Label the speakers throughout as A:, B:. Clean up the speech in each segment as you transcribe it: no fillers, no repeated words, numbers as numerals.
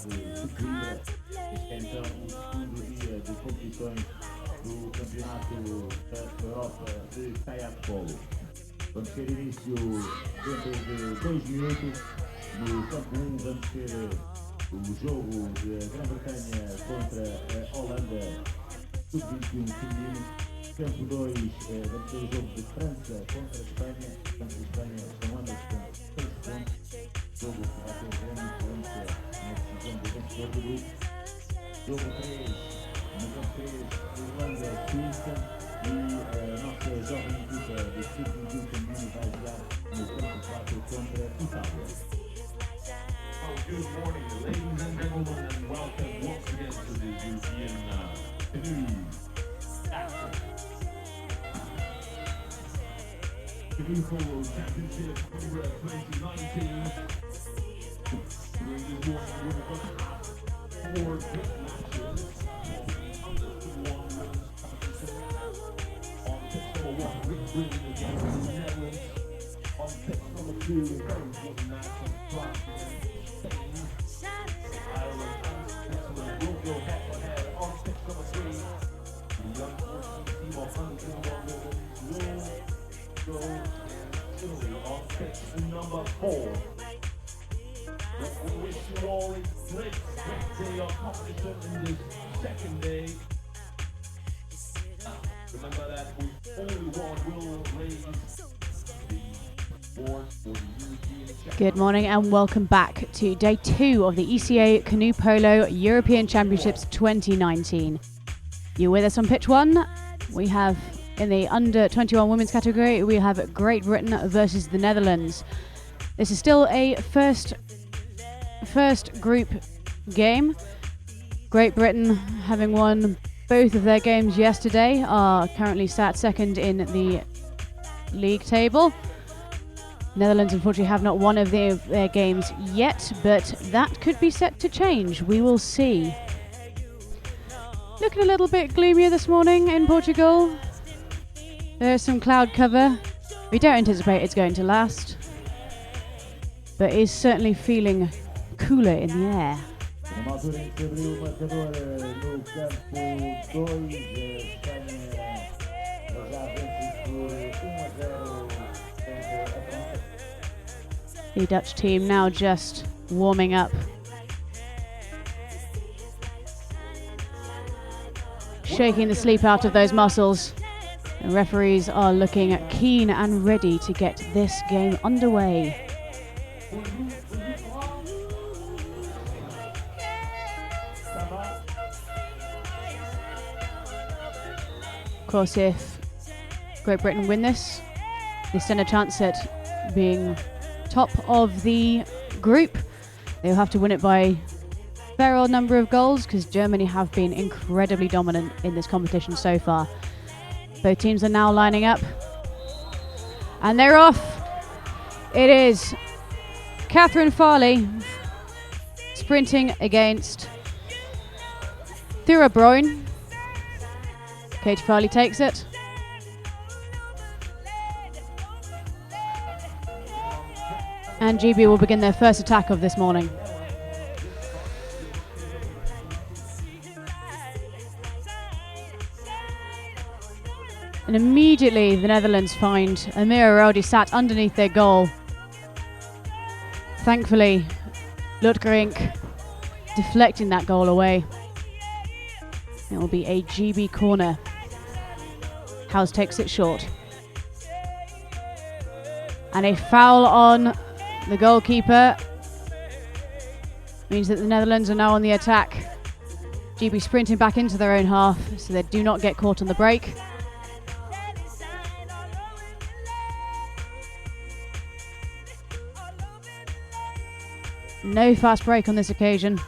A: de Coimbra. Este é então o segundo dia de competições do Campeonato da Europa de Canoe Polo. Vamos ter início dentro de 2 minutos. No campo 1 vamos ter o jogo de Grã-Bretanha contra a Holanda, sub-21 feminino. Campo 2 vamos ter o jogo de França contra a Espanha. França e Espanha estão ambas com 6 pontos. Jogo que vai ter grande influência na decisão do vencedor do grupo. Jogo 3, no campo 3, Irlanda-Suíça. E a nossa jovem equipa do sub-21 feminino vai jogar no campo 4 contra a Itália.
B: Good morning, ladies and gentlemen, and welcome once again to the European Canoe Polo Championship Coimbra 2019. During this morning, we're going to have 4 good matches. On pitch number 1, Great Britain against the Netherlands. On pitch number 2, very important match on France against Spain. Ireland and Switzerland will go head to head on pitch number 3. The unfortunate team of Huntington will go against Italy on pitch number 4. We wish you all a great day of competition in this second day. Remember that we only one will raise the board for the European Championship.
C: Good morning and welcome back to day 2 of the ECA Canoe Polo European Championships 2019. You're with us on pitch 1. We have, in the under 21 women's category, we have Great Britain versus the Netherlands. This is still a first group game. Great Britain, having won both of their games yesterday, are currently sat second in the league table. Netherlands unfortunately have not won of their games yet, but that could be set to change. We will see. Looking a little bit gloomier this morning in Portugal. There's some cloud cover. We don't anticipate it's going to last, but is certainly feeling cooler in the air.
A: Numa altura em que se abriu o marcador no campo 2, Espanha já vence por 1-0 frente à França.
C: The Dutch team now just warming up. Shaking the sleep out of those muscles. The referees are looking keen and ready to get this game underway. Of course, if Great Britain win this, they stand a chance at being top of the group. They'll have to win it by a fair old number of goals because Germany have been incredibly dominant in this competition so far. Both teams are now lining up. And they're off. It is Catherine Farley sprinting against Thura Broyne. Katie Farley takes it. And GB will begin their first attack of this morning. And immediately the Netherlands find Amira Rowdy sat underneath their goal. Thankfully, Lutgerink deflecting that goal away. It will be a GB corner. House takes it short. And a foul on the goalkeeper means that the Netherlands are now on the attack. GB sprinting back into their own half so they do not get caught on the break. No fast break on this occasion.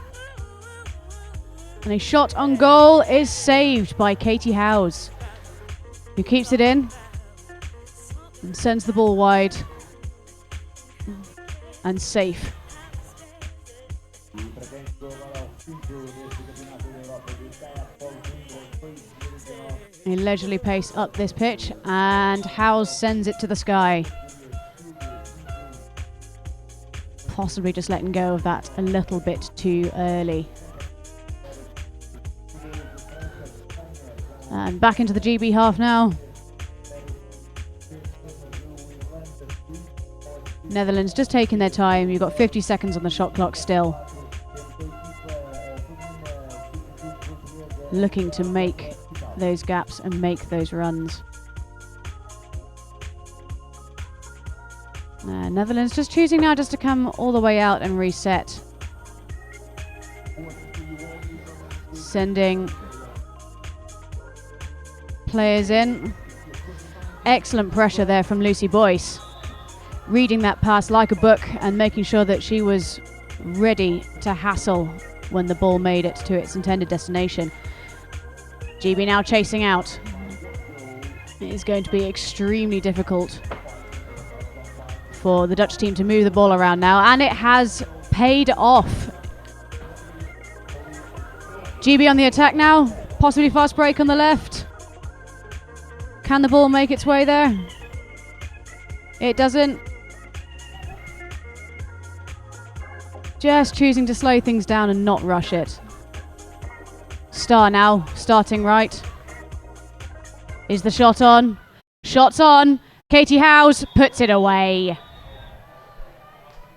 C: And a shot on goal is saved by Katie Howes, who keeps it in and sends the ball wide and safe. A leisurely pace up this pitch, and Howes sends it to the sky. possibly just letting go of that a little bit too early. And back into the GB half now. Netherlands just taking their time. You've got 50 seconds on the shot clock still. Looking to make those gaps and make those runs. Netherlands just choosing now just to come all the way out and reset. Sending players in. Excellent pressure there from Lucy Boyce. Reading that pass like a book and making sure that she was ready to hassle when the ball made it to its intended destination. GB now chasing out. It is going to be extremely difficult for the Dutch team to move the ball around now, and it has paid off. GB on the attack now, possibly fast break on the left. Can the ball make its way there? It doesn't. Just choosing to slow things down and not rush it. Star now, starting right. Is the shot on? Shot's on. Katie Howes puts it away.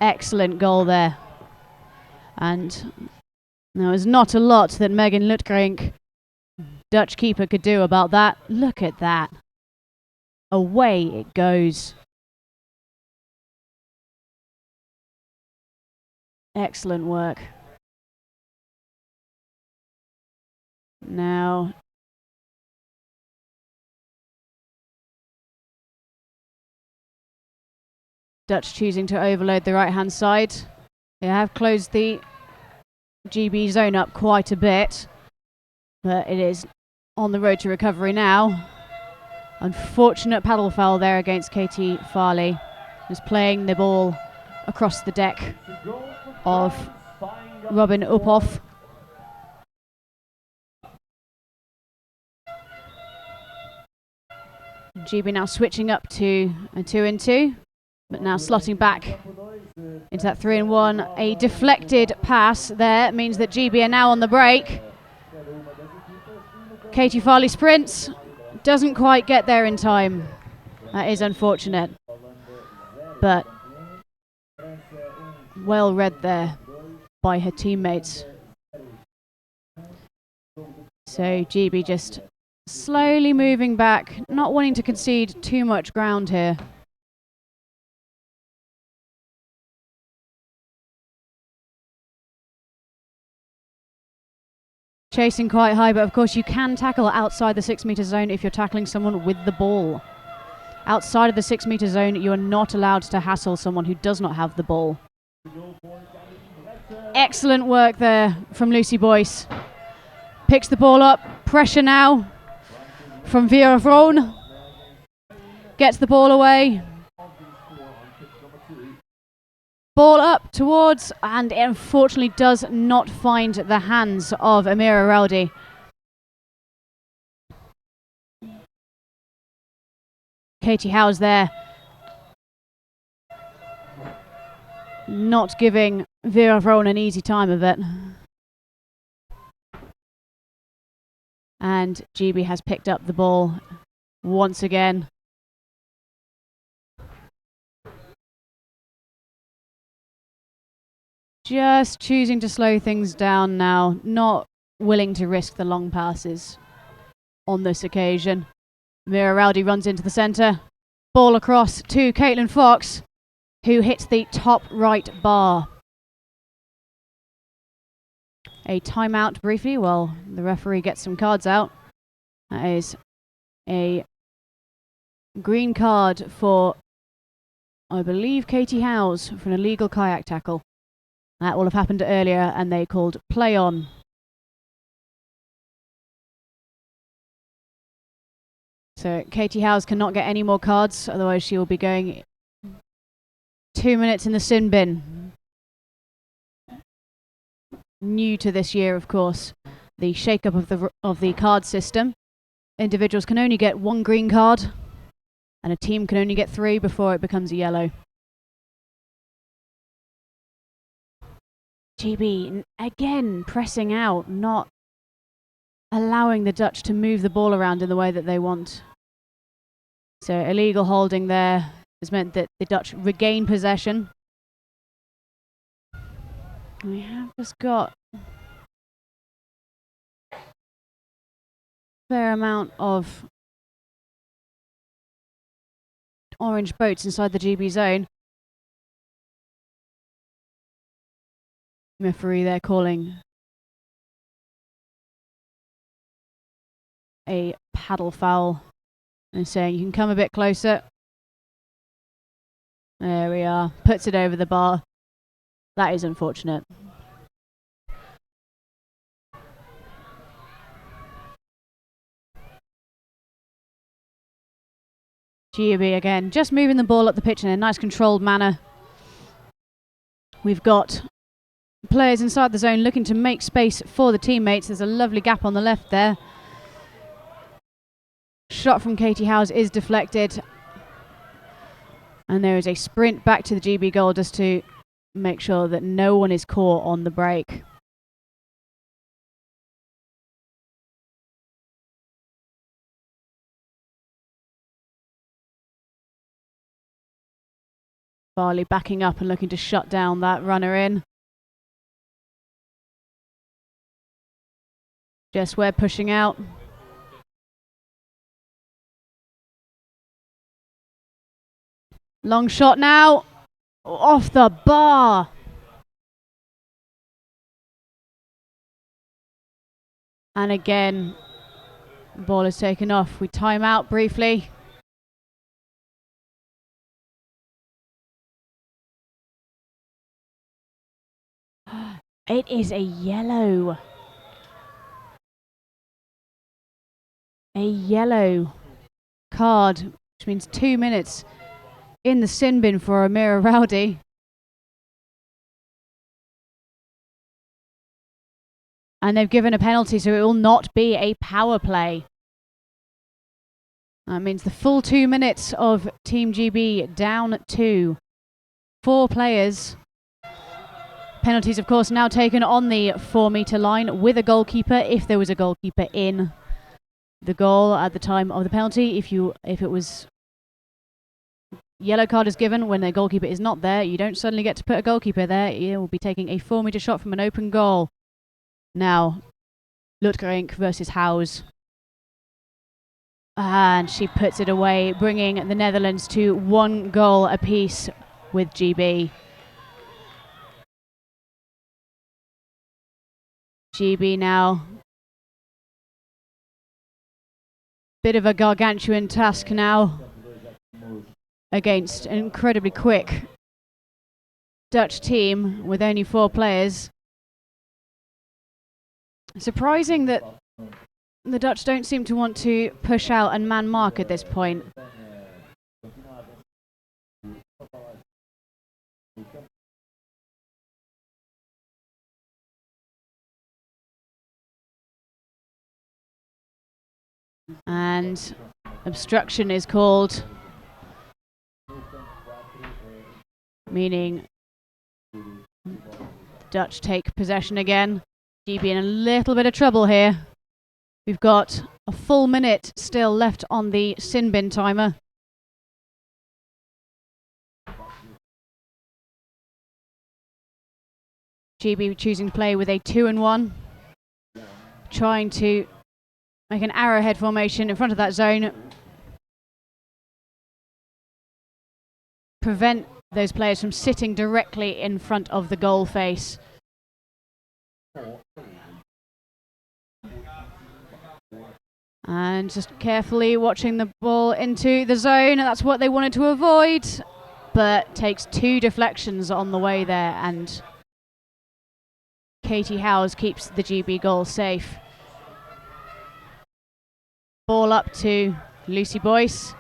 C: Excellent goal there. And there was not a lot that Megan Lutgerink, Dutch keeper, could do about that. Look at that. Away it goes. Excellent work. Now, Dutch choosing to overload the right-hand side. They have closed the GB zone up quite a bit, but it is on the road to recovery now. Unfortunate paddle foul there against Katie Farley, who's playing the ball across the deck of Robin Uphoff. GB now switching up to a 2-in-2, but now slotting back into that 3-in-1. A deflected pass there means that GB are now on the break. Katie Farley sprints, doesn't quite get there in time. That is unfortunate, but well read there by her teammates. So GB just slowly moving back, not wanting to concede too much ground here. Chasing quite high, but of course you can tackle outside the 6-meter zone if you're tackling someone with the ball. Outside of the 6-meter zone, you are not allowed to hassle someone who does not have the ball. Excellent work there from Lucy Boyce. Picks the ball up, pressure now from Vera Vroon. Gets the ball away. Ball up towards, and it unfortunately does not find the hands of Amira Rowdy. Katie Howes there, not giving Vera Vroon an easy time of it. And GB has picked up the ball once again. Just choosing to slow things down now, not willing to risk the long passes on this occasion. Mira Rowdy runs into the centre. Ball across to Caitlin Fox, who hits the top right bar. A timeout briefly while the referee gets some cards out. That is a green card for, I believe, Katie Howes for an illegal kayak tackle. That will have happened earlier and they called play on. So Katie Howes cannot get any more cards, otherwise she will be going 2 minutes in the sin bin. New to this year, of course, the shake-up of the card system. Individuals can only get 1 green card and a team can only get 3 before it becomes a yellow. GB again pressing out, not allowing the Dutch to move the ball around in the way that they want. So illegal holding there has meant that the Dutch regain possession. We have just got a fair amount of orange boats inside the GB zone. Referee there calling a paddle foul and saying you can come a bit closer. There we are. Puts it over the bar. That is unfortunate. GB again, just moving the ball up the pitch in a nice controlled manner. We've got players inside the zone looking to make space for the teammates. There's a lovely gap on the left there. Shot from Katie Howes is deflected. And there is a sprint back to the GB goal just to make sure that no one is caught on the break. Farley backing up and looking to shut down that runner in. Jess Webb pushing out. Long shot now. Off the bar. And again, the ball is taken off. We time out briefly. It is a yellow. A yellow card, which means 2 minutes in the sin bin for Amira Rowdy. And they've given a penalty, so it will not be a power play. That means the full 2 minutes of Team GB down to 4 players. Penalties, of course, now taken on the 4-metre line with a goalkeeper, if there was a goalkeeper in the goal at the time of the penalty. If it was yellow card is given when the goalkeeper is not there, you don't suddenly get to put a goalkeeper there. You will be taking a 4-metre shot from an open goal. Now, Lutgerink versus Howes. And she puts it away, bringing the Netherlands to 1 goal apiece with GB. GB now. Bit of a gargantuan task now against an incredibly quick Dutch team with only 4 players. Surprising that the Dutch don't seem to want to push out and man mark at this point. And obstruction is called, meaning Dutch take possession again. GB in a little bit of trouble here. We've got a full minute still left on the sin bin timer. GB choosing to play with a 2-1, trying to make an arrowhead formation in front of that zone. Prevent those players from sitting directly in front of the goal face. And just carefully watching the ball into the zone. That's what they wanted to avoid, but takes 2 deflections on the way there, and Katie Howes keeps the GB goal safe. Ball up to Lucy Boyce.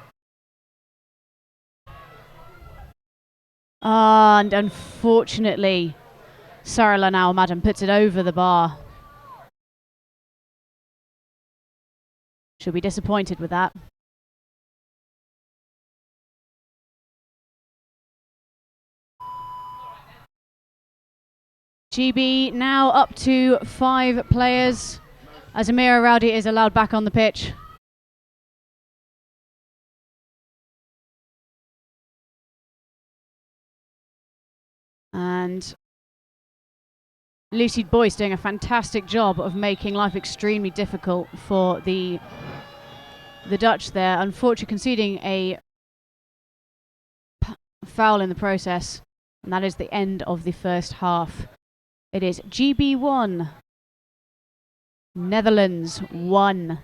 C: And unfortunately, Sarah Lanau Madam puts it over the bar. She'll be disappointed with that. GB now up to 5 players as Amira Rowdy is allowed back on the pitch. And Lucy Boyce doing a fantastic job of making life extremely difficult for the Dutch there, unfortunately conceding a foul in the process, and that is the end of the first half. It is GB 1, Netherlands 1.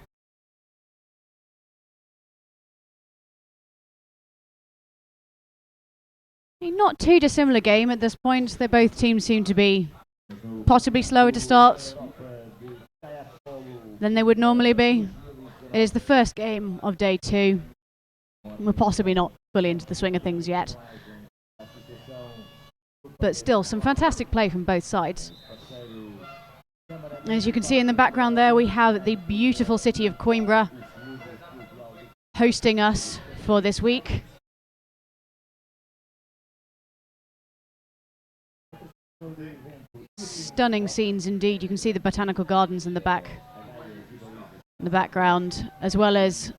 C: Not too dissimilar game at this point. Both teams seem to be possibly slower to start than they would normally be. It is the first game of day 2. We're possibly not fully into the swing of things yet. But still, some fantastic play from both sides. As you can see in the background there, we have the beautiful city of Coimbra hosting us for this week. Stunning scenes indeed. You can see the botanical gardens in the background, as well as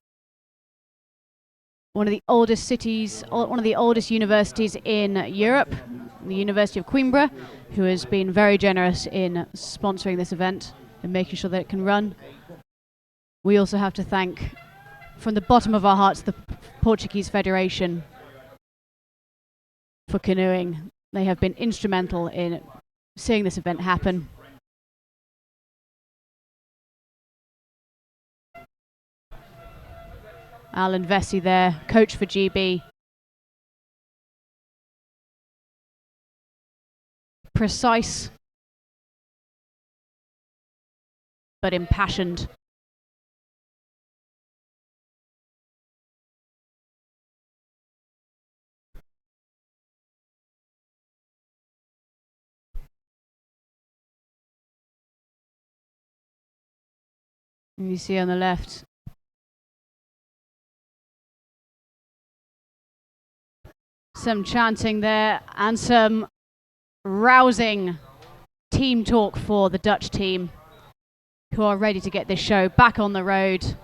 C: one of the oldest cities, one of the oldest universities in Europe, the University of Coimbra, who has been very generous in sponsoring this event and making sure that it can run. We also have to thank, from the bottom of our hearts, the Portuguese Federation for canoeing. They have been instrumental in seeing this event happen. Alan Vesey there, coach for GB. Precise, but impassioned. And you see on the left, some chanting there and some rousing team talk for the Dutch team, who are ready to get this show back on the road.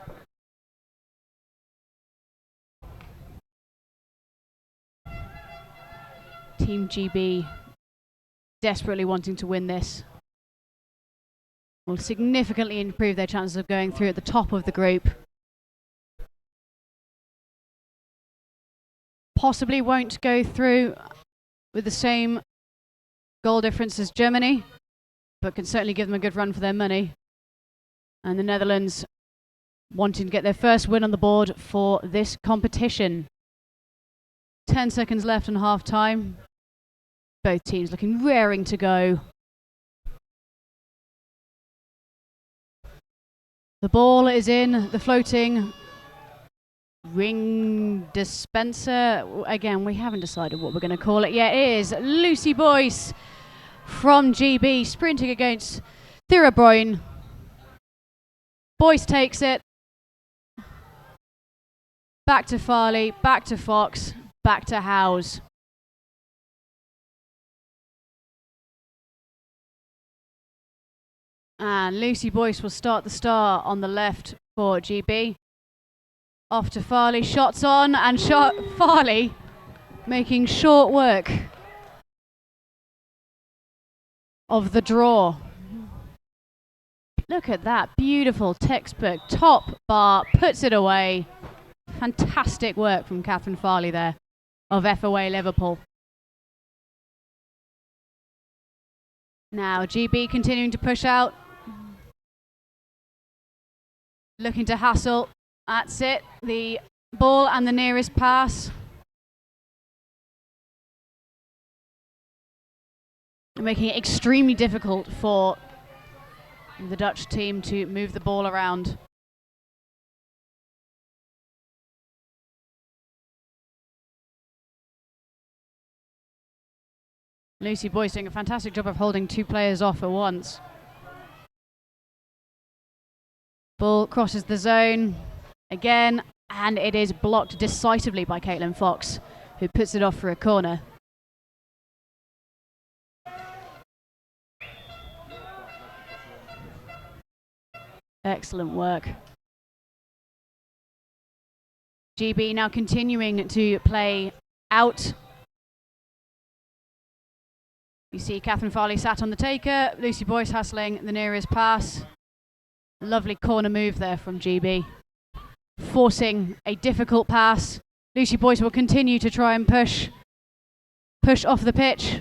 C: Team GB desperately wanting to win this. Will significantly improve their chances of going through at the top of the group. Possibly won't go through with the same goal difference as Germany, but can certainly give them a good run for their money. And the Netherlands wanting to get their first win on the board for this competition. 10 seconds left on half time. Both teams looking raring to go. The ball is in the floating ring dispenser. Again, we haven't decided what we're going to call it yet. It is Lucy Boyce from GB sprinting against Thirabrøn. Boyce takes it. Back to Farley, back to Fox, back to Howes. And Lucy Boyce will start the star on the left for GB. Off to Farley, shots on, and Farley making short work of the draw. Look at that, beautiful textbook, top bar, puts it away. Fantastic work from Catherine Farley there of FOA Liverpool. Now GB continuing to push out. Looking to hassle. That's it. The ball and the nearest pass. Making it extremely difficult for the Dutch team to move the ball around. Lucy Boyce doing a fantastic job of holding 2 players off at once. Ball crosses the zone again, and it is blocked decisively by Caitlin Fox, who puts it off for a corner. Excellent work. GB now continuing to play out. You see Catherine Farley sat on the taker, Lucy Boyce hustling the nearest pass. Lovely corner move there from GB. Forcing a difficult pass. Lucy Boyce will continue to try and push off the pitch.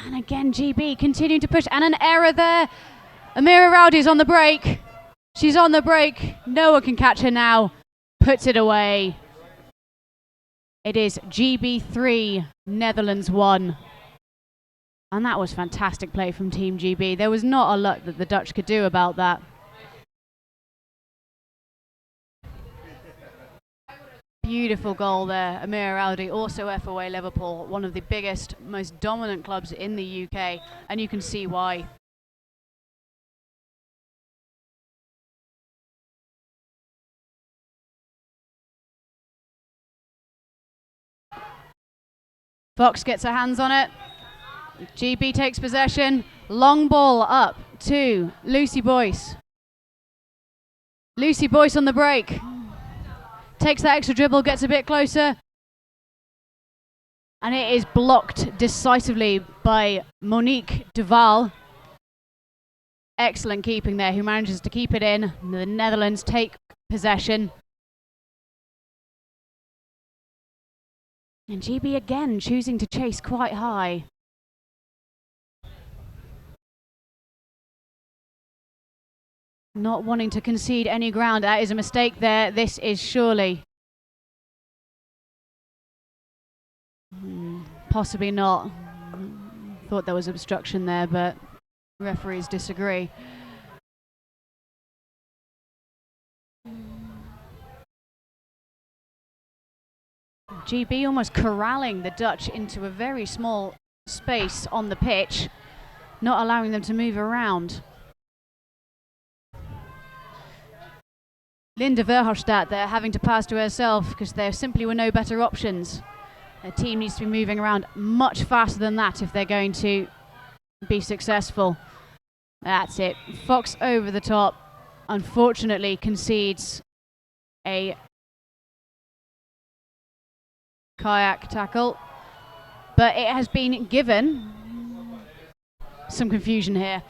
C: And again, GB continuing to push, and an error there. Amira Rowdy's on the break. She's on the break. No one can catch her now. Puts it away. It is GB 3, Netherlands 1. And that was fantastic play from Team GB. There was not a lot that the Dutch could do about that. Beautiful goal there. Amira Rowdy, also FOA Liverpool, one of the biggest, most dominant clubs in the UK, and you can see why. Fox gets her hands on it. GB takes possession. Long ball up to Lucy Boyce. Lucy Boyce on the break. Takes that extra dribble, gets a bit closer. And it is blocked decisively by Monique Duval. Excellent keeping there, who manages to keep it in. The Netherlands take possession. And GB again choosing to chase quite high. Not wanting to concede any ground. That is a mistake there. This is surely. Possibly not. Thought there was obstruction there, but referees disagree. GB almost corralling the Dutch into a very small space on the pitch, not allowing them to move around. Linda Verhofstadt there having to pass to herself because there simply were no better options. Their team needs to be moving around much faster than that if they're going to be successful. That's it. Fox over the top, unfortunately concedes a kayak tackle, but it has been given. Some confusion here.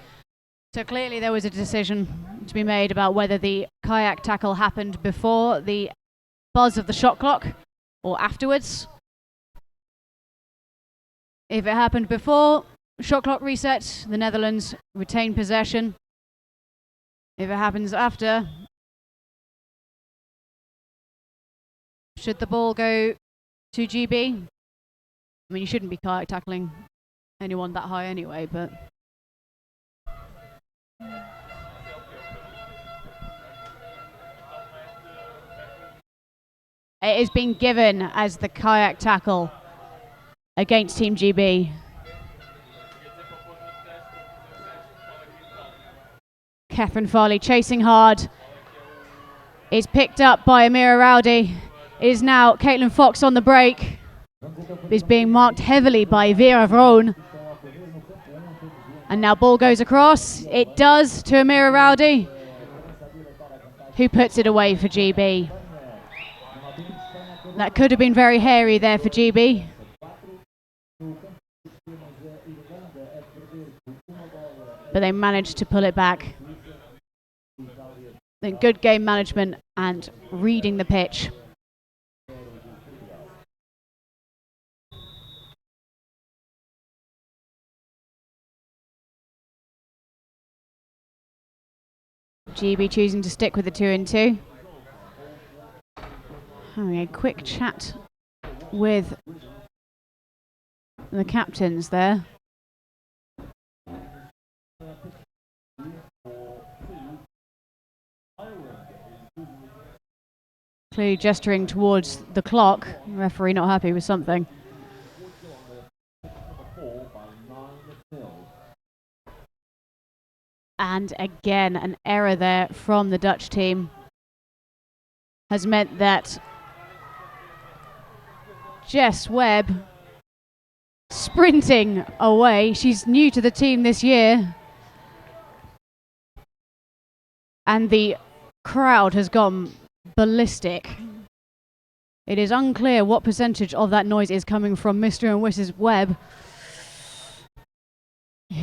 C: So clearly there was a decision to be made about whether the kayak tackle happened before the buzz of the shot clock or afterwards. If it happened before shot clock reset, the Netherlands retain possession. If it happens after, should the ball go to GB? I mean, you shouldn't be kayak tackling anyone that high anyway, but it is being given as the kayak tackle against Team GB. Catherine Farley chasing hard. Is picked up by Amira Rowdy. It is now Caitlin Fox on the break. Is being marked heavily by Vera Vroon. And now ball goes across. It does to Amira Rowdy, who puts it away for GB. That could have been very hairy there for GB. But they managed to pull it back. Then good game management and reading the pitch. GB choosing to stick with the 2-2. Having a quick chat with the captains there. Clearly gesturing towards the clock. Referee not happy with something. And again, an error there from the Dutch team has meant that Jess Webb sprinting away. She's new to the team this year. And the crowd has gone ballistic. It is unclear what percentage of that noise is coming from Mr. and Mrs. Webb,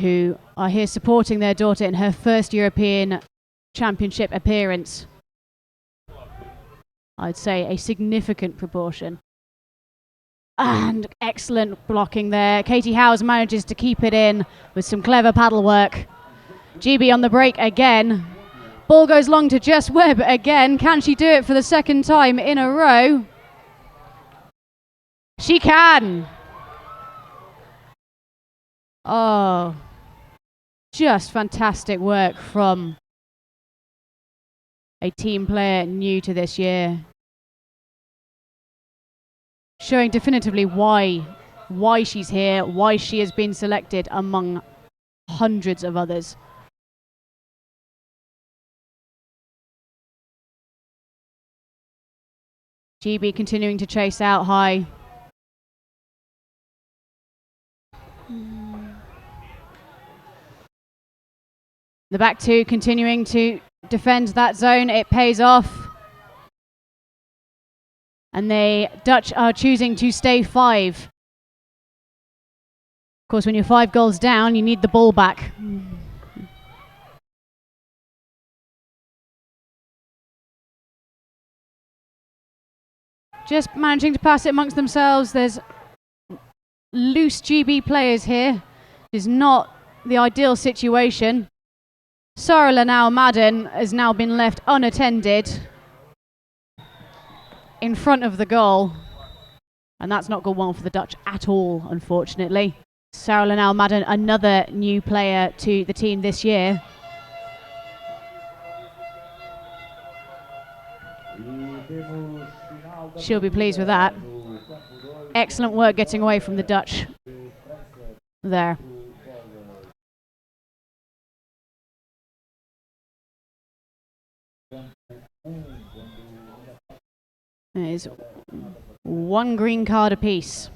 C: who are here supporting their daughter in her first European Championship appearance. I'd say a significant proportion. And excellent blocking there. Katie Howes manages to keep it in with some clever paddle work. GB on the break again. Ball goes long to Jess Webb again. Can she do it for the second time in a row? She can. Oh, just fantastic work from a team player new to this year. Showing definitively why she's here, why she has been selected among hundreds of others. GB continuing to chase out high. The back two continuing to defend that zone. It pays off. And the Dutch are choosing to stay 5. Of course, when you're 5 goals down, you need the ball back. Just managing to pass it amongst themselves. There's loose GB players here. It's not the ideal situation. Sarah Lanau Madden has now been left unattended in front of the goal. And that's not gone well for the Dutch at all, unfortunately. Sarah Lanau Madden, another new player to the team this year. She'll be pleased with that. Excellent work getting away from the Dutch there. It is 1 green card apiece.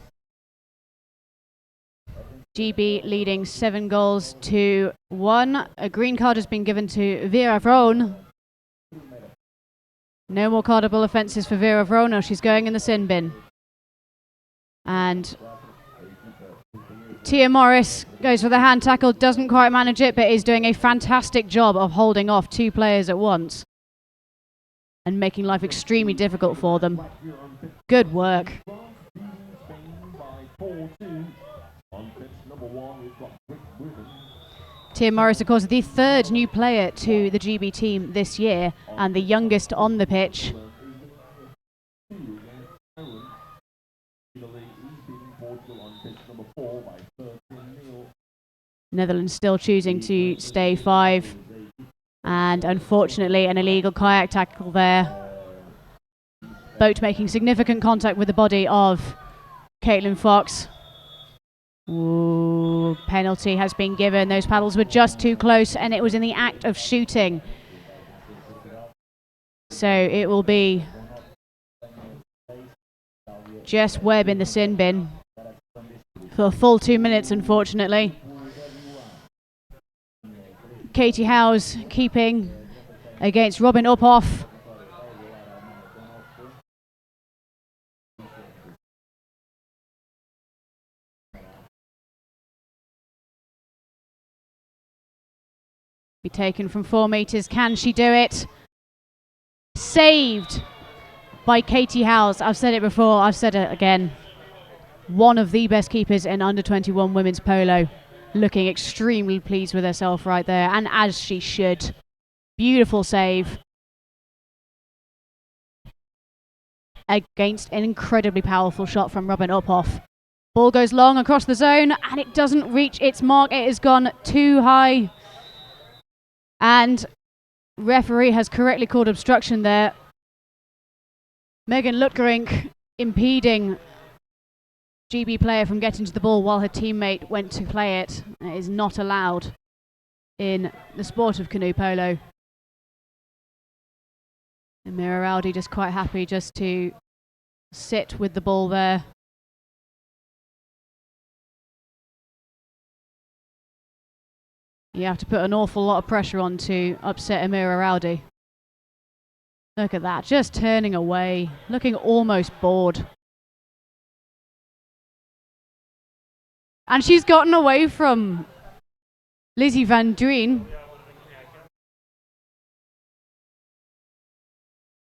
C: GB leading 7 goals to 1. A green card has been given to Vera Vroon. No more cardable offences for Vera Vroon. Now she's going in the sin bin. And Tia Morris goes for the hand tackle, doesn't quite manage it, but is doing a fantastic job of holding off 2 players at once and making life extremely difficult for them. Good work. Tia Morris, of course, the 3rd new player to the GB team this year and the youngest on the pitch. Netherlands still choosing to stay 5. And unfortunately, an illegal kayak tackle there. Boat making significant contact with the body of Caitlin Fox. Ooh, penalty has been given. Those paddles were just too close and it was in the act of shooting. So it will be Jess Webb in the sin bin for a full 2 minutes, unfortunately. Katie Howes keeping against Robin Uphoff. Be taken from 4 meters. Can she do it? Saved by Katie Howes. I've said it before, I've said it again. One of the best keepers in under 21 women's polo. Looking extremely pleased with herself right there, and as she should. Beautiful save against an incredibly powerful shot from Robin Uphoff. Ball goes long across the zone and it doesn't reach its mark. It has gone too high and referee has correctly called obstruction there. Megan Lutgerink impeding GB player from getting to the ball while her teammate went to play it. It is not allowed in the sport of canoe polo. And Mira Rowdy just quite happy just to sit with the ball there. You have to put an awful lot of pressure on to upset Amira Rowdy. Look at that, just turning away, looking almost bored. And she's gotten away from Lizzie van Duyn.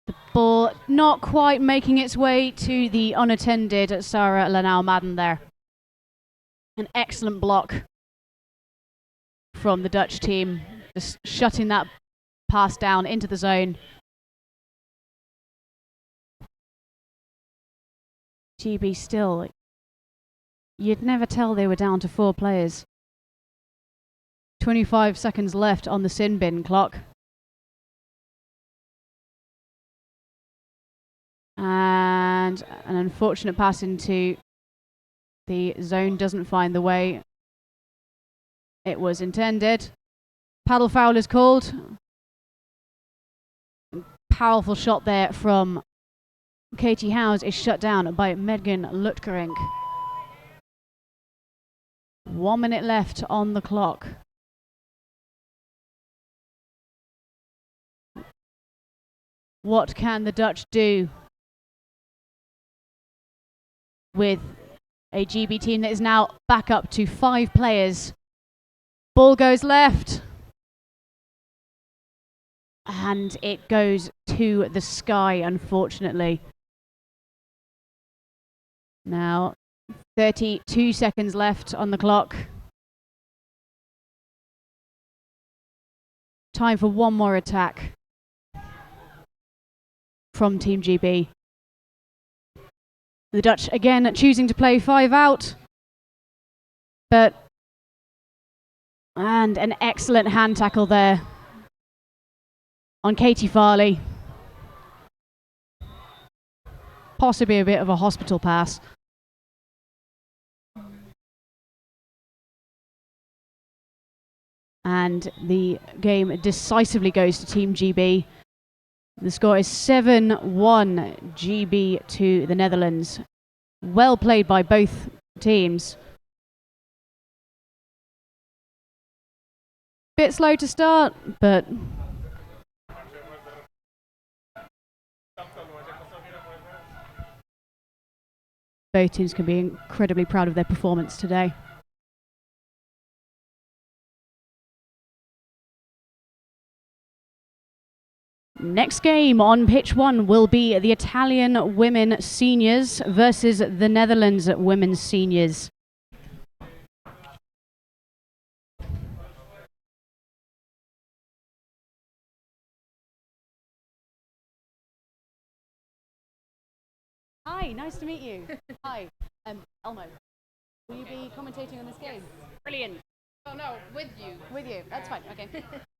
C: The ball not quite making its way to the unattended Sarah Lanau-Madden there. An excellent block from the Dutch team, just shutting that pass down into the zone. GB still, you'd never tell they were down to 4 players. 25 seconds left on the sin bin clock. And an unfortunate pass into the zone doesn't find the way it was intended. Paddle foul is called. Powerful shot there from Katie Howes is shut down by Megan Lutgerink. 1 minute left on the clock. What can the Dutch do with a GB team that is now back up to 5 players? Ball goes left. And it goes to the sky, unfortunately. Now, 32 seconds left on the clock. Time for one more attack from Team GB. The Dutch again choosing to play 5 out. And an excellent hand tackle there on Katie Farley. Possibly a bit of a hospital pass. And the game decisively goes to Team GB. The score is 7-1 GB to the Netherlands. Well played by both teams. Bit slow to start, but both teams can be incredibly proud of their performance today. Next game on pitch 1 will be the Italian women seniors versus the Netherlands women's seniors. Hi, nice to meet you. Hi, Elmo. Will you be commentating on this game? Brilliant.
D: Oh no, with you.
C: With you, that's fine, okay.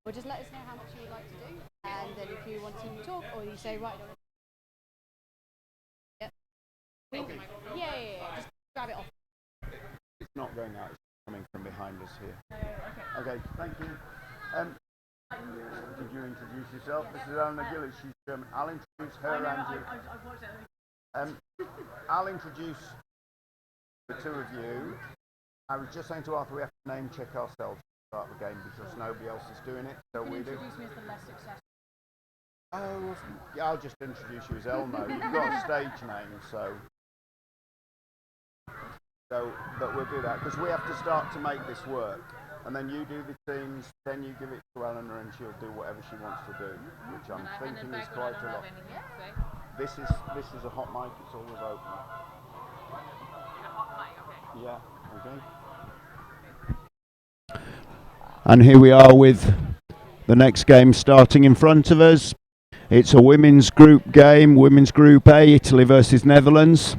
C: Well, just let us know how much you would like to do, and then if you want to talk, or you say, right, yeah. Yeah, just grab it off.
E: It's not going out, it's coming from behind us here. Okay, thank you. Could you introduce yourself? This is Eleanor Gillis, she's German. I'll introduce her and you. I'll introduce the two of you. I was just saying to Arthur, we have to name check ourselves to start the game because nobody else is doing it, so we do.
D: Introduce me as the less successful.
E: Oh, yeah, I'll just introduce you as Elmo. You've got a stage name, so but we'll do that because we have to start to make this work. And then you do the teams, then you give it to Eleanor and she'll do whatever she wants to do, which I'm thinking is quite a lot. This is a hot mic, it's always open.
D: A hot mic, okay.
E: Yeah, okay. And here we are with the next game starting in front of us. It's a women's group game, women's group A, Italy versus Netherlands.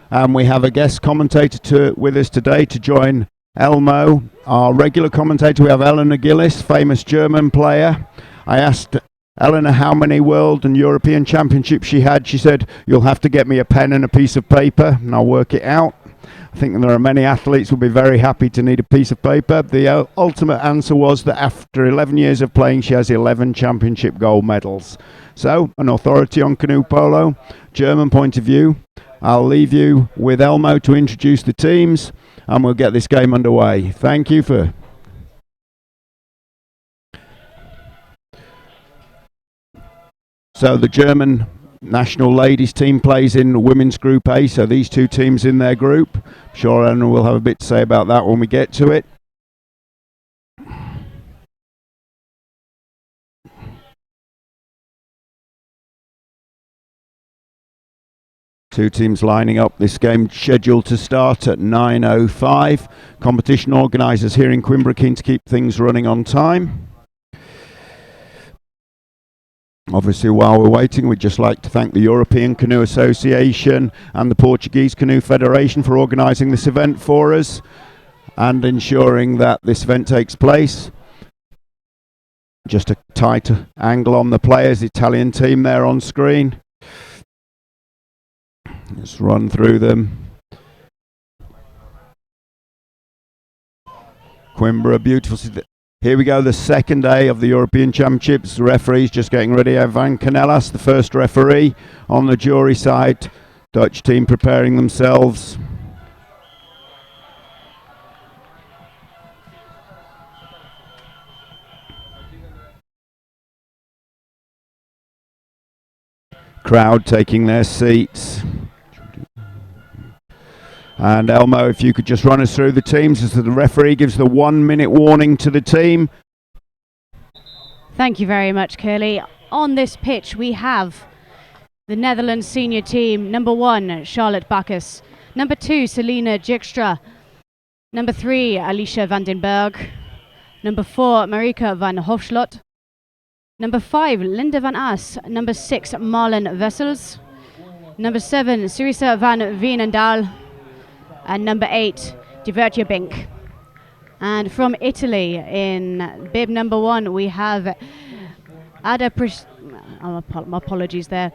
E: And we have a guest commentator with us today to join Elmo. Our regular commentator, we have Eleanor Gillis, famous German player. I asked Eleanor how many world and European championships she had. She said, you'll have to get me a pen and a piece of paper and I'll work it out. I think there are many athletes who will be very happy to need a piece of paper. The ultimate answer was that after 11 years of playing, she has 11 championship gold medals. So, an authority on canoe polo, German point of view. I'll leave you with Elmo to introduce the teams and we'll get this game underway. Thank you for So the German national ladies team plays in women's group A, so these two teams in their group. I'm sure Eleanor will have a bit to say about that when we get to it. Two teams lining up. This game scheduled to start at 9:05. Competition organisers here in Coimbra keen to keep things running on time. Obviously, while we're waiting, we'd just like to thank the European Canoe Association and the Portuguese Canoe Federation for organising this event for us and ensuring that this event takes place. Just a tight angle on the players, the Italian team there on screen. Let's run through them. Coimbra, beautiful city. Here we go, the second day of the European Championships. The referee's just getting ready. Van Canellas, the first referee on the jury side. Dutch team preparing themselves. Crowd taking their seats. And Elmo, if you could just run us through the teams as the referee gives the 1 minute warning to the team.
C: Thank you very much, Curly. On this pitch, we have the Netherlands senior team. Number 1, Charlotte Bacchus. Number 2, Selina Dijkstra. Number 3, Alicia van den Berg. Number 4, Marika van Hofslot. Number 5, Linda van As. Number 6, Marlen Wessels. Number 7, Sarissa van Veenendaal. And number 8, Divertje Bink. And from Italy, in bib number 1, we have Ada my apologies there.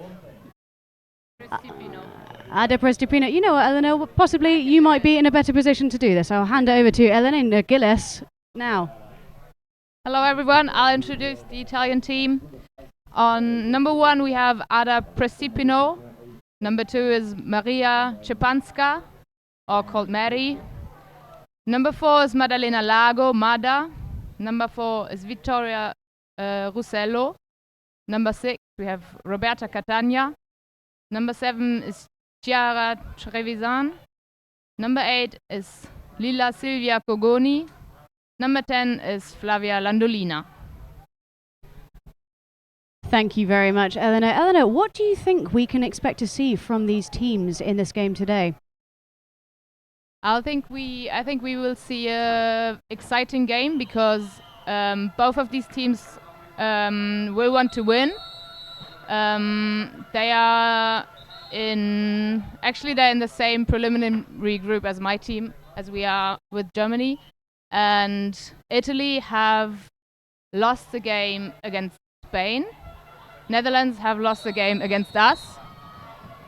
C: Ada Prestipino. You know what, Eleanor? Possibly you might be in a better position to do this. I'll hand it over to Eleanor Gillis now.
D: Hello everyone, I'll introduce the Italian team. On number 1 we have Ada Precipino. Number 2 is Maria Cepanska, or called Mary. Number 4 is Maddalena Lago, Mada. Number 4 is Vittoria Russello. Number 6 we have Roberta Catania. Number 7 is Chiara Trevisan. Number 8 is Lila Silvia Cogoni. Number 10 is Flavia Landolina.
C: Thank you very much, Eleanor. Eleanor, what do you think we can expect to see from these teams in this game today?
D: I think we will see a exciting game because both of these teams will want to win. They're in the same preliminary group as my team, as we are with Germany, and Italy have lost the game against Spain. Netherlands have lost the game against us.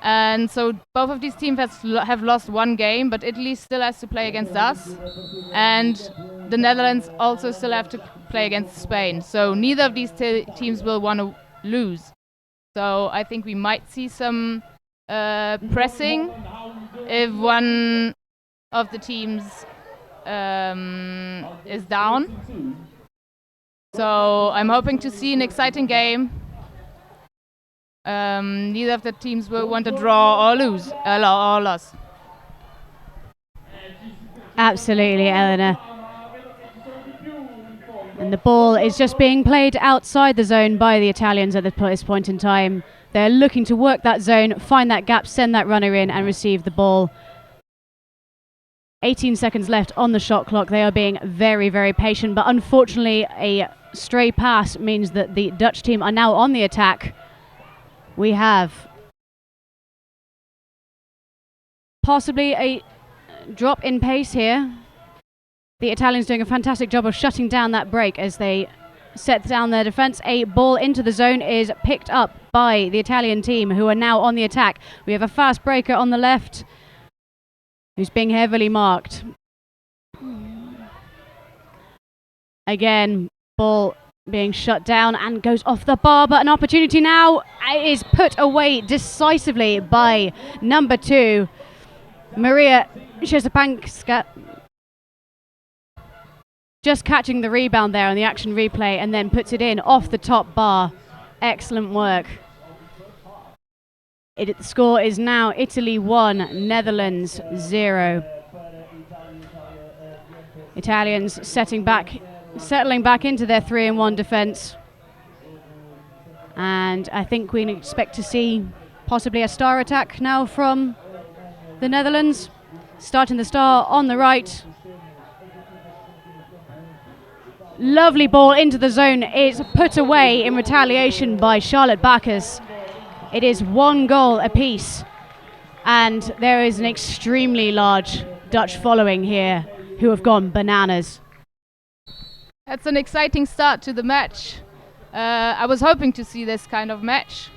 D: And so both of these teams have lost one game, but Italy still has to play against us. And the Netherlands also still have to play against Spain. So neither of these teams will want to lose. So I think we might see some pressing if one of the teams is down. So I'm hoping to see an exciting game. Neither of the teams will want to draw or lose, or loss.
C: Absolutely, Eleanor. And the ball is just being played outside the zone by the Italians at this point in time. They're looking to work that zone, find that gap, send that runner in and receive the ball. 18 seconds left on the shot clock. They are being very, very patient, but unfortunately a stray pass means that the Dutch team are now on the attack. We have possibly a drop in pace here. The Italians doing a fantastic job of shutting down that break as they set down their defense. A ball into the zone is picked up by the Italian team, who are now on the attack. We have a fast breaker on the left who's being heavily marked. Again, ball being shut down and goes off the bar, but an opportunity now is put away decisively by number 2, Maria Szczepanska. Just catching the rebound there on the action replay and then puts it in off the top bar. Excellent work. The score is now Italy 1, Netherlands 0. Italians settling back into their 3-1 defence. And I think we can expect to see possibly a star attack now from the Netherlands. Starting the star on the right. Lovely ball into the zone. It's put away in retaliation by Charlotte Bacchus. It is 1 goal apiece. And there is an extremely large Dutch following here who have gone bananas.
D: That's an exciting start to the match. I was hoping to see this kind of match.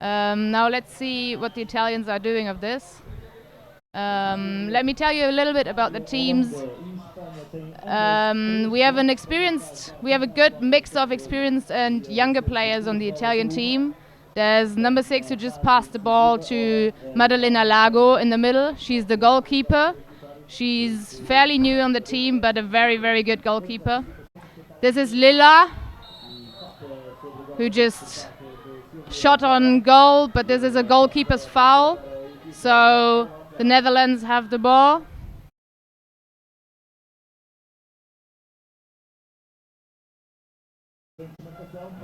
D: Now let's see what the Italians are doing of this. Let me tell you a little bit about the teams. We have a good mix of experienced and younger players on the Italian team. There's number 6 who just passed the ball to Maddalena Lago in the middle. She's the goalkeeper. She's fairly new on the team, but a very, very good goalkeeper. This is Lilla, who just shot on goal, but this is a goalkeeper's foul. So the Netherlands have the ball.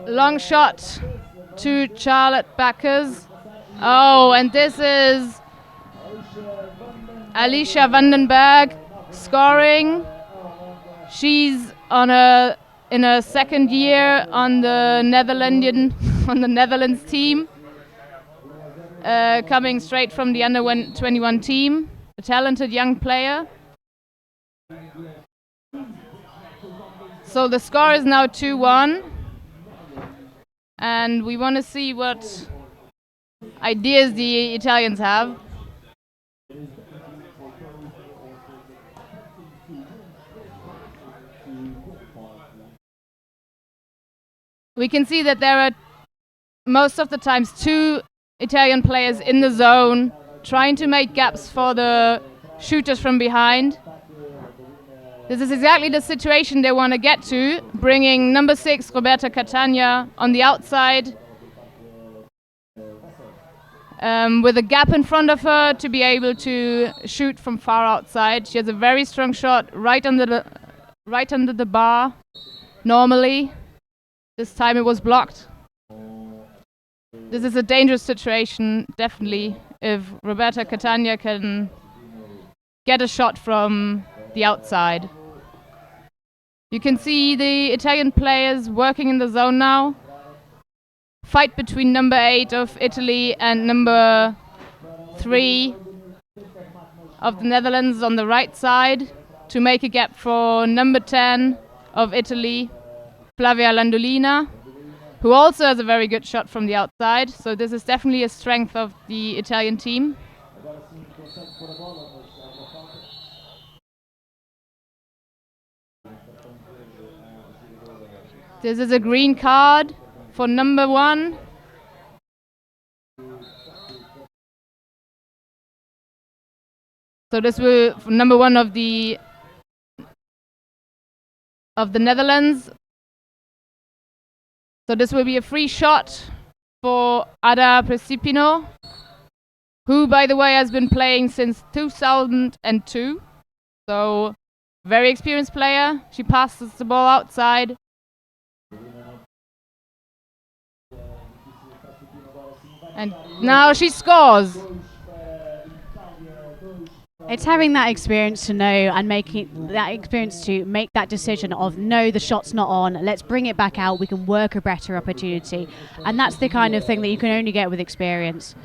D: Long shot to Charlotte Bacchus. Oh, and this is Alicia Vandenberg scoring. She's in her second year on the Netherlands team, coming straight from the under 21 team. A talented young player. So the score is now 2-1. And we want to see what ideas the Italians have. We can see that there are most of the times 2 Italian players in the zone trying to make gaps for the shooters from behind. This is exactly the situation they want to get to, bringing number 6, Roberta Catania, on the outside, with a gap in front of her to be able to shoot from far outside. She has a very strong shot right under the bar, normally. This time it was blocked. This is a dangerous situation, definitely, if Roberta Catania can get a shot from the outside. You can see the Italian players working in the zone now. Fight between number 8 of Italy and number 3 of the Netherlands on the right side to make a gap for number 10 of Italy, Flavia Landolina, who also has a very good shot from the outside. So this is definitely a strength of the Italian team. This is a green card for number 1. So this will number 1 of the Netherlands. So this will be a free shot for Ada Precipino, who, by the way, has been playing since 2002. So very experienced player. She passes the ball outside. And now she scores.
C: It's having that experience to know and making that experience to make that decision of no, the shot's not on, let's bring it back out, we can work a better opportunity. And that's the kind of thing that you can only get with experience.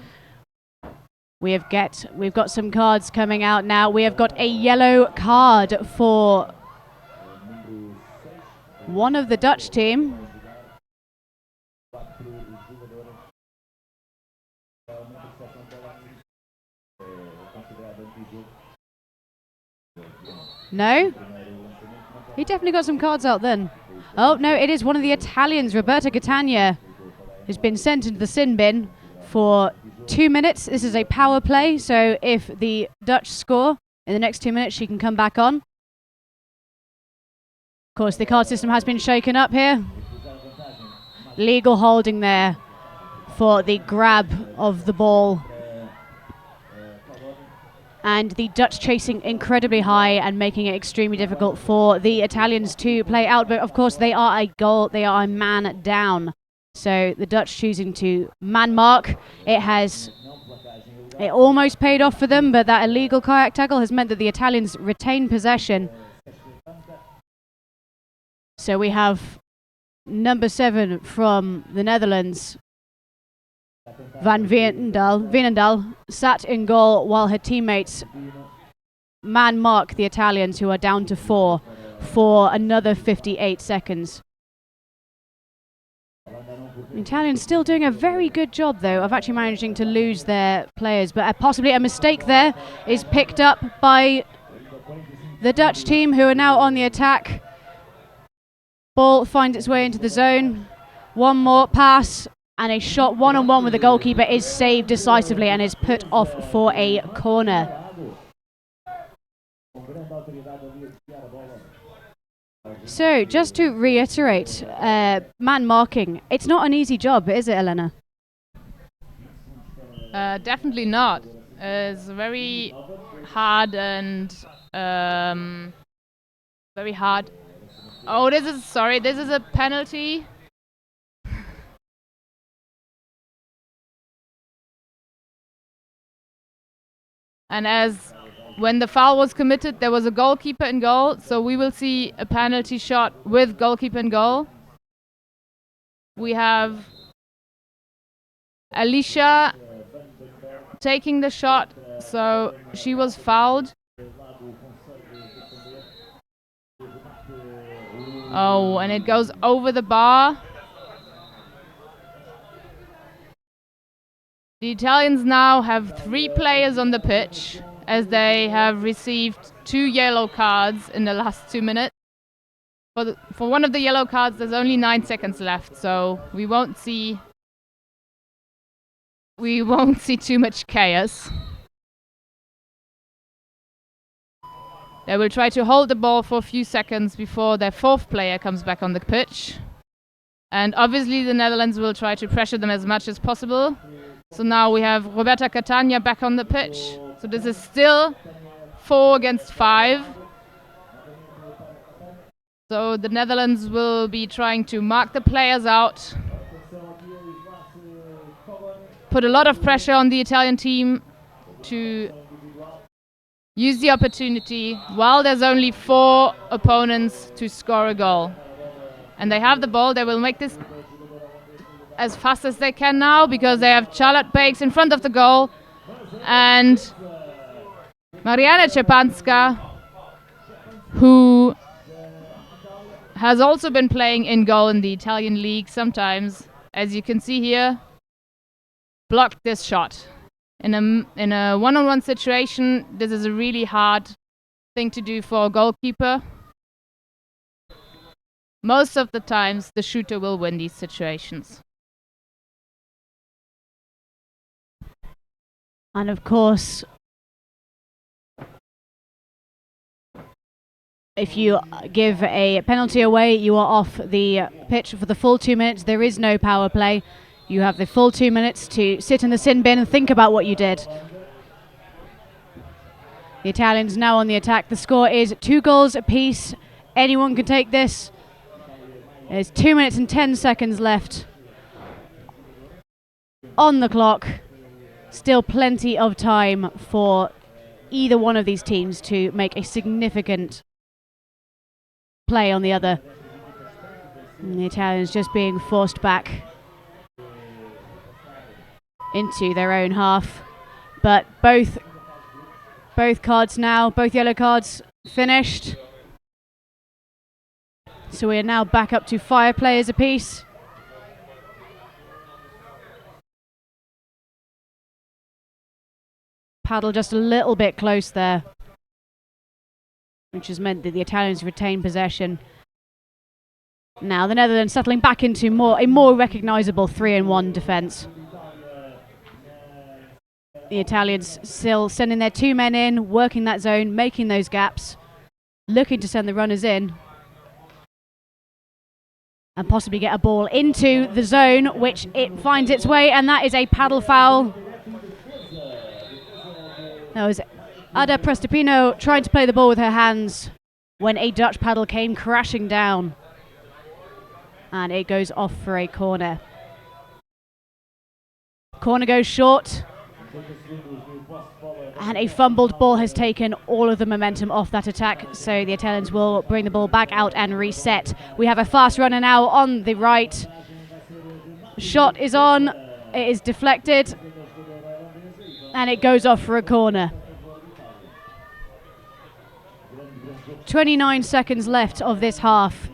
C: We've got some cards coming out now. We have got a yellow card for one of the Dutch team. No? He definitely got some cards out then. Oh, no, it is one of the Italians, Roberta Catania, who's been sent into the sin bin for 2 minutes. This is a power play, so if the Dutch score in the next 2 minutes, she can come back on. Of course, the card system has been shaken up here. Legal holding there for the grab of the ball. And the Dutch chasing incredibly high and making it extremely difficult for the Italians to play out. But of course, they are a goal, they are a man down. So the Dutch choosing to man mark. It almost paid off for them, but that illegal kayak tackle has meant that the Italians retain possession. So we have number 7 from the Netherlands, Van Veenendaal, sat in goal while her teammates man mark the Italians, who are down to 4 for another 58 seconds. The Italians still doing a very good job, though, of actually managing to lose their players, but possibly a mistake there is picked up by the Dutch team, who are now on the attack. Ball finds its way into the zone. One more pass and a shot one-on-one with the goalkeeper is saved decisively and is put off for a corner. So, just to reiterate, man marking, it's not an easy job, is it, Elena?
D: Definitely not. It's very hard and very hard. Oh, this is a penalty. And as when the foul was committed, there was a goalkeeper in goal, so we will see a penalty shot with goalkeeper in goal. We have Alicia taking the shot, so she was fouled. Oh, and it goes over the bar. The Italians now have 3 players on the pitch, as they have received 2 yellow cards in the last 2 minutes. For one of the yellow cards, there's only 9 seconds left, so we won't see too much chaos. They will try to hold the ball for a few seconds before their 4th player comes back on the pitch. And obviously the Netherlands will try to pressure them as much as possible. So now we have Roberta Catania back on the pitch. So this is still 4 against 5. So the Netherlands will be trying to mark the players out, put a lot of pressure on the Italian team to use the opportunity while there's only 4 opponents to score a goal. And they have the ball. They will make this as fast as they can now, because they have Charlotte Bakes in front of the goal and Mariana Czepanska, who has also been playing in goal in the Italian league sometimes, as you can see here, blocked this shot. In a one-on-one situation, this is a really hard thing to do for a goalkeeper. Most of the times, the shooter will win these situations.
C: And of course, if you give a penalty away, you are off the pitch for the full 2 minutes. There is no power play. You have the full 2 minutes to sit in the sin bin and think about what you did. The Italians now on the attack. The score is 2 goals apiece. Anyone can take this. There's 2 minutes and 10 seconds left on the clock. Still plenty of time for either one of these teams to make a significant play on the other. And the Italians just being forced back into their own half. But both cards now, both yellow cards finished. So we are now back up to 5 players apiece. Paddle just a little bit close there, which has meant that the Italians retain possession. Now the Netherlands settling back into a more recognisable 3-in-1 defence. The Italians still sending their 2 men in, working that zone, making those gaps, looking to send the runners in. and possibly get a ball into the zone, which it finds its way, and that is a paddle foul. That was Ada Prestopino trying to play the ball with her hands when a Dutch paddle came crashing down, and it goes off for a corner. Corner goes short, and a fumbled ball has taken all of the momentum off that attack, so the Italians will bring the ball back out and reset. We have a fast runner now on the right. Shot is on, it is deflected, and it goes off for a corner. 29 seconds left of this half.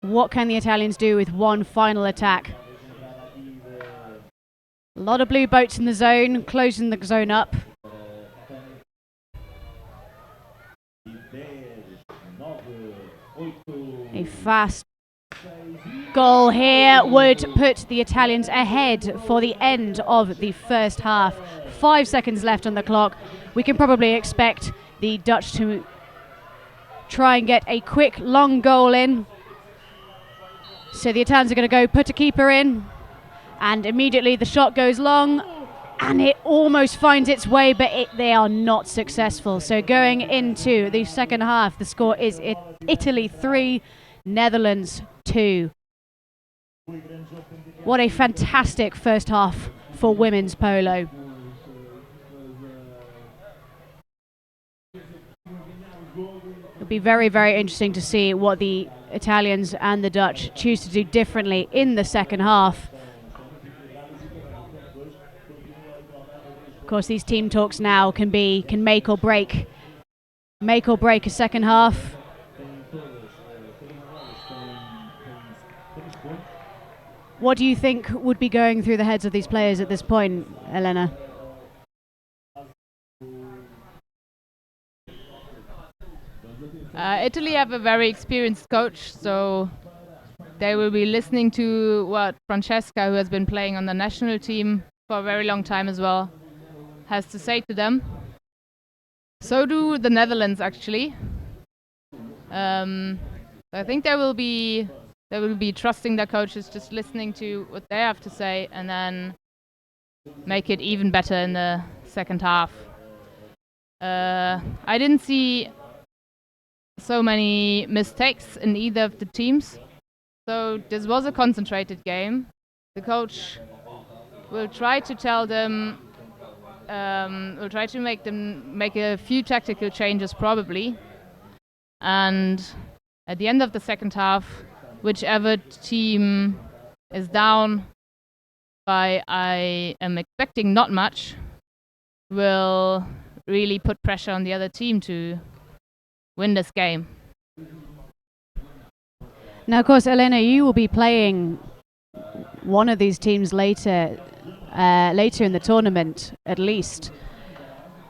C: What can the Italians do with one final attack? A lot of blue boats in the zone, closing the zone up. A fast goal here would put the Italians ahead for the end of the first half. 5 seconds left on the clock. We can probably expect the Dutch to try and get a quick, long goal in. So the Italians are going to go put a keeper in, and immediately the shot goes long, and it almost finds its way, but they are not successful. So going into the second half, the score is Italy 3, Netherlands 2. What a fantastic first half for women's polo. It'll be very, very interesting to see what the Italians and the Dutch choose to do differently in the second half. Of course, these team talks now can make or break a second half. What do you think would be going through the heads of these players at this point, Elena?
D: Italy have a very experienced coach, so they will be listening to what Francesca, who has been playing on the national team for a very long time as well, has to say to them. So do the Netherlands, actually. I think they will be trusting their coaches, just listening to what they have to say, and then make it even better in the second half. I didn't see so many mistakes in either of the teams, so this was a concentrated game. The coach will try to tell them, will try to make them make a few tactical changes probably, and at the end of the second half, whichever team is down by, I am expecting not much, will really put pressure on the other team to win this game.
C: Now, of course, Elena, you will be playing one of these teams later in the tournament, at least.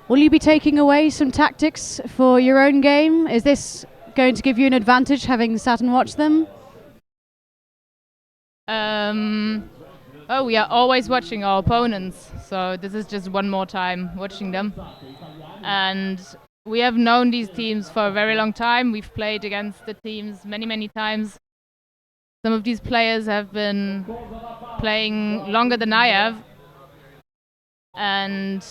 C: Will you be taking away some tactics for your own game? Is this going to give you an advantage, having sat and watched them?
D: We are always watching our opponents, so this is just one more time watching them. And we have known these teams for a very long time. We've played against the teams many, many times. Some of these players have been playing longer than I have. And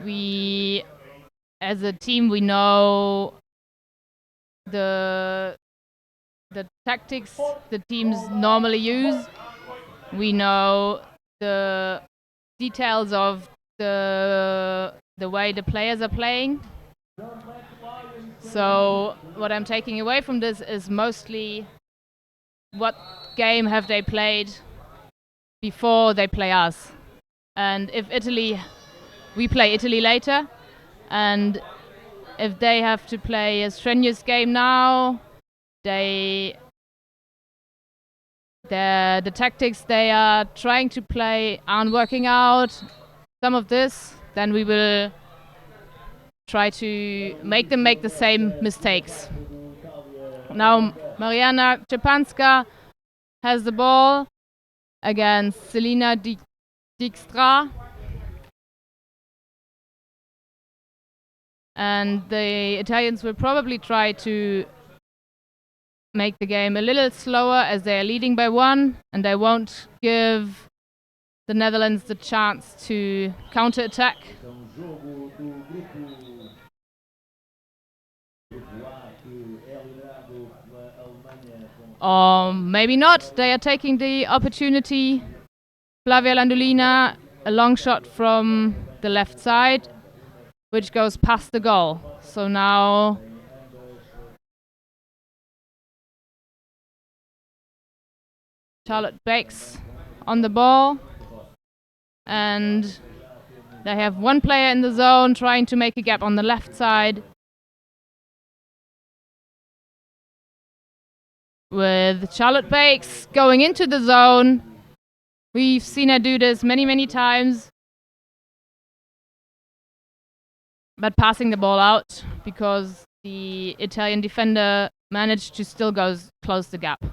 D: we, as a team, we know the tactics the teams normally use. We know the details of the way the players are playing. So what I'm taking away from this is mostly what game have they played before they play us. And if we play Italy later, and if they have to play a strenuous game now, the tactics they are trying to play aren't working out, some of this, then we will try to make them make the same mistakes. Now Mariana Czepanska has the ball against Selina Dijkstra. and the Italians will probably try to make the game a little slower as they are leading by 1, and they won't give the Netherlands the chance to counter-attack. Or maybe not. They are taking the opportunity. Flavia Landolina, a long shot from the left side, which goes past the goal. So now Charlotte Bakes on the ball, and they have one player in the zone trying to make a gap on the left side, with Charlotte Bakes going into the zone. We've seen her do this many times, but passing the ball out because the Italian defender managed to still close the gap.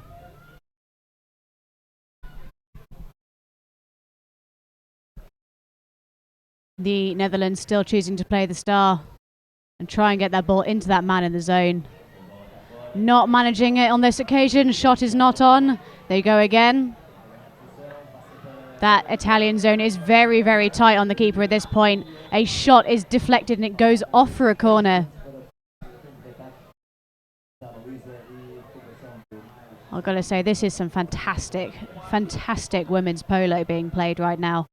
C: The Netherlands still choosing to play the star and try and get that ball into that man in the zone. Not managing it on this occasion. Shot is not on. They go again. That Italian zone is very tight on the keeper at this point. A shot is deflected and it goes off for a corner. I've got to say, this is some fantastic women's polo being played right now.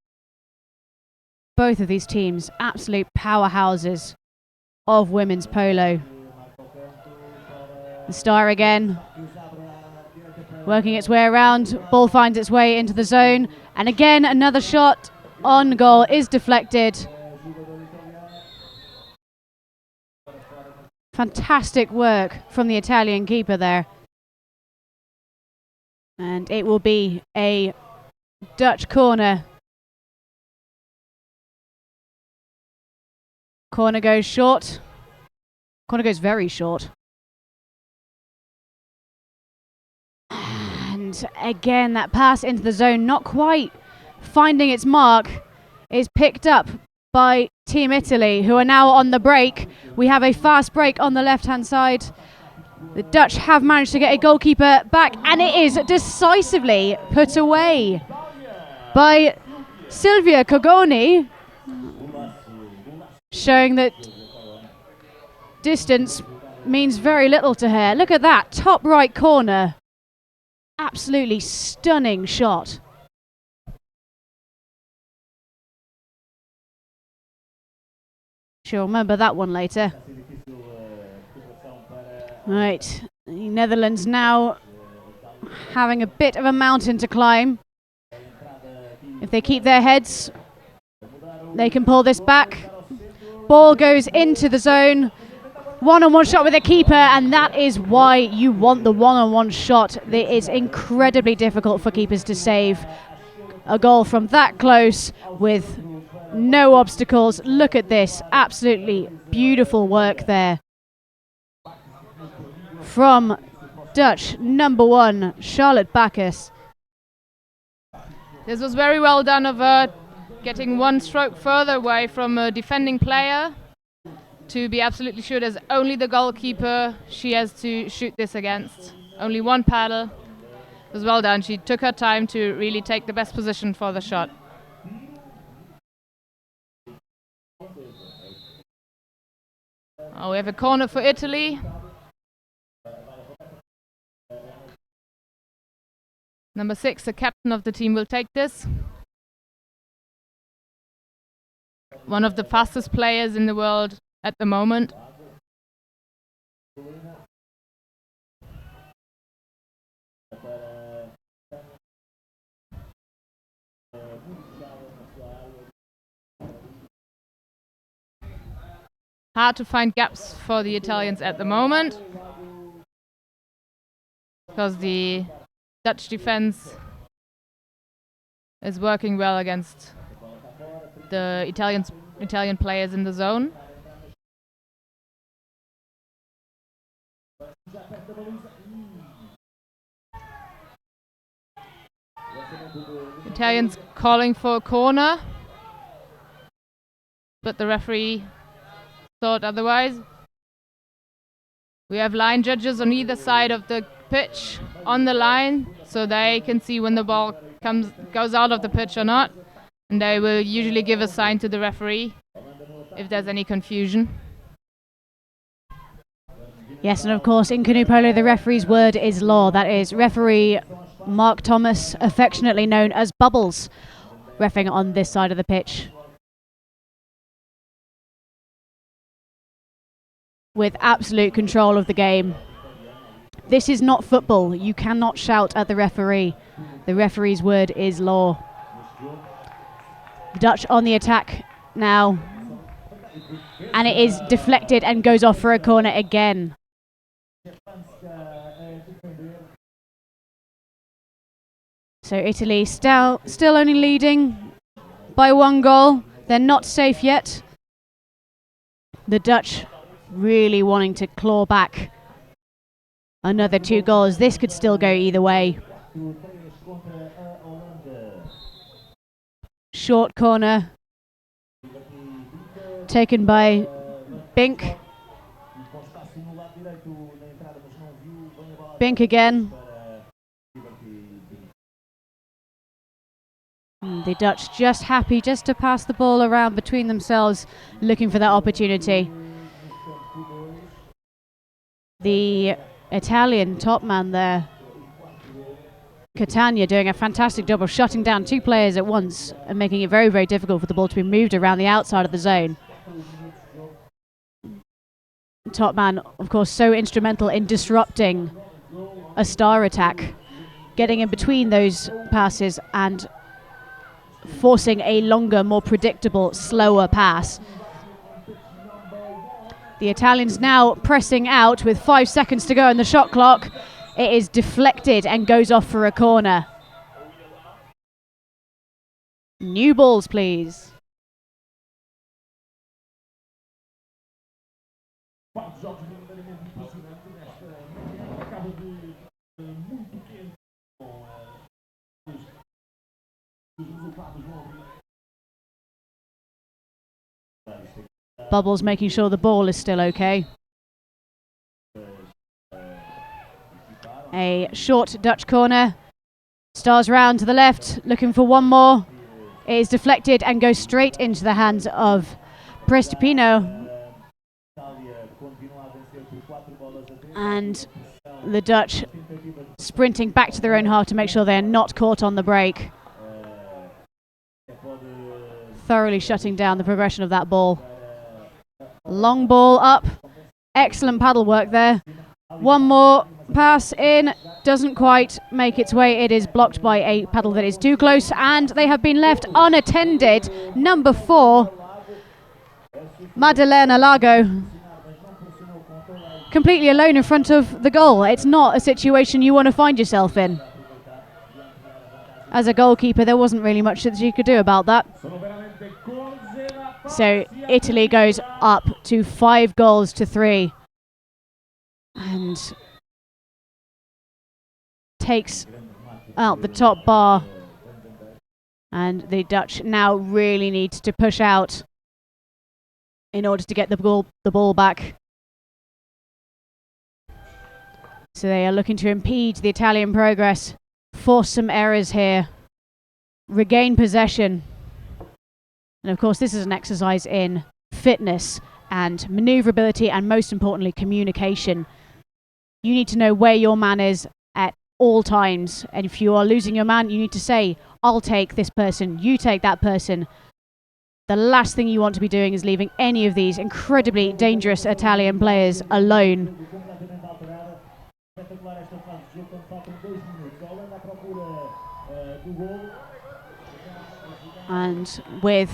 C: Both of these teams, absolute powerhouses of women's polo. The star again, working its way around. Ball finds its way into the zone. And again, another shot on goal is deflected. Fantastic work from the Italian keeper there. And it will be a Dutch corner. Corner goes short. Corner goes very short. And again, that pass into the zone, not quite finding its mark, is picked up by Team Italy, who are now on the break. We have a fast break on the left-hand side. The Dutch have managed to get a goalkeeper back, and it is decisively put away by Silvia Cogoni, showing that distance means very little to her. Look at that, top right corner. Absolutely stunning shot. She'll remember that one later. Right, the Netherlands now having a bit of a mountain to climb. If they keep their heads, they can pull this back. Ball goes into the zone. One-on-one shot with the keeper, and that is why you want the one-on-one shot. It is incredibly difficult for keepers to save a goal from that close with no obstacles. Look at this, absolutely beautiful work there from Dutch number 1, Charlotte Bacchus.
D: This was very well done of her, getting one stroke further away from a defending player to be absolutely sure there's only the goalkeeper she has to shoot this against. Only one paddle. It was well done. She took her time to really take the best position for the shot. Oh, we have a corner for Italy. Number 6, the captain of the team, will take this. One of the fastest players in the world at the moment. Hard to find gaps for the Italians at the moment, because the Dutch defense is working well against the Italian players in the zone. Italians calling for a corner, but the referee thought otherwise. We have line judges on either side of the pitch on the line, so they can see when the ball goes out of the pitch or not, and they will usually give a sign to the referee if there's any confusion.
C: Yes, and of course in canoe polo the referee's word is law. That is referee Mark Thomas, affectionately known as Bubbles, reffing on this side of the pitch. With absolute control of the game. This is not football. You cannot shout at the referee. The referee's word is law. The Dutch on the attack now. And it is deflected and goes off for a corner again. So Italy still only leading by 1 goal. They're not safe yet. The Dutch really wanting to claw back another 2 goals. This could still go either way. Short corner taken by Bink. Bink again. The Dutch just happy just to pass the ball around between themselves, looking for that opportunity. The Italian top man there, Catania, doing a fantastic job of shutting down 2 players at once and making it very, very difficult for the ball to be moved around the outside of the zone. Top man, of course, so instrumental in disrupting a star attack, getting in between those passes and forcing a longer, more predictable, slower pass. The Italians now pressing out with 5 seconds to go in the shot clock. It is deflected and goes off for a corner. New balls, please. Bubbles making sure the ball is still okay. A short Dutch corner. Stars round to the left, looking for one more. It is deflected and goes straight into the hands of Prestipino. And the Dutch sprinting back to their own half to make sure they are not caught on the break. Thoroughly shutting down the progression of that ball. Long ball up. Excellent paddle work there. One more pass in. Doesn't quite make its way. It is blocked by a paddle that is too close, and they have been left unattended. Number 4, Maddalena Lago, completely alone in front of the goal. It's not a situation you want to find yourself in. As a goalkeeper, there wasn't really much that you could do about that. So Italy goes up to 5 goals to 3 and takes out the top bar. And the Dutch now really need to push out in order to get the ball back. So they are looking to impede the Italian progress, force some errors here, regain possession. And of course, this is an exercise in fitness and maneuverability and, most importantly, communication. You need to know where your man is at all times. And if you are losing your man, you need to say, I'll take this person, you take that person. The last thing you want to be doing is leaving any of these incredibly dangerous Italian players alone. And with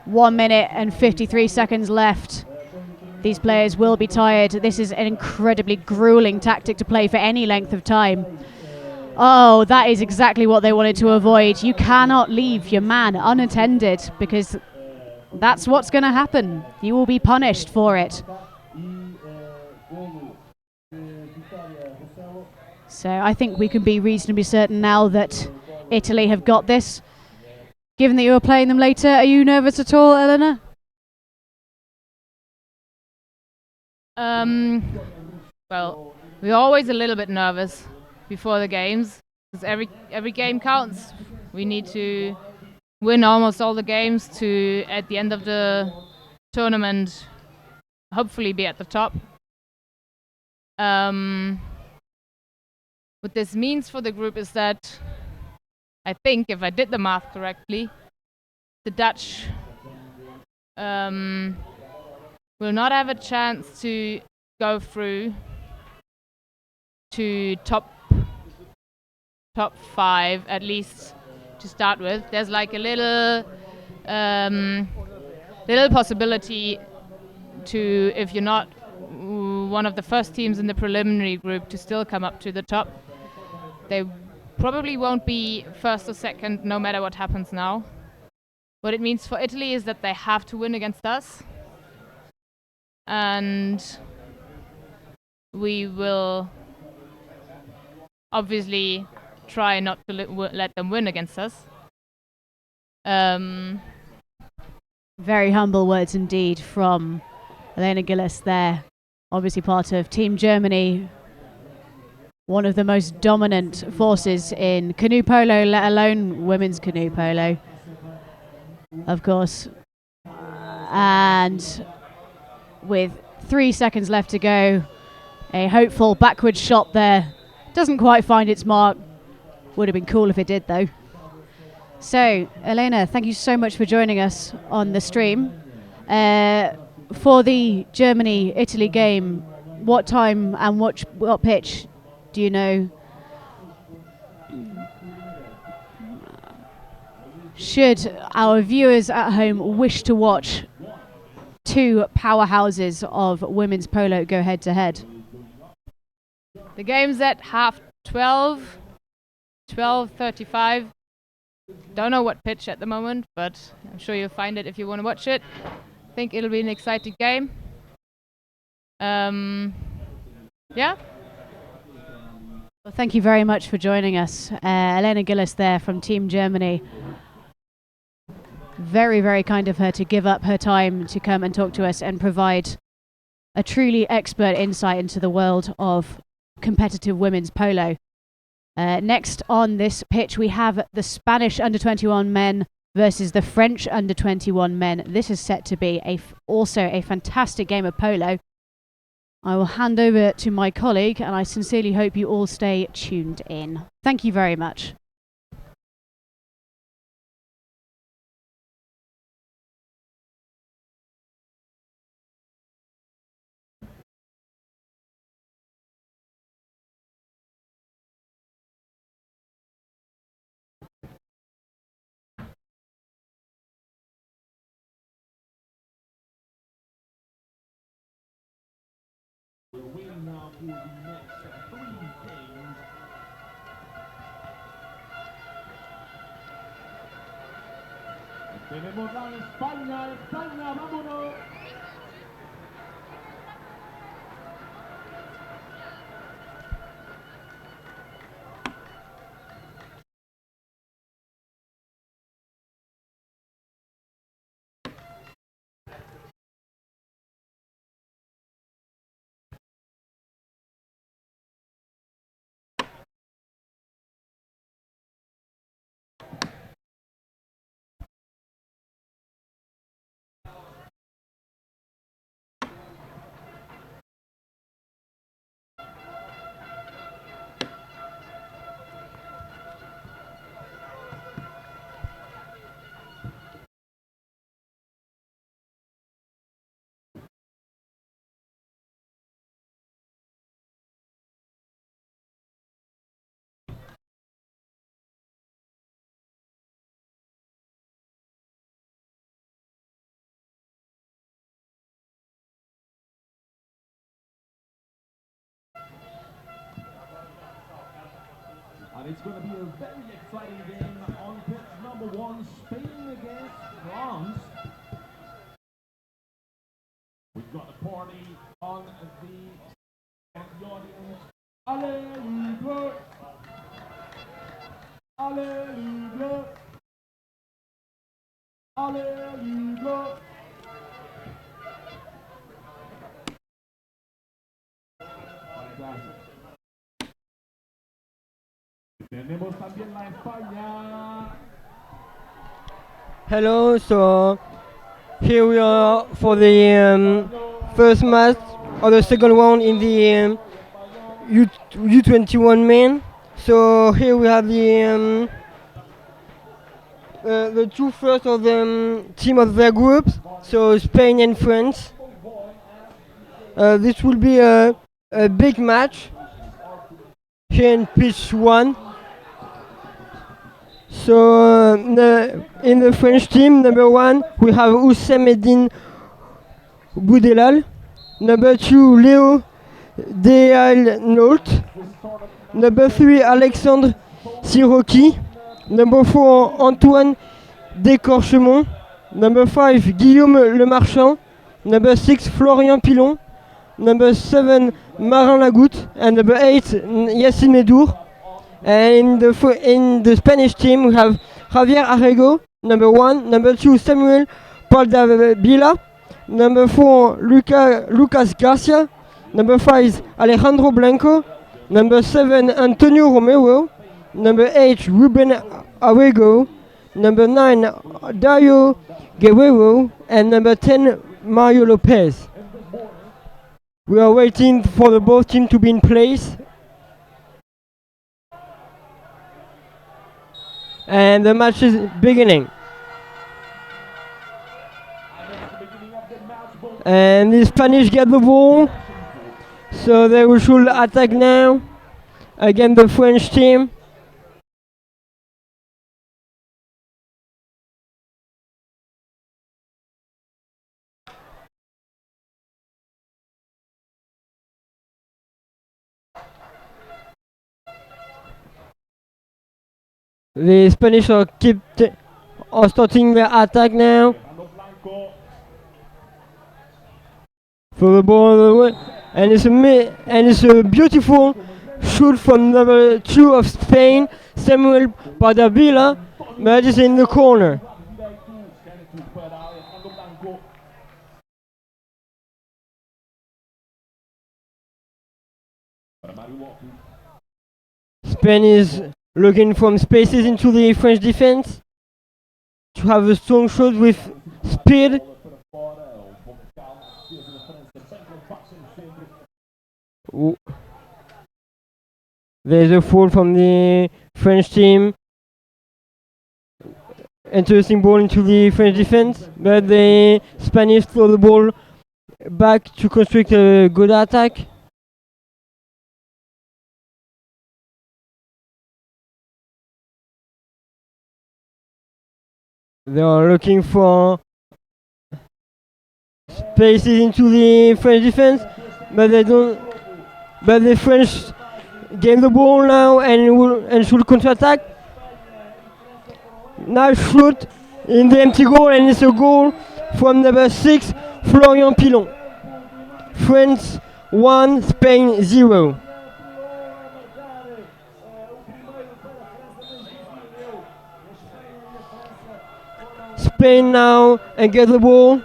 C: 1 minute and 53 seconds left, these players will be tired. This is an incredibly grueling tactic to play for any length of time. Oh, that is exactly what they wanted to avoid. You cannot leave your man unattended, because that's what's going to happen. You will be punished for it. So I think we can be reasonably certain now that Italy have got this. Given that you are playing them later, are you nervous at all, Elena?
D: Well, we're always a little bit nervous before the games because every game counts. We need to win almost all the games to, at the end of the tournament, hopefully be at the top. What this means for the group is that I think, if I did the math correctly, the Dutch will not have a chance to go through to top 5 at least to start with. There's like a little possibility to, if you're not one of the first teams in the preliminary group, to still come up to the top. They probably won't be first or second no matter what happens now. What it means for Italy is that they have to win against us, and we will obviously try not to let them win against us.
C: Very humble words indeed from Elena Gillis there. Obviously part of Team Germany, one of the most dominant forces in canoe polo, let alone women's canoe polo, of course. And with 3 seconds left to go, a hopeful backward shot there. Doesn't quite find its mark. Would have been cool if it did, though. So, Elena, thank you so much for joining us on the stream. For the Germany-Italy game, what time and what pitch do you know? Should our viewers at home wish to watch two powerhouses of women's polo go head-to-head?
D: The game's at 12:35. Don't know what pitch at the moment, but I'm sure you'll find it if you want to watch it. I think it'll be an exciting game. Yeah.
C: Well, thank you very much for joining us. Elena Gillis there from Team Germany. Very, very kind of her to give up her time to come and talk to us and provide a truly expert insight into the world of competitive women's polo. Next on this pitch, we have the Spanish under-21 men versus the French under-21 men. This is set to be also a fantastic game of polo. I will hand over to my colleague, and I sincerely hope you all stay tuned in. Thank you very much.
B: We're waiting now for the next 3 games. Tenemos a España, vámonos. And it's going to be a very exciting game on pitch number 1, Spain against France. We've got a party on the audience. Allez, Allez, Allez, Tenemos también la España.
F: Hello, so here we are for the first match or the second round in the U21 men. So here we have the two first of the team of their groups, so Spain and France. This will be a big match here in pitch 1. So in the French team, number 1 we have Oussem Boudelal, number 2 Léo Dehalnault, number 3 Alexandre Siroki, number 4 Antoine Descorchemont, number 5 Guillaume Lemarchand, number 6 Florian Pilon, number 7 Marin Lagoutte, and number 8 Yassine Medour. And in the Spanish team we have Javier Arrego, number 1, number 2 Samuel Paldavila, number 4 Lucas Garcia, number 5 Alejandro Blanco, number 7 Antonio Romero, number 8 Ruben Arrego, number 9 Dario Guerrero, and number 10 Mario Lopez. We are waiting for the both teams to be in place. And the match is beginning. And the Spanish get the ball, so they should attack now against the French team. The Spanish are starting their attack now. For the ball, and it's a beautiful shoot from number 2 of Spain, Samuel Paldavila, but it's in the corner. Spain is looking from spaces into the French defense to have a strong shot with speed. There's a foul from the French team. Interesting ball into the French defense, but the Spanish throw the ball back to construct a good attack. They are looking for spaces into the French defense, but they don't. But the French gain the ball now and should counter-attack. Nice shoot in the empty goal, and it's a goal from number 6, Florian Pilon. France 1, Spain 0. Spain now and get the ball.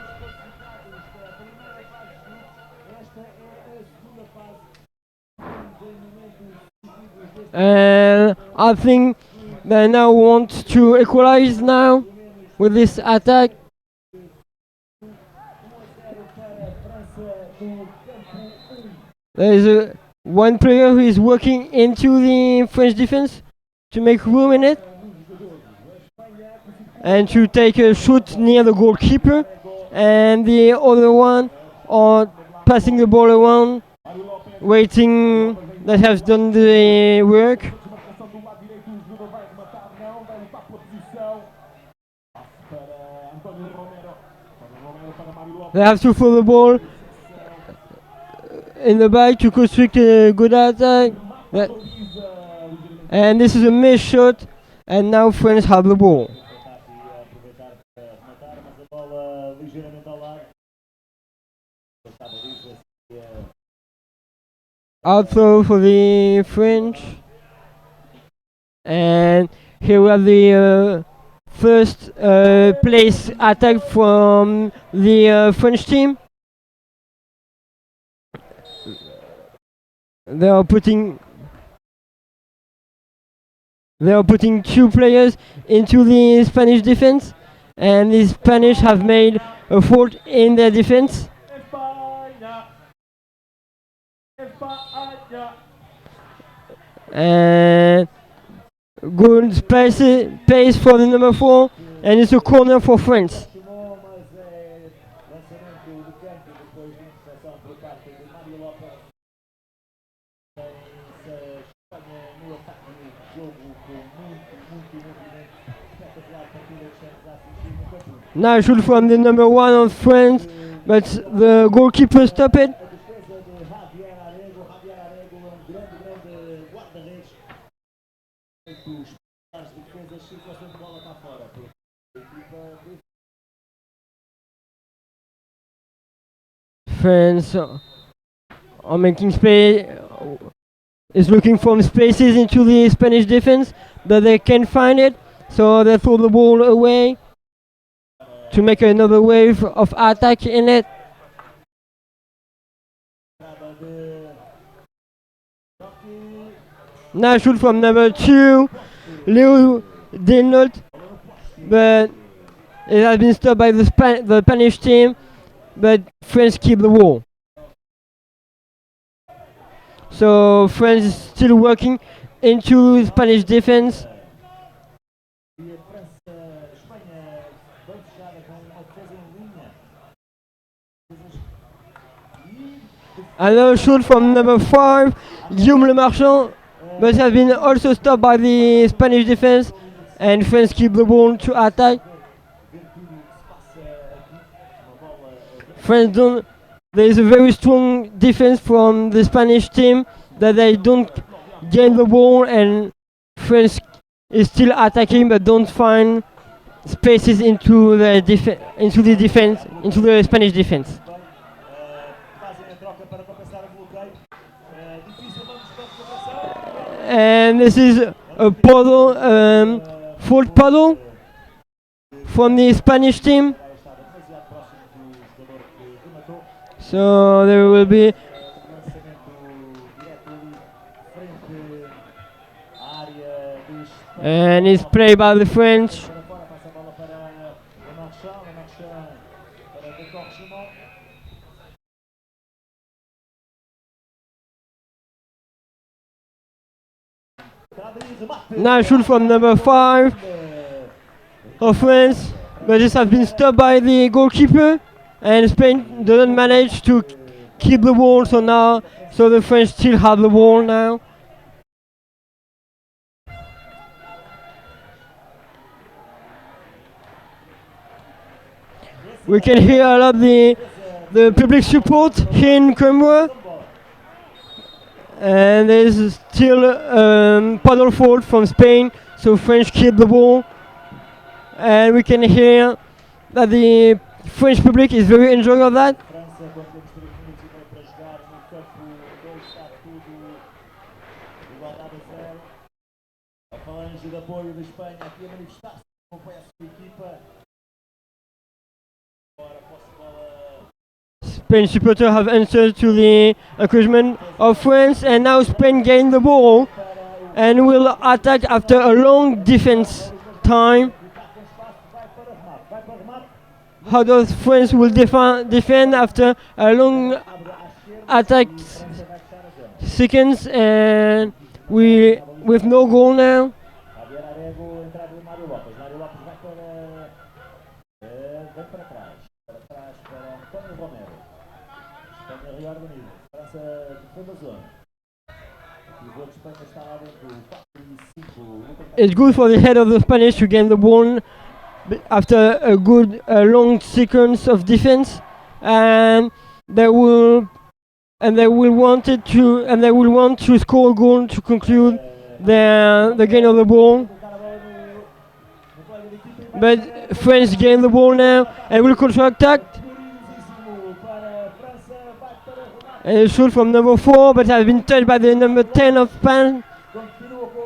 F: And I think they now want to equalize now with this attack. There is one player who is working into the French defense to make room in it and to take a shoot near the goalkeeper, and the other one are passing the ball around, waiting that has done the work. They have to throw the ball in the back to construct a good attack. And this is a missed shot, and now France have the ball. Out throw for the French, and here we have the first place attack from the French team. They are putting They are putting 2 players into the Spanish defense, and the Spanish have made a fault in their defense.
B: España. España.
F: And good pace for the number 4, and it's a corner for France.
A: Chamou, mas é lançamento do campo depois de interceptação por parte de Mário Lopes. Tem-se a Espanha no ataque do jogo com muito movimento. Espetacular partida que estamos a assistir no campo.
F: Now shoot from the number 1 of France, but the goalkeeper stopped it.
A: A defesa de Javier Arego é um grande guarda-redes. As defesas circulação de bola para fora. A equipa de
F: France are making space, is looking for spaces into the Spanish defense, but they can't find it, so they throw the ball away to make another wave of attack in it. Now shoot from number 2, Leo Denot, but it has been stopped by the Spanish team, but France keep the ball. So France is still working into Spanish defense. Another shoot from number 5, Guillaume Le Marchand, but has been also stopped by the Spanish defense, and France keep the ball to attack. France don't. There is a very strong defense from the Spanish team that they don't gain the ball, and France is still attacking but don't find spaces into the Spanish defense. And this is a puddle, fault puddle from the Spanish team. So there will be and it's played by the French. Now shoot from number 5 of France, but this has been stopped by the goalkeeper, and Spain doesn't manage to keep the ball, so the French still have the ball now. We can hear a lot the public support here in Coimbra. And there's still paddle fault from Spain, so French keep the ball. And we can hear that the French public is very enjoying of that. Spain supporters have answered to the encouragement of France, and now Spain gain the ball and will attack after a long defense time. How does France will defend after a long attack seconds, and with no goal now? It's good for the head of the Spanish to gain the ball after a good long sequence of defense, and they will want to score a goal to conclude the gain of the ball. But France gain the ball now and will counter-attack. And a shoot from number 4, but has been touched by the number 10 of Spain.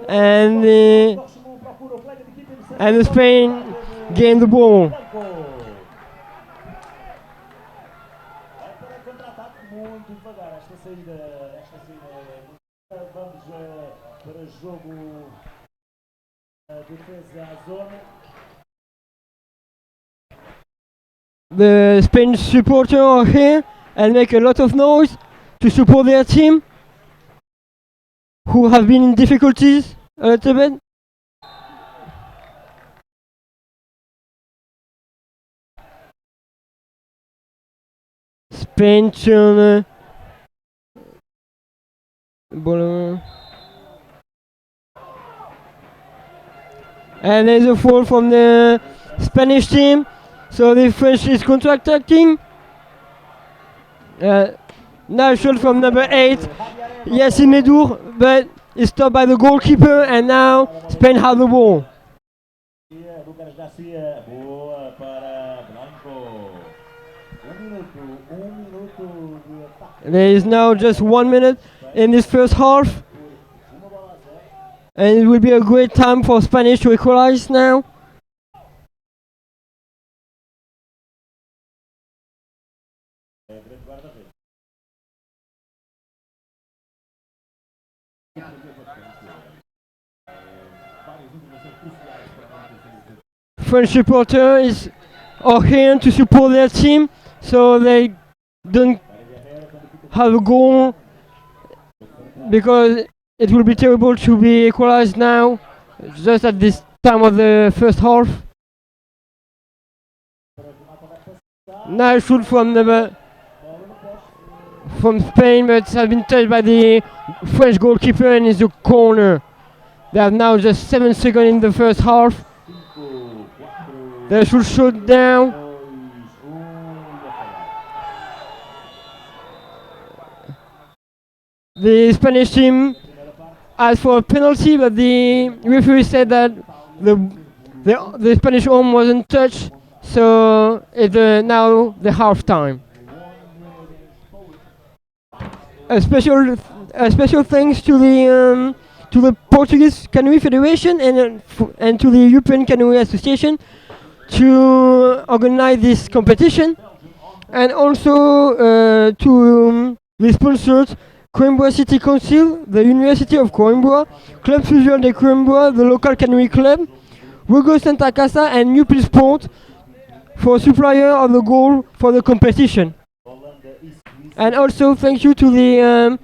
F: And the Spain gain the ball.
A: defesa à zona.
F: The Spanish supporters are here and make a lot of noise to support their team, who have been in difficulties a little bit. Spain turn ball, and there's a fall from the Spanish team, so the French is counter-attacking. Now shot from number 8, Yacine Medour, but it's stopped by the goalkeeper, and now Spain have the ball.
A: Lucas Garcia, boa para Blanco. Minuto de ataque.
F: There is now just 1 minute in this first half, and it will be a great time for Spanish to equalize now. French supporters are here to support their team, so they don't have a goal, because it will be terrible to be equalized now, just at this time of the first half. Now shoot from Spain, but it has been touched by the French goalkeeper and is a corner. They have now just 7 seconds in the first half. They should shoot down. The Spanish team asked for a penalty, but the referee said that the Spanish arm wasn't touched, so it's now the half time. A special thanks to the Portuguese Canoe Federation and to the European Canoe Association to organize this competition, and also to the sponsors: Coimbra City Council, the University of Coimbra, Club Fusion de Coimbra, the local canoe club, Rugo Santa Casa, and Newport Sport for supplier of the goal for the competition. And also thank you to the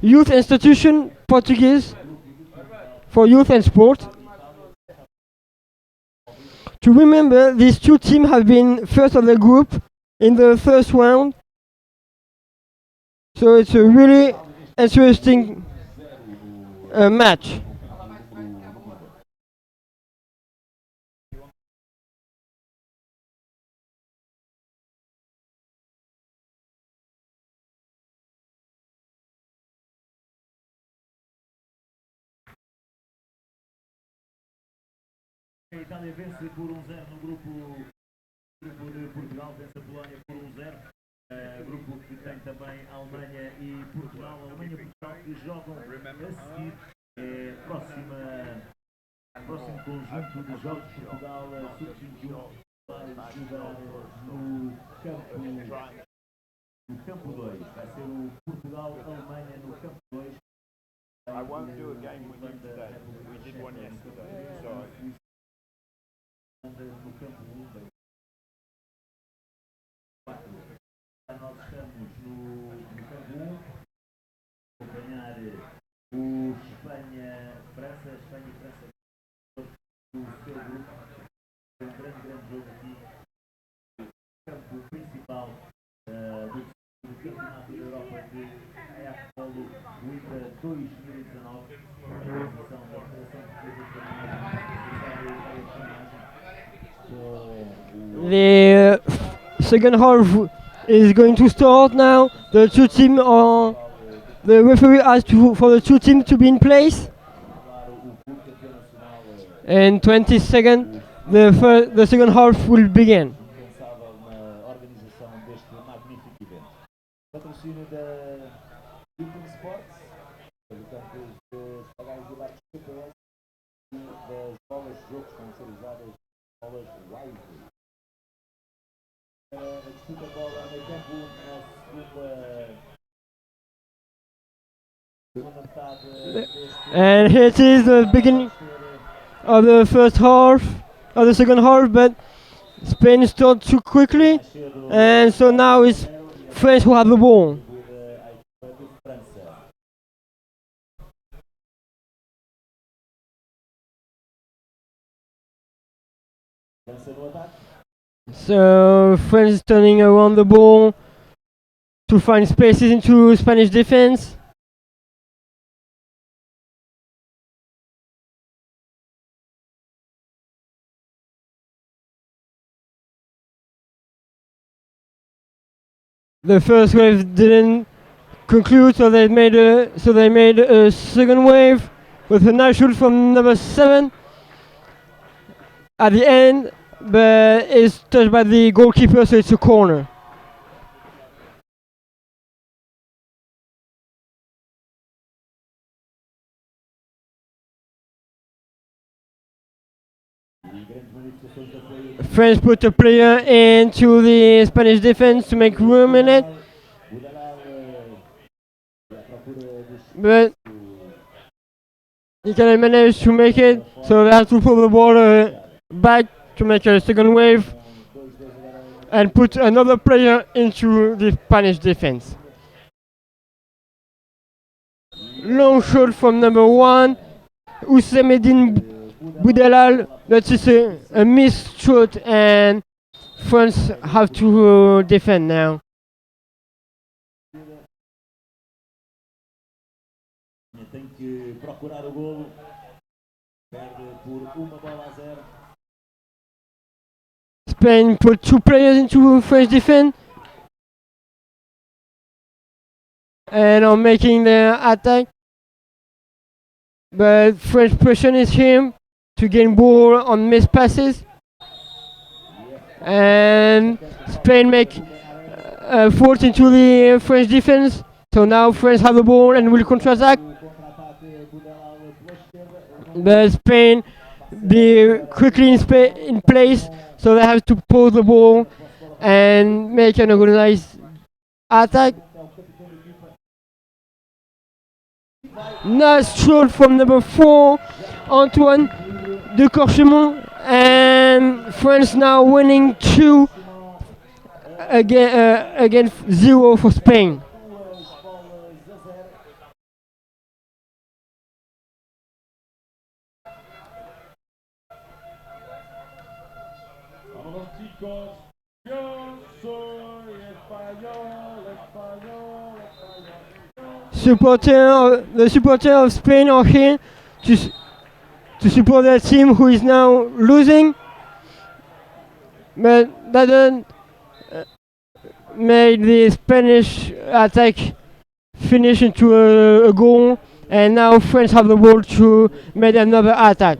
F: Youth Institution Portuguese for Youth and Sport. To remember, these two teams have been first of the group in the first round, so it's a really interesting match.
A: A Itália vence por 1-0 no grupo de Portugal, vence a Polónia por 1-0. Grupo que tem também a Alemanha e Portugal. Alemanha e Portugal que jogam a seguir. Próximo conjunto de jogos de Portugal sub-21 vai jogar no campo 2. Vai ser o Portugal-Alemanha no campo 2.
E: I won't do a game with you today. We did one yesterday, so
A: no campo 1. Nós estamos no campo 1, acompanhar o Espanha-França, Espanha e França do seu grupo. Um grande jogo aqui, no campo principal do Campeonato da Europa de ECA Polo Coimbra 2019. A realização da Federação Portuguesa
F: The second half is going to start now. The two teams are. The referee asked for the two teams to be in place. In 20 seconds, the second half will begin.
A: na organização deste magnífico evento. Patrocínio da Newport Sports, portanto, os pagais do barco GPS e das bolas de jogo que vão ser usadas, bolas live. A disputa bola no campo na segunda metade deste.
F: And here it is the beginning of the first half, of the second half, but Spain started too quickly, and so now it's France who have the ball. So France is turning around the ball to find spaces into Spanish defense. The first wave didn't conclude, so they made a second wave with a nice shoot from number 7 at the end, but it's touched by the goalkeeper, so it's a corner. France put a player into the Spanish defense to make room in it, but he cannot manage to make it, so they have to pull the ball back to make a second wave and put another player into the Spanish defense. Long shot from number 1, Oussamaedine Boudelal, that is a missed shot, and France have to defend now.
A: Tem que procurar o golo, perde por uma bola a 0.
F: Spain put 2 players into French defense and are making the attack, but French pressure is him to gain ball on missed passes, and Spain make a fault into the French defense, so now France have the ball and will counter-attack, but Spain be quickly in place, so they have to pull the ball and make an organized attack. Nice shot from number 4, Antoine de Corchemont, and France now winning 2 against 0 for Spain.
B: Chicos, yo soy español, español, español.
F: The supporters of Spain are here to support their team who is now losing, but that doesn't make the Spanish attack finish into a goal, and now France have the ball to make another attack.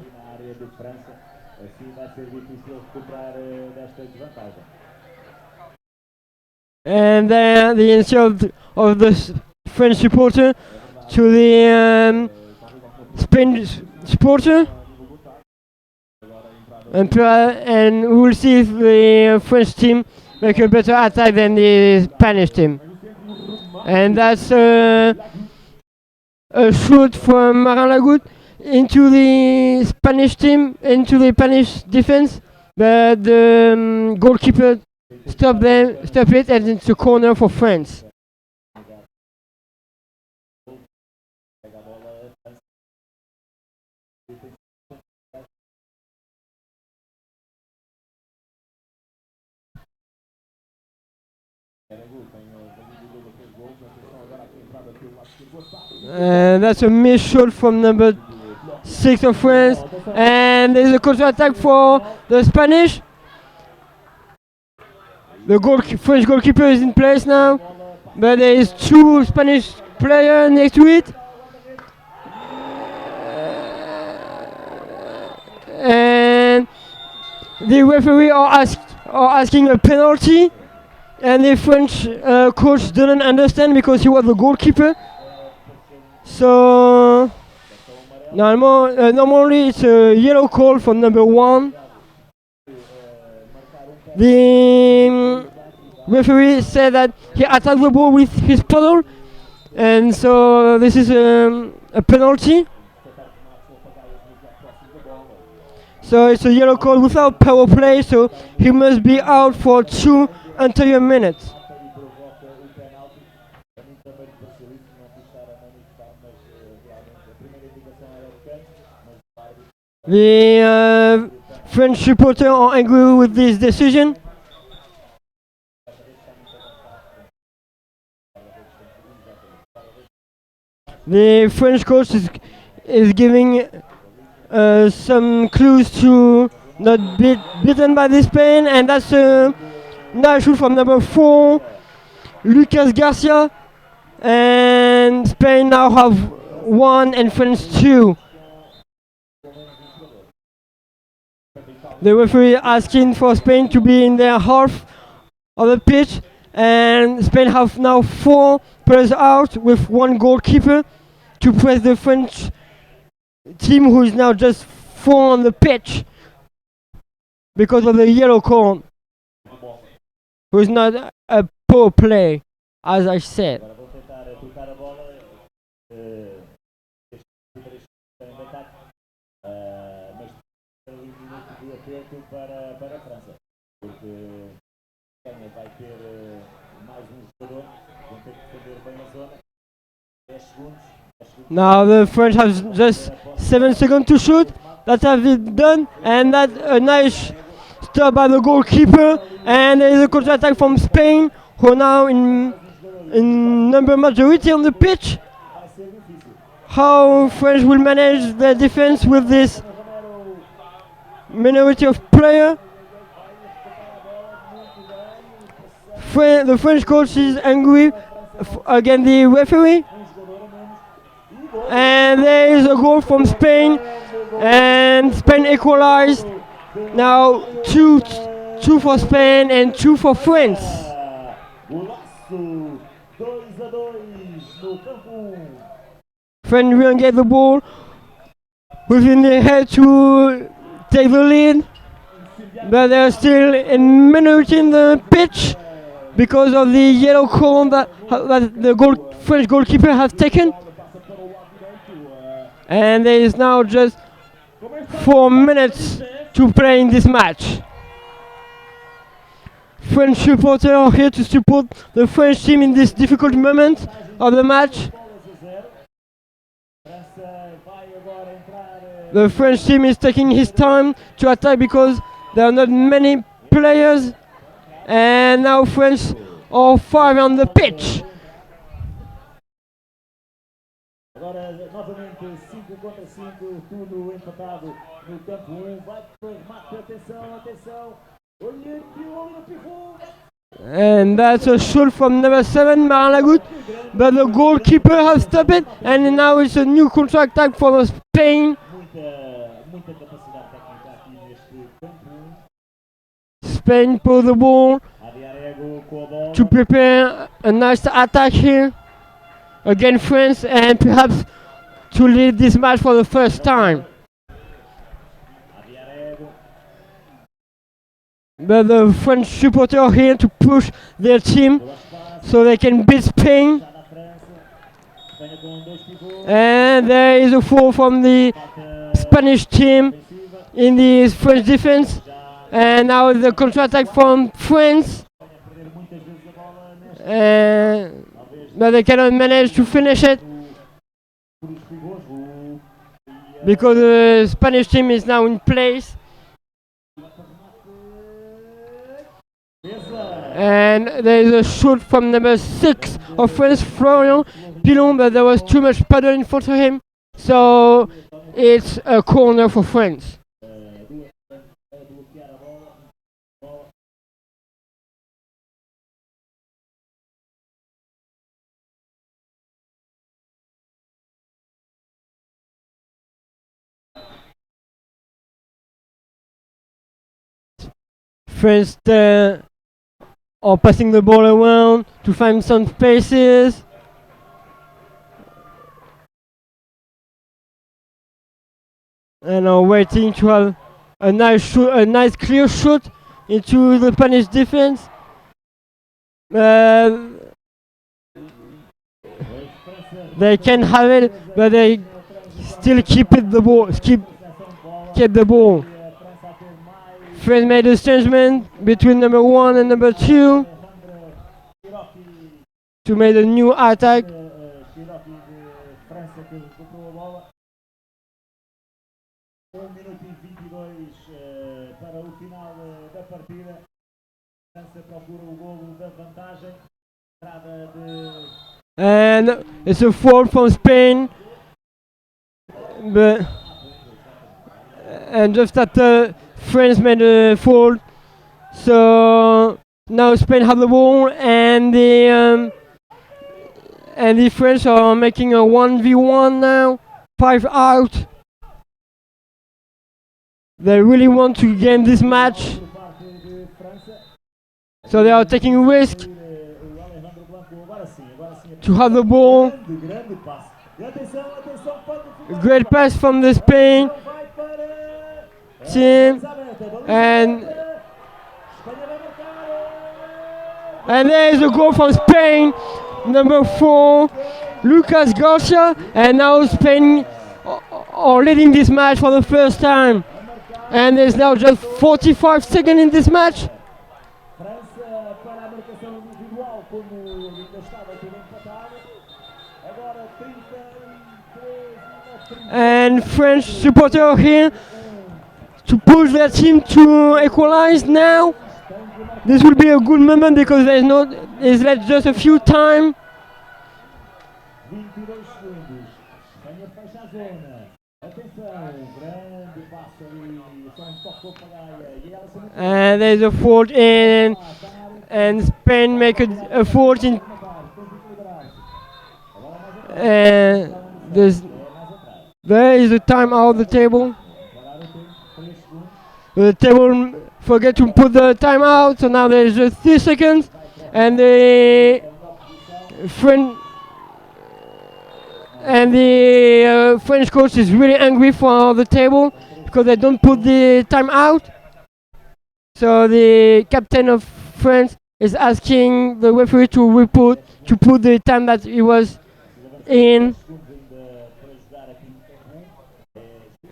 F: And then the insult of the French supporter to the Spanish supporter, and we will see if the French team make a better attack than the Spanish team. And that's a shoot from Marin Lagoutte into the Spanish team, into the Spanish defense, but the goalkeeper stop it, and it's a corner for France. And that's a missed shot from number 6 of France, and there's a counter attack for the Spanish. The French goalkeeper is in place now, but there is 2 Spanish players next to it. And the referee are asking a penalty, and the French coach didn't understand because he was the goalkeeper. So normally it's a yellow call for number 1. The referee said that he attacked the ball with his paddle, and so this is a penalty. So it's a yellow card without power play, so he must be out for 2 entire minutes. The French supporters are angry with this decision. The French coach is giving some clues to not be beaten by this Spain, and that's a nice shoot from number 4, Lucas Garcia, and Spain now have 1 and France 2. The referee asking for Spain to be in their half of the pitch, and Spain have now 4 players out with 1 goalkeeper to press the French team, who is now just 4 on the pitch because of the yellow card, who is not a poor play, as I said. Now the French have just 7 seconds to shoot. That has been done, and that's a nice stop by the goalkeeper. And there is a counter attack from Spain, who are now in number majority on the pitch. How French will manage their defense with this minority of player? The French coach is angry against the referee, and there is a goal from Spain, and Spain equalized. Now 2 for Spain and 2 for France. France will get the ball within the head to take the lead, but they are still in minority in the pitch because of the yellow card that the French goalkeeper has taken. And there is now just 4 minutes to play in this match. French supporters are here to support the French team in this difficult moment of the match. The French team is taking his time to attack because there are not many players, and now France are 5 on the pitch.
A: Agora, novamente, 5 contra 5, tudo empatado no campo 1. Vai para o remate, atenção. Olha que o homem pivô.
F: And that's a shot from number 7, Maralagut, but the goalkeeper has stopped it, and now it's a new counter attack for Spain.
A: Muita capacidade técnica aqui neste campo 1.
F: Spain pull the ball to prepare a nice attack here against France, and perhaps to lead this match for the first time. But the French supporters are here to push their team so they can beat Spain. And there is a foul from the Spanish team in the French defense. And now the counter-attack from France. But they cannot manage to finish it because the Spanish team is now in place. And there is a shoot from number 6 of France, Florian Pilon, but there was too much paddle in front of him, so it's a corner for France. France are passing the ball around to find some spaces. And are waiting to have a nice clear shot into the Spanish defense. They can have it, but they still keep the ball. France made a changement between number 1 and number 2 to make a new attack.
A: Scirocchi de França que recuperou a bola. 1 minuto e 22 para o final da partida. França procura o golo da vantagem. Entrada de
F: And it's a foul from Spain. But and just after France made a foul, so now Spain have the ball and the French are making a 1v1 now, 5 out. They really want to gain this match,
A: por parte de França.
F: so they are taking a risk
A: O Alejandro Blanco agora sim
F: to have the ball.
A: grande passe. E atenção, pode
F: Great pass from the Spain
A: vai para
F: team, and there is a goal from Spain, number 4, Lucas Garcia, and now Spain are leading this match for the first time. And there's now just 45 seconds in this match.
A: França para a marcação individual, como ainda estava tudo empatado. Agora 33
F: And French supporters are here to push their team to equalize now. This will be a good moment because there's left just a few time.
A: 22 segundos. Espanha fecha a zona. Atenção, grande passo ali. Só toque para a área. E ela se
F: And there's a fault in, and Spain make a fault in. And there is a time out the table. The table forget to put the time out, so now there's just 3 seconds, and the French coach is really angry for the table because they don't put the time out. So the captain of France is asking the referee to put the time that he was in.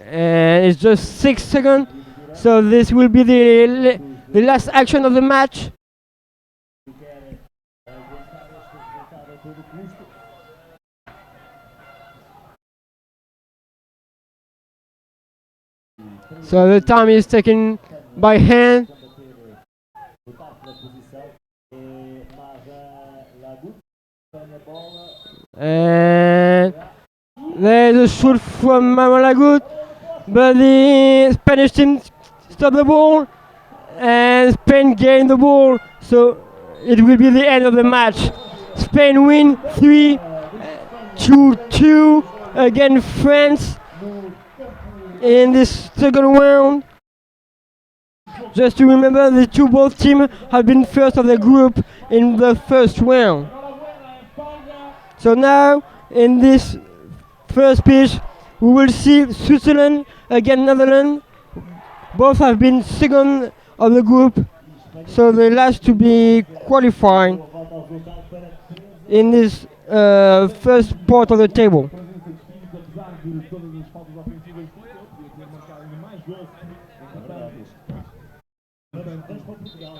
F: And it's just 6 seconds, so this will be the last action of the match. So the time is taken by hand. And there's a shoot from Mamalagut, but the Spanish team stopped the ball and Spain gained the ball, so it will be the end of the match. Spain win 3-2 against France in this second round. Just to remember, the both teams have been first of the group in the first round. So now, in this first pitch, we will see Switzerland against Netherlands. Both have been second of the group, so the last to be qualifying in this first part of the table.
A: Vamos para Portugal,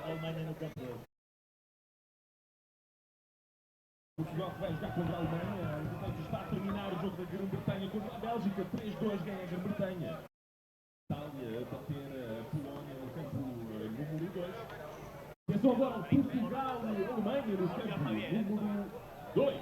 A: Alemanha no campo.
B: Portugal que vai jogar contra a Alemanha, enquanto está a terminar o jogo da Grã-Bretanha contra a Bélgica, 3-2 ganha a Grã-Bretanha. Itália a bater a Polónia no campo número 2. Atenção agora, Portugal e Alemanha no campo número 2.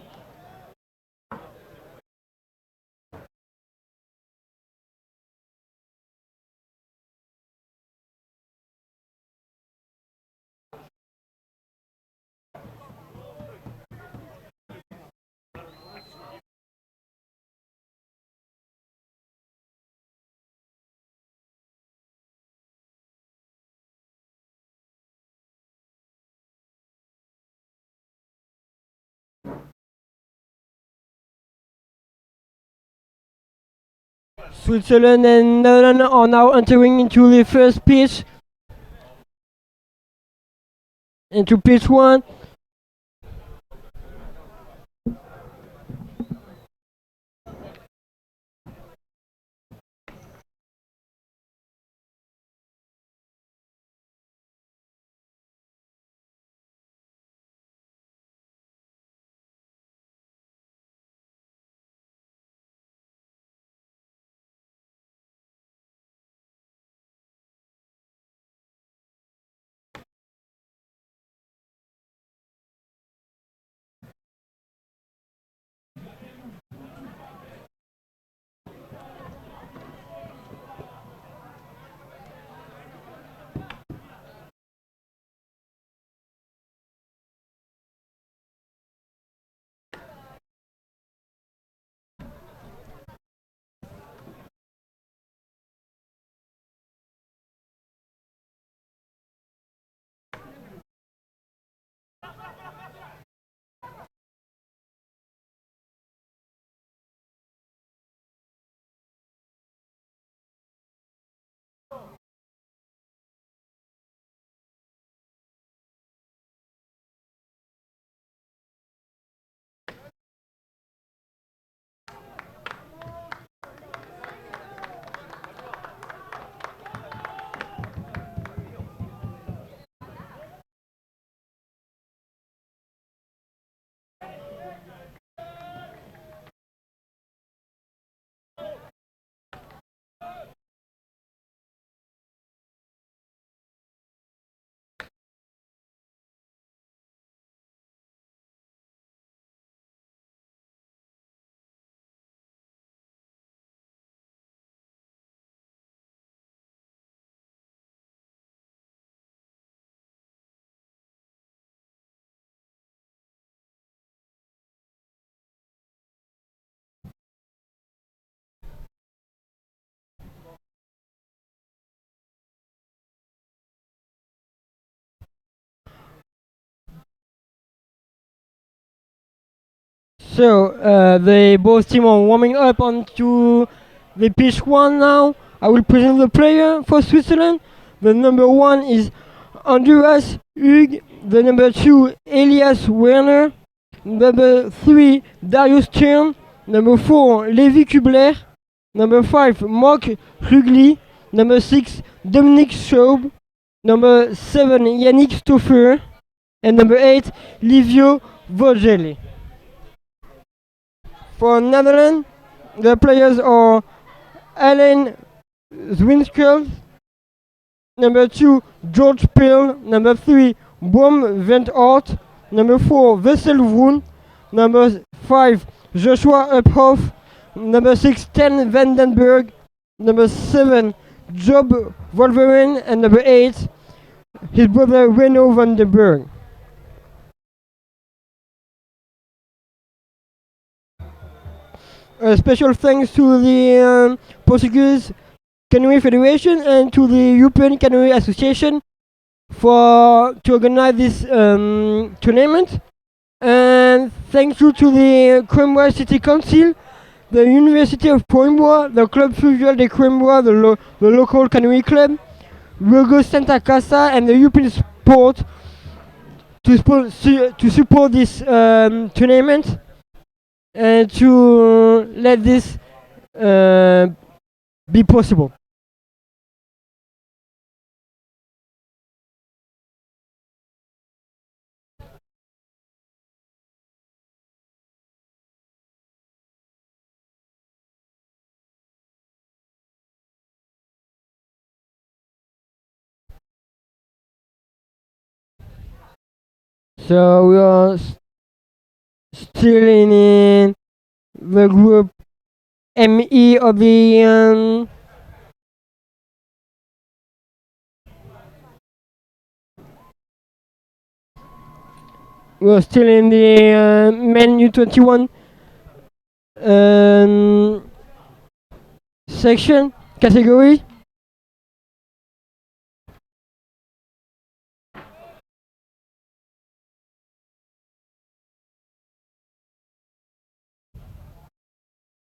F: Switzerland and Netherlands are now entering into the first pitch. Into pitch 1. So they both team are warming up onto the pitch one now. I will present the player for Switzerland. The number 1 is Andreas Hug. The number 2 Elias Werner. Number 3 Darius Stern. Number 4 Levi Kubler. Number 5 Mark Rugli. Number 6 Dominic Schaub. Number 7 Yannick Stoffer. And number 8 Livio Vogeli. For Netherlands, the players are Alain Zwinskels, number 2 George Peel, number 3 Brom Vent Art, number 4 Wessel Vroon, number 5 Joshua Uphoff, number 6 Ten Vandenberg, number 7 Job Wolverine, and number 8 his brother Reno van den Berg. Special thanks to the Portuguese Canoe Federation and to the European Canoe Association to organize this tournament. And thank you to the Coimbra City Council, the University of Coimbra, the Club Fluvial de Coimbra, the local canoe club, Rogo Santa Casa, and the European Sport to support this tournament and to let this be possible. So we are still in the group ME of the we're still in the men U21 section category.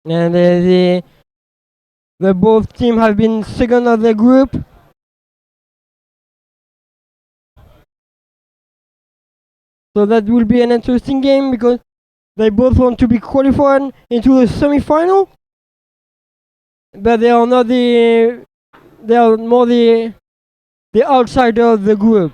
F: And the both teams have been second of the group. So that will be an interesting game because they both want to be qualified into the semi-final. But they are not they are more the outsider of the group.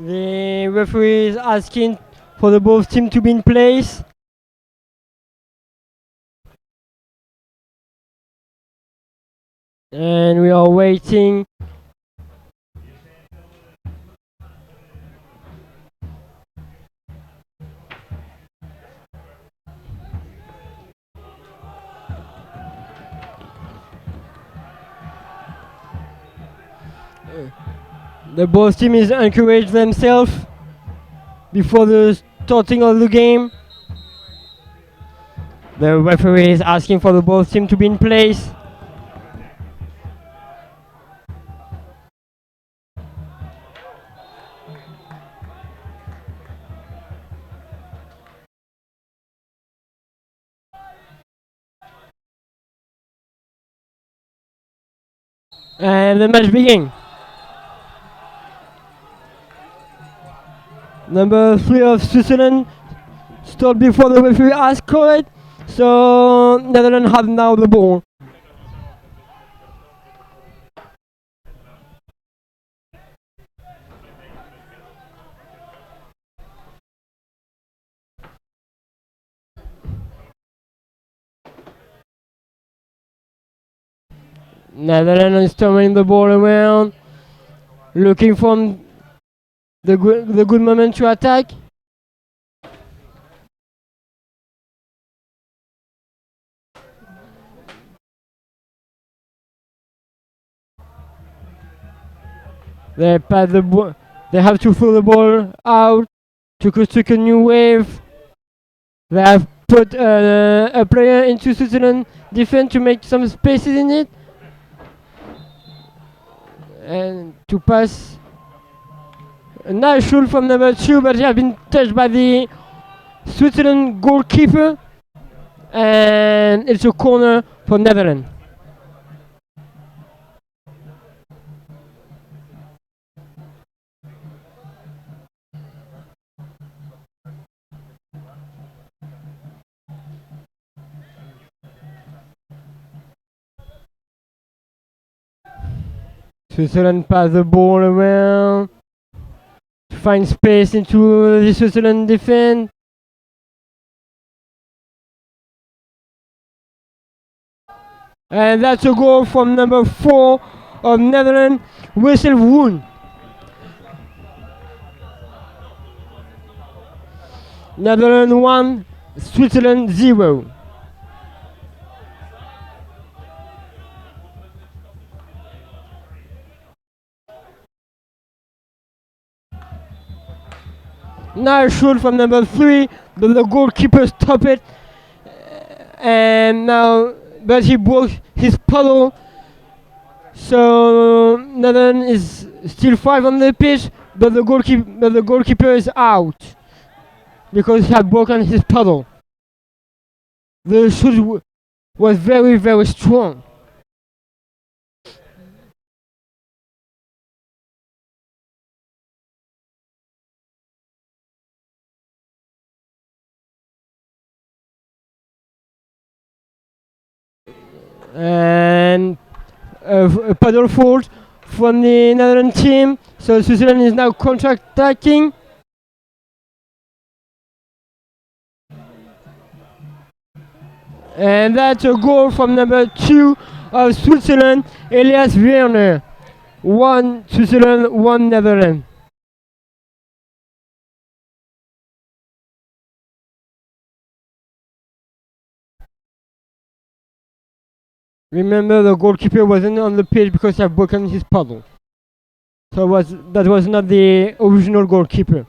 F: The referee is asking for the both teams to be in place. And we are waiting. The both teams encourage themselves before the starting of the game. The referee is asking for the both teams to be in place. And the match begins. Number 3 of Switzerland stopped before the referee asked for it. So Netherlands have now the ball. Netherlands is turning the ball around, looking for the good moment to attack. They pass the ball. They have to throw the ball out to construct a new wave. They have put a player into Switzerland defense to make some spaces in it and to pass. A nice shoot from number 2, but he has been touched by the Switzerland goalkeeper, and it's a corner for Netherlands. Switzerland pass the ball around to find space into the Switzerland defense. And that's a goal from number 4 of Netherlands, Whistle Woon. Netherlands 1, Switzerland 0. Nice shoot from number 3, but the goalkeeper stopped it. And now, but he broke his paddle. So Netherlands is still 5 on the pitch, but the goalkeeper is out because he had broken his paddle. The shoot was very, very strong. And a paddle fault from the Netherlands team, so Switzerland is now counter-attacking. And that's a goal from number 2 of Switzerland, Elias Werner. 1 Switzerland, 1 Netherlands. Remember, the goalkeeper wasn't on the pitch because he had broken his paddle. So that was not the original goalkeeper.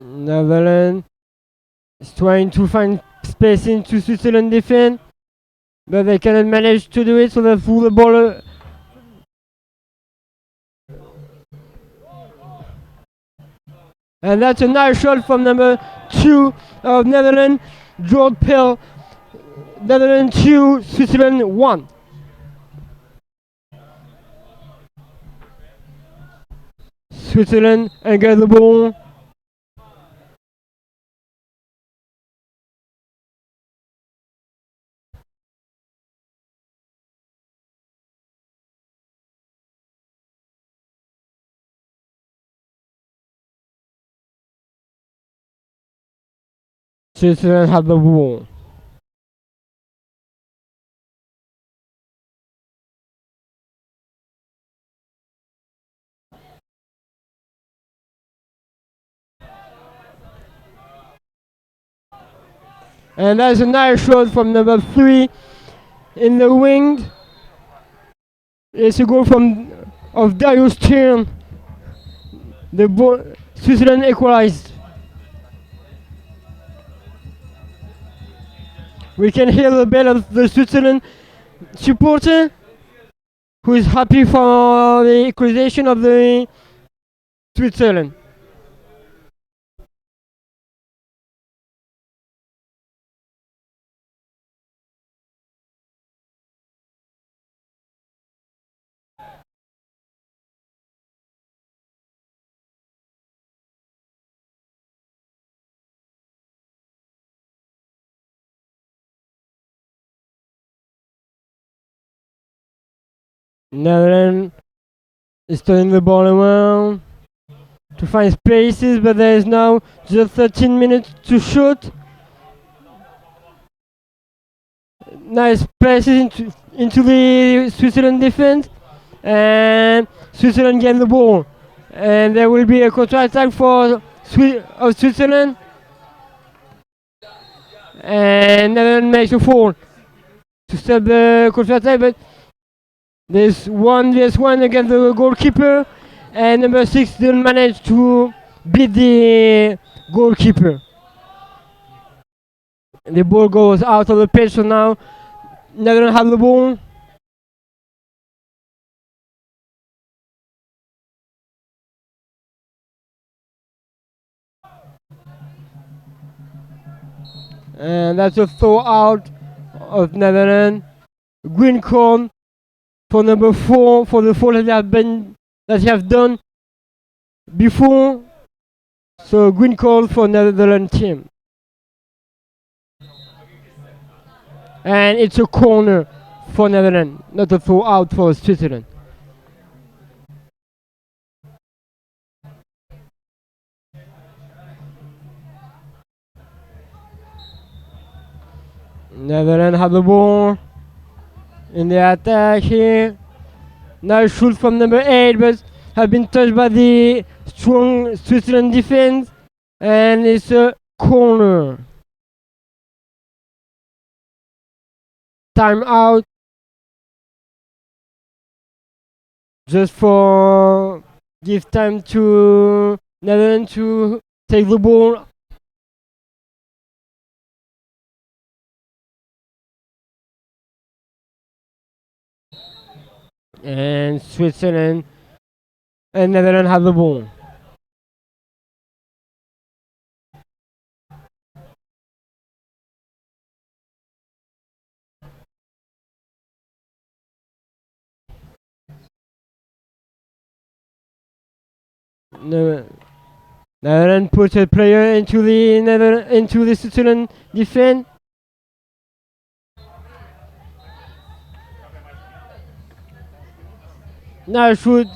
F: Netherlands is trying to find space into Switzerland defense, but they cannot manage to do it, so they threw the ball. And that's a nice shot from number 2 of Netherlands, George Pell. Netherlands 2, Switzerland 1. Switzerland and get the ball. Switzerland have the ball. And that's a nice shot from number 3 in the wing. It's a goal of Darius Stern. The ball, Switzerland equalized. We can hear the bell of the Switzerland supporter who is happy for the equalization of the Switzerland. Netherlands is turning the ball around to find spaces, but there is now just 13 minutes to shoot. Nice passes into the Switzerland defense, and Switzerland gain the ball. And there will be a counter-attack for Switzerland. And Netherlands makes a fall to stop the counter-attack, but there's one against the goalkeeper, and number 6 didn't manage to beat the goalkeeper. The ball goes out of the pitch, so now Netherlands have the ball. And that's a throw out of Netherlands. Green card for number 4 for the foul that he have done before. So green card for Netherlands team. And it's a corner for Netherlands, not a throw out for Switzerland. Netherlands have the ball in the attack here. Now shoot from number 8, but have been touched by the strong Switzerland defense, and it's a corner. Time out. Just for give time to Netherlands to take the ball. And Switzerland and Netherlands have the ball. Netherlands puts a player into the Switzerland defense. Now shoot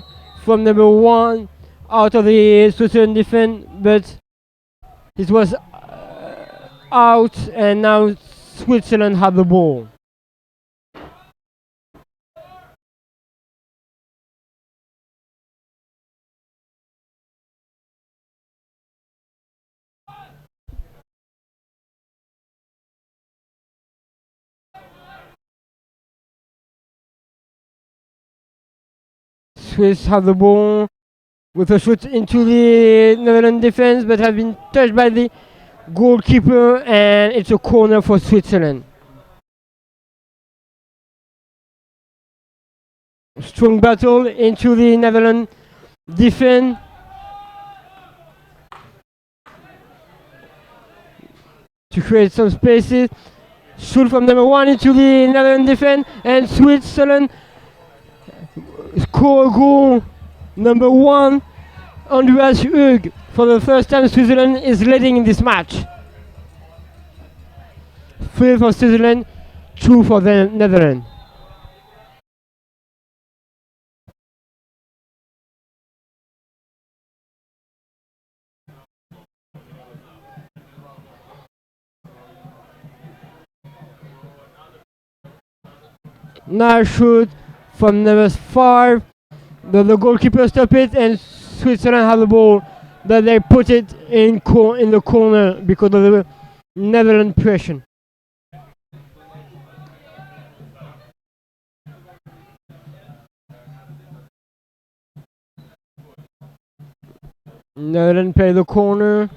F: from number 1 out of the Switzerland defense, but it was out, and now Switzerland have the ball. Swiss have the ball with a shot into the Netherlands defense, but have been touched by the goalkeeper, and it's a corner for Switzerland. Strong battle into the Netherlands defense. To create some spaces. Shoot from number 1 into the Netherlands defense, and Switzerland score a goal. Number 1, Andreas Hug. For the first time, Switzerland is leading in this match. 3 for Switzerland, 2 for the Netherlands. Now shoot from number 5. The goalkeeper stopped it, and Switzerland have the ball, but they put it in the corner because of the Netherlands pressure. Netherlands play the corner.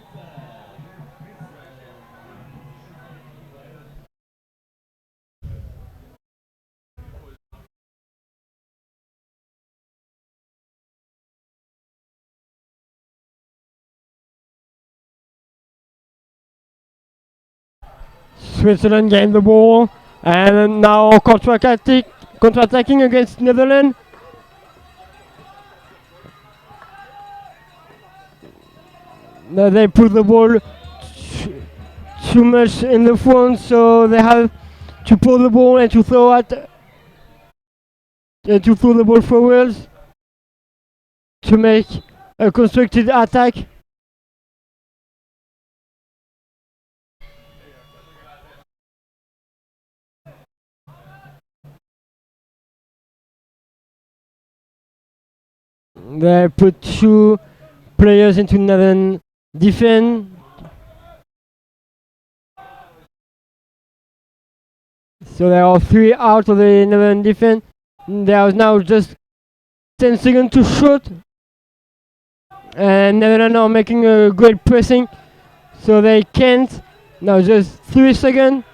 F: Switzerland gained the ball, and now counter-attacking against Netherlands. Now they put the ball too much in the front, so they have to pull the ball and to throw the ball forwards to make a constructed attack. They put 2 players into Netherlands defense. So there are 3 out of the Netherlands defense. There is now just 10 seconds to shoot. And Netherlands are making a great pressing. So they can't. Now just 3 seconds.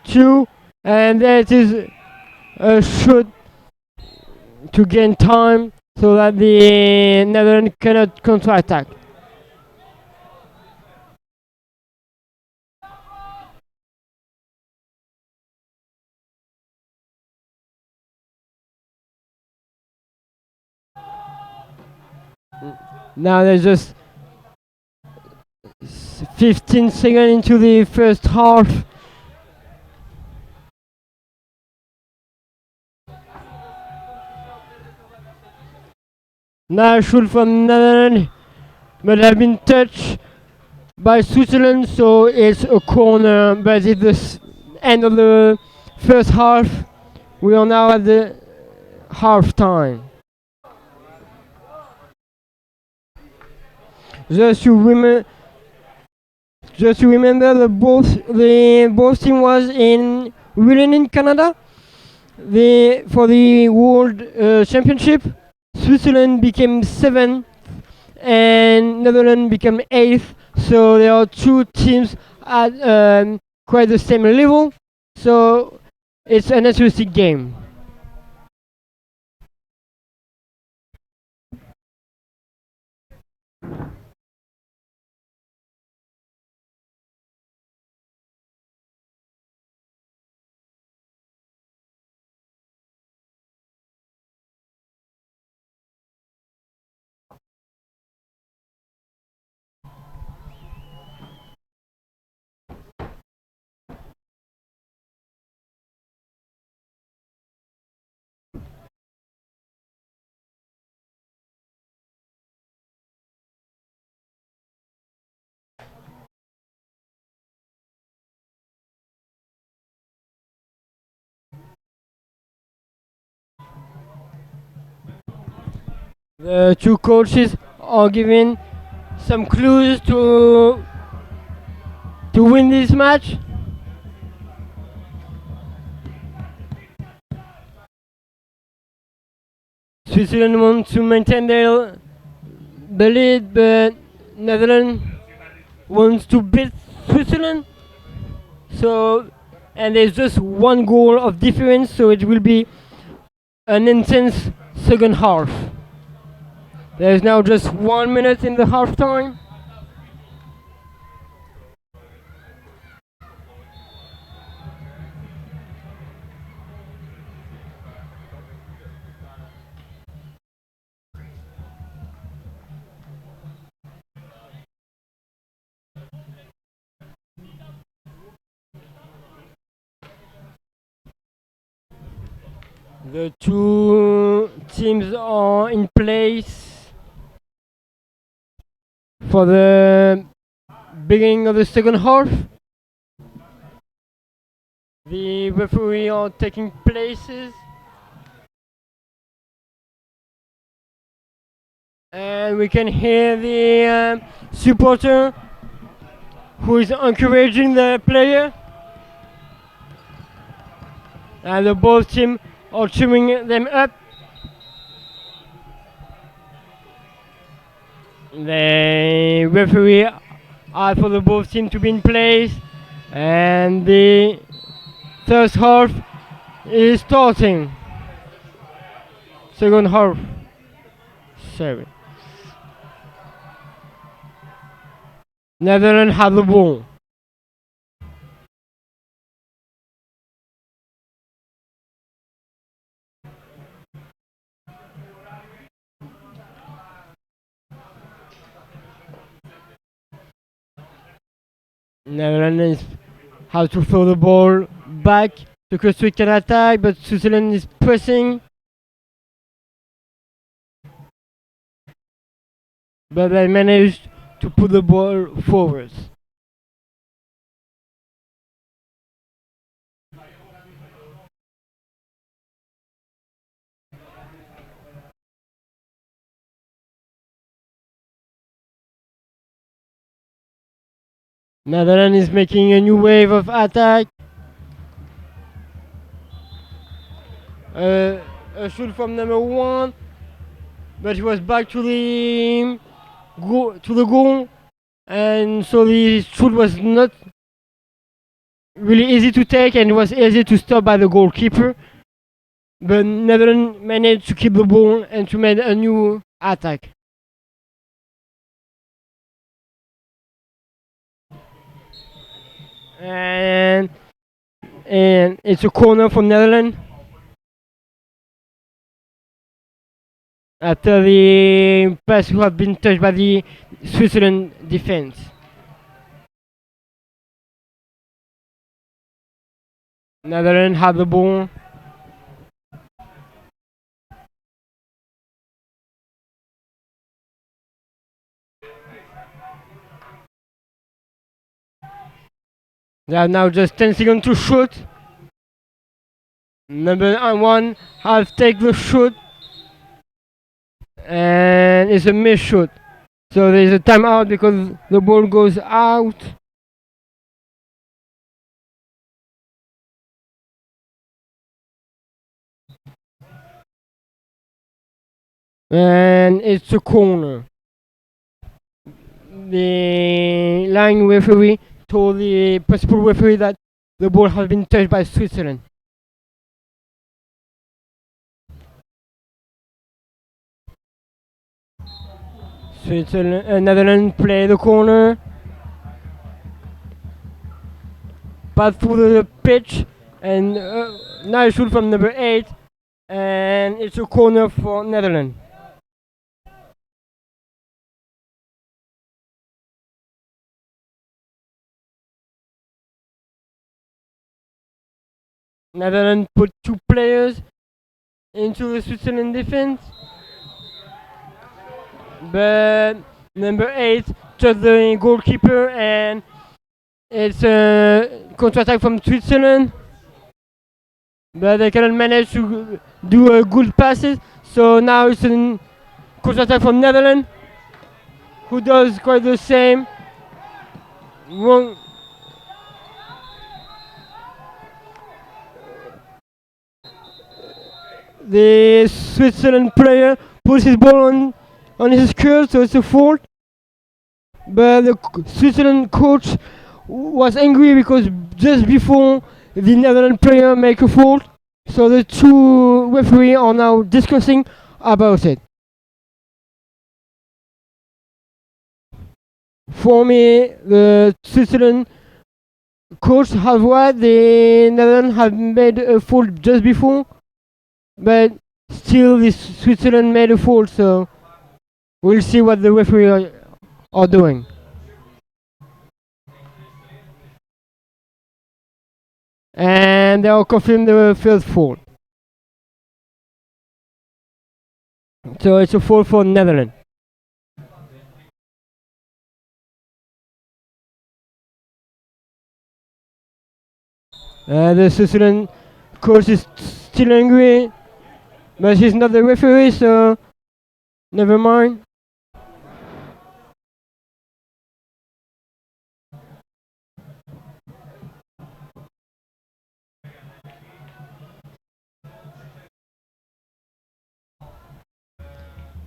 F: 2. And there it is. A shoot to gain time so that the Netherlands cannot counter-attack. Now there's just 15 seconds into the first half. Now shoot from Netherlands, but have been touched by Switzerland, so it's a corner. But it's the end of the first half. We are now at the half time. Just to remember that both team was in winning in Canada. For the World Championship, Switzerland became 7th and Netherlands became 8th. So there are 2 teams at quite the same level. So it's an interesting game. The 2 coaches are giving some clues to win this match. Switzerland wants to maintain the lead, but Netherlands wants to beat Switzerland. So, and there's just 1 goal of difference, so it will be an intense second half. There's now just 1 minute in the half time. The 2 teams are in place for the beginning of the second half. The referee are taking places. And we can hear the supporter who is encouraging the player. And the both team are cheering them up. The referee asked for the both team to be in place, and the first half is starting. Second half. Sorry. Netherlands have the ball. Netherlands have to throw the ball back. The Costa Rica can attack, but Switzerland is pressing. But they managed to put the ball forward. Netherlands is making a new wave of attack. A shoot from number 1, but he was back to the goal, and so the shoot was not really easy to take, and it was easy to stop by the goalkeeper. But Netherlands managed to keep the ball and to make a new attack. And it's a corner for Netherlands. After the pass who have been touched by the Switzerland defense. Netherlands have the ball. They have now just 10 seconds to shoot. Number 1 have take the shoot. And it's a miss shoot. So there's a timeout because the ball goes out. And it's a corner. The line referee told the principal referee that the ball has been touched by Switzerland. Netherlands play the corner. Pass through the pitch, and nice shoot from number 8, and it's a corner for Netherlands. Netherlands put 2 players into the Switzerland defense, but number 8 touched the goalkeeper, and it's a counter-attack from Switzerland, but they cannot manage to do a good passes. So now it's a counter-attack from Netherlands, who does quite the same. The Switzerland player puts his ball on his curl, so it's a fault. But the Switzerland coach was angry because just before the Netherlands player make a fault, so the 2 referees are now discussing about it. For me, the Switzerland coach have right. The Netherlands have made a fault just before, but still the Switzerland made a fault, so we'll see what the referees are doing. And they will confirm the first fault. So it's a fault for Netherlands. The Switzerland coach is still angry, but he's not the referee, so never mind.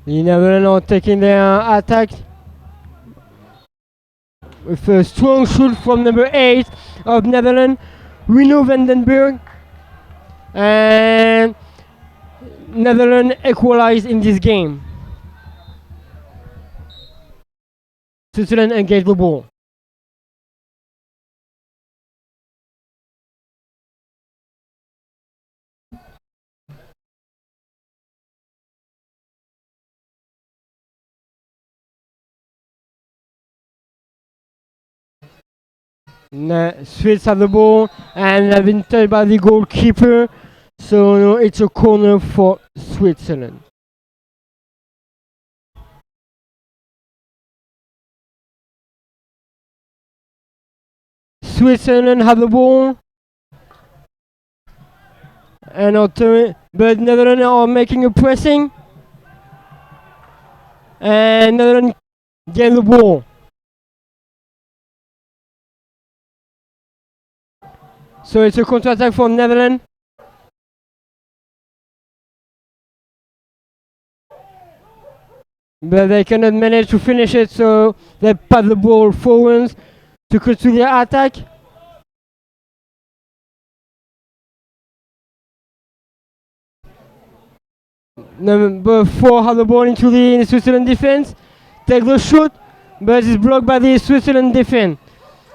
F: The Netherlands are taking their attack with a strong shoot from number 8 of Netherlands, Rino Vandenberg, and Netherlands equalized in this game. Switzerland engaged the ball. Swiss have the ball and have been touched by the goalkeeper, so it's a corner for Switzerland. Switzerland have the ball and but Netherlands are making a pressing, and Netherlands get the ball. So it's a counter-attack for Netherlands. But they cannot manage to finish it, so they pass the ball forwards to continue their attack. Number 4 have the ball into the Switzerland defense. Take the shot, but it's blocked by the Switzerland defense.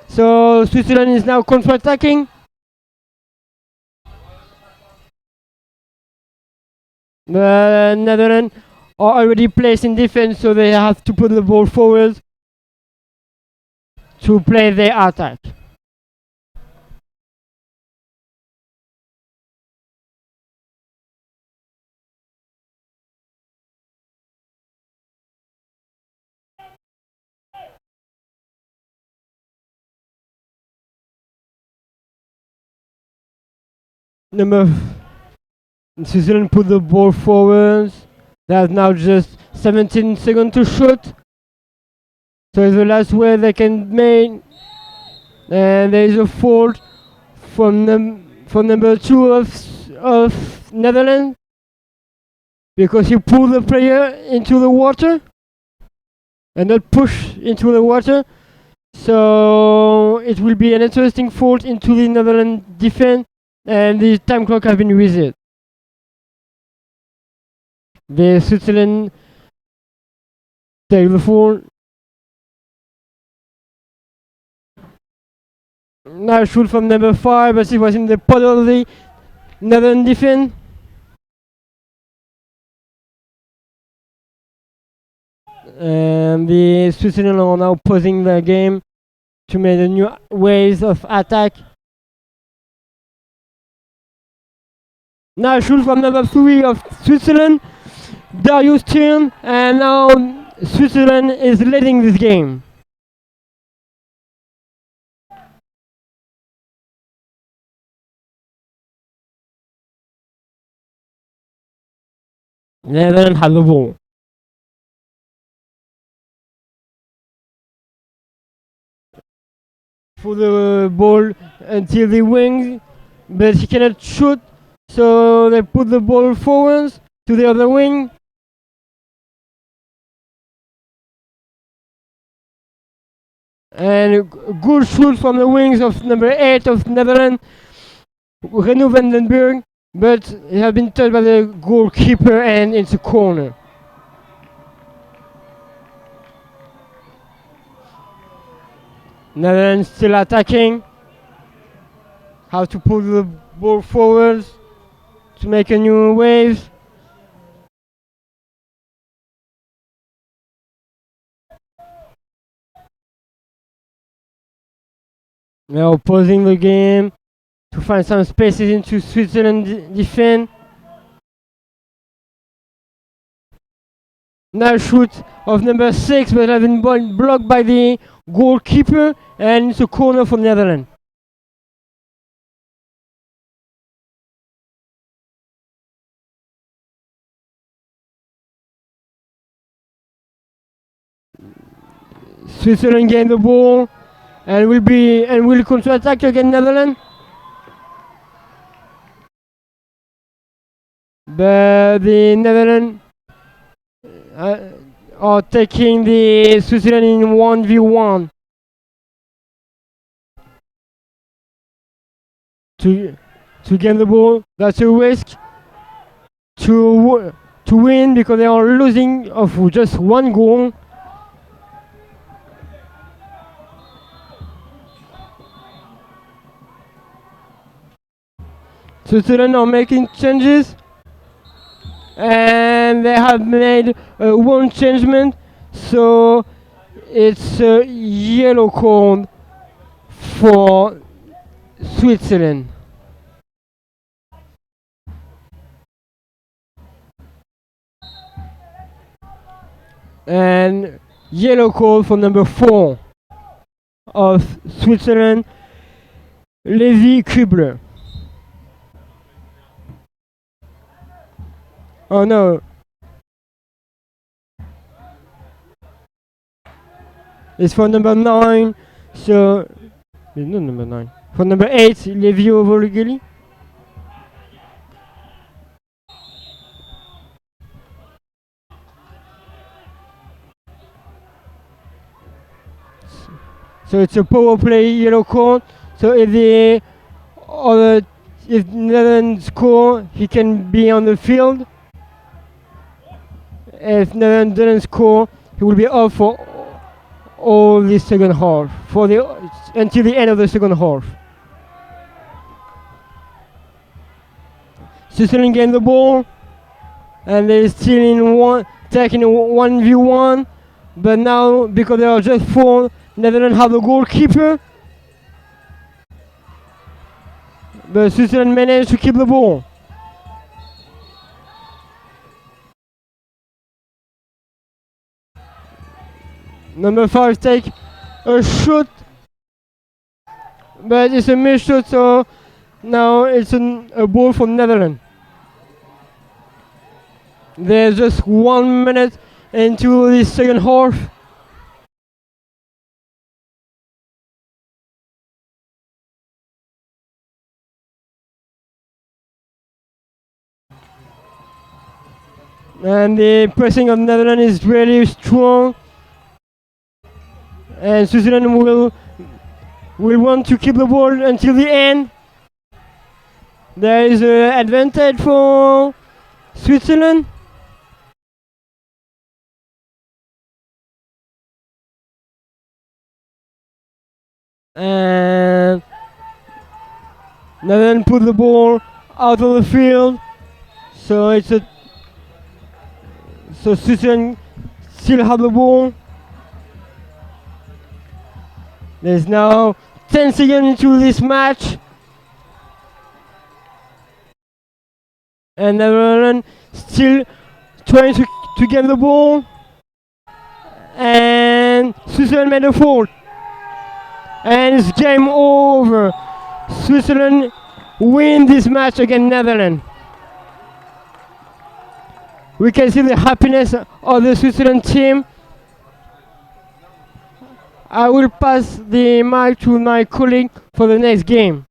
F: So Switzerland is now counter-attacking. The Netherlands are already placed in defense, so they have to put the ball forward to play their attack. Switzerland put the ball forward. They have now just 17 seconds to shoot. So it's the last way they can make. And there is a fault from number 2 of Netherlands, because he pulled the player into the water and not push into the water. So it will be an interesting fault into the Netherlands defense, and the time clock has been reset. The Switzerland take the fall. Now shoot from number 5, but it was in the pot of the Netherlands defense. And the Switzerland are now pausing the game to make a new ways of attack. Now shoot from number 3 of Switzerland, Darius turn, and now Switzerland is leading this game. Netherlands has the ball. For the ball until the wing, but he cannot shoot, so they put the ball forwards to the other wing. And a good shoot from the wings of number 8 of Netherlands, Reno Vandenberg, but it has been touched by the goalkeeper and it's a corner. Netherlands still attacking. How to pull the ball forwards to make a new wave. Now pausing the game to find some spaces into Switzerland defense. Now shoot of number 6, but has been blocked by the goalkeeper, and it's a corner for Netherlands. Switzerland gain the ball and will counter-attack against Netherlands. But the Netherlands are taking the Switzerland in 1v1. To gain the ball, that's a risk to win, because they are losing of just 1 goal. Switzerland are making changes, and they have made one changement, so it's a yellow card for Switzerland. And yellow card for number 4 of Switzerland, Levi Kübler. Oh no. It's for number 9, so... No, number 9. For number 8, Levio Volgeli. So it's a power play yellow card. So if the other, if Netherlands score, he can be on the field. If Netherlands doesn't score, he will be off for all the second half, for the until the end of the second half. Switzerland gain the ball, and they're still in one, taking a 1v1. But now, because there are just 4, Netherlands have the goalkeeper. But Switzerland managed to keep the ball. Number 5 take a shot, but it's a missed shot, so now it's a ball for Netherlands. There's just 1 minute into the second half. And the pressing of Netherlands is really strong. And Switzerland will want to keep the ball until the end. There is an advantage for Switzerland. And Netherlands put the ball out of the field. So it's a Switzerland still have the ball. There's now 10 seconds into this match. And Netherlands still trying to get the ball. And Switzerland made a fault. And it's game over. Switzerland win this match against Netherlands. We can see the happiness of the Switzerland team. I will pass the mic to my colleague for the next game.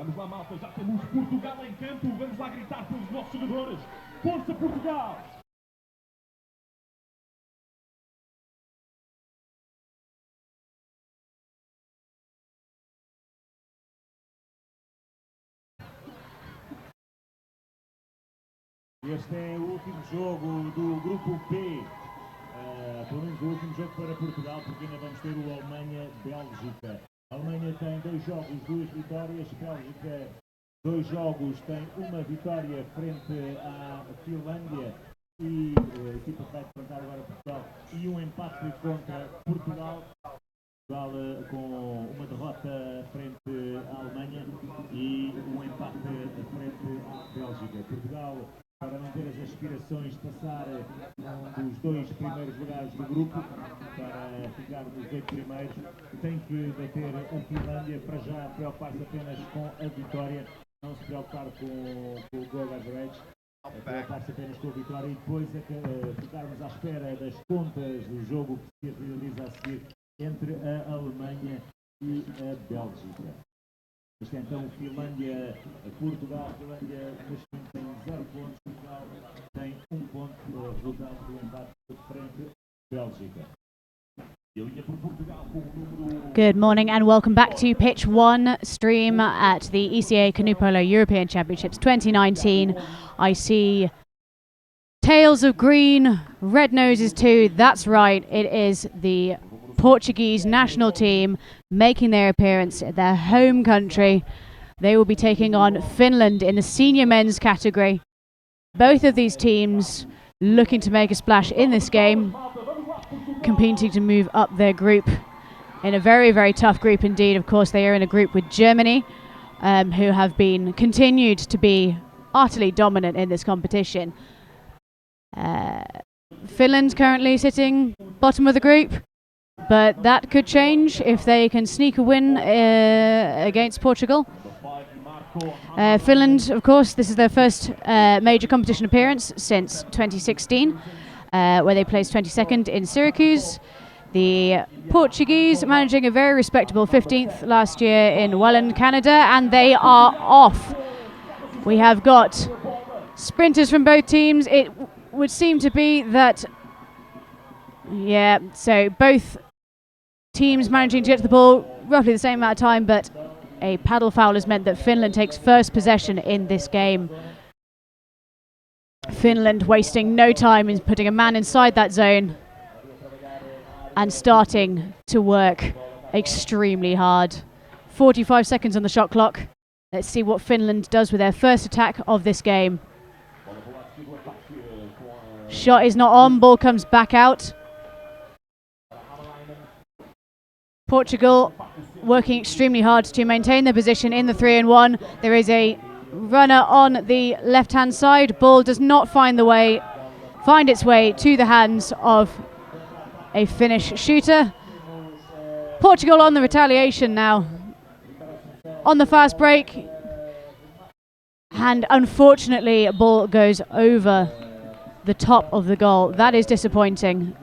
B: Vamos lá, malta, já temos Portugal em campo. Vamos lá gritar pelos nossos jogadores. Força, Portugal!
A: Este é o último jogo do grupo B, pelo menos o último jogo para Portugal, porque ainda vamos ter o Alemanha-Bélgica. A Alemanha tem 2 jogos, 2 vitórias, Bélgica 2 jogos, tem uma vitória frente à Finlândia e a equipa que vai enfrentar agora Portugal e um empate contra Portugal. Portugal com uma derrota frente à Alemanha e um empate frente à Bélgica. Portugal, para manter as aspirações de passar dos 2 primeiros lugares do grupo, para ficar nos 8 primeiros, tem que bater a Finlândia, para já preocupar-se apenas com a vitória, não se preocupar com o goal average, preocupar-se apenas com a vitória e depois ficarmos à espera das contas do jogo que se realiza a seguir entre a Alemanha e a Bélgica. Isto é então Finlândia-Portugal. Finlândia neste momento tem 0 pontos, Portugal tem 1 ponto, resultado do empate frente à Bélgica.
C: Good morning and welcome back to Pitch 1 stream at the ECA Canoe Polo European Championships 2019. I see tails of green, red noses too. That's right, it is the Portuguese national team making their appearance at their home country. They will be taking on Finland in the senior men's category. Both of these teams looking to make a splash in this game, competing to move up their group in a very, very tough group indeed. Of course, they are in a group with Germany, who have been continued to be utterly dominant in this competition. Finland currently sitting bottom of the group, but that could change if they can sneak a win against Portugal. Finland, of course, this is their first major competition appearance since 2016, where they placed 22nd in Syracuse. The Portuguese managing a very respectable 15th last year in Welland, Canada, and they are off. We have got sprinters from both teams. It would seem to be that, so both teams managing to get to the ball roughly the same amount of time, but a paddle foul has meant that Finland takes first possession in this game. Finland wasting no time in putting a man inside that zone and starting to work extremely hard. 45 seconds on the shot clock. Let's see what Finland does with their first attack of this game. Shot is not on, ball comes back out. Portugal working extremely hard to maintain their position in the 3-1. There is a runner on the left-hand side. Ball does not find its way to the hands of a Finnish shooter. Portugal on the retaliation now. On the fast break. And unfortunately, a ball goes over the top of the goal. That is disappointing.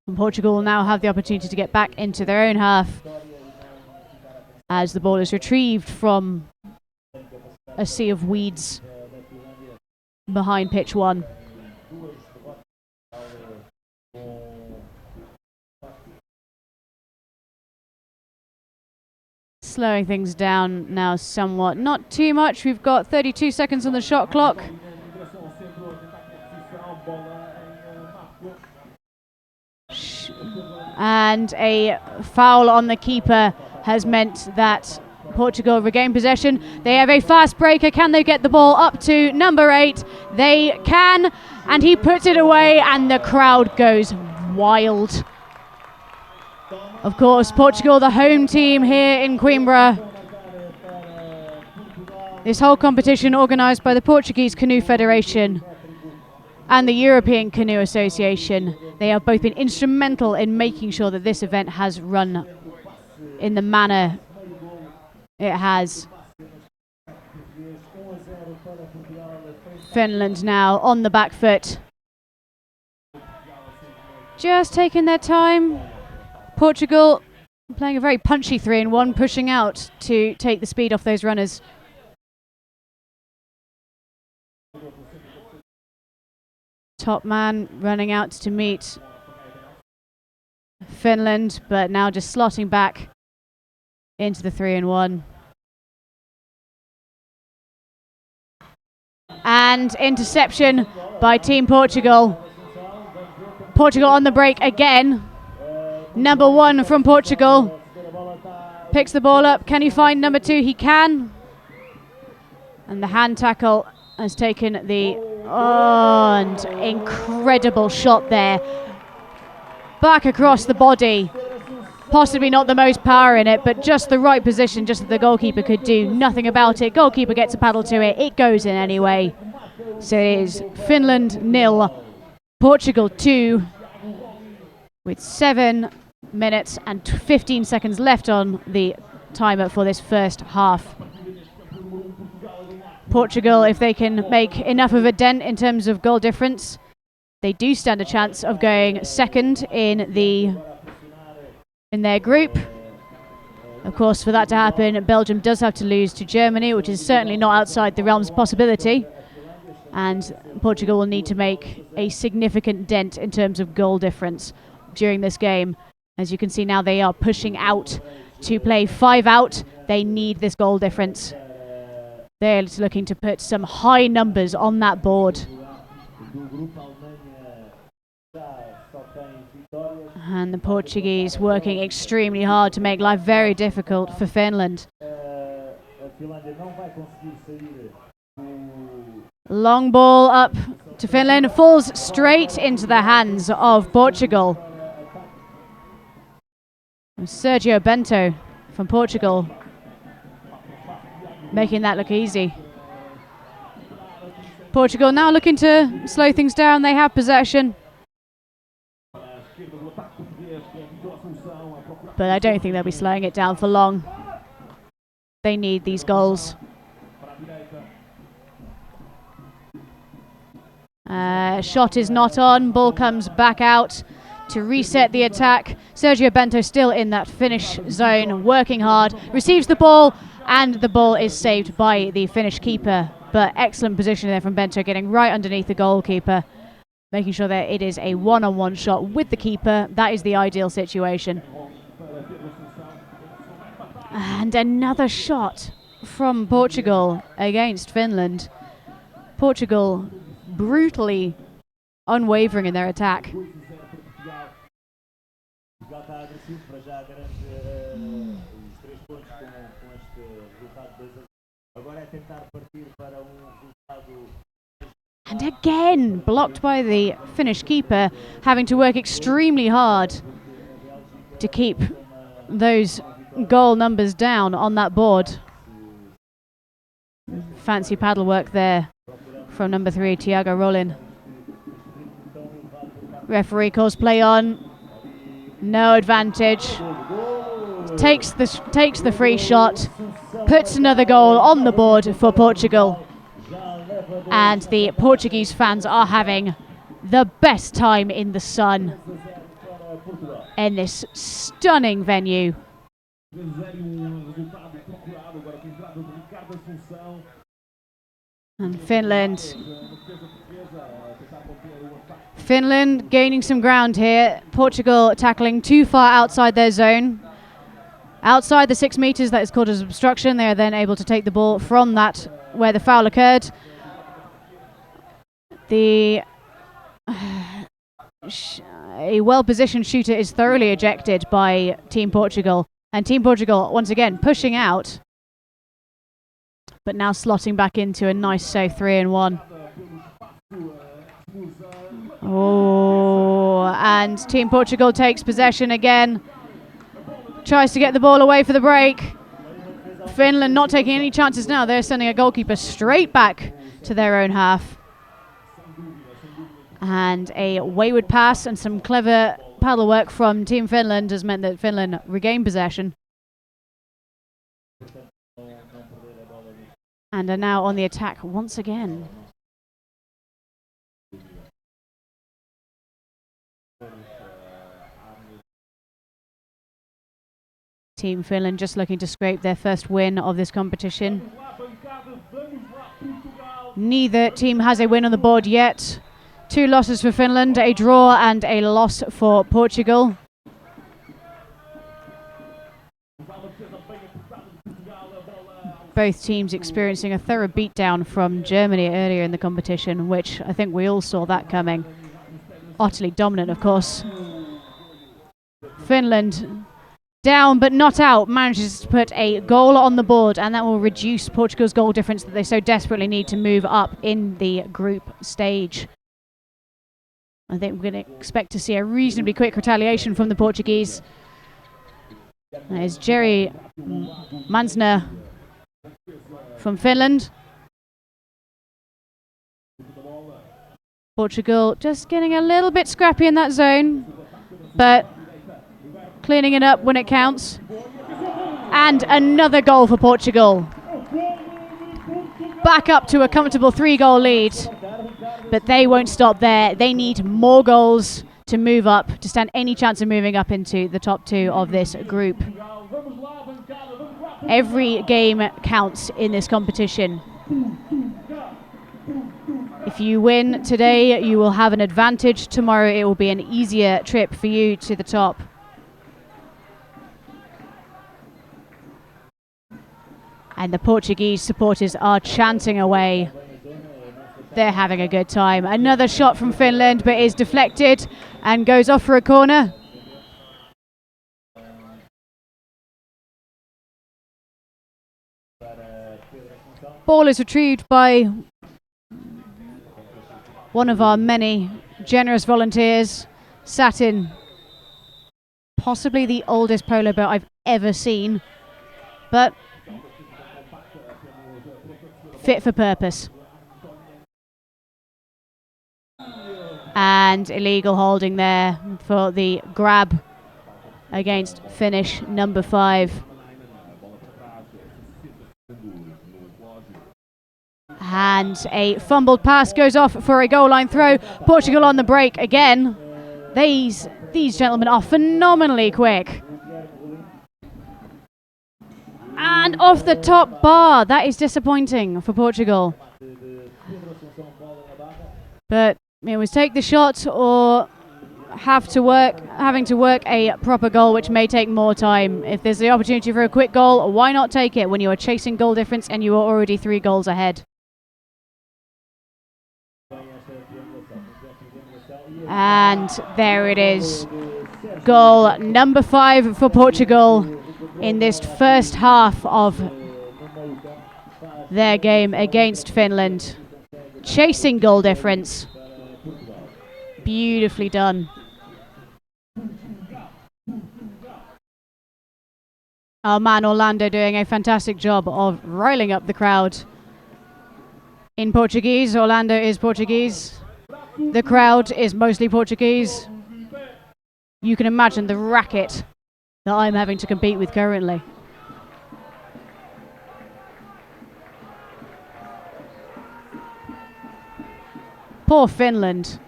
C: And Portugal will now have the opportunity to get back into their own half as the ball is retrieved from a sea of weeds behind pitch 1. Slowing things down now somewhat. Not too much. We've got 32 seconds on the shot clock. And a foul on the keeper has meant that Portugal regain possession. They have a fast breaker. Can they get the ball up to number 8? They can, and he puts it away, and the crowd goes wild. Of course, Portugal, the home team here in Coimbra. This whole competition organised by the Portuguese Canoe Federation and the European Canoe Association. They have both been instrumental in making sure that this event has run in the manner it has. Finland now on the back foot. Just taking their time. Portugal Playing a very punchy 3-in-1, pushing out to take the speed off those runners. Top man running out to meet Finland, but now just slotting back into the 3-in-1. And interception by Team Portugal. Portugal on the break again. Number 1 from Portugal picks the ball up. Can he find number 2? He can. And the hand tackle has taken the and incredible shot there. Back across the body. Possibly not the most power in it, but just the right position, just that the goalkeeper could do nothing about it. Goalkeeper gets a paddle to it. It goes in anyway. So it is Finland 0, Portugal 2, with 7 minutes and 15 seconds left on the timer for this first half. Portugal, if they can make enough of a dent in terms of goal difference, they do stand a chance of going second in their group. Of course, for that to happen, Belgium does have to lose to Germany, which is certainly not outside the realm's possibility. And Portugal will need to make a significant dent in terms of goal difference during this game. As you can see now, they are pushing out to play 5 out. They need this goal difference. They're looking to put some high numbers on that board. And the Portuguese working extremely hard to make life very difficult for Finland. Long ball up to Finland, falls straight into the hands of Portugal. Sergio Bento from Portugal making that look easy. Portugal now looking to slow things down. They have possession, but I don't think they'll be slowing it down for long. They need these goals. Shot is not on. Ball comes back out to reset the attack. Sergio Bento still in that finish zone, working hard. Receives the ball, and the ball is saved by the Finnish keeper. But excellent position there from Bento, getting right underneath the goalkeeper, making sure that it is a one-on-one shot with the keeper. That is the ideal situation. And another shot from Portugal against Finland. Portugal brutally unwavering in their attack. And again, blocked by the Finnish keeper, having to work extremely hard to keep those goal numbers down on that board. Fancy paddle work there from number 3, Thiago Rollin. Referee calls play on. No advantage. Takes the free shot. Puts another goal on the board for Portugal. And the Portuguese fans are having the best time in the sun in this stunning venue. And Finland gaining some ground here. Portugal tackling too far outside their zone. Outside the 6 meters, that is called as obstruction. They are then able to take the ball from that where the foul occurred. A well-positioned shooter is thoroughly ejected by Team Portugal. And Team Portugal, once again, pushing out, but now slotting back into a nice safe 3-in-1. Oh, and Team Portugal takes possession again. Tries to get the ball away for the break. Finland not taking any chances now. They're sending a goalkeeper straight back to their own half. And a wayward pass and some clever paddle work from Team Finland has meant that Finland regain possession. And are now on the attack once again. Team Finland just looking to scrape their first win of this competition. Neither team has a win on the board yet. 2 losses for Finland, a draw and a loss for Portugal. Both teams experiencing a thorough beatdown from Germany earlier in the competition, which I think we all saw that coming. Utterly dominant, of course. Finland, down but not out, manages to put a goal on the board, and that will reduce Portugal's goal difference that they so desperately need to move up in the group stage. I think we're going to expect to see a reasonably quick retaliation from the Portuguese. There's Jerry Mansner from Finland. Portugal just getting a little bit scrappy in that zone, but cleaning it up when it counts. And another goal for Portugal. Back up to a comfortable 3-goal lead, but they won't stop there. They need more goals to move up, to stand any chance of moving up into the top 2 of this group. Every game counts in this competition. If you win today, you will have an advantage. Tomorrow it will be an easier trip for you to the top. And the Portuguese supporters are chanting away. They're having a good time. Another shot from Finland, but is deflected and goes off for a corner. Ball is retrieved by one of our many generous volunteers, sat in possibly the oldest polo boat I've ever seen, but fit for purpose. And illegal holding there for the grab against Finnish number 5. And a fumbled pass goes off for a goal line throw. Portugal on the break again. These gentlemen are phenomenally quick. And off the top bar. That is disappointing for Portugal. But it was take the shot or having to work a proper goal, which may take more time. If there's the opportunity for a quick goal, why not take it when you are chasing goal difference and you are already 3 goals ahead? And there it is. Goal number 5 for Portugal in this first half of their game against Finland. Chasing goal difference. Beautifully done. Our man Orlando doing a fantastic job of riling up the crowd. In Portuguese, Orlando is Portuguese. The crowd is mostly Portuguese. You can imagine the racket that I'm having to compete with currently. Poor Finland.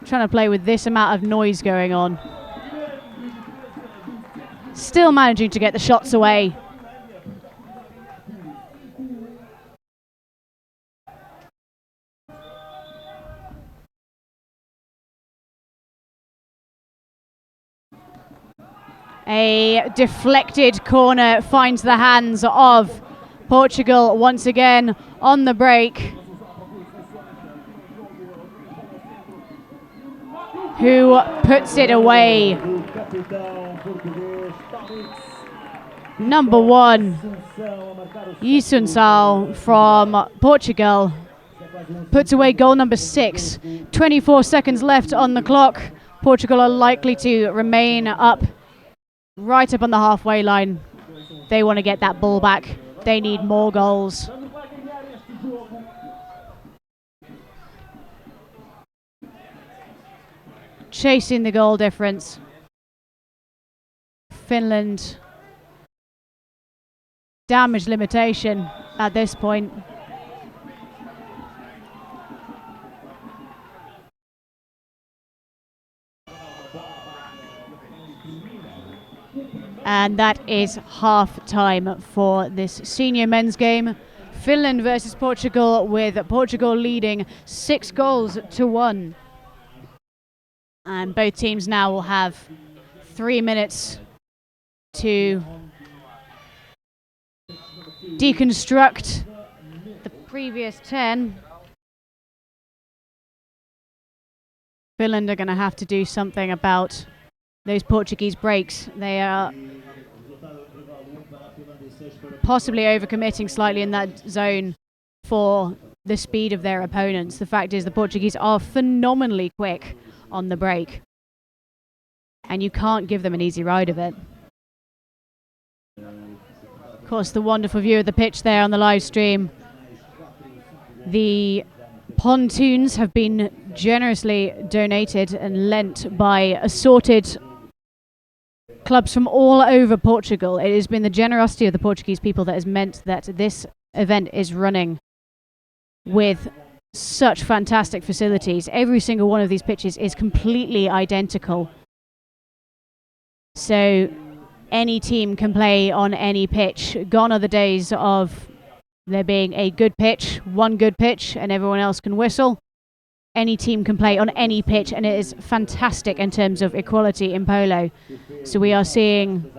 C: Trying to play with this amount of noise going on. Still managing to get the shots away. A deflected corner finds the hands of Portugal once again on the break. Who puts it away? Number 1, Yisunsao from Portugal puts away goal number 6. 24 seconds left on the clock. Portugal are likely to remain up right up on the halfway line. They want to get that ball back. They need more goals. Chasing the goal difference. Finland damage limitation at this point. And that is half time for this senior men's game. Finland versus Portugal, with Portugal leading 6-1. And both teams now will have 3 minutes to deconstruct the previous 10. Finland are going to have to do something about those Portuguese breaks. They are possibly overcommitting slightly in that zone for the speed of their opponents. The fact is the Portuguese are phenomenally quick on the break, and you can't give them an easy ride of it. Of course, the wonderful view of the pitch there on the live stream. The pontoons have been generously donated and lent by assorted clubs from all over Portugal. It has been the generosity of the Portuguese people that has meant that this event is running with such fantastic facilities. Every single one of these pitches is completely identical. So any team can play on any pitch. Gone are the days of there being a good pitch, one good pitch, and everyone else can whistle. Any team can play on any pitch, and it is fantastic in terms of equality in polo. So we are seeing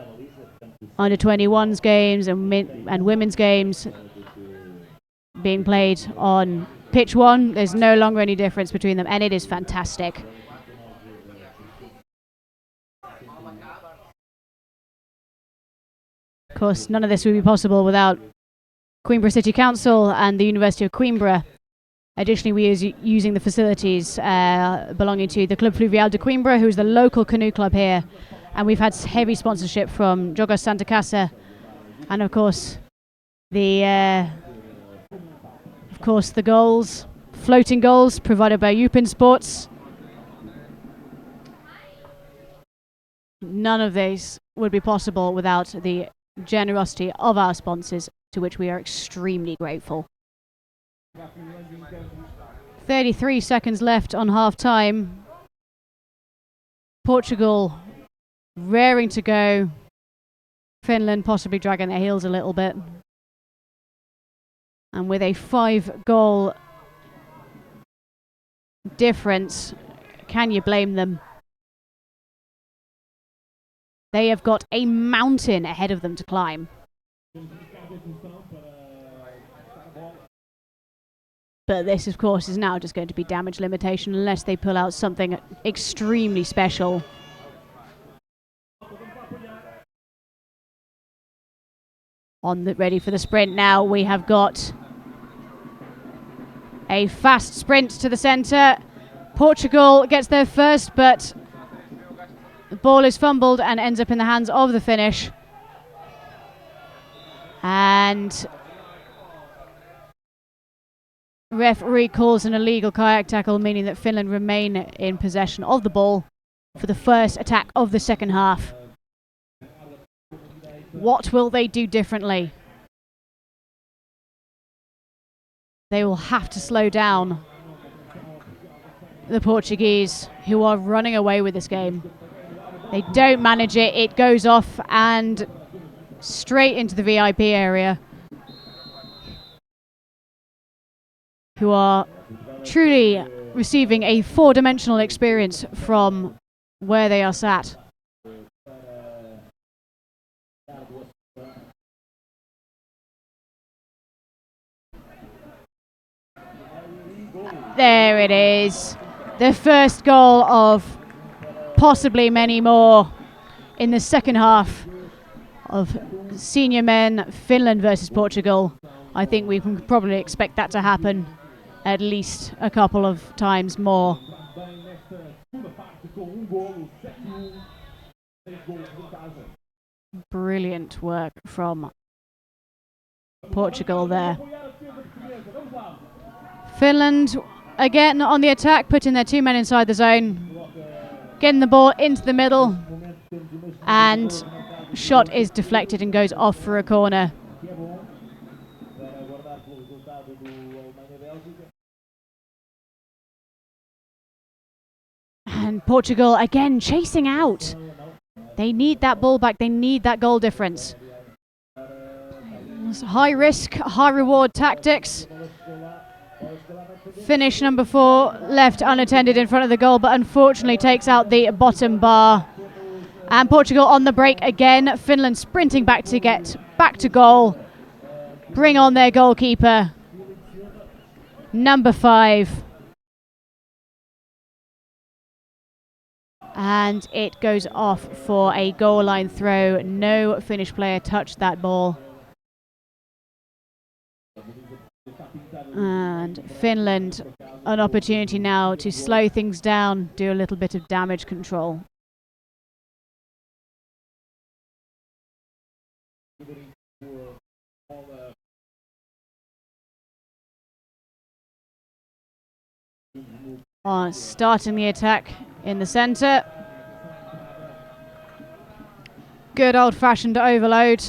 C: under 21s games and women's games being played on pitch one. There's no longer any difference between them, and it is fantastic. Of course, none of this would be possible without Coimbra City Council and the University of Coimbra. Additionally, we are using the facilities belonging to the Club Fluvial de Coimbra, who is the local canoe club here. And we've had heavy sponsorship from Jogos Santa Casa, and of course the goals, floating goals provided by Upin Sports. None of these would be possible without the generosity of our sponsors, to which we are extremely grateful. 33 seconds left on half time. Portugal raring to go. Finland possibly dragging their heels a little bit. And with a 5-goal difference, can you blame them? They have got a mountain ahead of them to climb. But this, of course, is now just going to be damage limitation unless they pull out something extremely special. Ready for the sprint now. We have got a fast sprint to the centre. Portugal gets there first, but the ball is fumbled and ends up in the hands of the finish. And referee calls an illegal kayak tackle, meaning that Finland remain in possession of the ball for the first attack of the second half. What will they do differently? They will have to slow down the Portuguese, who are running away with this game. They don't manage it. It goes off and straight into the VIP area, who are truly receiving a 4-dimensional experience from where they are sat. There it is. The first goal of possibly many more in the second half of senior men, Finland versus Portugal. I think we can probably expect that to happen at least a couple of times more. Brilliant work from Portugal there. Finland again on the attack, putting their 2 men inside the zone, getting the ball into the middle, and shot is deflected and goes off for a corner. And Portugal again chasing out They need that ball back. They need that goal difference. It's high risk, high reward tactics. Finish number 4 left unattended in front of the goal, but unfortunately takes out the bottom bar. And Portugal on the break again. Finland sprinting back to get back to goal. Bring on their goalkeeper, number 5. And it goes off for a goal line throw. No Finnish player touched that ball. And Finland, an opportunity now to slow things down, do a little bit of damage control. Starting the attack in the centre. Good old-fashioned overload.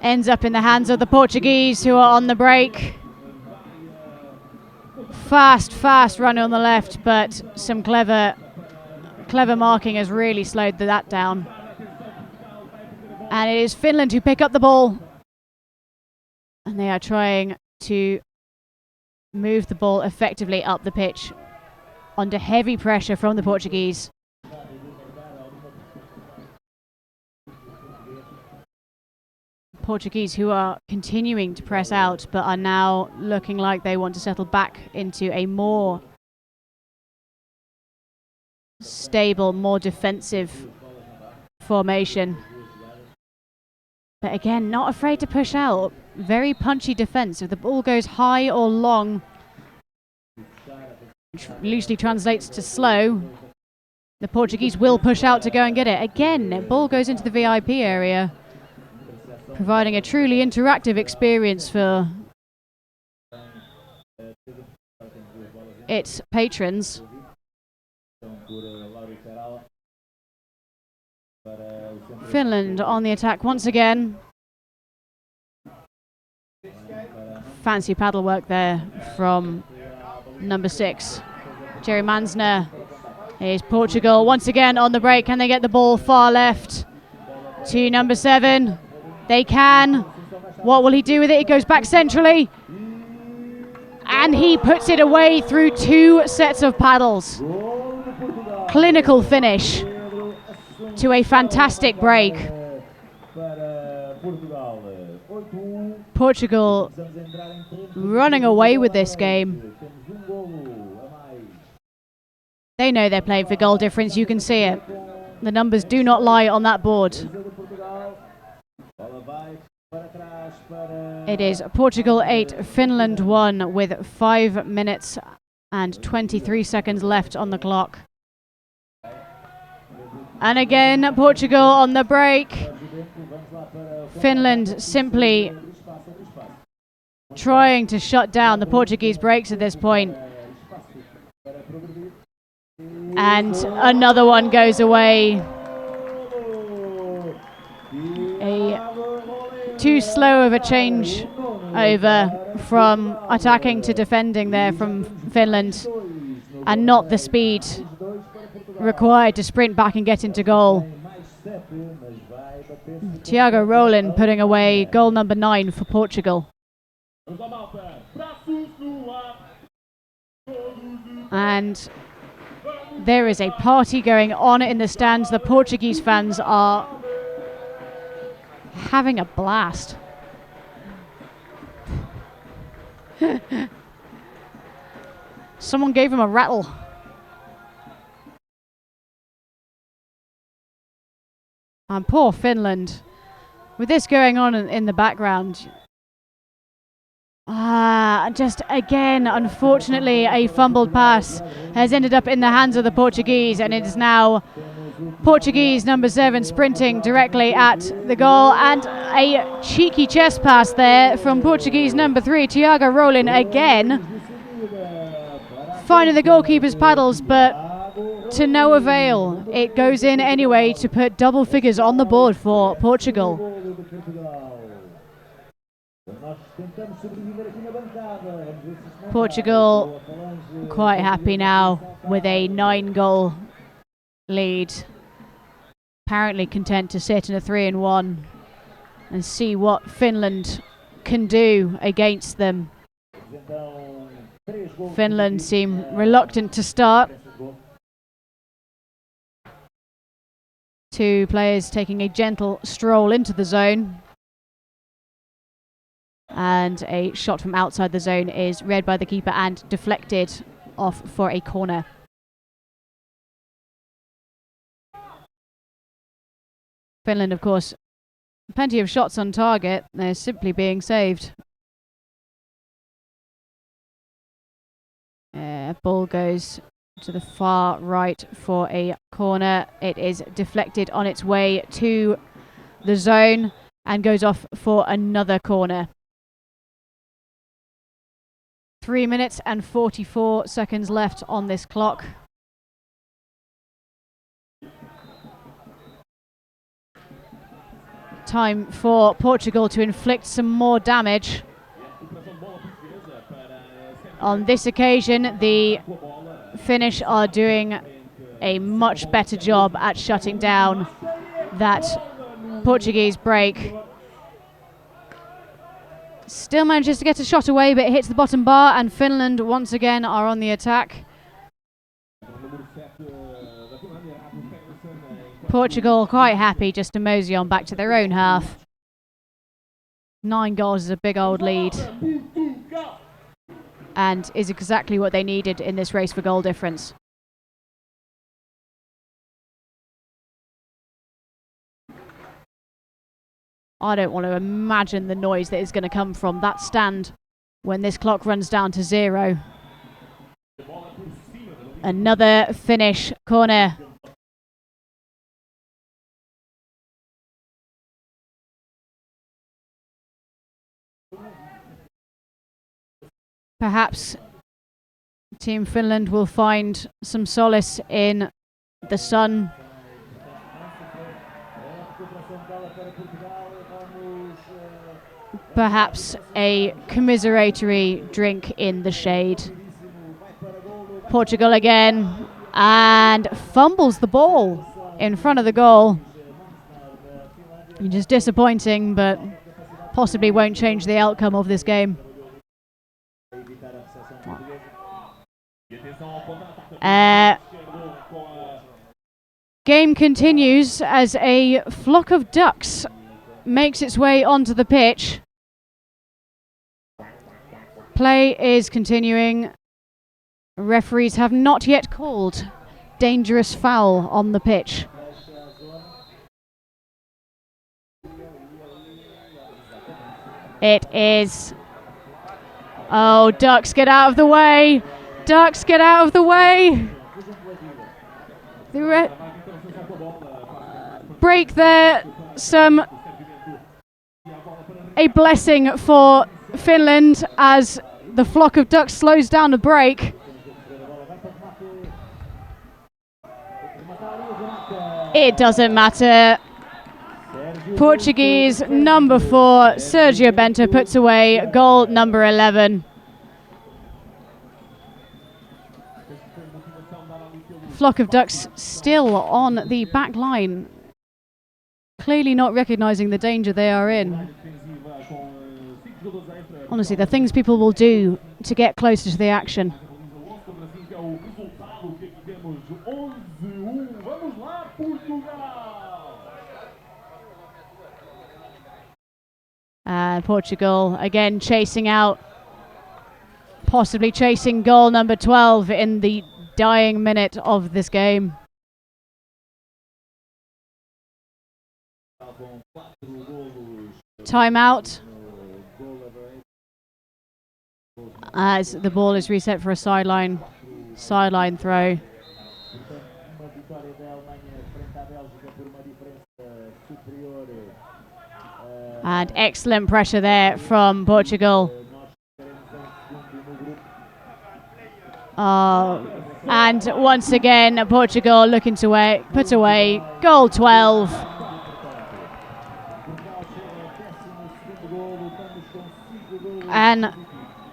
C: Ends up in the hands of the Portuguese, who are on the break. Fast run on the left, but some clever marking has really slowed that down. And it is Finland who pick up the ball. And they are trying to move the ball effectively up the pitch under heavy pressure from the Portuguese. Portuguese who are continuing to press out, but are now looking like they want to settle back into a more stable, more defensive formation. But again, not afraid to push out. Very punchy defense. If the ball goes high or long, which loosely translates to slow, the Portuguese will push out to go and get it. Again, the ball goes into the VIP area, providing a truly interactive experience for its patrons. Finland on the attack once again. Fancy paddle work there from number 6, Jerry Mansner. Here's Portugal once again on the break. Can they get the ball far left to number 7? They can. What will he do with it? It goes back centrally. And he puts it away through 2 sets of paddles. Clinical finish to a fantastic break. Portugal running away with this game. They know they're playing for goal difference. You can see it. The numbers do not lie on that board. It is Portugal 8, Finland 1 with 5 minutes and 23 seconds left on the clock. And again, Portugal on the break. Finland simply trying to shut down the Portuguese breaks at this point. And another one goes away. Too slow of a change over from attacking to defending there from Finland, and not the speed required to sprint back and get into goal. Thiago Rollin putting away goal number 9 for Portugal. And there is a party going on in the stands. The Portuguese fans are having a blast. Someone gave him a rattle. And poor Finland, with this going on in the background. Just again, unfortunately, a fumbled pass has ended up in the hands of the Portuguese, and it is now Portuguese number 7 sprinting directly at the goal, and a cheeky chest pass there from Portuguese number 3, Thiago Rollin, again finding the goalkeeper's paddles, but to no avail. It goes in anyway to put double figures on the board for Portugal. Portugal quite happy now with a 9-goal lead. apparently content to sit in a 3-1 and see what Finland can do against them. Finland seem reluctant to start. 2 players taking a gentle stroll into the zone. And a shot from outside the zone is read by the keeper and deflected off for a corner. Finland, of course, plenty of shots on target. They're simply being saved. Ball goes to the far right for a corner. It is deflected on its way to the zone and goes off for another corner. 3 minutes and 44 seconds left on this clock. Time for Portugal to inflict some more damage. On this occasion, the Finnish are doing a much better job at shutting down that Portuguese break. Still manages to get a shot away, but it hits the bottom bar, and Finland once again are on the attack. Portugal quite happy just to mosey on back to their own half. 9 goals is a big old lead, and is exactly what they needed in this race for goal difference. I don't want to imagine the noise that is going to come from that stand when this clock runs down to 0. Another Finnish corner. Perhaps Team Finland will find some solace in the sun. Perhaps a commiseratory drink in the shade. Portugal again, and fumbles the ball in front of the goal. Just disappointing, but possibly won't change the outcome of this game. Game continues as a flock of ducks makes its way onto the pitch. Play is continuing. Referees have not yet called dangerous foul on the pitch. It is. Oh, ducks, get out of the way! Ducks, get out of the way! The break there. A blessing for Finland as the flock of ducks slows down the break. It doesn't matter. Portuguese number 4, Sergio Bento, puts away goal number 11. Flock of ducks still on the back line, clearly not recognizing the danger they are in. Honestly, the things people will do to get closer to the action. And Portugal again chasing out, possibly chasing goal number 12 in the dying minute of this game. Timeout as the ball is reset for a sideline throw. And excellent pressure there from Portugal. And once again, Portugal looking to put away goal 12. An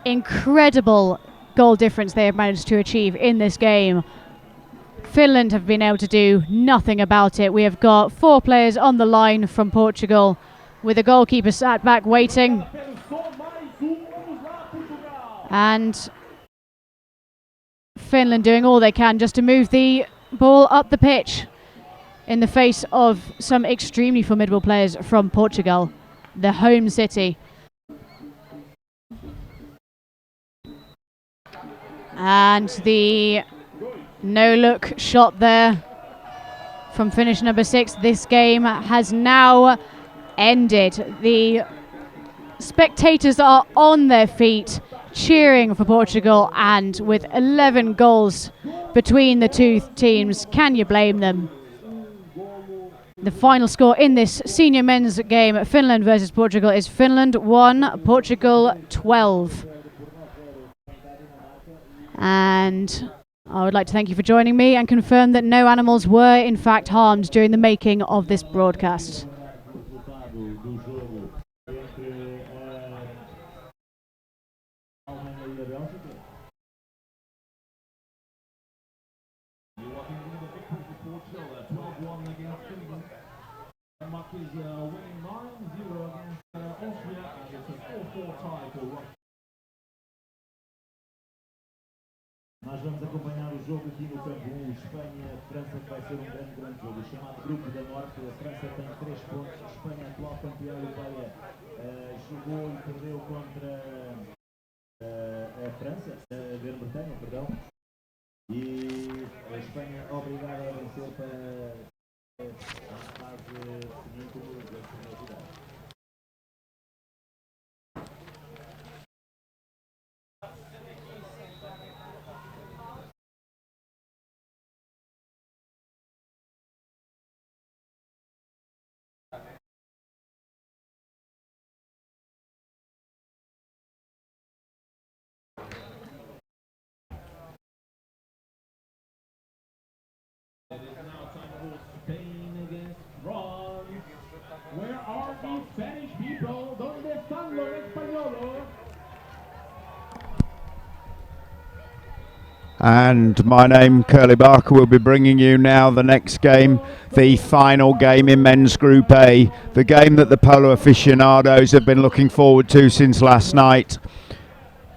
C: incredible goal difference they have managed to achieve in this game. Finland have been able to do nothing about it. We have got 4 players on the line from Portugal, with a goalkeeper sat back waiting. And Finland doing all they can just to move the ball up the pitch in the face of some extremely formidable players from Portugal, the home city. And the no-look shot there from finisher number 6. This game has now ended. The spectators are on their feet cheering for Portugal, and with 11 goals between the two teams, can you blame them? The final score in this senior men's game, Finland versus Portugal, is Finland 1, Portugal 12. And I would like to thank you for joining me and confirm that no animals were in fact harmed during the making of this broadcast.
A: Nós vamos acompanhar o jogo aqui no campo 1, Espanha-França, que vai ser um grande jogo. Chamado Grupo da Morte, a França tem 3 pontos, a Espanha, atual campeã europeia, jogou e perdeu contra a França, a Grã-Bretanha, perdão, e a Espanha obrigada a vencer para a fase seguinte da segunda cidade.
B: It is now time for Spain against France. Where are the Spanish people? ¿Dónde están los españoles?
E: And my name, Curly Barker, will be bringing you now the next game, the final game in Men's Group A, the game that the polo aficionados have been looking forward to since last night.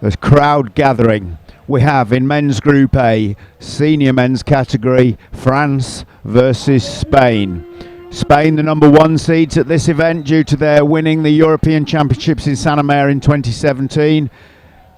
E: There's crowd gathering. We have in Men's Group A, senior men's category, France versus Spain. Spain, the number 1 seeds at this event due to their winning the European Championships in Saint-Omer in 2017.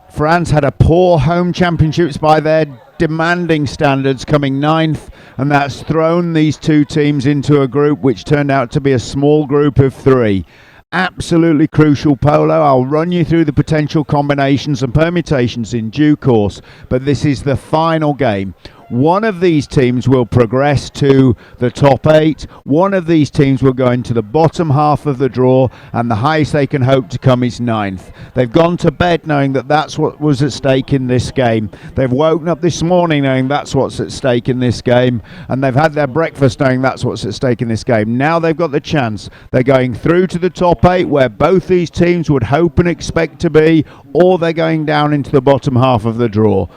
E: France had a poor home championships by their demanding standards, coming 9th, and that's thrown these two teams into a group which turned out to be a small group of 3. Absolutely crucial polo. I'll run you through the potential combinations and permutations in due course, but this is the final game. One of these teams will progress to the top 8. One of these teams will go into the bottom half of the draw, and the highest they can hope to come is 9th. They've gone to bed knowing that that's what was at stake in this game. They've woken up this morning knowing that's what's at stake in this game, and they've had their breakfast knowing that's what's at stake in this game. Now they've got the chance. They're going through to the top 8 where both these teams would hope and expect to be, or they're going down into the bottom half of the draw.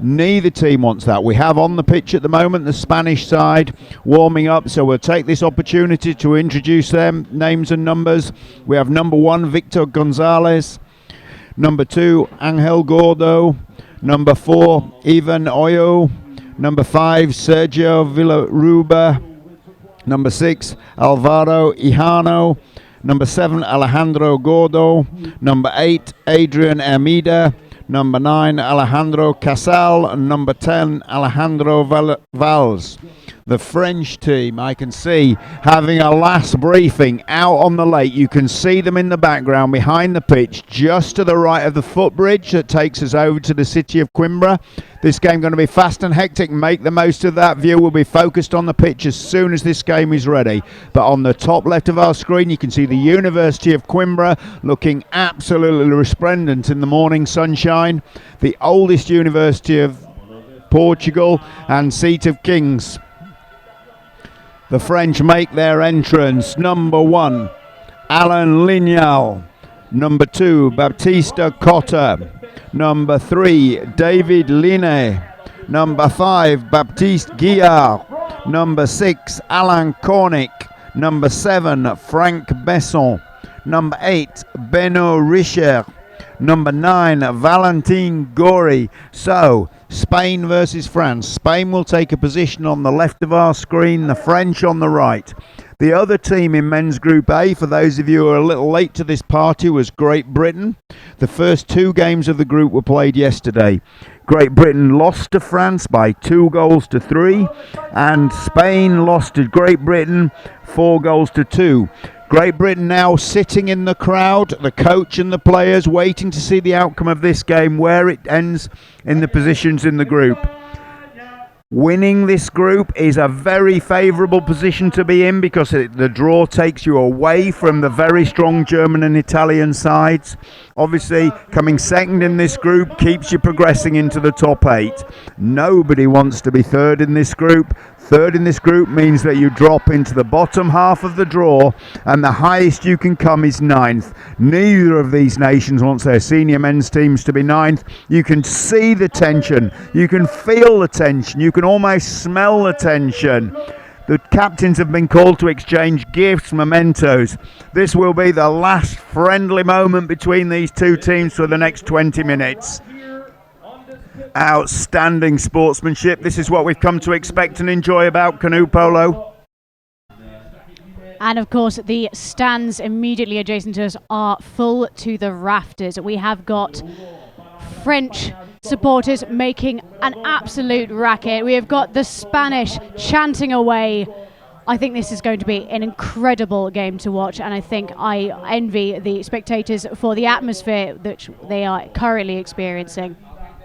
E: Neither team wants that. We have on the pitch at the moment the Spanish side warming up, so we'll take this opportunity to introduce them, names and numbers. We have number 1, Victor Gonzalez, number 2, Angel Gordo, number 4, Ivan Oyo, number 5, Sergio Villaruba, number 6, Alvaro Hijano, number 7, Alejandro Gordo, number 8, Adrian Hermida, number 9, Alejandro Casal, and number 10, Alejandro Valls. The French team, I can see, having a last briefing out on the lake. You can see them in the background behind the pitch, just to the right of the footbridge that takes us over to the city of Coimbra. This game going to be fast and hectic. Make the most of that view. We'll be focused on the pitch as soon as this game is ready. But on the top left of our screen, you can see the University of Coimbra looking absolutely resplendent in the morning sunshine. The oldest university of Portugal and seat of kings. The French make their entrance. Number 1, Alain Lignal. Number 2, Baptista Cotta. Number 3, David Line. Number 5, Baptiste Guillard. Number 6, Alain Cornic. Number 7, Frank Besson. Number 8, Benoît Richer. Number 9, Valentin Gori. So, Spain versus France. Spain will take a position on the left of our screen, the French on the right. The other team in men's Group A, for those of you who are a little late to this party, was Great Britain. The first 2 games of the group were played yesterday. Great Britain lost to France by 2-3, and Spain lost to Great Britain 4-2. Great Britain now sitting in the crowd, the coach and the players waiting to see the outcome of this game, where it ends in the positions in the group. Winning this group is a very favourable position to be in, because the draw takes you away from the very strong German and Italian sides. Obviously, coming second in this group keeps you progressing into the top 8. Nobody wants to be third in this group. Third in this group means that you drop into the bottom half of the draw, and the highest you can come is 9th. Neither of these nations wants their senior men's teams to be 9th. You can see the tension, you can feel the tension, you can almost smell the tension. The captains have been called to exchange gifts, mementos. This will be the last friendly moment between these two teams for the next 20 minutes. Outstanding sportsmanship. This is what we've come to expect and enjoy about canoe polo.
C: And of course, the stands immediately adjacent to us are full to the rafters. We have got French supporters making an absolute racket. We have got the Spanish chanting away. I think this is going to be an incredible game to watch, and I think I envy the spectators for the atmosphere that they are currently experiencing.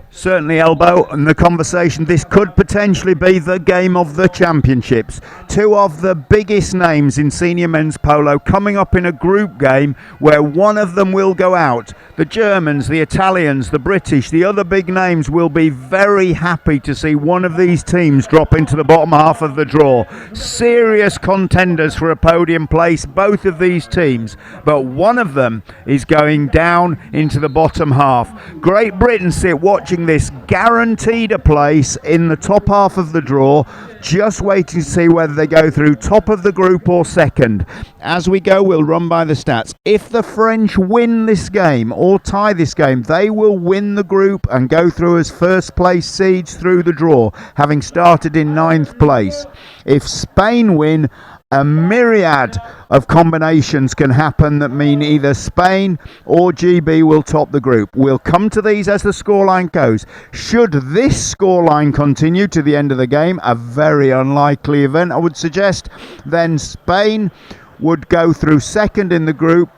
E: Certainly, Elbow, and the conversation, this could potentially be the game of the championships. 2 of the biggest names in senior men's polo coming up in a group game where one of them will go out. The Germans, the Italians, the British, the other big names will be very happy to see one of these teams drop into the bottom half of the draw. Serious contenders for a podium place, both of these teams, but one of them is going down into the bottom half. Great Britain sit watching this, guaranteed a place in the top half of the draw, just waiting to see whether they go through top of the group or second. As we go, we'll run by the stats. If the French win this game or tie this game, they will win the group and go through as first place seeds through the draw, having started in 9th place. If Spain win, a myriad of combinations can happen that mean either Spain or GB will top the group. We'll come to these as the scoreline goes. Should this scoreline continue to the end of the game, a very unlikely event I would suggest, then Spain would go through second in the group.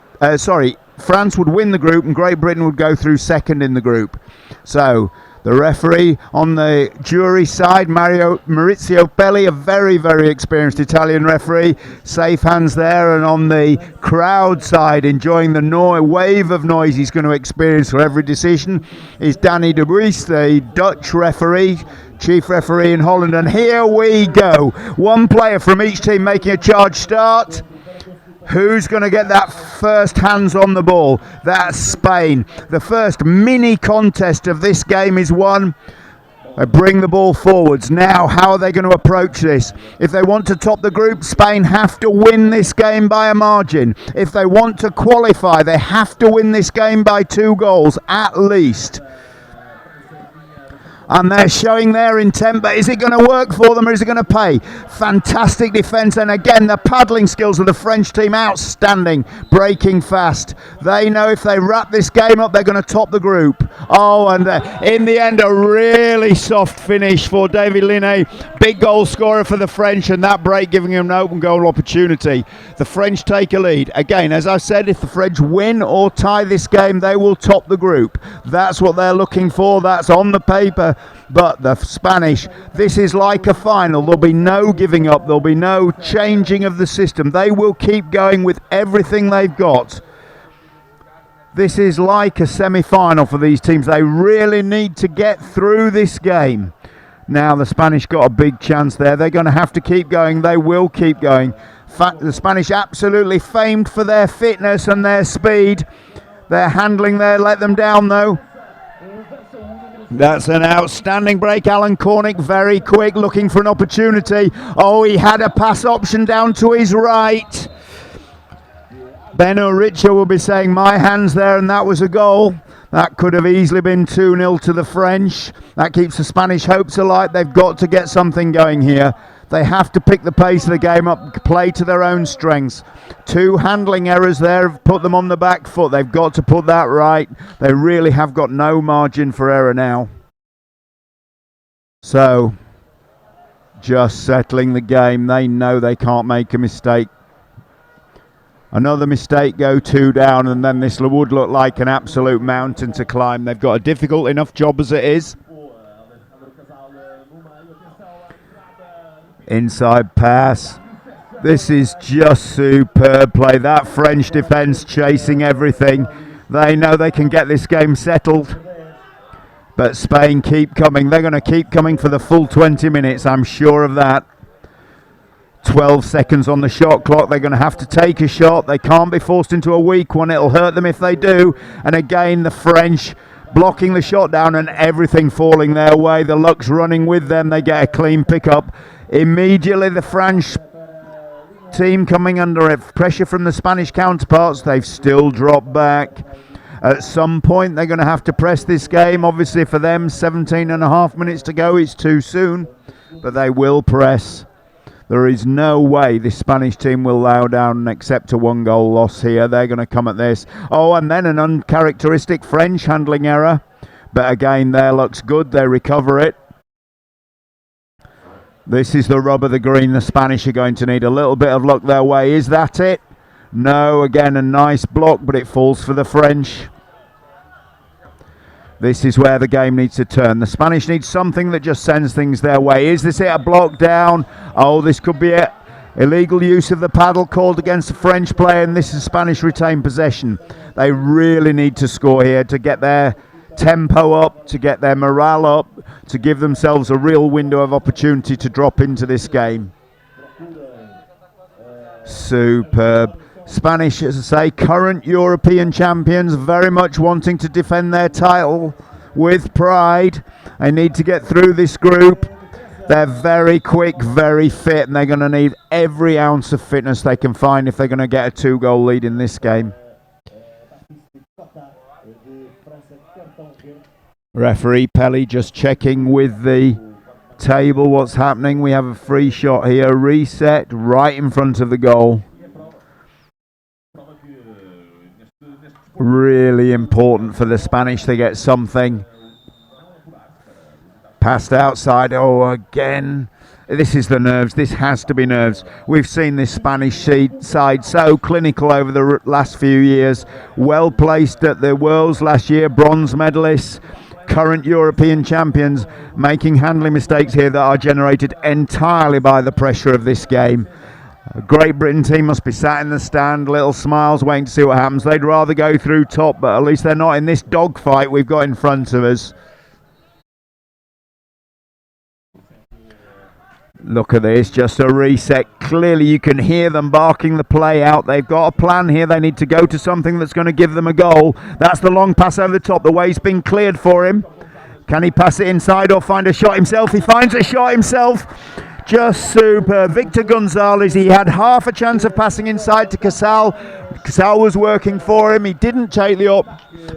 E: France would win the group and Great Britain would go through second in the group. So the referee on the jury side, Maurizio Pelli, a very, very experienced Italian referee. Safe hands there. And on the crowd side, enjoying the wave of noise he's going to experience for every decision, is Danny de Vries, the Dutch referee, chief referee in Holland. And here we go. One player from each team making a charge start. Who's going to get that first hands on the ball? That's Spain. The first mini contest of this game is won. They bring the ball forwards. Now, how are they going to approach this? If they want to top the group, Spain have to win this game by a margin. If they want to qualify, they have to win this game by 2 goals at least. And they're showing their intent, but is it going to work for them or is it going to pay? Fantastic defence, and again the paddling skills of the French team outstanding, breaking fast. They know if they wrap this game up they're going to top the group. Oh, and in the end a really soft finish for David Linné, big goal scorer for the French, and that break giving him an open goal opportunity. The French take a lead. Again, as I said, if the French win or tie this game they will top the group. That's what they're looking for, that's on the paper. But the Spanish, this is like a final. There'll be no giving up. There'll be no changing of the system. They will keep going with everything they've got. This is like a semi-final for these teams. They really need to get through this game. Now the Spanish got a big chance there. They're going to have to keep going. They will keep going. The Spanish absolutely famed for their fitness and their speed. Their handling there let them down though. That's an outstanding break. Alan Cornick, very quick, looking for an opportunity. Oh, he had a pass option down to his right. Benno Richer will be saying, my hand's there, and that was a goal. That could have easily been 2-0 to the French. That keeps the Spanish hopes alive. They've got to get something going here. They have to pick the pace of the game up, play to their own strengths. 2 handling errors there have put them on the back foot. They've got to put that right. They really have got no margin for error now. So, just settling the game. They know they can't make a mistake. Another mistake, go 2 down, and then this would look like an absolute mountain to climb. They've got a difficult enough job as it is. Inside pass. This is just superb play. That French defence chasing everything. They know they can get this game settled. But Spain keep coming. They're going to keep coming for the full 20 minutes, I'm sure of that. 12 seconds on the shot clock. They're going to have to take a shot. They can't be forced into a weak one. It'll hurt them if they do. And again, the French blocking the shot down and everything falling their way. The luck's running with them. They get a clean pickup. Immediately, the French team coming under pressure from the Spanish counterparts. They've still dropped back. At some point, they're going to have to press this game. Obviously, for them, 17 and a half minutes to go. It's too soon. But they will press. There is no way this Spanish team will allow down and accept a 1-goal loss here. They're going to come at this. Oh, and then an uncharacteristic French handling error. But again, there looks good. They recover it. This is the rub of the green. The Spanish are going to need a little bit of luck their way. Is that it? No. Again, a nice block, but it falls for the French. This is where the game needs to turn. The Spanish need something that just sends things their way. Is this it? A block down? Oh, this could be it. Illegal use of the paddle called against the French player, and this is Spanish retained possession. They really need to score here to get their tempo up, to get their morale up, to give themselves a real window of opportunity to drop into this game. Superb. Spanish, as I say, current European champions, very much wanting to defend their title with pride. They need to get through this group. They're very quick, very fit, and they're going to need every ounce of fitness they can find if they're going to get a 2-goal lead in this game. Referee Pelly just checking with the table what's happening. We have a free shot here, reset right in front of the goal. Really important for the Spanish to get something. Passed outside. Oh, again. This is the nerves. This has to be nerves. We've seen this Spanish side so clinical over the last few years. Well placed at the Worlds last year. Bronze medalists. Current European champions. Making handling mistakes here that are generated entirely by the pressure of this game. A Great Britain team must be sat in the stand, little smiles, waiting to see what happens. They'd rather go through top, but at least they're not in this dogfight we've got in front of us. Look at this, just a reset. Clearly you can hear them barking the play out. They've got a plan here. They need to go to something that's going to give them a goal. That's the long pass over the top. The way's been cleared for him. Can he pass it inside or find a shot himself? He finds a shot himself. Just super. Victor Gonzalez, he had half a chance of passing inside to Casal. Casal was working for him. He didn't take the up.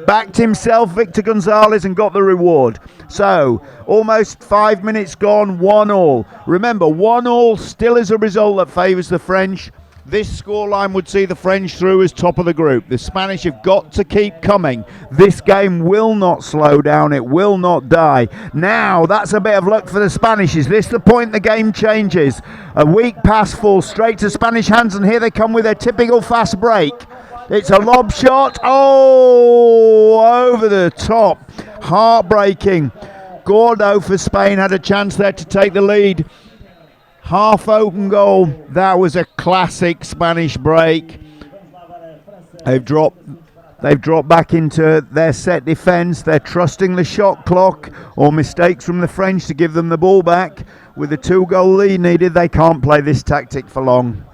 E: Backed himself, Victor Gonzalez, and got the reward. So, almost 5 minutes gone, 1-1. Remember, 1-1 still is a result that favours the French. This scoreline would see the French through as top of the group. The Spanish have got to keep coming. This game will not slow down. It will not die. Now, that's a bit of luck for the Spanish. Is this the point the game changes? A weak pass falls straight to Spanish hands, and here they come with their typical fast break. It's a lob shot. Oh, over the top. Heartbreaking. Gordo for Spain had a chance there to take the lead. Half open goal. That was a classic Spanish break. They've dropped back into their set defence. They're trusting the shot clock or mistakes from the French to give them the ball back. With a 2-goal lead needed, they can't play this tactic for long.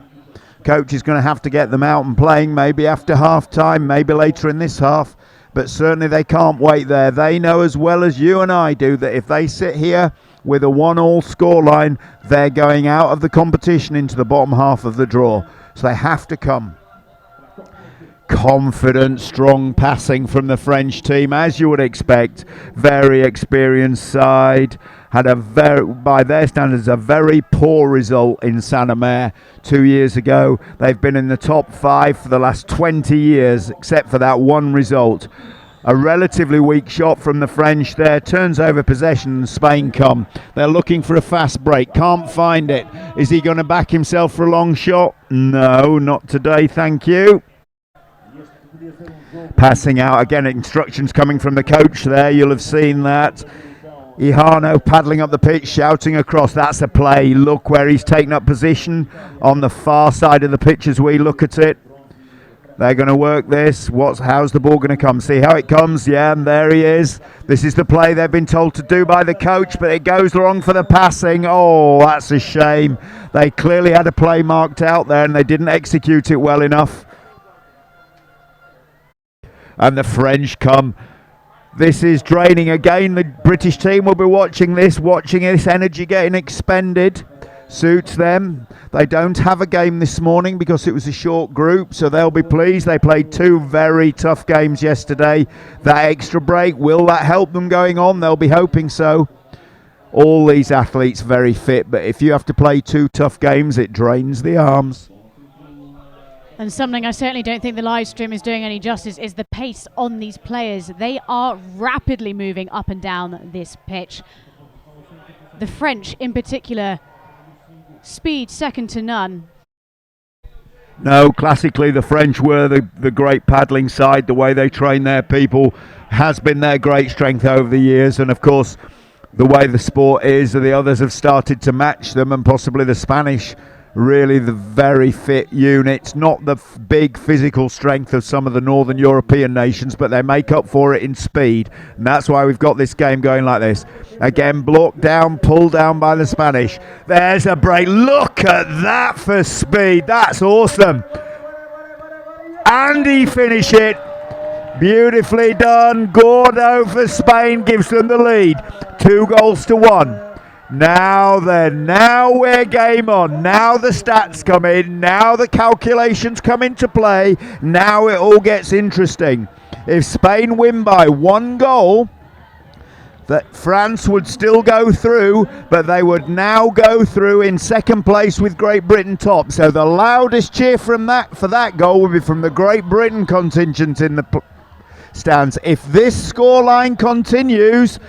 E: Coach is going to have to get them out and playing, maybe after half time, maybe later in this half. but certainly they can't wait there. They know as well as you and I do that if they sit here with a 1-1 scoreline, they're going out of the competition into the bottom half of the draw. So they have to come. Confident, strong passing from the French team, as you would expect. Very experienced side. Had by their standards, a very poor result in Saint-Omer 2 years ago. They've been in the top 5 for the last 20 years, except for that one result. A relatively weak shot from the French there. Turns over possession and Spain come. They're looking for a fast break. Can't find it. Is he going to back himself for a long shot? No, not today, thank you. Passing out again, instructions coming from the coach there. You'll have seen that. Ihano paddling up the pitch, shouting across. That's a play. Look where he's taken up position on the far side of the pitch as we look at it. They're going to work this. How's the ball going to come? See how it comes? Yeah, and there he is. This is the play they've been told to do by the coach, but it goes wrong for the passing. Oh, that's a shame. They clearly had a play marked out there and they didn't execute it well enough. And the French come. This is draining again. The British team will be watching this energy getting expended. Suits them. They don't have a game this morning because it was a short group, so they'll be pleased. They played 2 very tough games yesterday. That extra break, will that help them going on? They'll be hoping so. All these athletes very fit, but if you have to play 2 tough games, it drains the arms.
C: And something I certainly don't think the live stream is doing any justice is the pace on these players. They are rapidly moving up and down this pitch. The French in particular, speed second to none.
E: No, classically the French were the great paddling side. The way they train their people has been their great strength over the years. And of course, the way the sport is, the others have started to match them, and possibly the Spanish. Really the very fit units, not the big physical strength of some of the Northern European nations, but they make up for it in speed, and that's why we've got this game going like this. Again, blocked down, pulled down by the Spanish. There's a break. Look at that for speed. That's awesome. And he finished it. Beautifully done. Gordo for Spain gives them the lead. 2-1. Now then, now we're game on. Now the stats come in. Now the calculations come into play. Now it all gets interesting. If Spain win by 1 goal, that France would still go through, but they would now go through in second place with Great Britain top. So the loudest cheer for that goal would be from the Great Britain contingent in the stands. If this scoreline continues,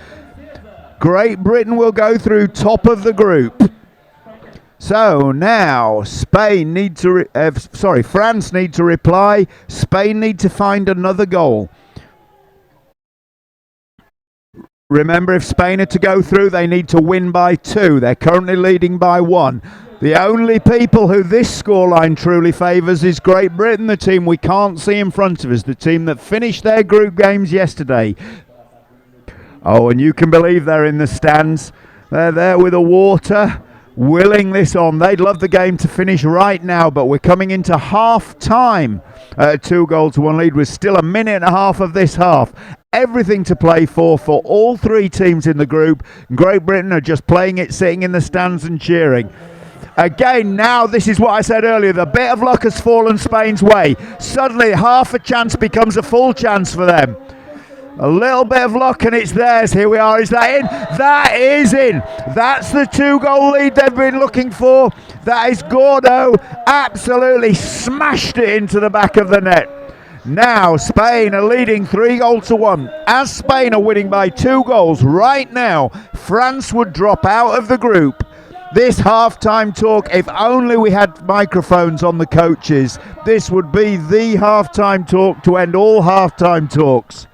E: Great Britain will go through top of the group. So now France need to reply. Spain need to find another goal. Remember, if Spain are to go through, they need to win by 2. They're currently leading by 1. The only people who this scoreline truly favours is Great Britain, the team we can't see in front of us, the team that finished their group games yesterday. Oh, and you can believe they're in the stands. They're there with the water, willing this on. They'd love the game to finish right now, but we're coming into half-time. 2-1 lead with still a minute and a half of this half. Everything to play for all 3 teams in the group. Great Britain are just playing it, sitting in the stands and cheering. Again, now this is what I said earlier. The bit of luck has fallen Spain's way. Suddenly, half a chance becomes a full chance for them. A little bit of luck and it's theirs. Here we are. Is that in? That is in. That's the 2-goal lead they've been looking for. That is Gordo. Absolutely smashed it into the back of the net. Now Spain are leading 3-1. As Spain are winning by 2 goals right now, France would drop out of the group. This half-time talk, if only we had microphones on the coaches, this would be the half-time talk to end all half-time talks.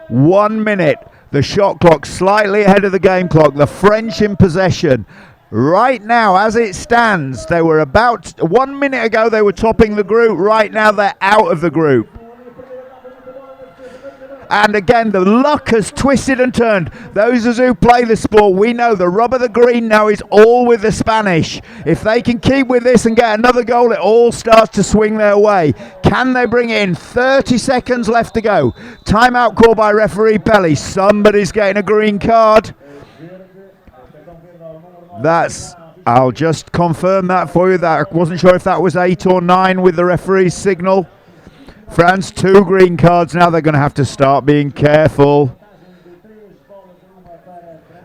E: 1 minute. The shot clock slightly ahead of the game clock. The French in possession. Right now, as it stands, they were about 1 minute ago, they were topping the group. Right now, they're out of the group. And again, the luck has twisted and turned. Those of us who play the sport, we know the rub of the green now is all with the Spanish. If they can keep with this and get another goal, it all starts to swing their way. Can they bring it in? 30 seconds left to go. Timeout call by referee Pelly. Somebody's getting a green card. I'll just confirm that for you. That I wasn't sure if that was 8 or 9 with the referee's signal. France, 2 green cards now. They're going to have to start being careful.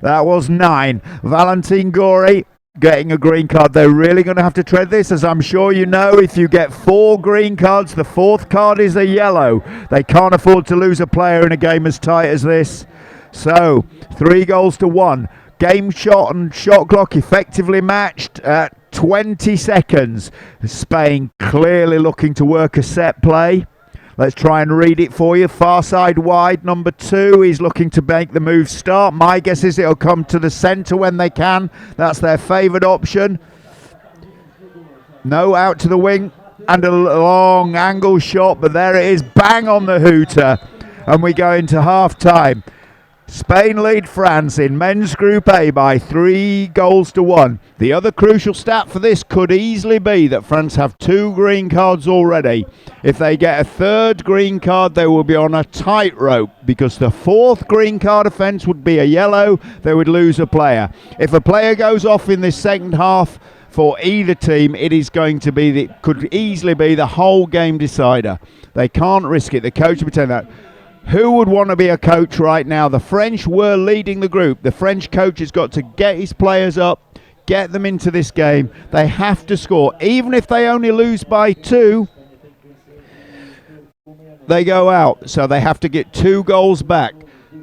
E: That was 9. Valentin Gori getting a green card. They're really going to have to tread this, as I'm sure you know. If you get 4 green cards, the 4th card is a yellow. They can't afford to lose a player in a game as tight as this. So, 3 goals to 1. Game shot and shot clock effectively matched at 20 seconds. Spain clearly looking to work a set play. Let's try and read it for you. Far side wide, number 2 is looking to make the move start. My guess is it'll come to the centre when they can. That's their favoured option. No, out to the wing. And a long angle shot, but there it is. Bang on the hooter. And we go into half time. Spain lead France in men's Group A by 3 goals to 1. The other crucial stat for this could easily be that France have 2 green cards already. If they get a 3rd green card, they will be on a tightrope, because the 4th green card offence would be a yellow. They would lose a player. If a player goes off in this second half for either team, it is going to be, could easily be the whole game decider. They can't risk it. The coach will pretend that. Who would want to be a coach right now? The French were leading the group. The French coach has got to get his players up, get them into this game. They have to score. Even if they only lose by 2, they go out. So they have to get 2 goals back.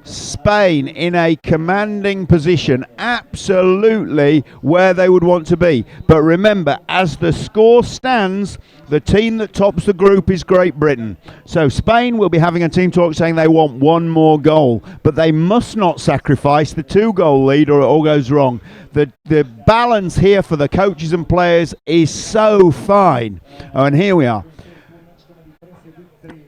E: Spain in a commanding position, absolutely where they would want to be. But remember, as the score stands, the team that tops the group is Great Britain. So Spain will be having a team talk saying they want 1 more goal, but they must not sacrifice the 2-goal lead or it all goes wrong. The balance here for the coaches and players is so fine. Oh, and here we are.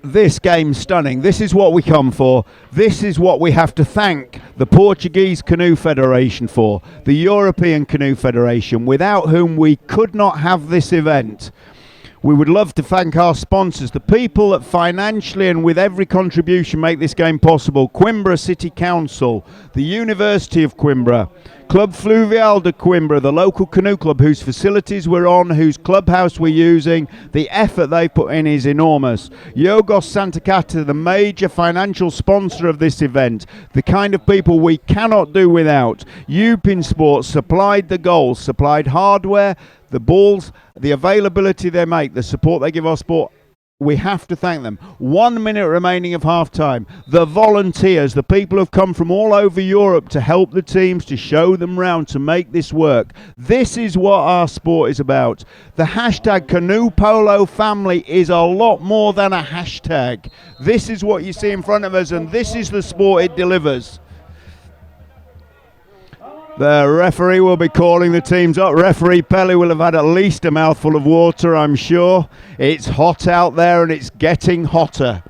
E: This game's stunning. This is what we come for. This is what we have to thank the Portuguese Canoe Federation for, the European Canoe Federation, without whom we could not have this event. We would love to thank our sponsors, the people that financially and with every contribution make this game possible. Coimbra City Council, the University of Coimbra, Club Fluvial de Coimbra, the local canoe club whose facilities we're on, whose clubhouse we're using. The effort they put in is enormous. Yogos Santa Cata, the major financial sponsor of this event, the kind of people we cannot do without. Upin Sports supplied the goals, supplied hardware, the balls, the availability they make, the support they give our sport. We have to thank them. 1 minute remaining of half time. The volunteers, the people who have come from all over Europe to help the teams, to show them round, to make this work. This is what our sport is about. The hashtag Canoe Polo family is a lot more than a hashtag. This is what you see in front of us, and this is the sport it delivers. The referee will be calling the teams up. Referee Pelly will have had at least a mouthful of water, I'm sure. It's hot out there and it's getting hotter.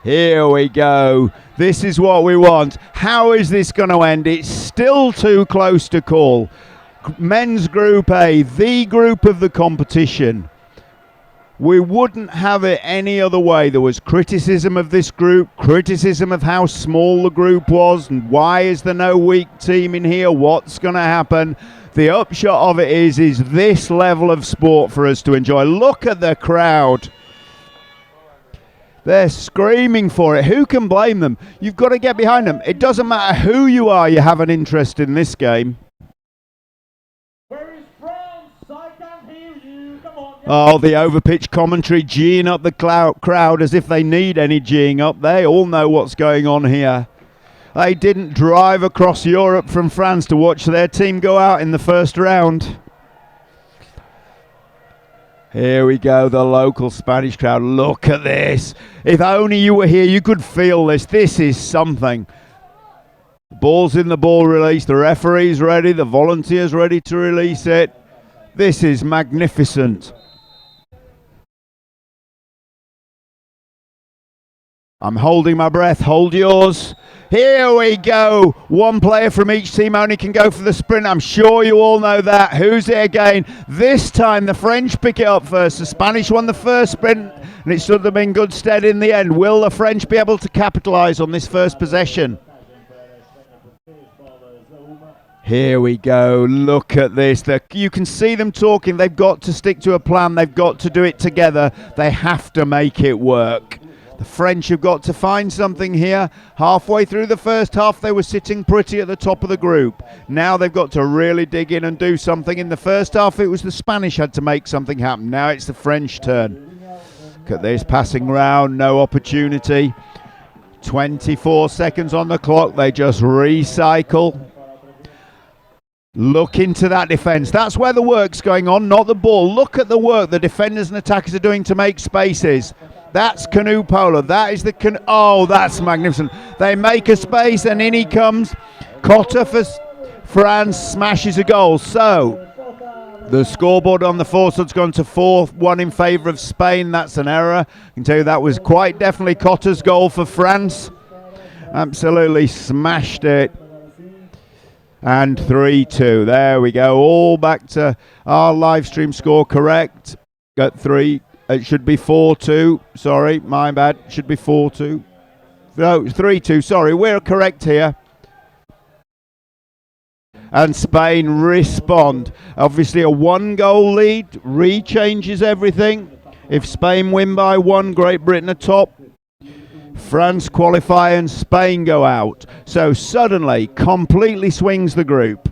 E: Here we go. This is what we want. How is this going to end? It's still too close to call. Men's Group A, the group of the competition. We wouldn't have it any other way. There was criticism of this group, criticism of how small the group was, and why is there no weak team in here? What's going to happen? The upshot of it is this level of sport for us to enjoy. Look at the crowd. They're screaming for it. Who can blame them? You've got to get behind them. It doesn't matter who you are, you have an interest in this game. Oh, the overpitch commentary geeing up the crowd as if they need any geeing up. They all know what's going on here. They didn't drive across Europe from France to watch their team go out in the first round. Here we go, the local Spanish crowd. Look at this. If only you were here, you could feel this. This is something. Ball's in the ball release. The referee's ready. The volunteer's ready to release it. This is magnificent. I'm holding my breath. Hold yours. Here we go. One player from each team only can go for the sprint. I'm sure you all know that. Who's it again? This time the French pick it up first. The Spanish won the first sprint and it stood them in good stead in the end. Will the French be able to capitalise on this first possession? Here we go. Look at this. You can see them talking. They've got to stick to a plan. They've got to do it together. They have to make it work. The French have got to find something here. Halfway through the first half, they were sitting pretty at the top of the group. Now they've got to really dig in and do something. In the first half, it was the Spanish had to make something happen. Now it's the French turn. Look at this, passing round, no opportunity. 24 seconds on the clock. They just recycle. Look into that defence. That's where the work's going on, not the ball. Look at the work the defenders and attackers are doing to make spaces. That's canoe polo. That is the oh, that's magnificent. They make a space and in he comes. Cotter for France smashes a goal. So the scoreboard on the foresight's gone to 4-1 in favour of Spain. That's an error. I can tell you that was quite definitely Cotter's goal for France. Absolutely smashed it. And 3-2. There we go. All back to our live stream score correct. Got 3. It should be 4-2. Sorry, my bad. It should be 4-2. No, 3-2. Sorry, we're correct here. And Spain respond. Obviously, a 1-goal lead rechanges everything. If Spain win by 1, Great Britain are top. France qualify and Spain go out. So suddenly, completely swings the group.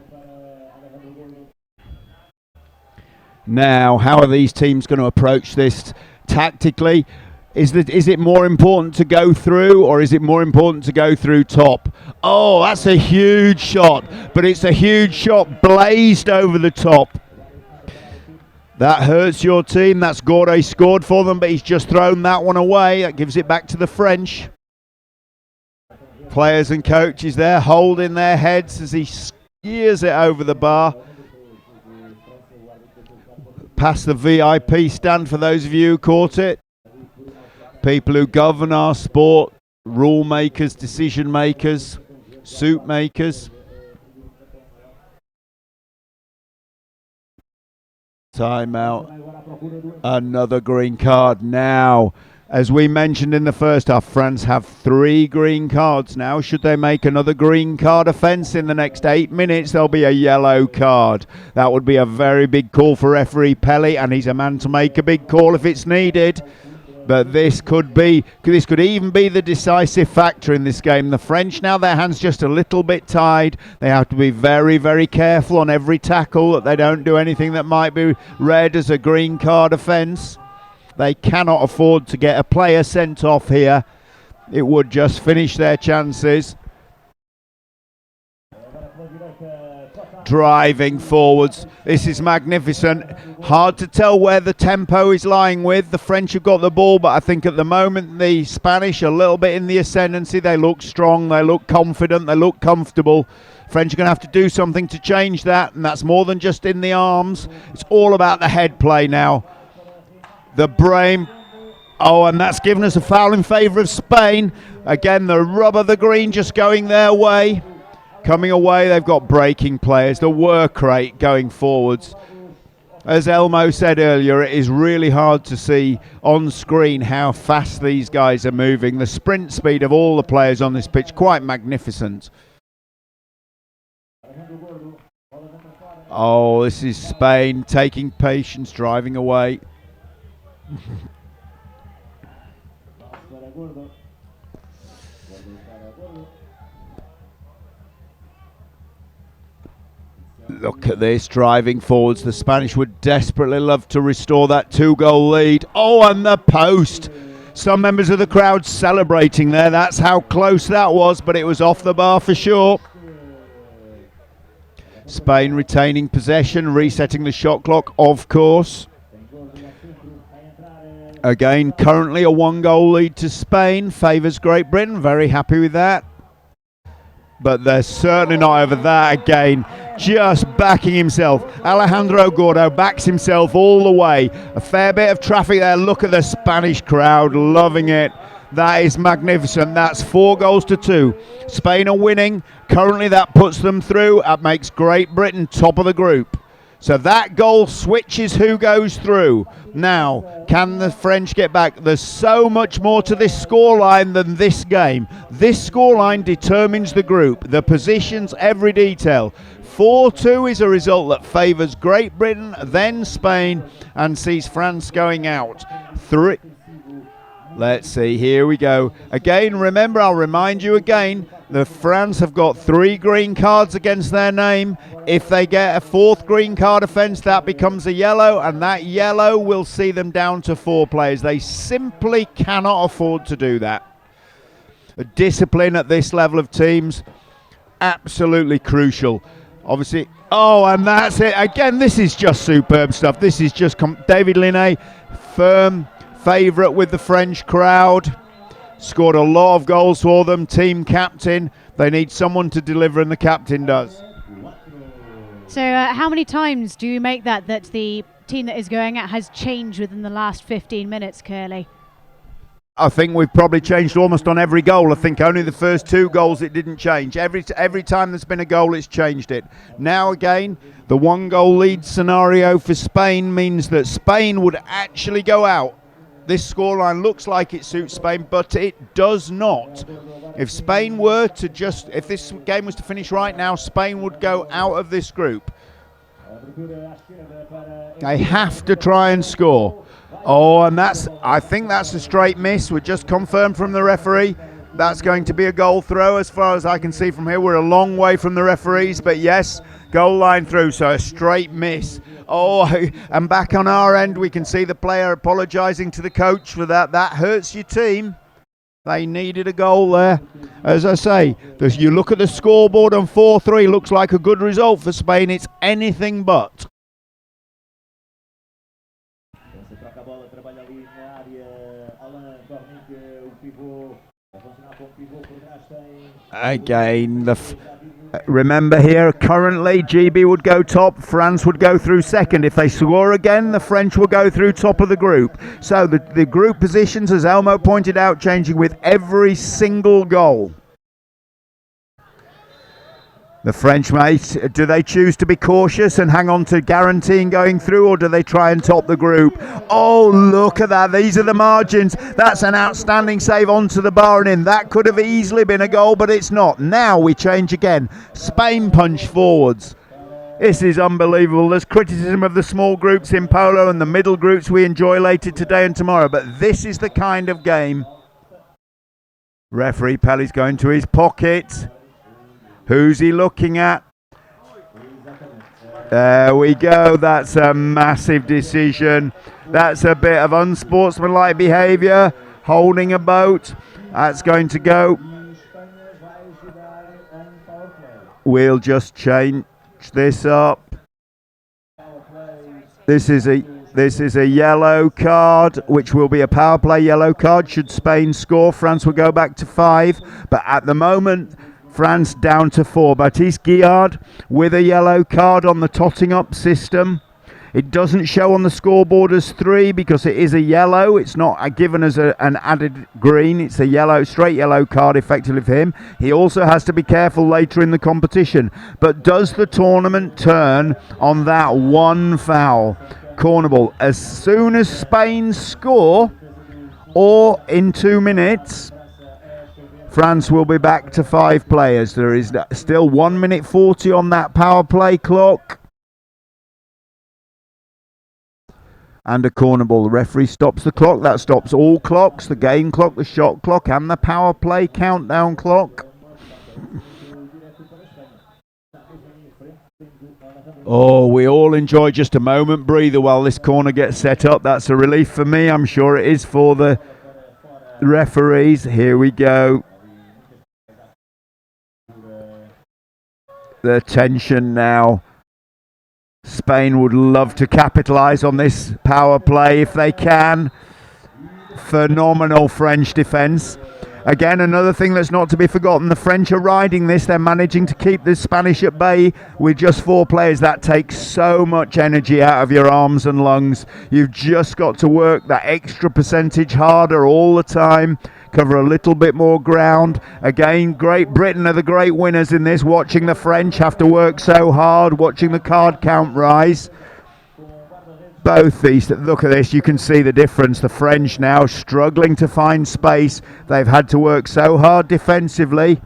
E: Now, how are these teams going to approach this tactically? Is it more important to go through or is it more important to go through top? Oh, that's a huge shot, but it's a huge shot blazed over the top. That hurts your team. That's Gordet scored for them, but he's just thrown that one away. That gives it back to the French. Players and coaches there holding their heads as he steers it over the bar. Past the VIP stand for those of you who caught it. People who govern our sport, rule makers, decision makers, suit makers. Timeout. Another green card now. As we mentioned in the first half, France have 3 green cards now. Should they make another green card offence in the next 8 minutes, there'll be a yellow card. That would be a very big call for referee Pelly, and he's a man to make a big call if it's needed. But this could even be the decisive factor in this game. The French now, their hands just a little bit tied. They have to be very, very careful on every tackle that they don't do anything that might be read as a green card offence. They cannot afford to get a player sent off here. It would just finish their chances. Driving forwards. This is magnificent. Hard to tell where the tempo is lying with. The French have got the ball, but I think at the moment the Spanish are a little bit in the ascendancy. They look strong, they look confident, they look comfortable. French are going to have to do something to change that, and that's more than just in the arms. It's all about the head play now. The brain. Oh, and that's given us a foul in favour of Spain. Again, the rub of the green just going their way. Coming away, they've got breaking players. The work rate going forwards. As Elmo said earlier, it is really hard to see on screen how fast these guys are moving. The sprint speed of all the players on this pitch, quite magnificent. Oh, this is Spain taking patience, driving away. Look at this, driving forwards. The Spanish would desperately love to restore that 2-goal lead. Oh, and the post. Some members of the crowd celebrating there. That's how close that was, but it was off the bar for sure. Spain retaining possession, resetting the shot clock, of course. Again, currently a 1-goal lead to Spain. Favours Great Britain. Very happy with that. But they're certainly not over that again. Just backing himself. Alejandro Gordo backs himself all the way. A fair bit of traffic there. Look at the Spanish crowd loving it. That is magnificent. That's 4-2. Spain are winning. Currently that puts them through. That makes Great Britain top of the group. So that goal switches who goes through. Now, can the French get back? There's so much more to this scoreline than this game. This scoreline determines the group, the positions, every detail. 4-2 is a result that favours Great Britain, then Spain, and sees France going out. Let's see, here we go. Again, remember, I'll remind you again, the France have got 3 green cards against their name. If they get a 4th green card offence, that becomes a yellow, and that yellow will see them down to 4 players. They simply cannot afford to do that. The discipline at this level of teams, absolutely crucial. Obviously, oh, and that's it. Again, this is just superb stuff. This is just David Linné, firm favourite with the French crowd. Scored a lot of goals for them. Team captain. They need someone to deliver, and the captain does.
C: So how many times do you make that the team that is going out has changed within the last 15 minutes, Curly?
E: I think we've probably changed almost on every goal. I think only the first 2 goals it didn't change. Every time there's been a goal, it's changed it. Now again, the 1-goal lead scenario for Spain means that Spain would actually go out. This scoreline looks like it suits Spain, but it does not. If Spain were to if this game was to finish right now, Spain would go out of this group. They have to try and score. Oh, and I think that's a straight miss. We're just confirmed from the referee. That's going to be a goal throw as far as I can see from here. We're a long way from the referees, but yes, goal line through, so a straight miss. Oh, and back on our end, we can see the player apologising to the coach for that. That hurts your team. They needed a goal there. As I say, you look at the scoreboard on 4-3, looks like a good result for Spain. It's anything but. Again, remember here, currently GB would go top, France would go through second. If they score again, the French will go through top of the group. So the group positions, as Elmo pointed out, changing with every single goal. The French, mate, do they choose to be cautious and hang on to guaranteeing going through, or do they try and top the group? Oh, look at that. These are the margins. That's an outstanding save onto the bar and in. That could have easily been a goal, but it's not. Now we change again. Spain punch forwards. This is unbelievable. There's criticism of the small groups in polo and the middle groups we enjoy later today and tomorrow, but this is the kind of game. Referee Pelly's going to his pocket. Who's he looking at? There we go. That's a massive decision. That's a bit of unsportsmanlike behaviour. Holding a boat. That's going to go. We'll just change this up. This is a yellow card, which will be a power play yellow card. Should Spain score, France will go back to 5. But at the moment, France down to 4. Baptiste Guillard with a yellow card on the totting up system. It doesn't show on the scoreboard as 3 because it is a yellow. It's not given as an added green. It's a yellow, straight yellow card effectively for him. He also has to be careful later in the competition. But does the tournament turn on that one foul? Corner ball. As soon as Spain score, or in 2 minutes, France will be back to 5 players. There is still 1 minute 40 on that power play clock. And a corner ball. The referee stops the clock. That stops all clocks. The game clock, the shot clock, and the power play countdown clock. Oh, we all enjoy just a moment breather while this corner gets set up. That's a relief for me. I'm sure it is for the referees. Here we go. The tension now. Spain would love to capitalise on this power play if they can. Phenomenal French defence. Again, another thing that's not to be forgotten, the French are riding this. They're managing to keep the Spanish at bay with just 4 players. That takes so much energy out of your arms and lungs. You've just got to work that extra percentage harder all the time. cover a little bit more ground. Again, Great Britain are the great winners in this, watching the French have to work so hard, watching the card count rise. Both these, look at this, you can see the difference. The French now struggling to find space. They've had to work so hard defensively.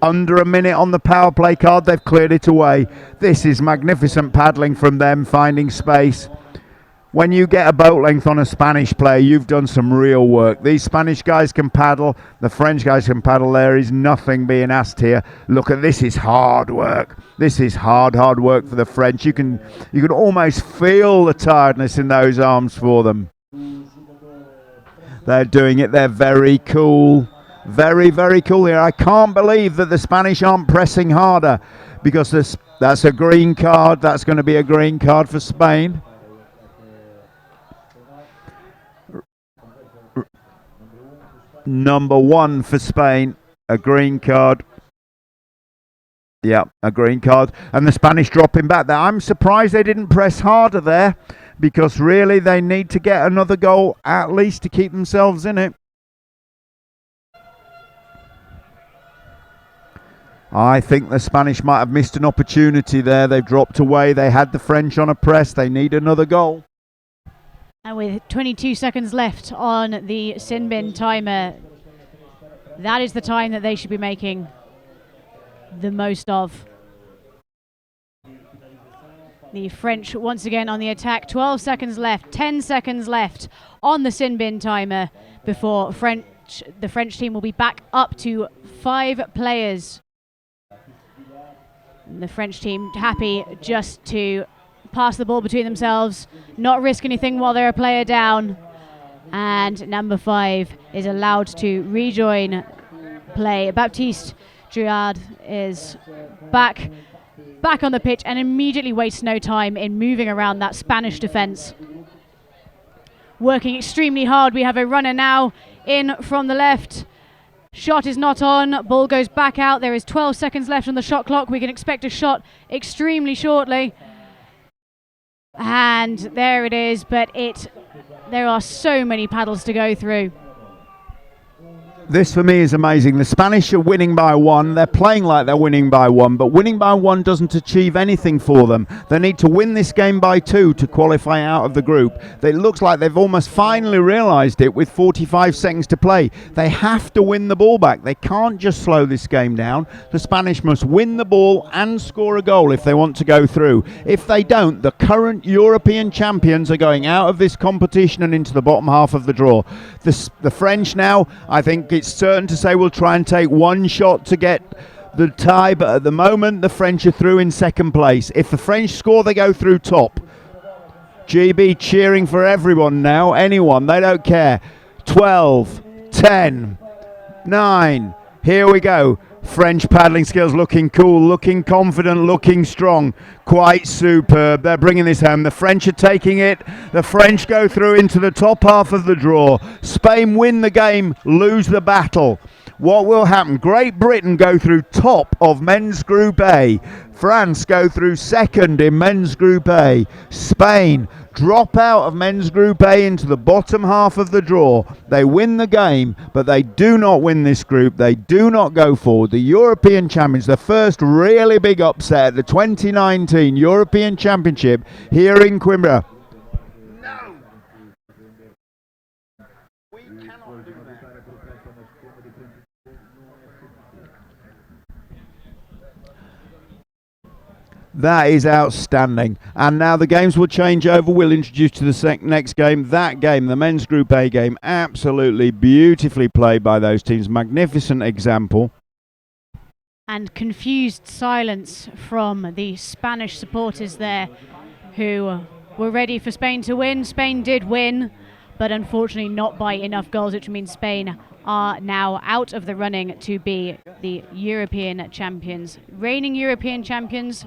E: Under a minute on the power play card, they've cleared it away. This is magnificent paddling from them, finding space. When you get a boat length on a Spanish player, you've done some real work. These Spanish guys can paddle, the French guys can paddle. There is nothing being asked here. Look at this, is hard work. This is hard work for the French. You can almost feel the tiredness in those arms for them. They're doing it. They're very cool. Very, very cool here. I can't believe that the Spanish aren't pressing harder, because that's a green card. That's going to be a green card for Spain. Number 1 for Spain, a green card. Yeah, a green card. And the Spanish dropping back there. I'm surprised they didn't press harder there, because really they need to get another goal at least to keep themselves in it. I think the Spanish might have missed an opportunity there. They've dropped away. They had the French on a press. They need another goal.
C: And with 22 seconds left on the sin bin timer, that is the time that they should be making the most of. The French once again on the attack. 12 seconds left, 10 seconds left on the sin bin timer before the French team will be back up to 5 players. And the French team happy just to pass the ball between themselves, not risk anything while they're a player down. And number 5 is allowed to rejoin play. Baptiste Drouard is back on the pitch and immediately wastes no time in moving around that Spanish defence. Working extremely hard. We have a runner now in from the left. Shot is not on. Ball goes back out. There is 12 seconds left on the shot clock. We can expect a shot extremely shortly. And there it is, but there are so many paddles to go through.
E: This for me is amazing. The Spanish are winning by 1. They're playing like they're winning by 1, but winning by 1 doesn't achieve anything for them. They need to win this game by 2 to qualify out of the group. It looks like they've almost finally realised it with 45 seconds to play. They have to win the ball back. They can't just slow this game down. The Spanish must win the ball and score a goal if they want to go through. If they don't, the current European champions are going out of this competition and into the bottom half of the draw. The French now, I think it's certain to say, we'll try and take one shot to get the tie, but at the moment the French are through in second place. If the French score, they go through top. GB cheering for everyone now, anyone, they don't care. 12, 10, 9, here we go. French paddling skills looking cool, looking confident, looking strong. Quite superb. They're bringing this home. The French are taking it. The French go through into the top half of the draw. Spain win the game, lose the battle. What will happen? Great Britain go through top of men's Group A. France go through second in men's Group A. Spain drop out of men's Group A into the bottom half of the draw. They win the game, but they do not win this group. They do not go forward. The European champions, the first really big upset at the 2019 European Championship here in Coimbra. No! We cannot do that. That is outstanding. And now the games will change over. We'll introduce to the next game. That game, the men's Group A game, absolutely beautifully played by those teams. Magnificent example.
C: And confused silence from the Spanish supporters there, who were ready for Spain to win. Spain did win, but unfortunately not by enough goals, which means Spain are now out of the running to be the European champions. Reigning European champions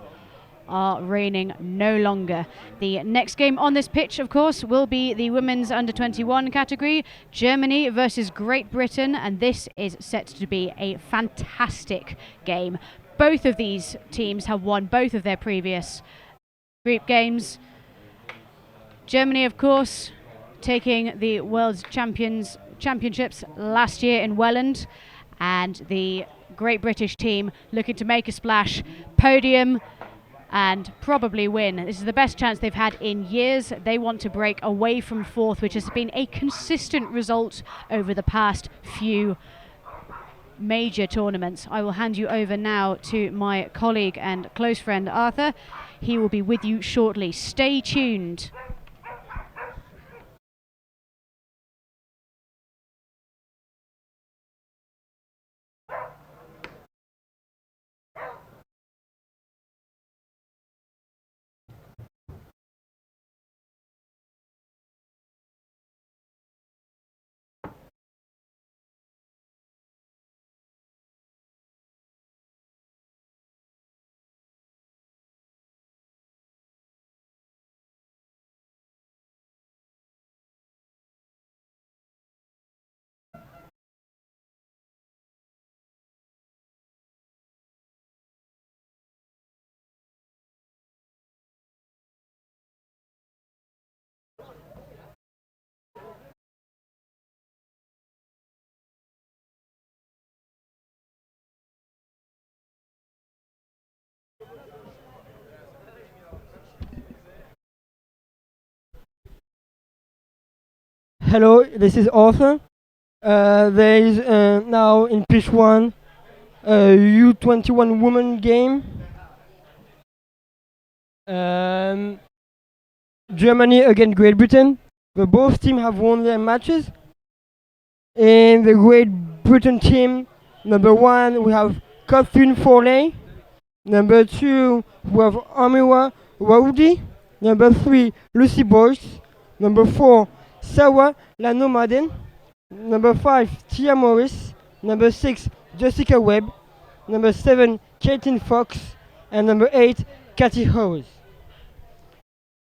C: are reigning no longer. The next game on this pitch, of course, will be the women's under-21 category, Germany versus Great Britain, and this is set to be a fantastic game. Both of these teams have won both of their previous group games. Germany, of course, taking the world champions Championships last year in Welland, and the Great British team looking to make a splash, podium, and probably win. This is the best chance they've had in years. They want to break away from fourth, which has been a consistent result over the past few major tournaments. I will hand you over now to my colleague and close friend Arthur. He will be with you shortly. Stay tuned.
F: Hello, this is Arthur. There is now in pitch 1 a U21 women game. Germany against Great Britain. Both teams have won their matches. In the Great Britain team, number 1 we have Catherine Forley. Number 2 we have Amira Waoudi. Number 3 Lucy Boyce. Number 4 Sarah Lanomaden. Number 5 Tia Morris. Number 6 Jessica Webb. Number 7 Caitlin Fox. And number 8 Kathy Howes.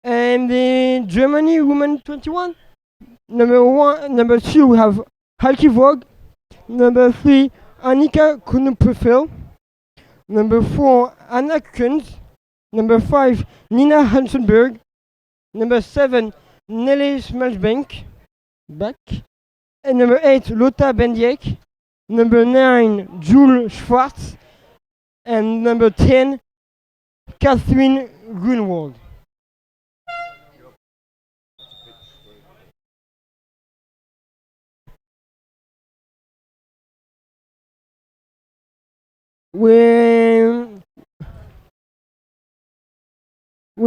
F: And in Germany women 21, number 2 we have Heike Vogt. Number 3 Annika Kuhnupfel. Number 4 Anna Kunz. Number 5 Nina Hansenberg. Number 7 Nelly Smalsbank. And number 8 Lotta Bendiek. Number 9 Jules Schwartz. And number 10 Catherine Grunwald. We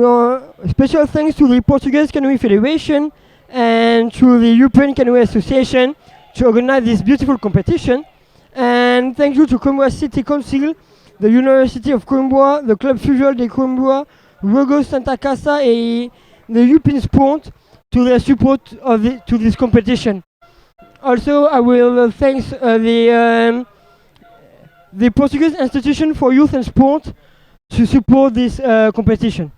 F: are special thanks to the Portuguese Canoe Federation and to the European Canoe Association to organize this beautiful competition. And thank you to Coimbra City Council, the University of Coimbra, the Club Fluvial de Coimbra, Rogo Santa Casa, and the European Sport to their support to this competition. Also, I will thank the Portuguese Institution for Youth and Sport to support this competition.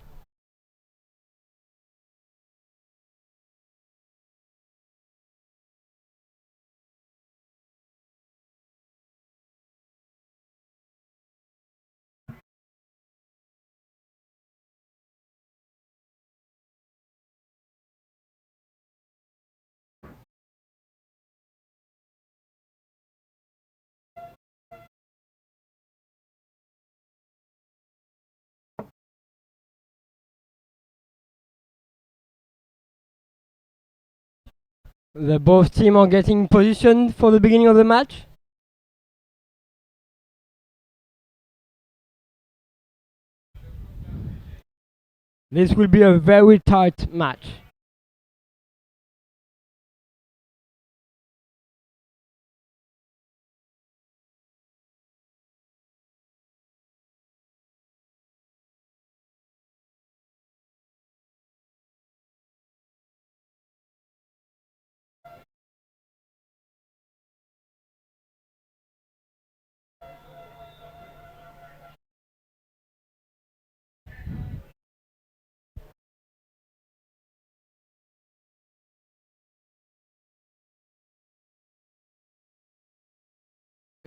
F: The both teams are getting positioned for the beginning of the match. This will be a very tight match.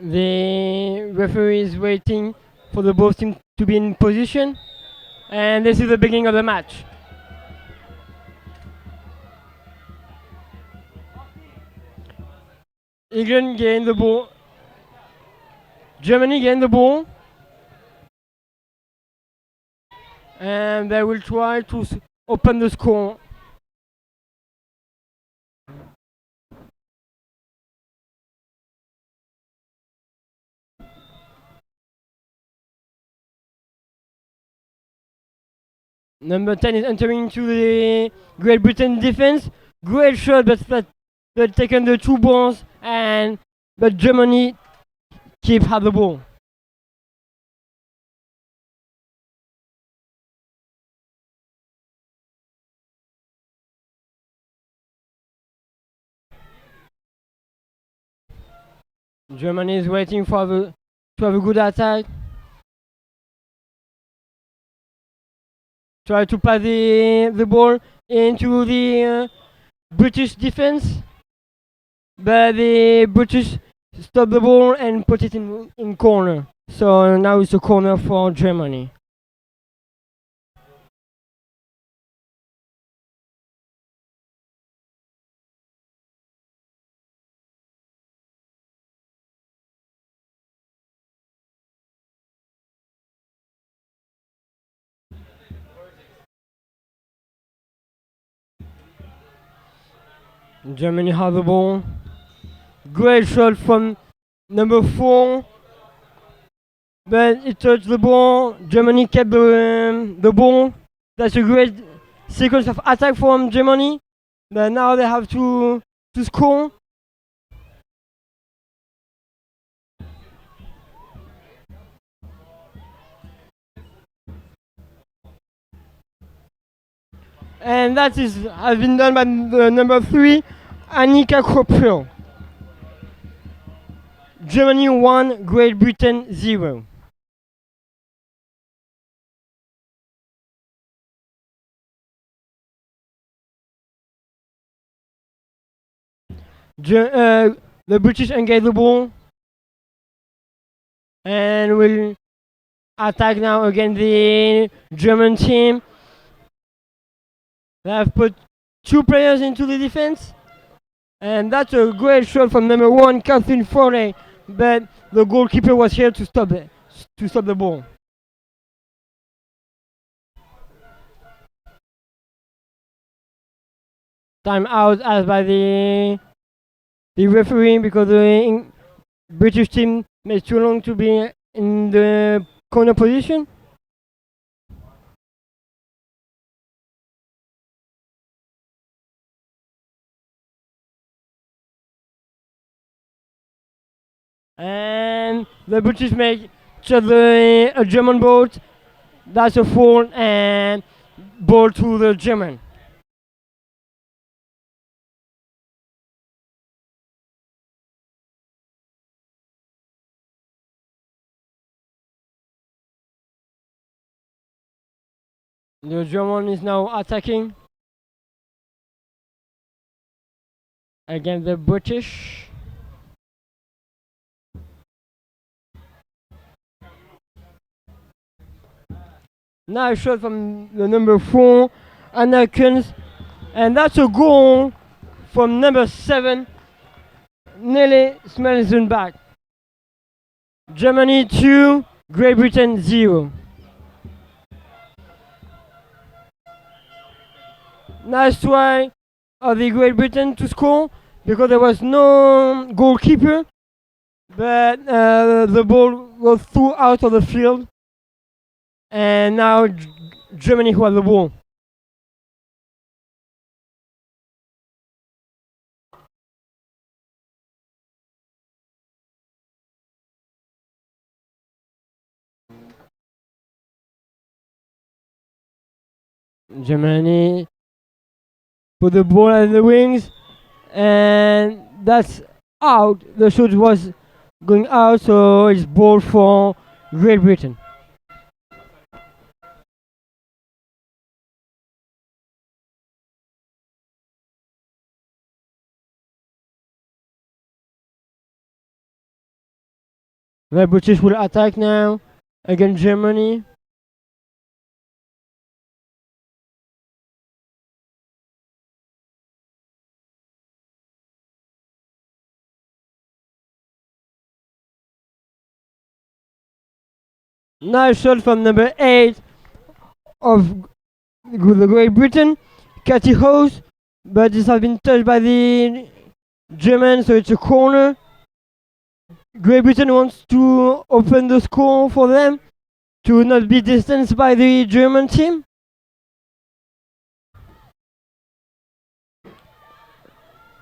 F: The referee is waiting for the both teams to be in position, and this is the beginning of the match. England gain the ball. Germany gain the ball. And they will try to open the score. Number 10 is entering into the Great Britain defense. Great shot, but taken the 2 balls, but Germany keep have the ball. Germany is waiting to have a good attack. Try to pass the ball into the British defense, but the British stop the ball and put it in corner. So now it's a corner for Germany. Germany have the ball. Great shot from number 4, but it touched the ball. Germany kept the ball. That's a great sequence of attack from Germany. But now they have to score. And that has been done by the number 3, ECA Canoe Polo. Germany 1, Great Britain 0. The British engage the ball and will attack now against the German team. They have put 2 players into the defense, and that's a great shot from number 1, Catherine Foley, but the goalkeeper was here to stop the ball. Time out as by the referee because the British team made too long to be in the corner position. And the British make just a German boat. That's a foul and ball to the German. The German is now attacking against the British. Now a shot from the number 4, Anna Kunz, and that's a goal from number 7, Nelly Smelzenbach. Germany 2, Great Britain 0. Nice try of the Great Britain to score because there was no goalkeeper, but the ball was through out of the field, and now Germany who has the ball. Germany put the ball at the wings, and that's out. The shot was going out, so it's ball for Great Britain. The British will attack now against Germany. Nice shot from number 8 of the Great Britain, Katy Hose, but this has been touched by the German, so it's a corner. Great Britain wants to open the score for them to not be distanced by the German team.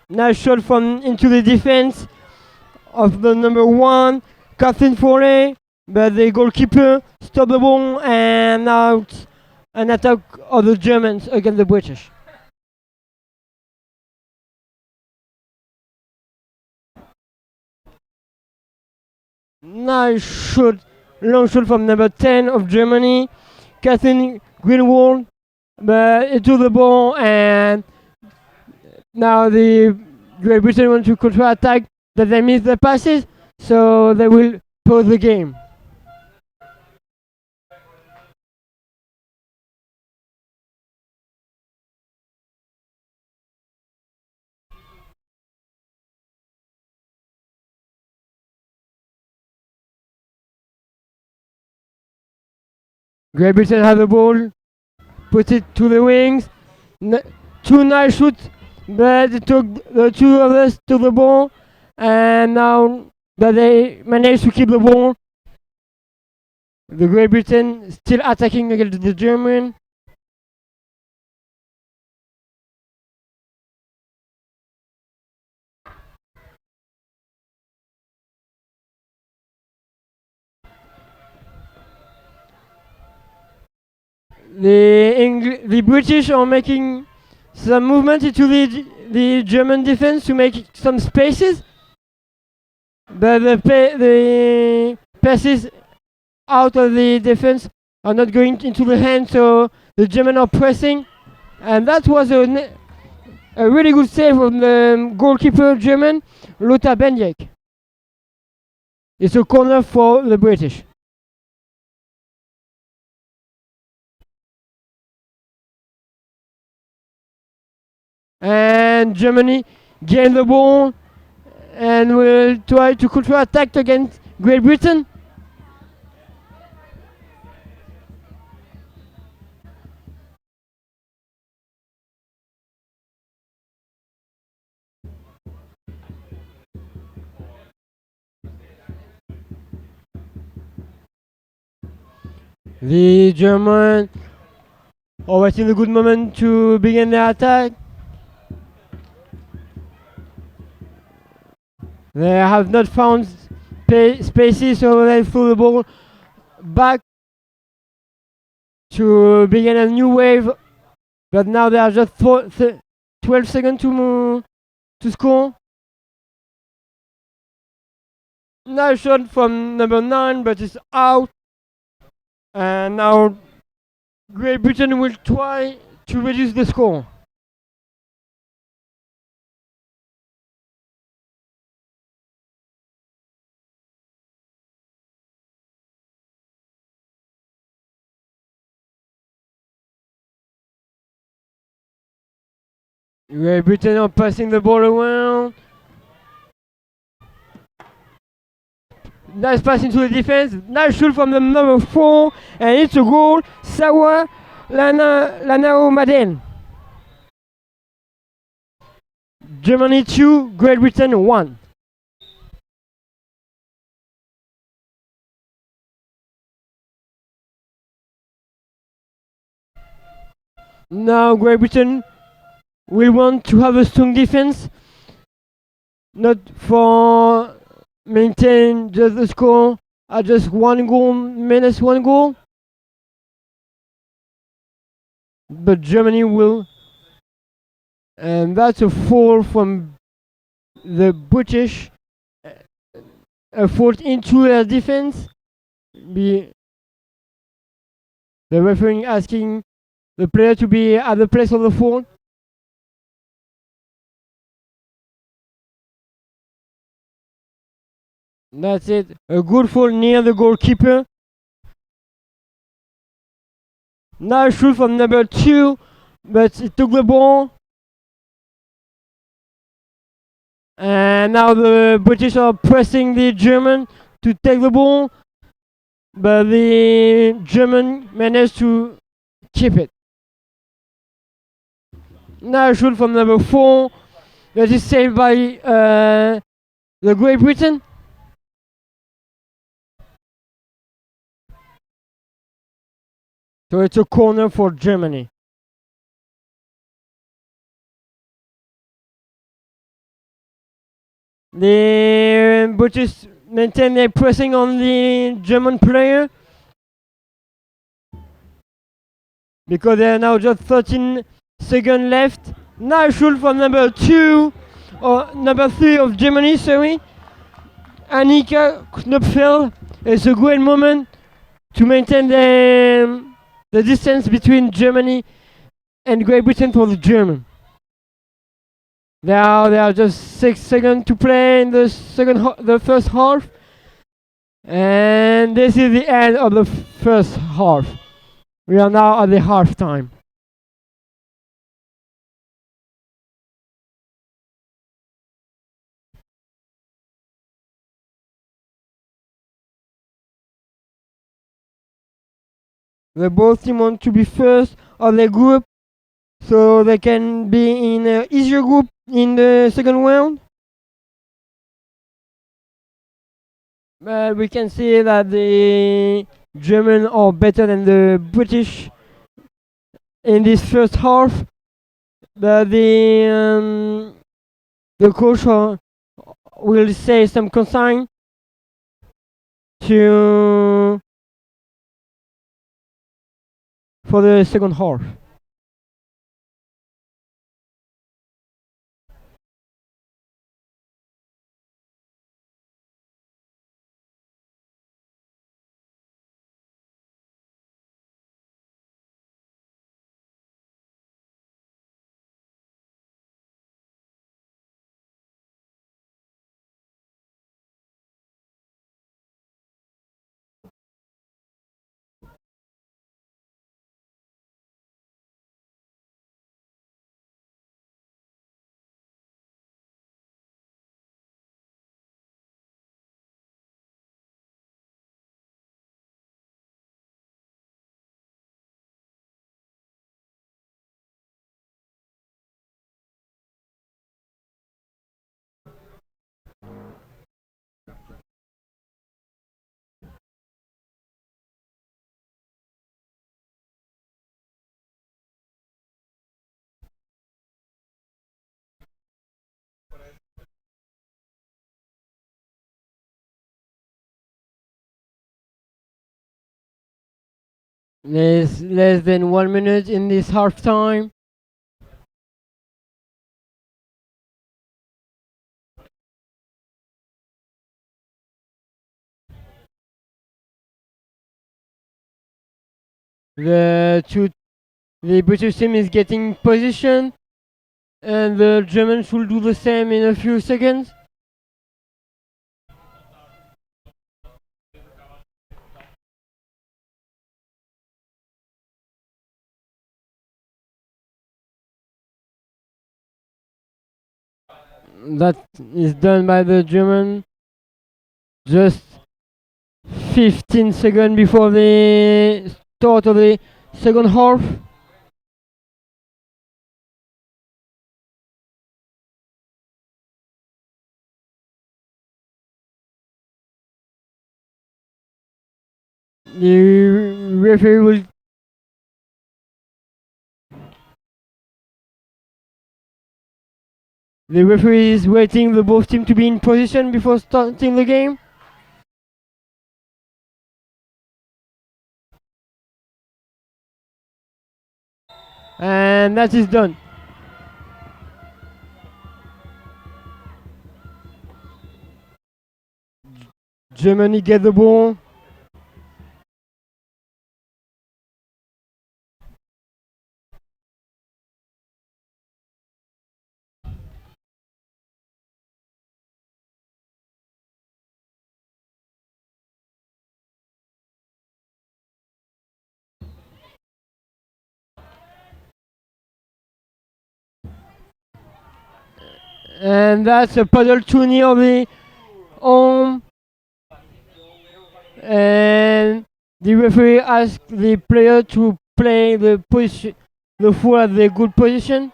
F: Nice shot from into the defense of the number 1, Catherine Foley, but the goalkeeper stopped the ball and now it's an attack of the Germans against the British. Nice shot, long shot from number 10 of Germany, Catherine Greenwald, but it took the ball and now the Great Britain want to counter-attack, but they miss the passes, so they will pause the game. Great Britain has the ball, put it to the wings, two nice shoots, but it took the two others to the ball, and now that they managed to keep the ball, the Great Britain still attacking against the German. The British are making some movement into the German defense to make some spaces, but the passes out of the defense are not going into the hand, so the German are pressing, and that was a really good save from the goalkeeper German, Lothar Benjek. It's a corner for the British. And Germany gain the ball and will try to counter-attack against Great Britain. The Germans are waiting a good moment to begin their attack. They have not found spaces, so they threw the ball back to begin a new wave. But now there are just 12 seconds to score. Nice shot from number 9, but it's out. And now Great Britain will try to reduce the score. Great Britain are passing the ball around. Nice pass into the defense. Nice shoot from the number 4. And it's a goal. Sawa Lanao Maden. Germany 2, Great Britain 1. Now Great Britain will want to have a strong defense, not for maintain just the score at just 1 goal minus 1 goal, but Germany will, and that's a foul from the British, a fault into their defense. The referee asking the player to be at the place of the foul. That's it. A good foul near the goalkeeper. Nice shoot from number 2, but it took the ball. And now the British are pressing the German to take the ball. but the German managed to keep it. Now a shoot from number 4 that is saved by the Great Britain. So it's a corner for Germany. The British maintain their pressing on the German player because there are now just 13 seconds left. Now shoot from number 2 or number 3 of Germany, sorry. Annika Knopfel. It's a great moment to maintain the distance between Germany and Great Britain for the German. There are just 6 seconds to play in the first half, and this is the end of the first half. We are now at the half time. The both team want to be first of their group, so they can be in an easier group in the second round. But we can see that the German are better than the British in this first half. But the coach will say some consign to for the second half. There's less than 1 minute in this half time. The British team is getting position, and the Germans will do the same in a few seconds. That is done by the German just 15 seconds before the start of the second half. The referee will The referee is waiting the both teams to be in position before starting the game. And that is done. Germany get the ball. And that's a paddle tourney of the home. and the referee asked the player to play the position, the four at the good position.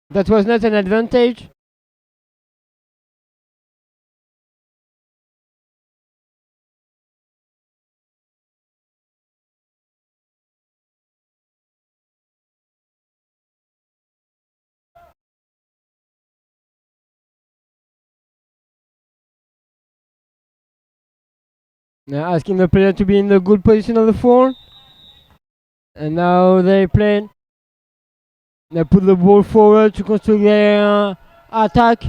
F: That was not an advantage. Now asking the player to be in the good position of the four. And now they play. They put the ball forward to construct their attack.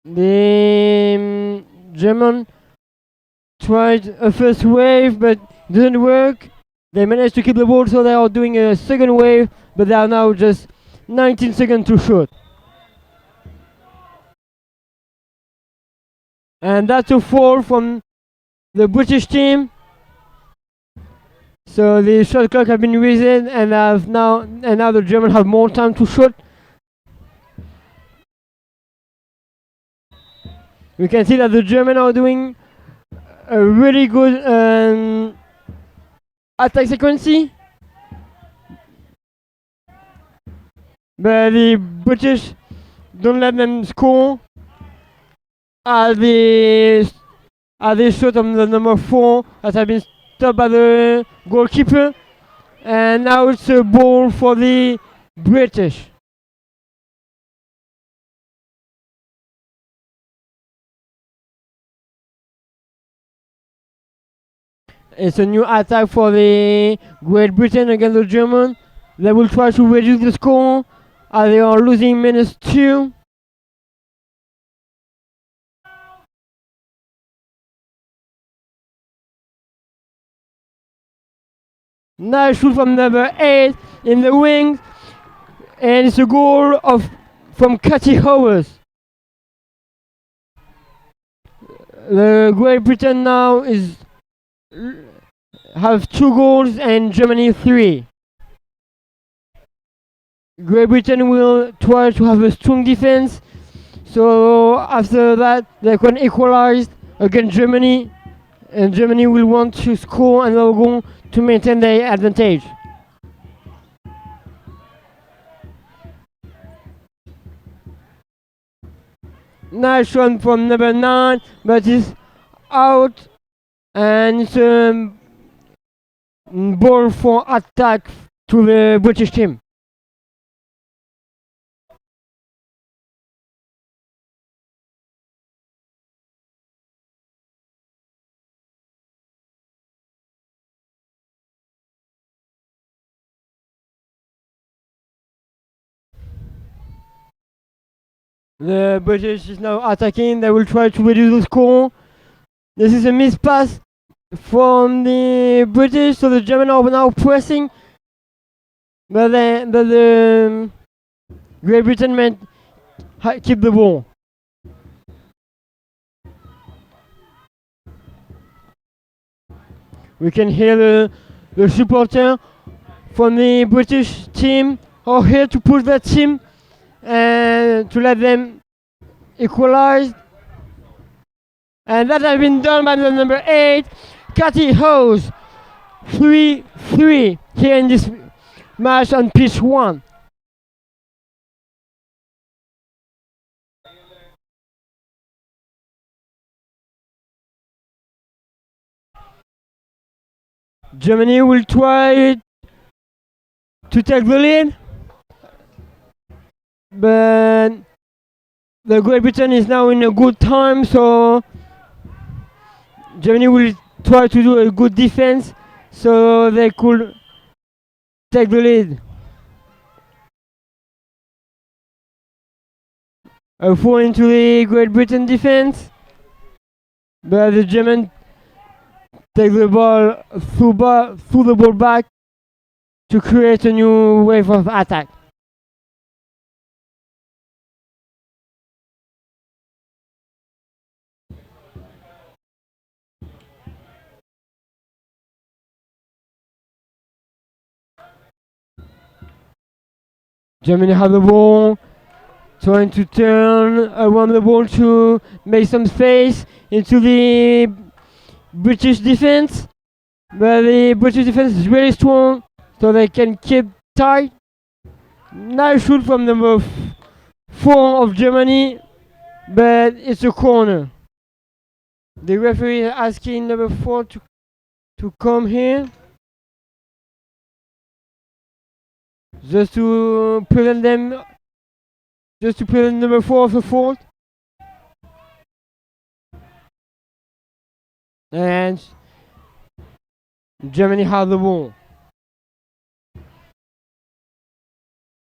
F: The German tried a first wave but didn't work. They managed to keep the ball, so they are doing a second wave, but they are now just 19 seconds to shoot. And that's a foul from the British team. So the shot clock has been risen, and now the Germans have more time to shoot. We can see that the Germans are doing a really good attack sequence, but the British don't let them score. At the shot of the number 4 that has been stopped by the goalkeeper, and now it's a ball for the British. It's a new attack for the Great Britain against the German. They will try to reduce the score as they are losing -2. Nice shoot from number 8 in the wings, and it's a goal from Cathy Howes. The Great Britain now have 2 goals and Germany 3. Great Britain will try to have a strong defense, so after that they can equalize against Germany, and Germany will want to score another goal to maintain their advantage. Nice shot from number 9, but it's out, and it's a ball for attack to the British team. The British is now attacking. They will try to reduce the score. This is a missed pass from the British, so the Germans are now pressing. But the Great Britain might keep the ball. We can hear the supporter from the British team are here to push their team and to let them equalize. And that has been done by the number 8, Cathy Howes. 3-3 here in this match on pitch 1. Germany will try to take the lead, but the Great Britain is now in a good time, so Germany will try to do a good defense so they could take the lead. A fall into the Great Britain defense, but the German take the ball through the ball back to create a new wave of attack. Germany have the ball, trying to turn around the ball to make some space into the British defense. But the British defense is really strong, so they can keep tight. Nice shoot from number 4 of Germany, but it's a corner. The referee is asking number 4 to come here, just to prevent number 4 of the fault. And Germany have the ball.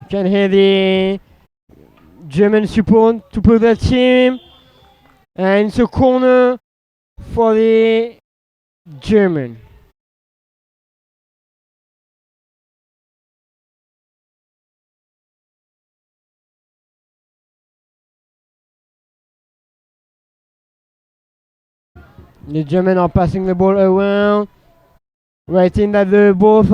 F: You can hear the German support to put their team, and it's a corner for the German. The Germans are passing the ball around, waiting that the both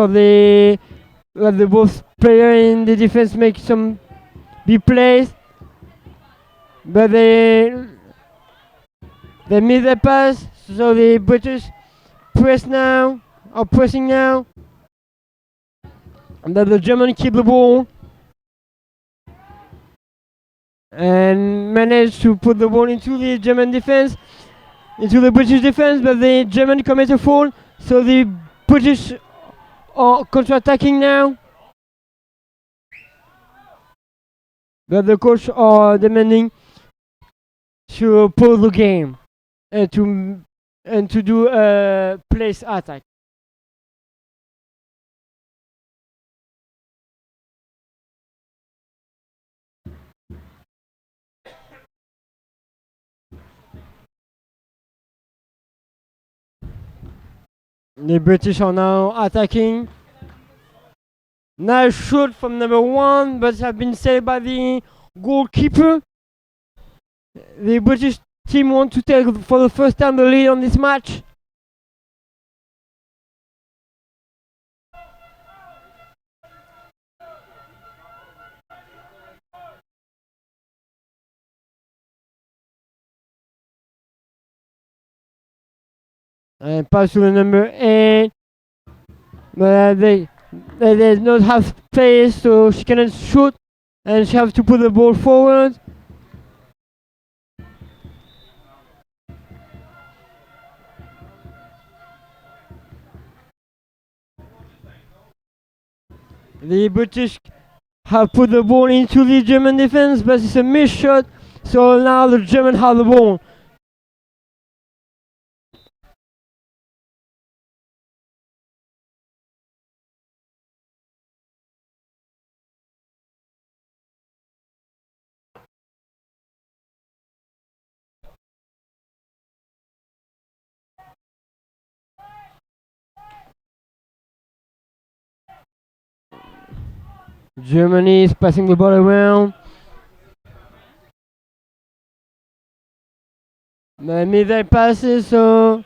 F: player in the defense make some big plays, but they miss the pass, so the British pressing now, and then the Germans keep the ball and manage to put the ball into the German defense, into the British defense, but the German commit a foul, so the British are counter-attacking now. But the coach are demanding to pause the game and to do a place attack. The British are now attacking. Nice shot from number 1, but have been saved by the goalkeeper. The British team want to take for the first time the lead on this match. And pass to the number 8. But they do not have space, so she cannot shoot, and she has to put the ball forward. The British have put the ball into the German defense, but it's a missed shot, so now the Germans have the ball. Germany is passing the ball around. Mid passes, so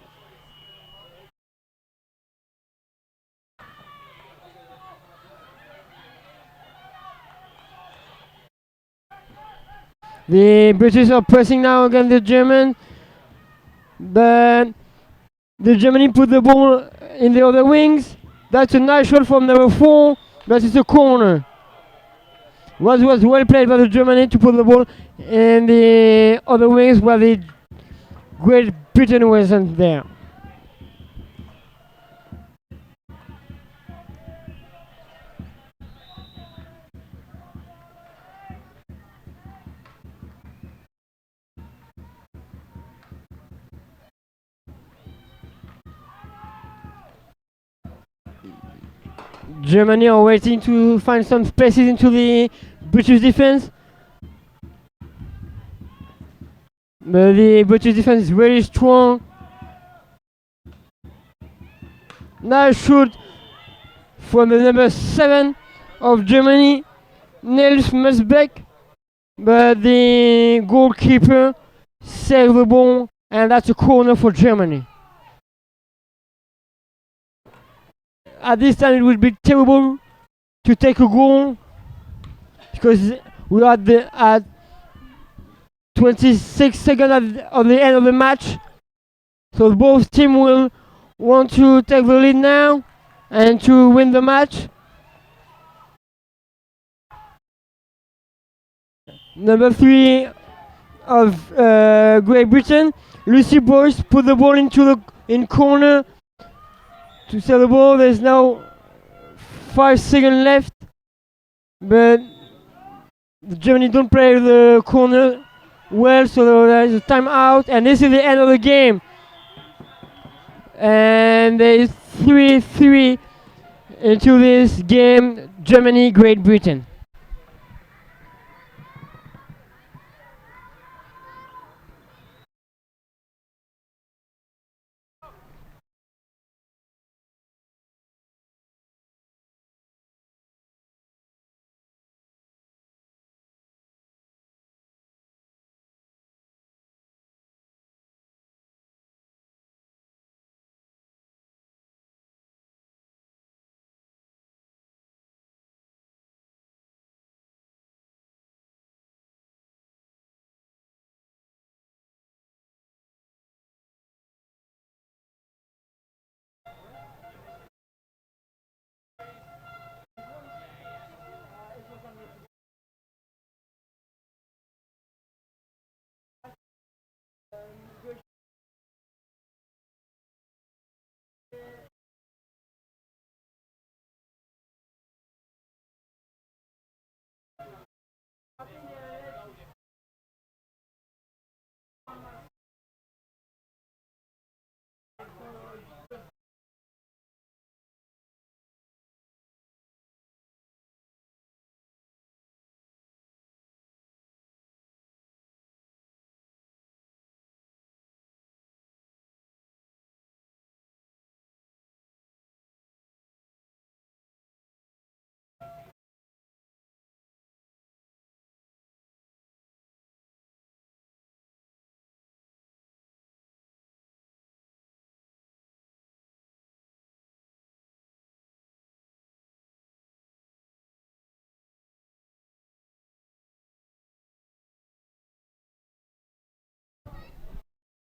F: the British are pressing now against the German, but the Germany put the ball in the other wings. That's a nice shot from number 4, but it's a corner. Was well played by the Germany to put the ball in the other wings where the Great Britain wasn't there. Germany are waiting to find some spaces into the British defense. But the British defense is very strong. Nice shoot from the number 7 of Germany, Nils Musbeck. But the goalkeeper saved the ball, and that's a corner for Germany. At this time it would be terrible to take a goal because we are at 26 seconds of the end of the match. So both teams will want to take the lead now and to win the match. Number 3 of Great Britain, Lucy Boyce, put the ball into the corner to save the ball. There's now 5 seconds left, but Germany don't play the corner well, so there is a timeout, and this is the end of the game. And there is 3-3 into this game, Germany, Great Britain.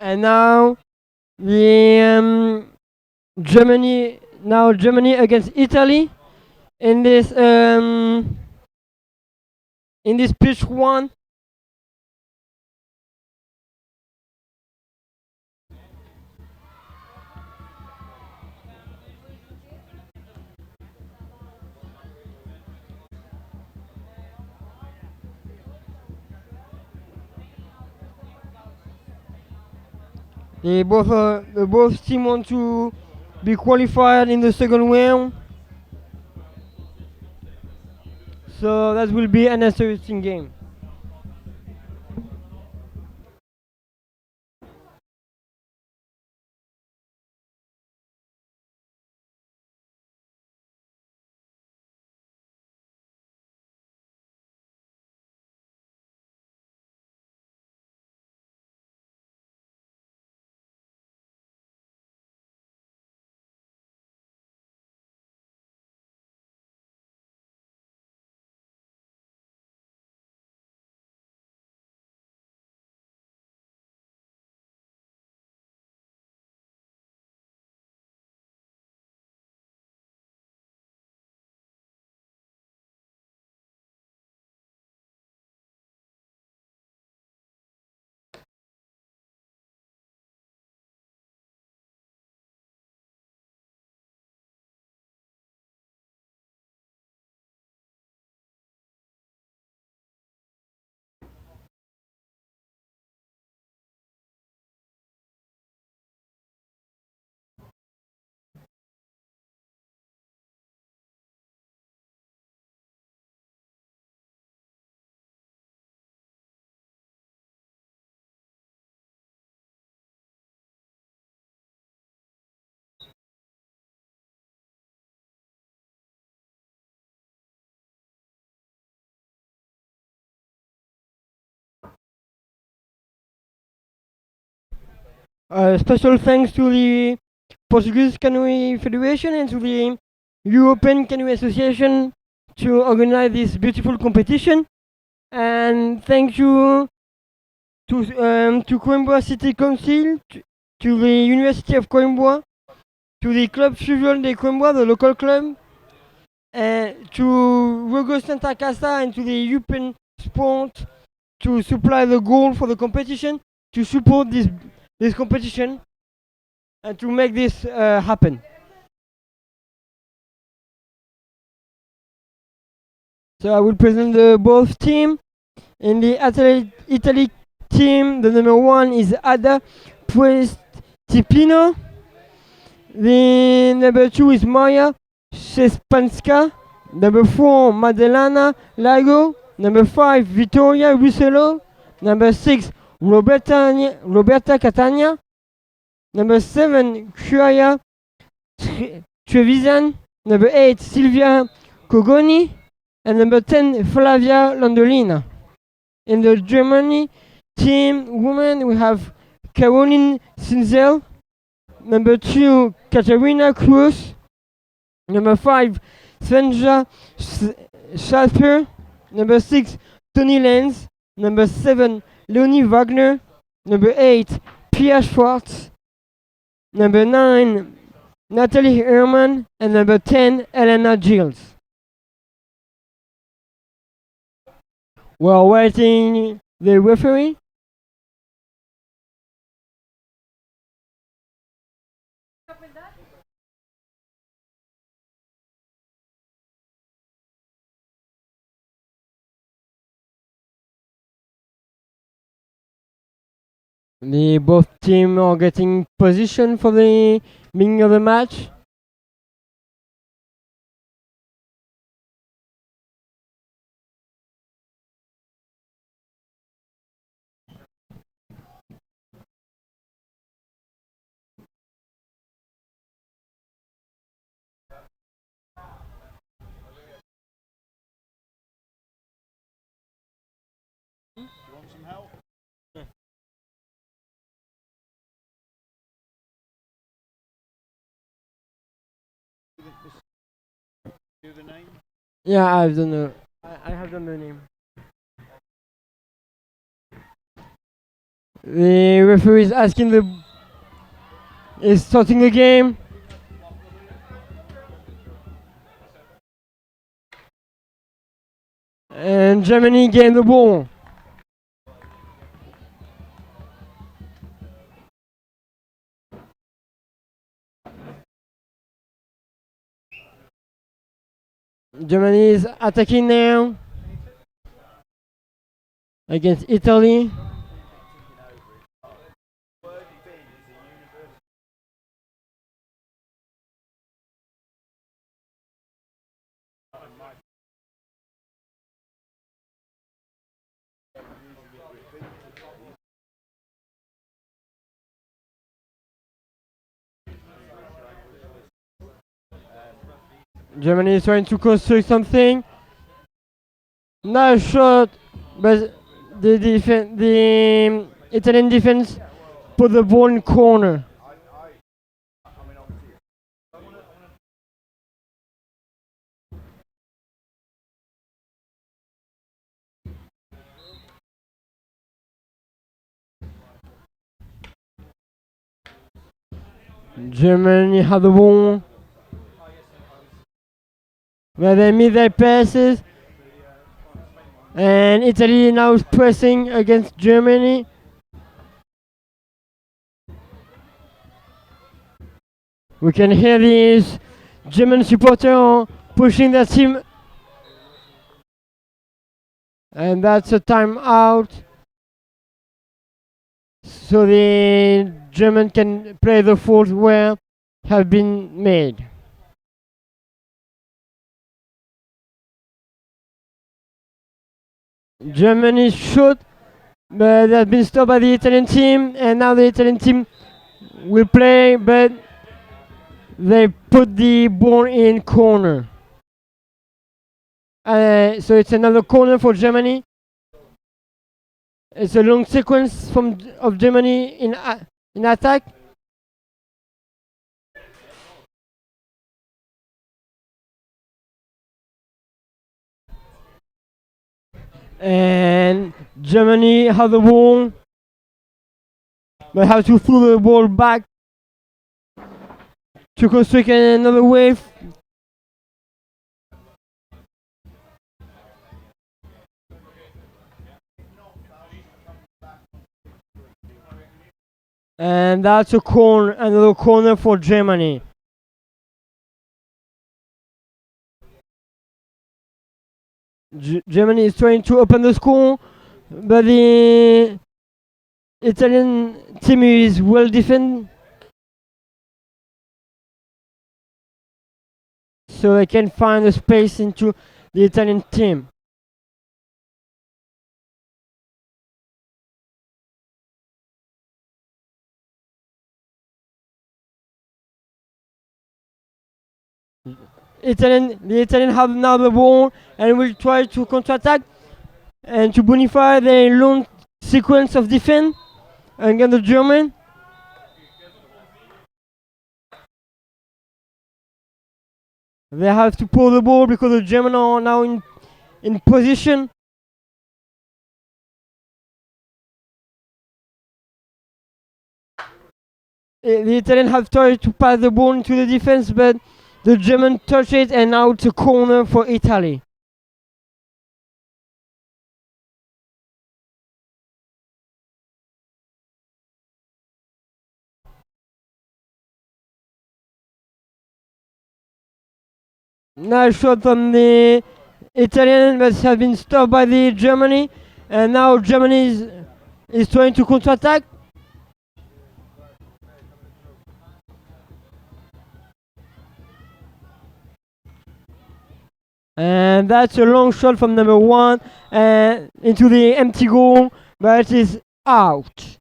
F: And now the Germany against Italy in this pitch 1. Both teams want to be qualified in the second round, so that will be an interesting game. Special thanks to the Portuguese Canoe Federation and to the European Canoe Association to organize this beautiful competition. And thank you to Coimbra City Council, to the University of Coimbra, to the Club Fusion de Coimbra, the local club, to Rogo Santa Casa and to the European Sport to supply the goal for the competition, to support this competition, and to make this happen. So I will present the both team. In the Italy team, the number 1 is Ada Puestipino. The number 2 is Maya Szespanska. Number 4, Madelana Lago. Number 5, Vittoria Russello. Number 6, Roberta Catania. Number 7, Kuaya Trevisan. Number 8, Silvia Cogoni. And number 10, Flavia Landolina. In the Germany team women, we have Caroline Sinzel. Number 2, Katarina Cruz. Number 5, Svenja Schalper. Number 6, Tony Lenz. Number 7, Leonie Wagner. Number 8, Pia Schwartz. Number 9, Natalie Herman. And number 10, Elena Gilles. We're waiting the referee. The both teams are getting position for the beginning of the match. Yeah, I don't know. I have done the name. The referee is asking is starting the game. And Germany gained the ball. Germany is attacking now against Italy. Germany is trying to construct something. Nice shot, but the Italian defense put the ball in corner. Germany had the ball. Where they made their passes. And Italy now is pressing against Germany. We can hear these German supporters pushing their team. And that's a timeout. So the German can play the fault where have been made. Germany shot, but has been stopped by the Italian team, and now the Italian team will play, but they put the ball in corner. So it's another corner for Germany. It's a long sequence of Germany in attack. And Germany have the ball. They have to throw the ball back to construct another wave. And that's a corner, another corner for Germany. Germany is trying to open the score, but the Italian team is well defended, so they can find a space into the Italian team. The Italian have now the ball and will try to counter-attack and to bonify their long sequence of defense against the German. They have to pull the ball because the German are now in position. The Italian have tried to pass the ball into the defense, but the German touch it, and now it's a corner for Italy. Nice shot from the Italian, but has been stopped by the Germany, and now Germany is trying to counter-attack. And that's a long shot from number 1 into the empty goal, but it is out.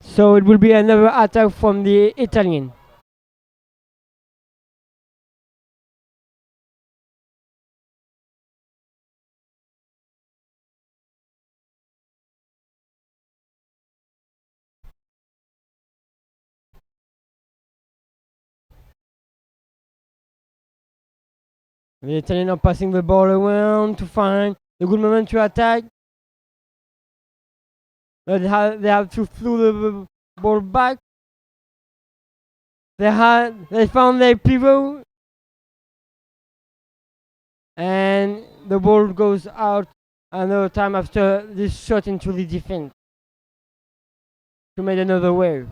F: So it will be another attack from the Italian. The Italians are passing the ball around to find a good moment to attack. But they have to throw the ball back. They found their pivot. And the ball goes out another time after this shot into the defense to make another wave.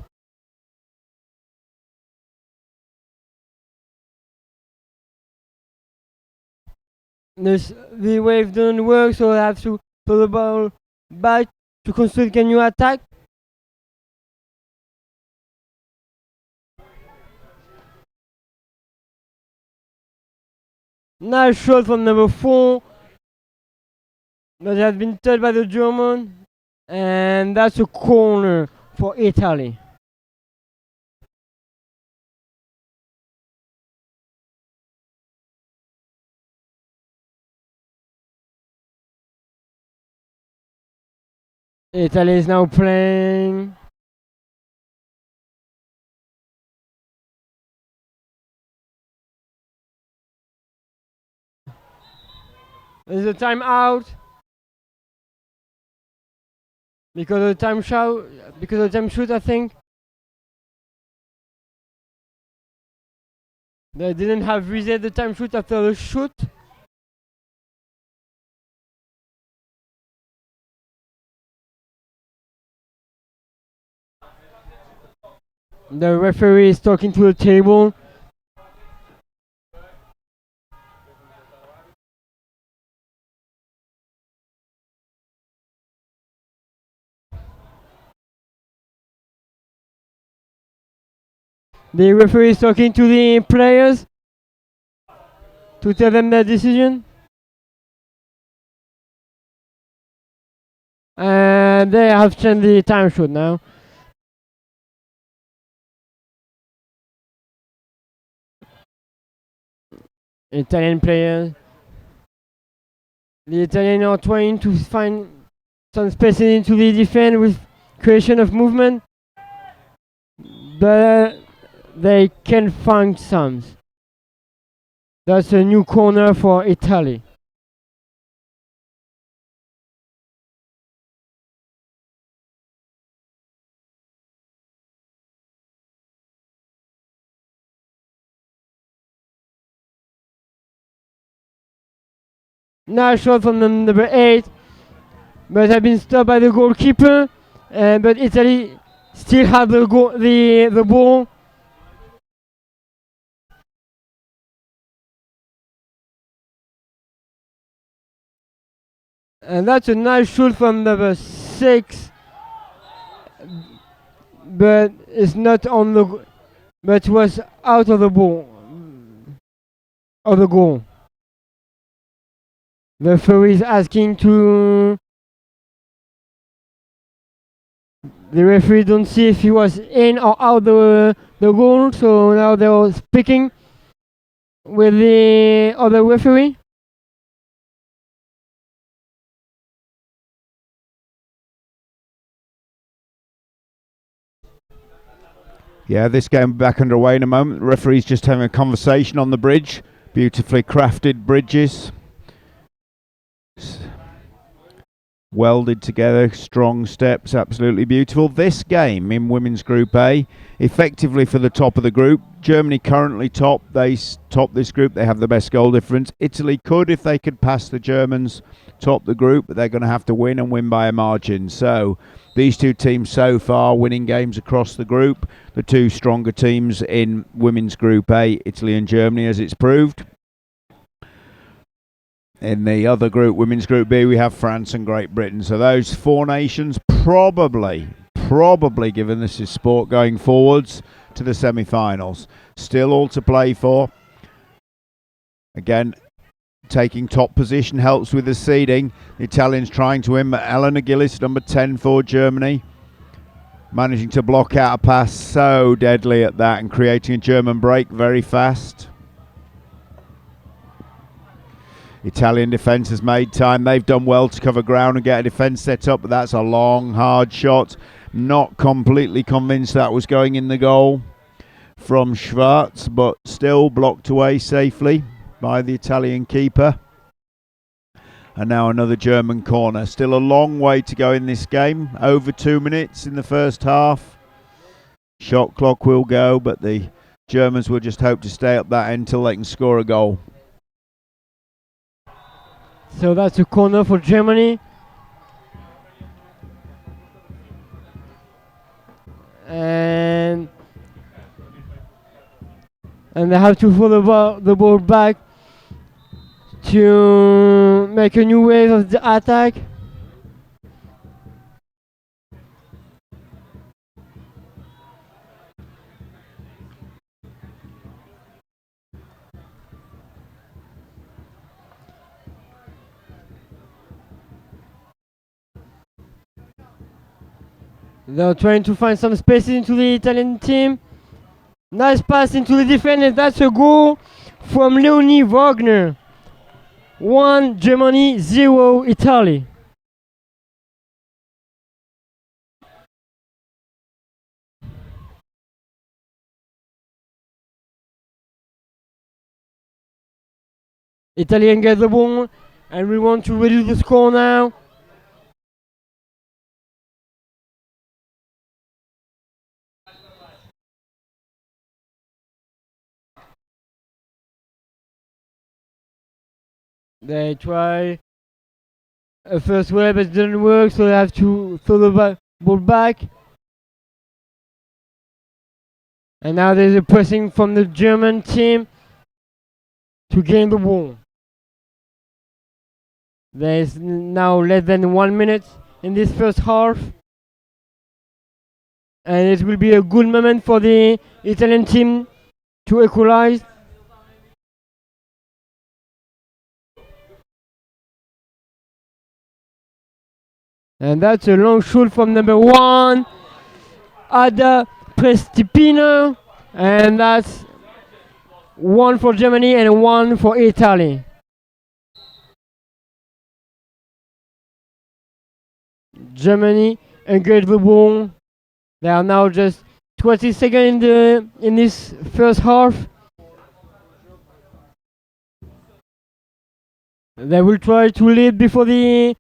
F: The wave doesn't work, so they have to throw the ball back to construct a new attack. Nice shot from number 4, but it has been touched by the German, and that's a corner for Italy. Italy is now playing. There's a timeout because of the time shoot, I think. They didn't have reset the time shoot after the shoot. The referee is talking to the table. The referee is talking to the players to tell them their decision. And they have changed the time shoot now. Italian players. The Italians are trying to find some space into the defense with creation of movement, but they can find some. That's a new corner for Italy. Nice shot from the number 8, but have been stopped by the goalkeeper. But Italy still have the ball. And that's a nice shoot from number 6, but it's not on the, but was out of the ball, of the goal. The referee is asking to. The referee don't see if he was in or out the goal, so now they're speaking with the other referee.
E: Yeah, this game back underway in a moment. The referee's just having a conversation on the bridge. Beautifully crafted bridges. Welded together, strong steps, absolutely beautiful. This game in Women's Group A, effectively for the top of the group. Germany currently top. They top this group. They have the best goal difference. Italy could, if they could pass the Germans, top the group, but they're going to have to win and win by a margin. So these two teams so far winning games across the group. The two stronger teams in Women's Group A, Italy and Germany, as it's proved. In the other group, Women's Group B, we have France and Great Britain. So those four nations probably, given this is sport going forwards, to the semi-finals. Still all to play for. Again, taking top position helps with the seeding. The Italians trying to win, but Elena Gillis, number 10 for Germany, managing to block out a pass so deadly at that and creating a German break very fast. Italian defence has made time. They've done well to cover ground and get a defence set up, but that's a long, hard shot. Not completely convinced that was going in the goal from Schwarz, but still blocked away safely by the Italian keeper. And now another German corner. Still a long way to go in this game. Over 2 minutes in the first half. Shot clock will go, but the Germans will just hope to stay up that end until they can score a goal.
F: So that's a corner for Germany. And they have to throw the ball back to make a new wave of the attack. They're trying to find some spaces into the Italian team. Nice pass into the defender. That's a goal from Leonie Wagner. 1 Germany, 0 Italy. Italian get the ball, and we want to reduce the score now. They try a first way, but it didn't work, so they have to throw the ball back. And now there's a pressing from the German team to gain the ball. There's now less than 1 minute in this first half. And it will be a good moment for the Italian team to equalize. And that's a long shoot from number 1, Ada Prestipino. And that's 1 for Germany and 1 for Italy. Germany engage the ball. They are now just 20 seconds in this first half. They will try to lead before the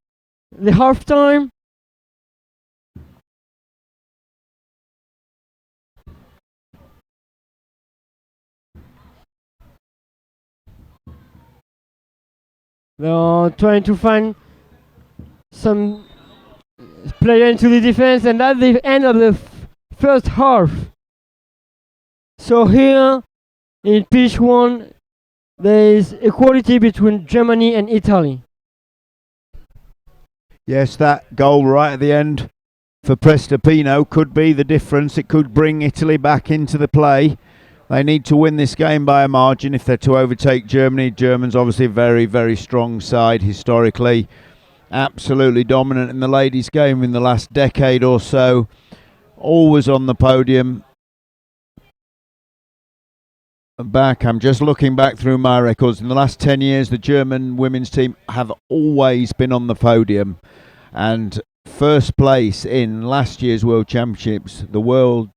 F: half time. They are trying to find some player into the defense, and at the end of the first half. So here in pitch 1, there is equality between Germany and Italy.
E: Yes, that goal right at the end for Prestopino could be the difference. It could bring Italy back into the play. They need to win this game by a margin if they're to overtake Germany. Germans obviously a very, very strong side historically. Absolutely dominant in the ladies' game in the last decade or so. Always on the podium. I'm just looking back through my records. In the last 10 years, the German women's team have always been on the podium. And first place in last year's World Championships, the World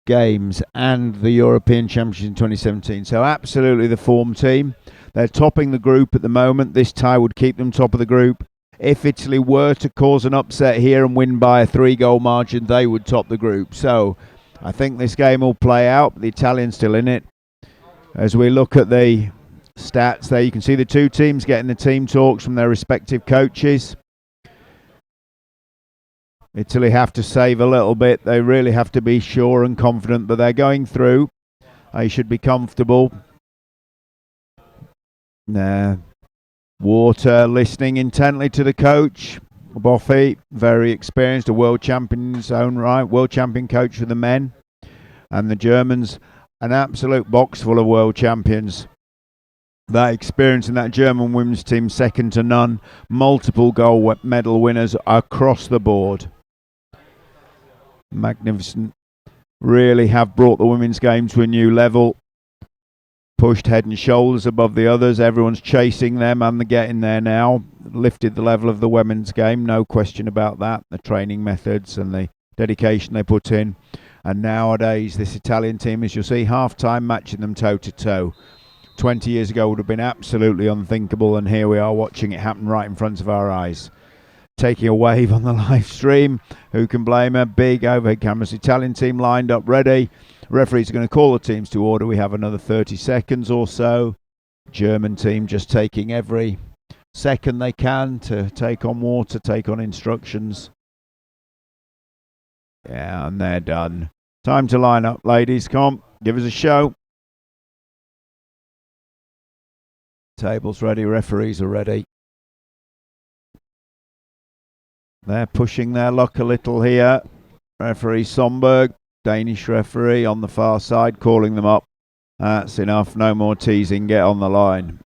E: Games and the European Championships in 2017. So absolutely the form team. They're topping the group at the moment. This tie would keep them top of the group. If Italy were to cause an upset here and win by a 3-goal margin, they would top the group. So I think this game will play out. The Italians still in it. As we look at the stats there, you can see the two teams getting the team talks from their respective coaches. Italy have to save a little bit. They really have to be sure and confident, but they're going through. They should be comfortable. Water listening intently to the coach. Boffi, very experienced, a world champion in his own right, world champion coach for the men. And the Germans, an absolute box full of world champions. That experience in that German women's team, second to none. Multiple gold medal winners across the board. Magnificent. Really have brought the women's game to a new level. Pushed head and shoulders above the others. Everyone's chasing them and they're getting there now. Lifted the level of the women's game, no question about that. The training methods and the dedication they put in. And nowadays, this Italian team, as you'll see, half-time matching them toe-to-toe. 20 years ago would have been absolutely unthinkable, and here we are watching it happen right in front of our eyes. Taking a wave on the live stream. Who can blame her? Big overhead cameras. Italian team lined up, ready. Referees are going to call the teams to order. We have another 30 seconds or so. German team just taking every second they can to take on water, take on instructions. Yeah, and they're done. Time to line up, ladies. Come on, give us a show. Tables ready, referees are ready. They're pushing their luck a little here. Referee Somberg, Danish referee on the far side, calling them up. That's enough, no more teasing, get on the line.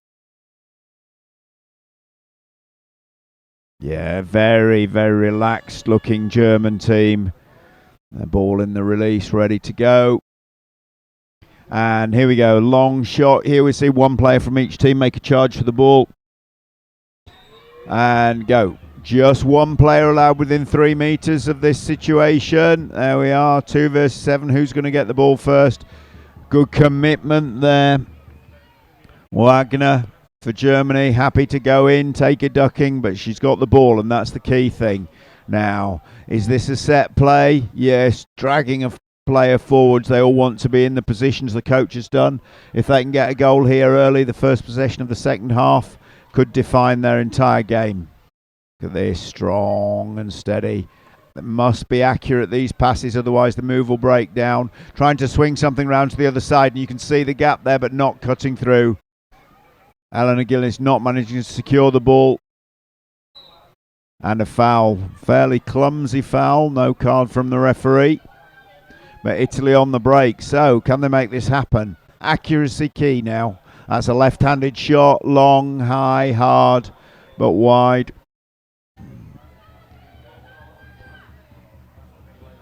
E: Yeah, very, very relaxed looking German team. The ball in the release, ready to go. And here we go, long shot. Here we see one player from each team make a charge for the ball. And go. Just one player allowed within 3 meters of this situation. There we are, 2 versus 7. Who's going to get the ball first? Good commitment there. Wagner for Germany, happy to go in, take a ducking, but she's got the ball, and that's the key thing. Now, is this a set play? Yes, dragging a player forwards. They all want to be in the positions the coach has done. If they can get a goal here early, the first possession of the second half could define their entire game. Look at this, strong and steady. It must be accurate, these passes, otherwise the move will break down. Trying to swing something round to the other side, and you can see the gap there, but not cutting through. Eleanor Gillis not managing to secure the ball. And a foul, fairly clumsy foul, no card from the referee. But Italy on the break, so can they make this happen? Accuracy key now. That's a left-handed shot, long, high, hard, but wide.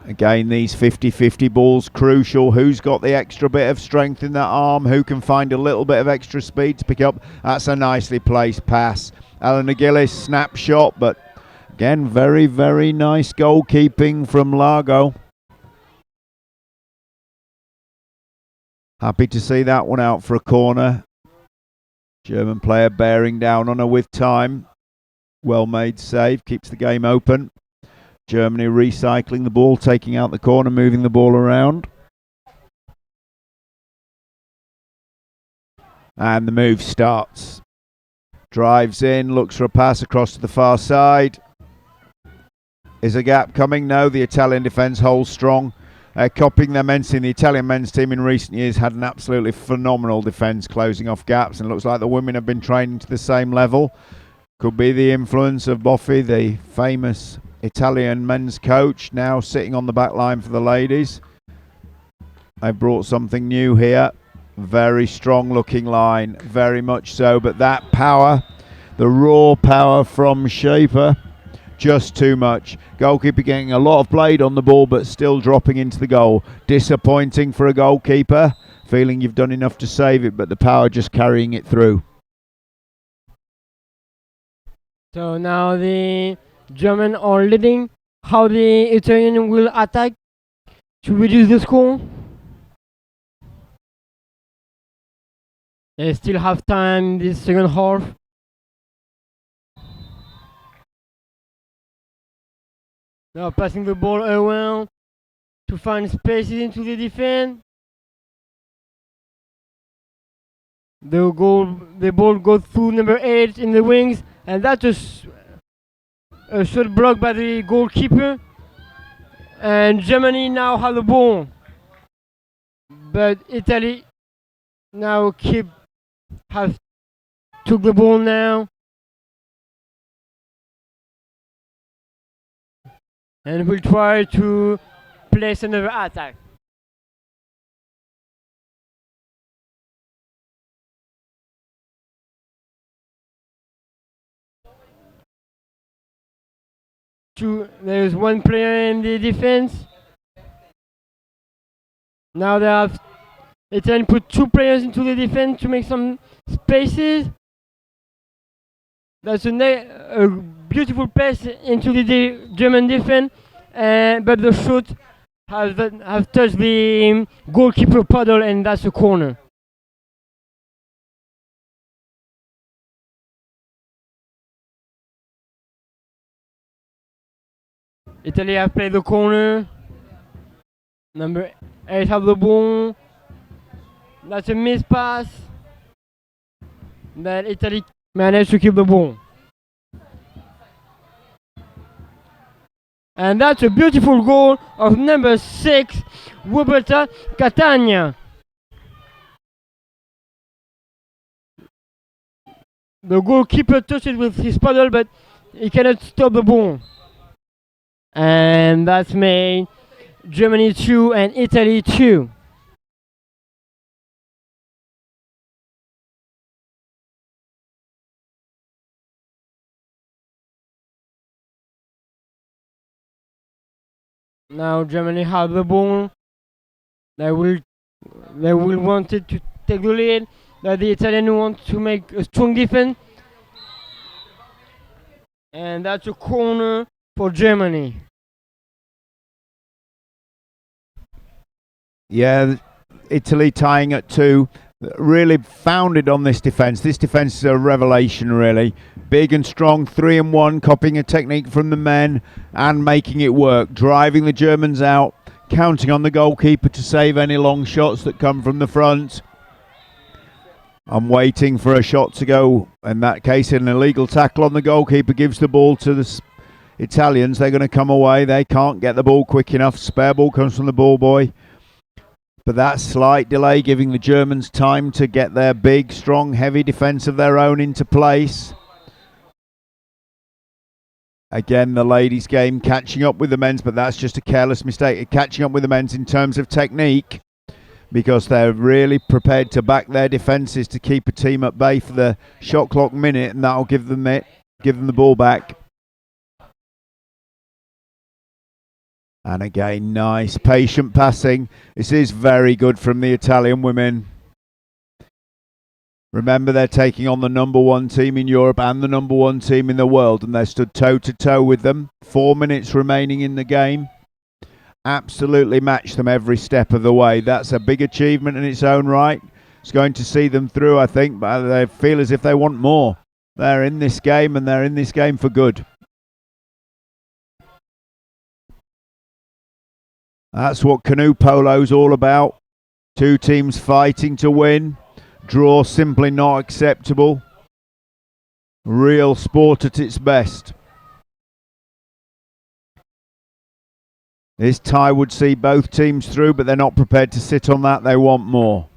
E: Again, these 50-50 balls crucial. Who's got the extra bit of strength in that arm? Who can find a little bit of extra speed to pick up? That's a nicely placed pass. Eleanor Gillis, snapshot, but again, very, very nice goalkeeping from Largo. Happy to see that one out for a corner. German player bearing down on her with time. Well made save, keeps the game open. Germany recycling the ball, taking out the corner, moving the ball around. And the move starts. Drives in, looks for a pass across to the far side. Is a gap coming? No, the Italian defence holds strong. Copying their men's team. The Italian men's team in recent years had an absolutely phenomenal defence closing off gaps, and it looks like the women have been training to the same level. Could be the influence of Boffi, the famous Italian men's coach, now sitting on the back line for the ladies. They brought something new here. Very strong looking line, very much so, but that power, the raw power from Shaper, just too much. Goalkeeper getting a lot of blade on the ball, but still dropping into the goal. Disappointing for a goalkeeper, feeling you've done enough to save it, but the power just carrying it through.
F: So now the German are leading. How the Italian will attack to reduce the score? They still have time in this second half. Now passing the ball around to find spaces into the defense. The ball goes through number 8 in the wings, and that's a shot blocked by the goalkeeper. And Germany now have the ball, but Italy now took the ball now, and will try to place another attack. There is one player in the defense. Now they have Italy put 2 players into the defense to make some spaces. That's a beautiful pass into the German defense, but the shot has touched the goalkeeper paddle, and that's a corner. Italy have played the corner. Number 8 have the ball. That's a missed pass, but Italy managed to keep the ball. And that's a beautiful goal of number 6, Roberta Catania. The goalkeeper touched it with his paddle, but he cannot stop the ball. And that's made Germany 2 and Italy 2. Now Germany have the ball. They will want it to take the lead. But the Italian want to make a strong defense. And that's a corner for Germany.
E: Yeah, Italy tying at 2. Really founded on this defence. This defence is a revelation, really. Big and strong, 3-1, copying a technique from the men and making it work. Driving the Germans out, counting on the goalkeeper to save any long shots that come from the front. I'm waiting for a shot to go. In that case, an illegal tackle on the goalkeeper gives the ball to the Italians. They're going to come away. They can't get the ball quick enough. Spare ball comes from the ball boy. But that slight delay giving the Germans time to get their big, strong, heavy defence of their own into place. Again, the ladies' game catching up with the men's, but that's just a careless mistake. Catching up with the men's in terms of technique, because they're really prepared to back their defences to keep a team at bay for the shot clock minute, and that'll give them the ball back. And again, nice, patient passing. This is very good from the Italian women. Remember, they're taking on the number 1 team in Europe and the number 1 team in the world, and they stood toe-to-toe with them. 4 minutes remaining in the game. Absolutely matched them every step of the way. That's a big achievement in its own right. It's going to see them through, I think, but they feel as if they want more. They're in this game, and they're in this game for good. That's what canoe polo's all about. 2 teams fighting to win. Draw simply not acceptable. Real sport at its best. This tie would see both teams through, but they're not prepared to sit on that. They want more.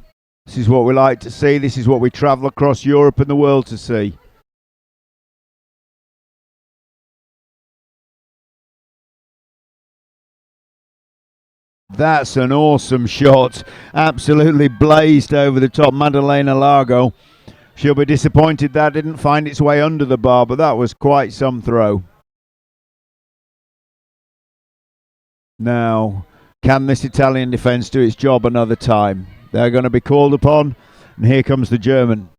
E: This is what we like to see. This is what we travel across Europe and the world to see. That's an awesome shot. Absolutely blazed over the top. Madalena Largo. She'll be disappointed that didn't find its way under the bar, but that was quite some throw. Now, can this Italian defence do its job another time? They're going to be called upon, and here comes the German.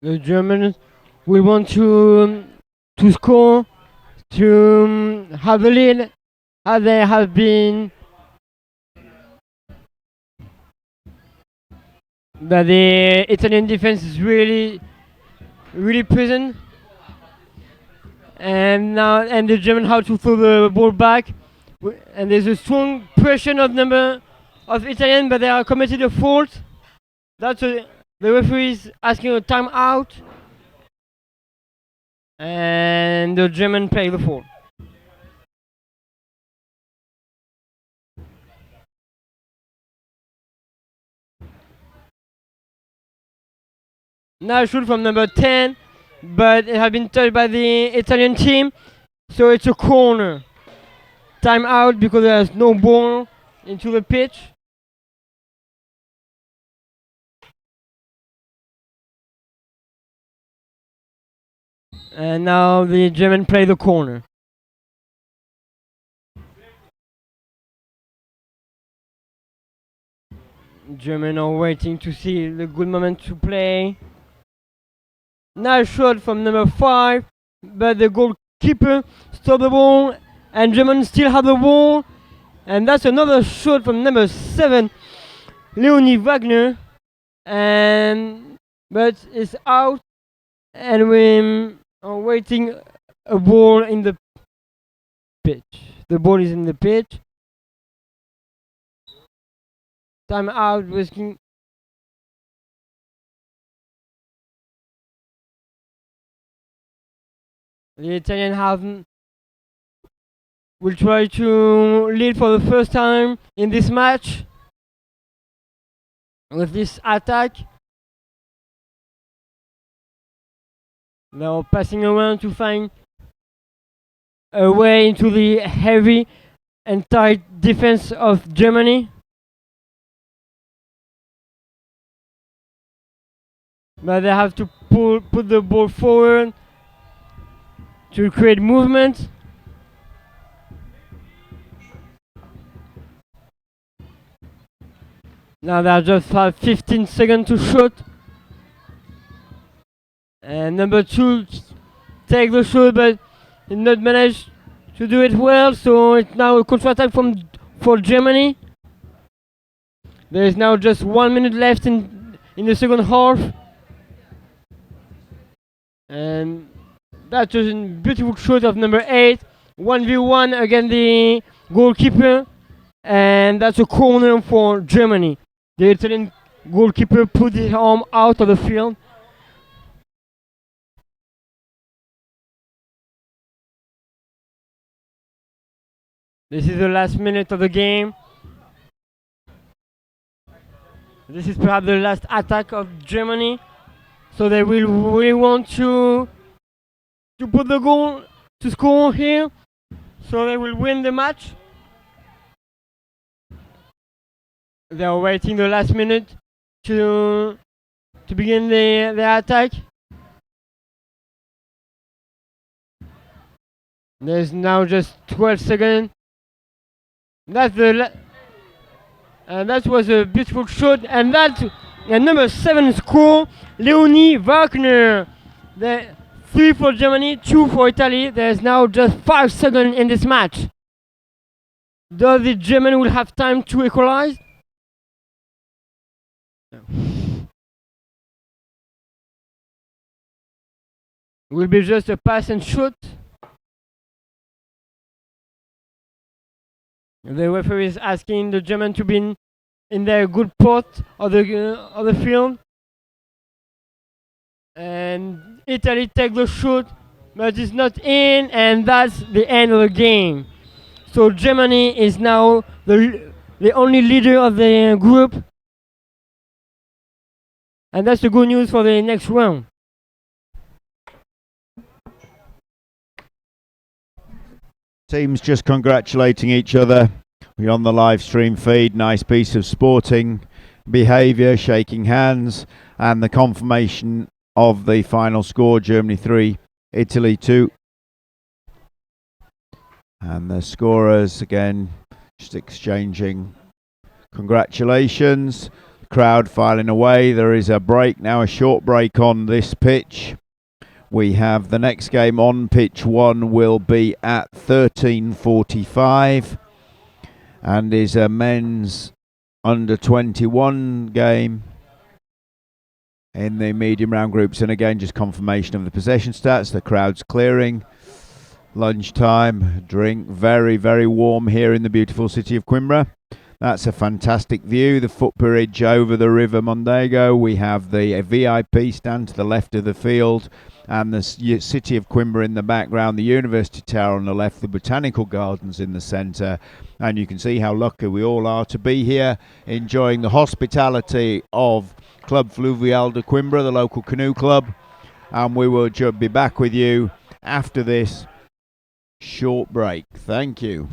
F: The Germans will want to score, to have the lead, as they have been. But the Italian defense is really present, and the German how to throw the ball back, and there's a strong pressure of Italian, but they are committed a fault. The referee is asking a timeout, and the German play the fault. Now shoot from number 10, but it has been touched by the Italian team, so it's a corner. Time out because there's no ball into the pitch. And now the German play the corner. German are waiting to see the good moment to play. Nice shot from number 5, but the goalkeeper stopped the ball, and German still have the ball. And that's another shot from number 7, Leonie Wagner, but it's out, and we are waiting a ball in the pitch. The ball is in the pitch. Time out, risking. The Italian will try to lead for the first time in this match with this attack. Now passing around to find a way into the heavy and tight defense of Germany. But they have to put the ball forward to create movement. Now they just have 15 seconds to shoot. And number 2 take the shot, but did not manage to do it well. So it's now a counter-attack for Germany. There is now just 1 minute left in the second half. And that's a beautiful shot of number 8, 1v1 against the goalkeeper, and that's a corner for Germany. The Italian goalkeeper put his arm out of the field. This is the last minute of the game. This is perhaps the last attack of Germany. So they will really want to put the goal to score here, so they will win the match. They are waiting the last minute to begin the attack. There's now just 12 seconds. That was a beautiful shot, and number 7 score, Leonie Wagner. 3 for Germany, 2 for Italy. There's now just 5 seconds in this match. Does the German will have time to equalize? Will be just a pass and shoot. The referee is asking the German to be in their good part of the field. and Italy take the shoot, but it's not in, and that's the end of the game. So Germany is now the only leader of the group, and that's the good news for the next round.
E: Teams just congratulating each other. We're on the live stream feed. Nice piece of sporting behaviour, shaking hands, and the confirmation of the final score: Germany 3, Italy 2. And the scorers again just exchanging congratulations. Crowd filing away. There is a break now, a short break on this pitch. We have the next game on pitch 1 will be at 13:45 and is a men's under 21 game in the medium round groups. And again, just confirmation of the possession stats. The crowd's clearing. Lunchtime, drink, very, very warm here in the beautiful city of Coimbra. That's a fantastic view. The footbridge over the River Mondego. We have the VIP stand to the left of the field and the city of Coimbra in the background, the University Tower on the left, the Botanical Gardens in the centre. And you can see how lucky we all are to be here, enjoying the hospitality of Club Fluvial de Coimbra, the local canoe club. And we will be back with you after this short break. Thank you.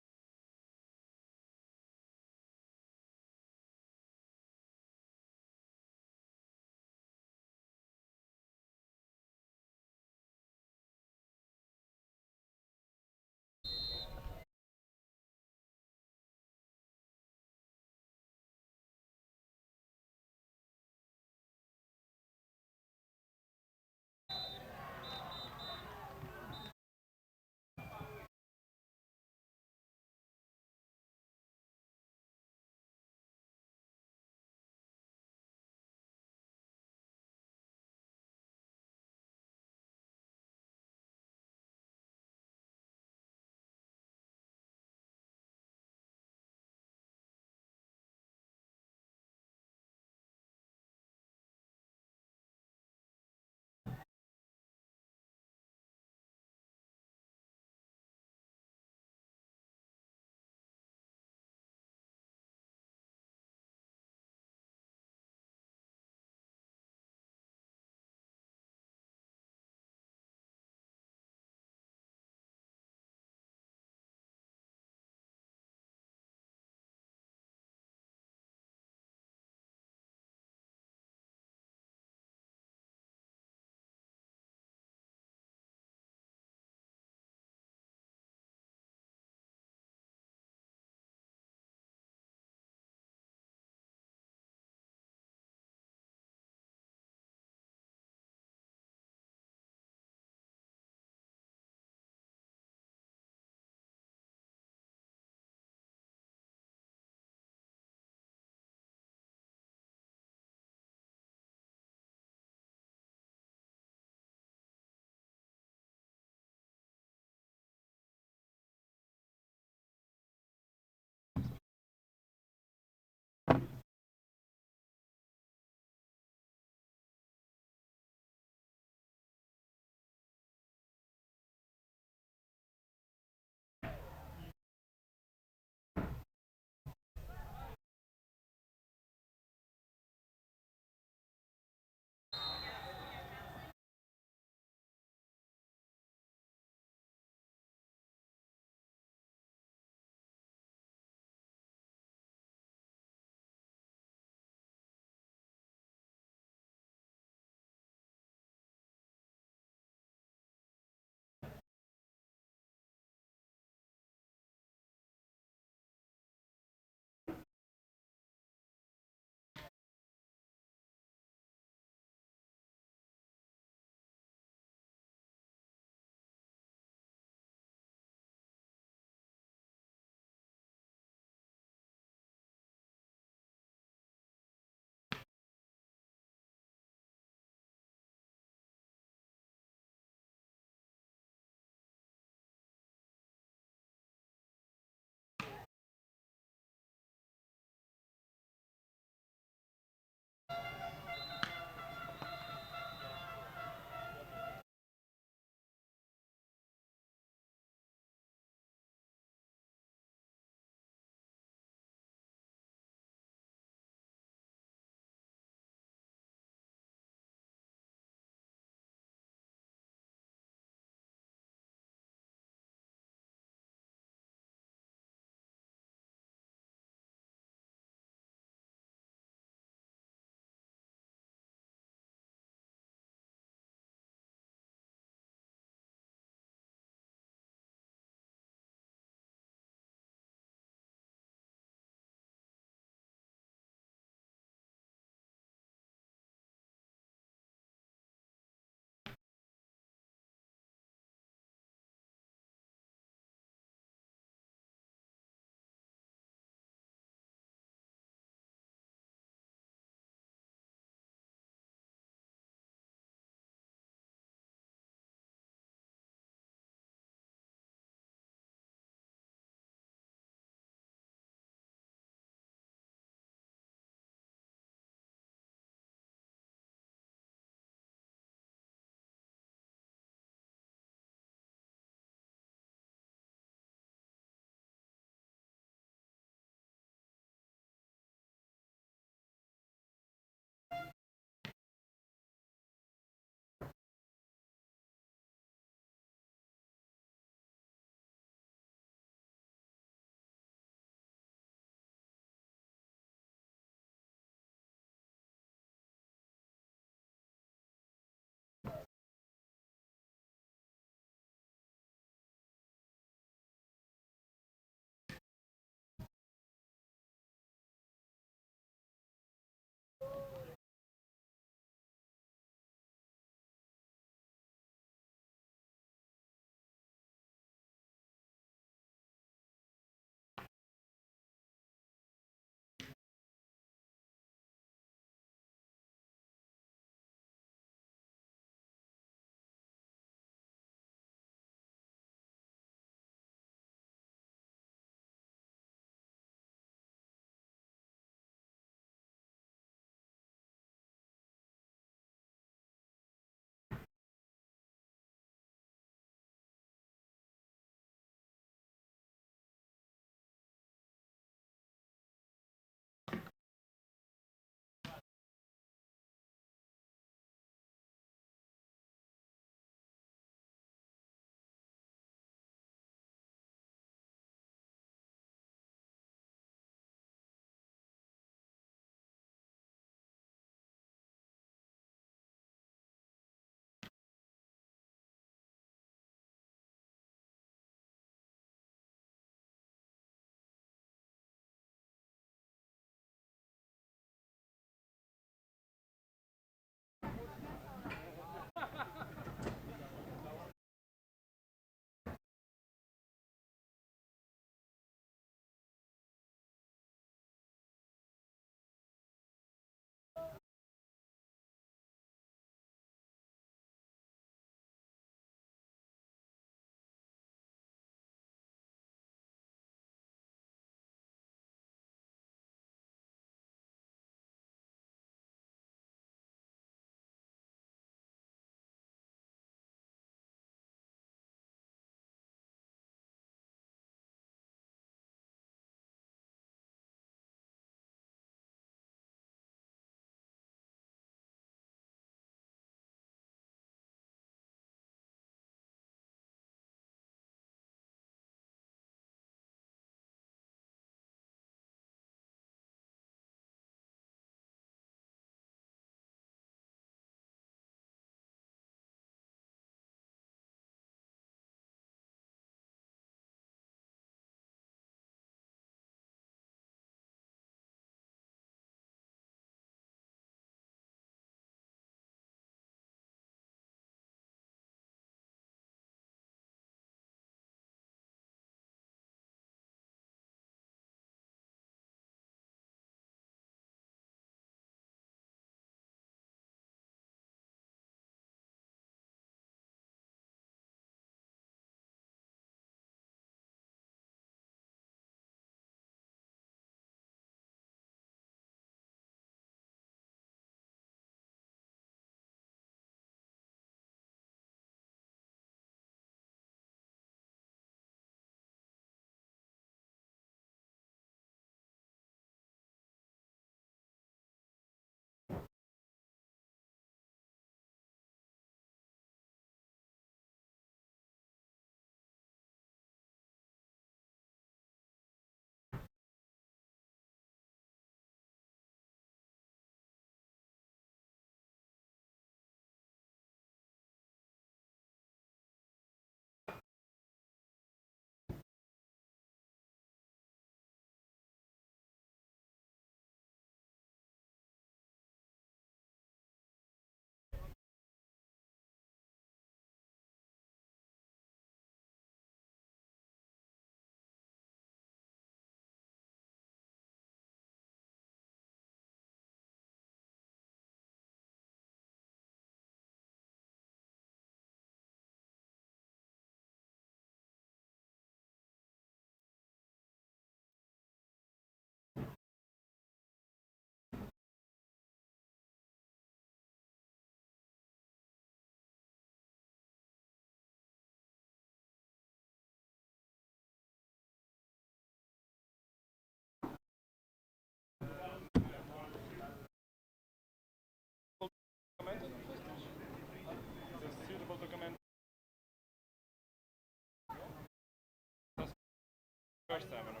G: first time on a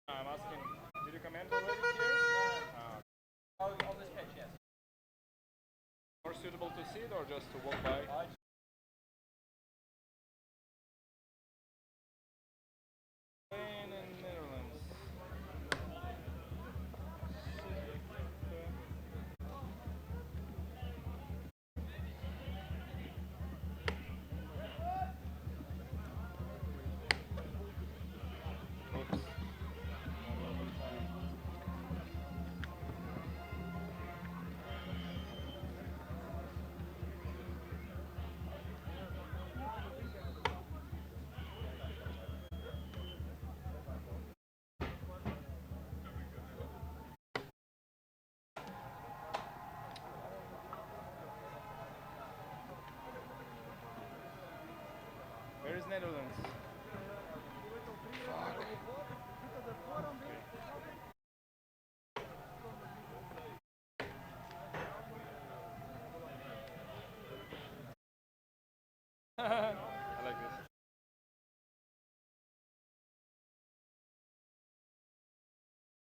G: I'm asking, did you comment already here? On this pitch, yes. More suitable to sit or just to walk by? Spain and Netherlands. Oops. Where is Netherlands? I like this.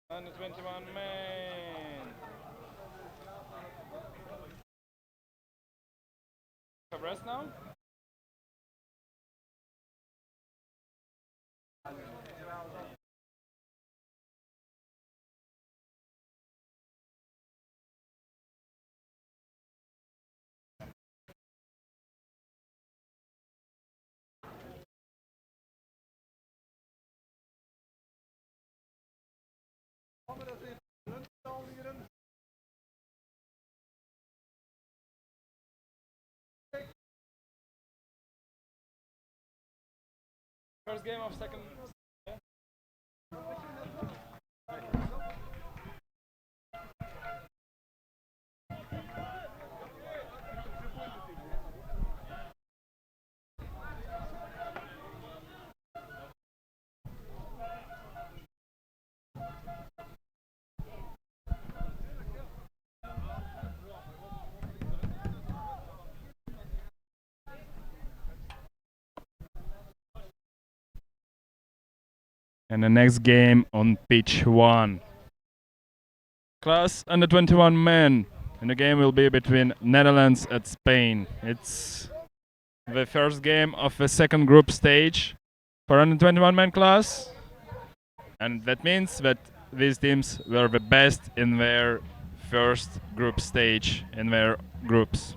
G: Under 21 man. Have rest now? First game of second. And the next game on pitch 1. Class under 21 men. And the game will be between Netherlands and Spain. It's the first game of the second group stage for under 21 men class. And that means that these teams were the best in their first group stage in their groups.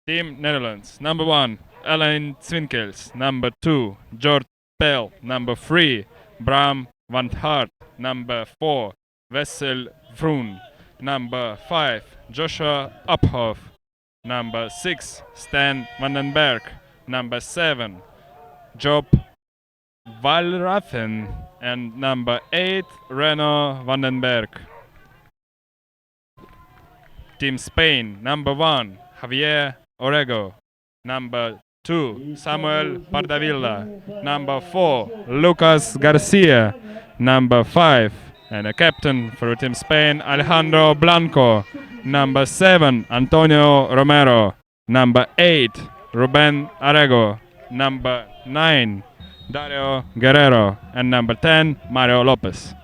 G: Team Netherlands, number 1, Alain Zwinkels, number 2, George Pell, number 3, Bram van Hart, number 4, Wessel Vroon, number 5, Joshua Uphoff, number 6, Stan Vandenberg, number 7, Job Walrafen, and number 8, Reno Vandenberg. Team Spain, number 1, Javier Orego, number 2, Samuel Pardavilla, number 4, Lucas Garcia, number 5, and a captain for Team Spain, Alejandro Blanco, number 7, Antonio Romero, number 8, Ruben Arego, number 9, Dario Guerrero, and number 10, Mario Lopez.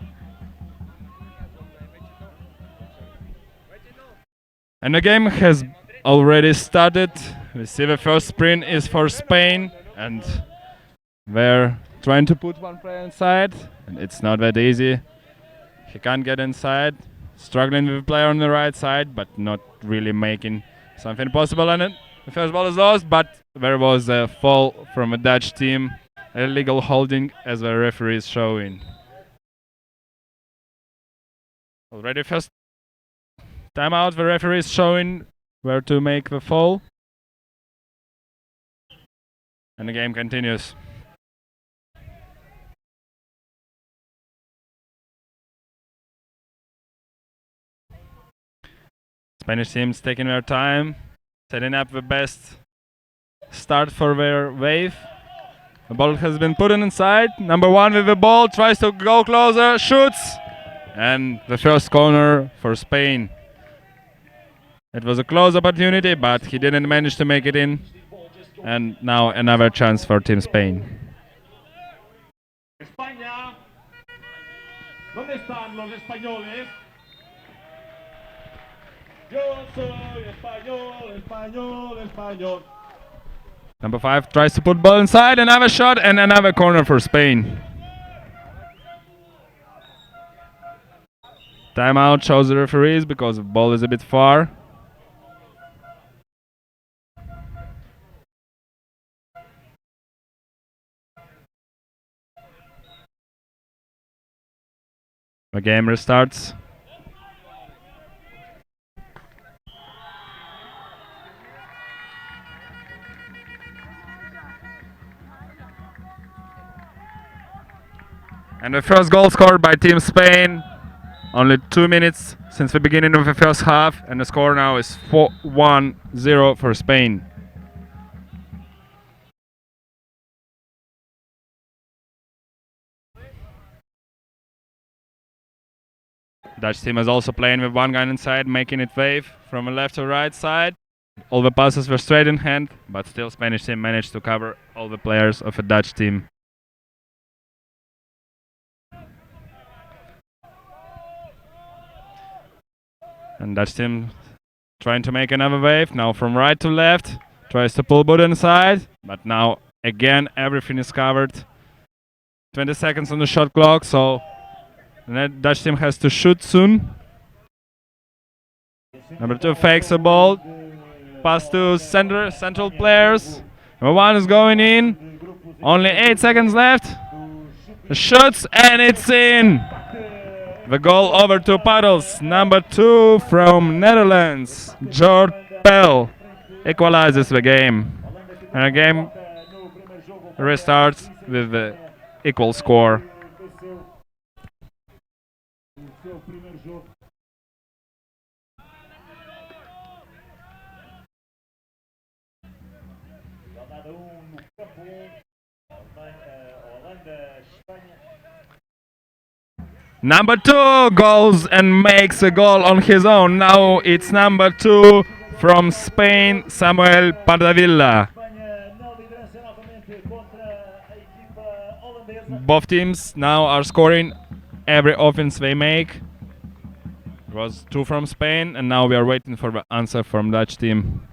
G: And the game has already started. We see the first sprint is for Spain, and they're trying to put one player inside, and it's not that easy. He can't get inside, struggling with the player on the right side, but not really making something possible on it. The first ball is lost, but there was a fall from a Dutch team, illegal holding, as the referee is showing. Already first timeout, the referee is showing where to make the fall. And the game continues. Spanish teams taking their time, setting up the best start for their wave. The ball has been put inside. Number 1 with the ball, tries to go closer, shoots, and the first corner for Spain. It was a close opportunity, but he didn't manage to make it in. And now another chance for Team Spain.
B: España. ¿Dónde están los españoles? Yo soy español, español, español.
G: Number 5 tries to put ball inside, another shot and another corner for Spain. Timeout shows the referees because the ball is a bit far. The game restarts. And the first goal scored by Team Spain. Only 2 minutes since the beginning of the first half, and the score now is 1-0 for Spain. Dutch team is also playing with one guy inside, making it wave from the left to right side. All the passes were straight in hand, but still Spanish team managed to cover all the players of the Dutch team. And Dutch team trying to make another wave, now from right to left, tries to pull boot inside, but now again everything is covered. 20 seconds on the shot clock, so the Dutch team has to shoot soon. Number 2 fakes the ball, pass to central players. Number 1 is going in, only 8 seconds left. The shoots and it's in. The goal over to Paddles. Number 2 from Netherlands, Jord Pel, equalizes the game. And the game restarts with the equal score. Number 2 goes and makes a goal on his own. Now it's number 2 from Spain, Samuel Pardavilla. Both teams now are scoring every offense they make. It was 2 from Spain, and now we are waiting for the answer from Dutch team.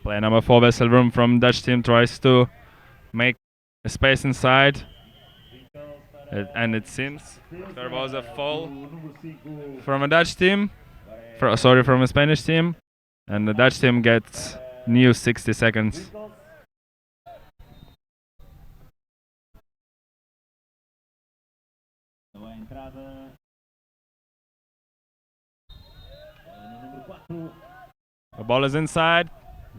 G: Player number 4, Wesselbroom from Dutch team, tries to make a space inside. And it seems there was a foul from a Dutch team, from a Spanish team. And the Dutch team gets new 60 seconds. The ball is inside,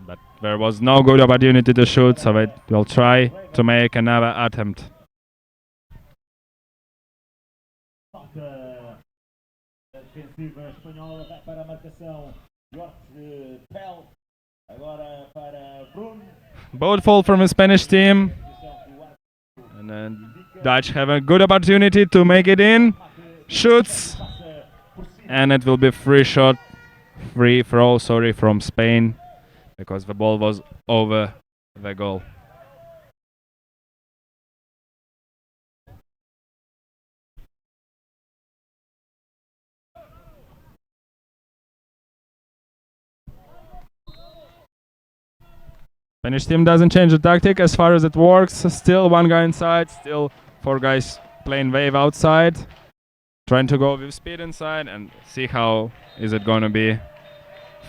G: but there was no good opportunity to shoot, so they will try to make another attempt. Both fall from a Spanish team, and then Dutch have a good opportunity to make it in. Shoots, and it will be free throw, from Spain, because the ball was over the goal. Spanish team doesn't change the tactic as far as it works. Still 1 guy inside, still 4 guys playing wave outside, trying to go with speed inside and see how is it going to be.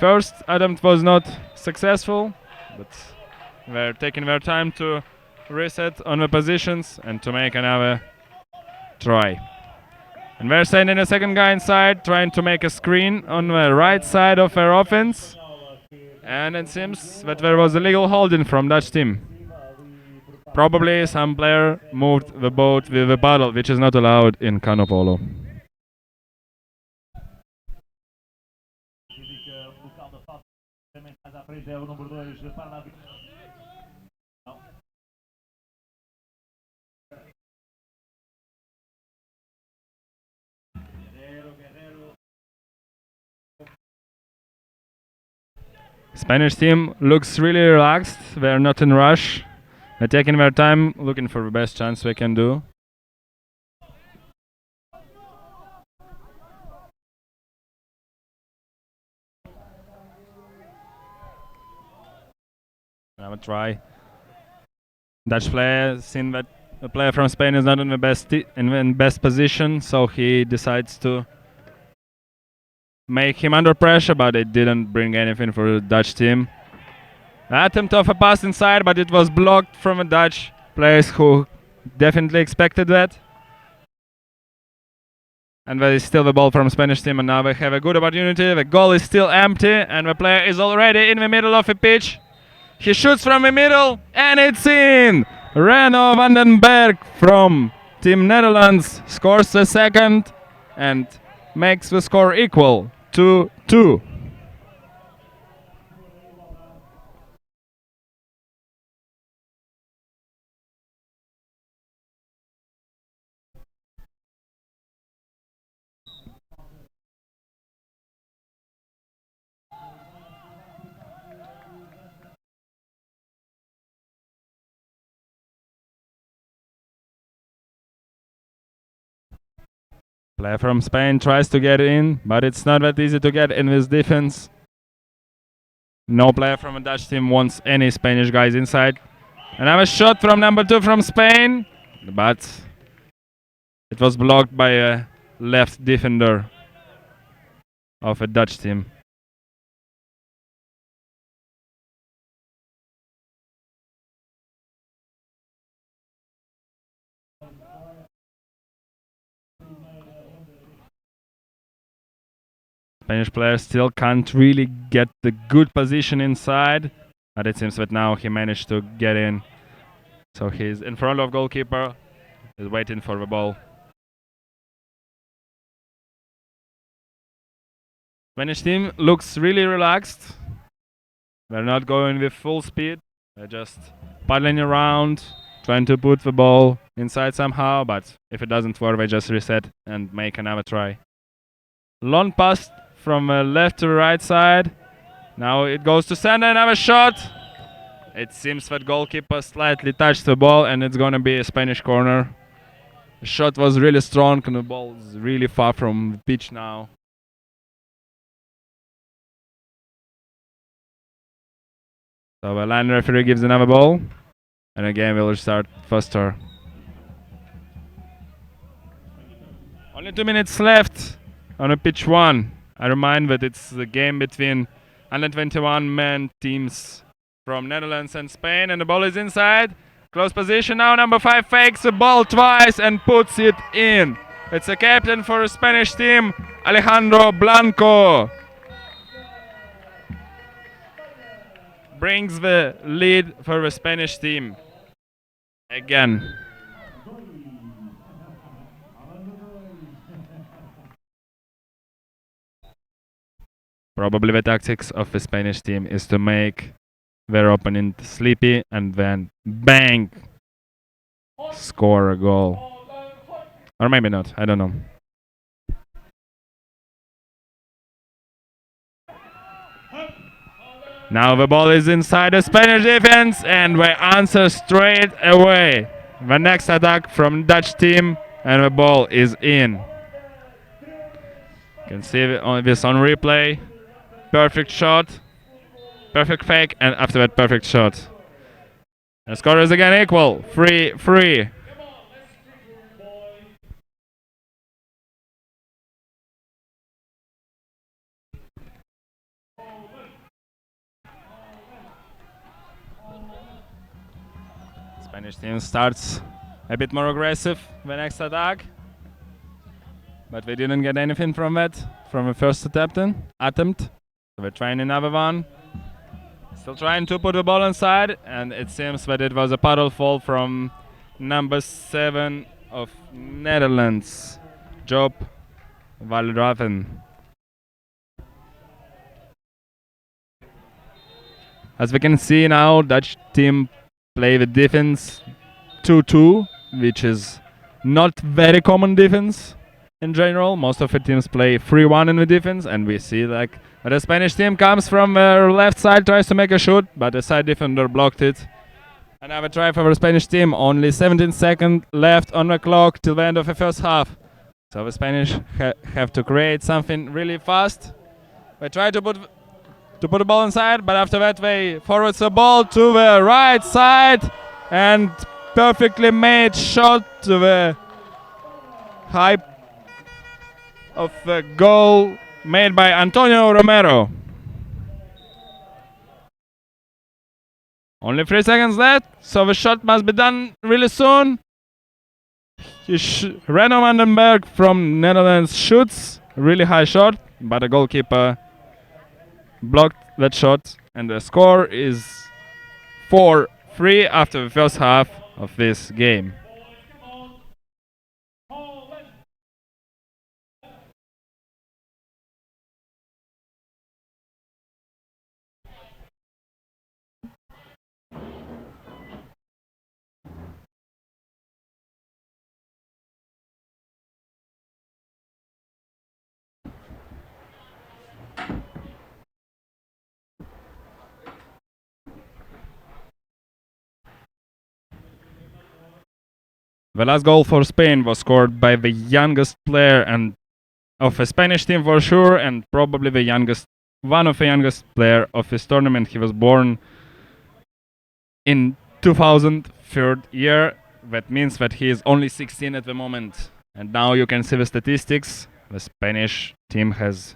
G: First attempt was not successful, but they're taking their time to reset on the positions and to make another try. And they're sending a second guy inside, trying to make a screen on the right side of their offense. And it seems that there was a legal holding from Dutch team. Probably some player moved the boat with a paddle, which is not allowed in Canoe Polo. Spanish team looks really relaxed. They're not in rush. They're taking their time, looking for the best chance they can do. Have a try. Dutch player, seen that the player from Spain is not in the best position, so he decides to make him under pressure, but it didn't bring anything for the Dutch team. Attempt of a pass inside, but it was blocked from the Dutch players who definitely expected that. And there is still the ball from Spanish team, and now they have a good opportunity. The goal is still empty, and the player is already in the middle of the pitch. He shoots from the middle, and it's in! Reno van den Berg from Team Netherlands scores the second and makes the score equal 2-2. Player from Spain tries to get in, but it's not that easy to get in this defense. No player from a Dutch team wants any Spanish guys inside. Another shot from number 2 from Spain, but it was blocked by a left defender of a Dutch team. Spanish player still can't really get the good position inside, but it seems that now he managed to get in. So he's in front of goalkeeper, is waiting for the ball. Spanish team looks really relaxed. They're not going with full speed. They're just paddling around, trying to put the ball inside somehow, but if it doesn't work, they just reset and make another try. Long pass from left to right side. Now it goes to center, another shot. It seems that goalkeeper slightly touched the ball and it's going to be a Spanish corner. The shot was really strong and the ball is really far from the pitch now. So the line referee gives another ball and again we'll start faster. Only 2 minutes left on a pitch 1. I remind that it's the game between under 21 men teams from Netherlands and Spain, and the ball is inside. Close position now. Number 5 fakes the ball twice and puts it in. It's a captain for the Spanish team, Alejandro Blanco. Brings the lead for the Spanish team again. Probably the tactics of the Spanish team is to make their opponent sleepy and then bang, score a goal. Or maybe not, I don't know. Now the ball is inside the Spanish defense and they answer straight away. The next attack from Dutch team and the ball is in. You can see this on replay. Perfect shot, perfect fake, and after that perfect shot. The score is again equal, 3-3. Spanish team starts a bit more aggressive the next attack, but we didn't get anything from that, from the first attempt. So we're trying another one. Still trying to put the ball inside, and it seems that it was a paddle fall from number 7 of Netherlands, Job Valraven. As we can see now, Dutch team play the defense 2-2, which is not very common defense in general. Most of the teams play 3-1 in the defense, and we see like But the Spanish team comes from their left side, tries to make a shoot, but the side defender blocked it. Another try for the Spanish team. Only 17 seconds left on the clock till the end of the first half. So the Spanish have to create something really fast. They try to put the ball inside, but after that they forward the ball to the right side and perfectly made shot to the high of the goal made by Antonio Romero. Only 3 seconds left, so the shot must be done really soon. Reno Vandenberg from Netherlands shoots, really high shot, but the goalkeeper blocked that shot, and the score is 4-3 after the first half of this game. The last goal for Spain was scored by the youngest player and of a Spanish team for sure, and probably one of the youngest player of this tournament. He was born in 2003 year. That means that he is only 16 at the moment. And now you can see the statistics. The Spanish team has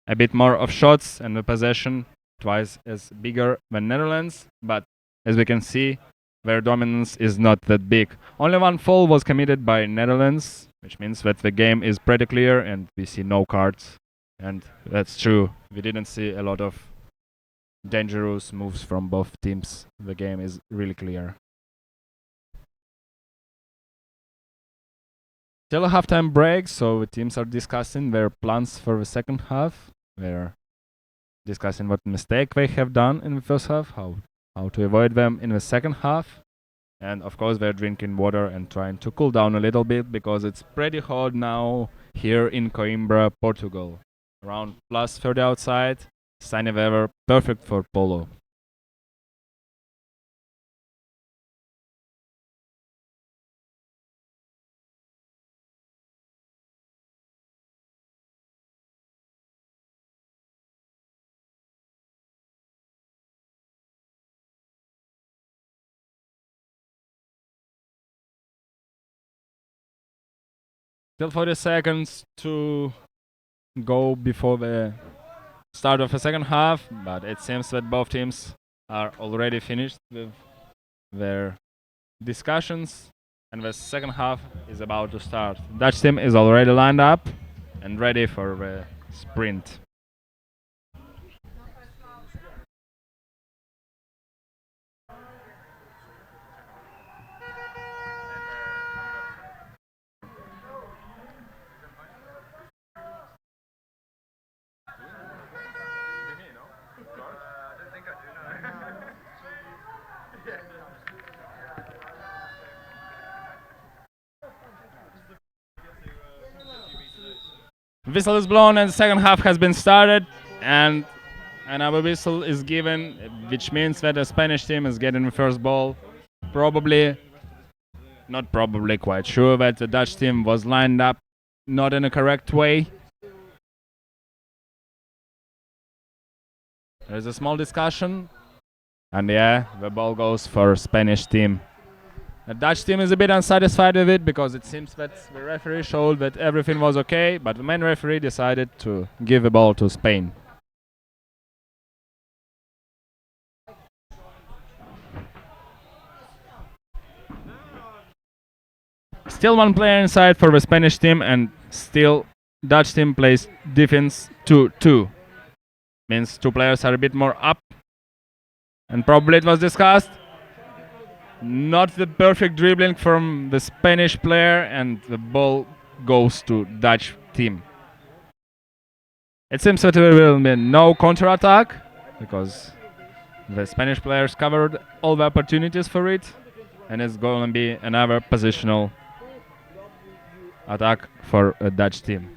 G: a bit more of shots and the possession twice as bigger than Netherlands, but as we can see, their dominance is not that big. Only one foul was committed by Netherlands, which means that the game is pretty clear and we see no cards. And that's true. We didn't see a lot of dangerous moves from both teams. The game is really clear. Still a halftime break, so the teams are discussing their plans for the second half. They're discussing what mistake they have done in the first half, how to avoid them in the second half. And of course they're drinking water and trying to cool down a little bit because it's pretty hot now here in Coimbra, Portugal. Around plus 30 outside, sunny weather, perfect for polo. Still 40 seconds to go before the start of the second half, but it seems that both teams are already finished with their discussions and the second half is about to start. Dutch team is already lined up and ready for the sprint. Whistle is blown and the second half has been started, and another whistle is given, which means that the Spanish team is getting the first ball. Not probably, quite sure that the Dutch team was lined up not in a correct way. There's a small discussion, and yeah, the ball goes for Spanish team. The Dutch team is a bit unsatisfied with it because it seems that the referee showed that everything was okay, but the main referee decided to give the ball to Spain. Still one player inside for the Spanish team, and still Dutch team plays defense 2-2. Means two players are a bit more up, and probably it was discussed. Not the perfect dribbling from the Spanish player, and the ball goes to Dutch team. It seems that there will be no counter-attack because the Spanish players covered all the opportunities for it, and it's going to be another positional attack for a Dutch team.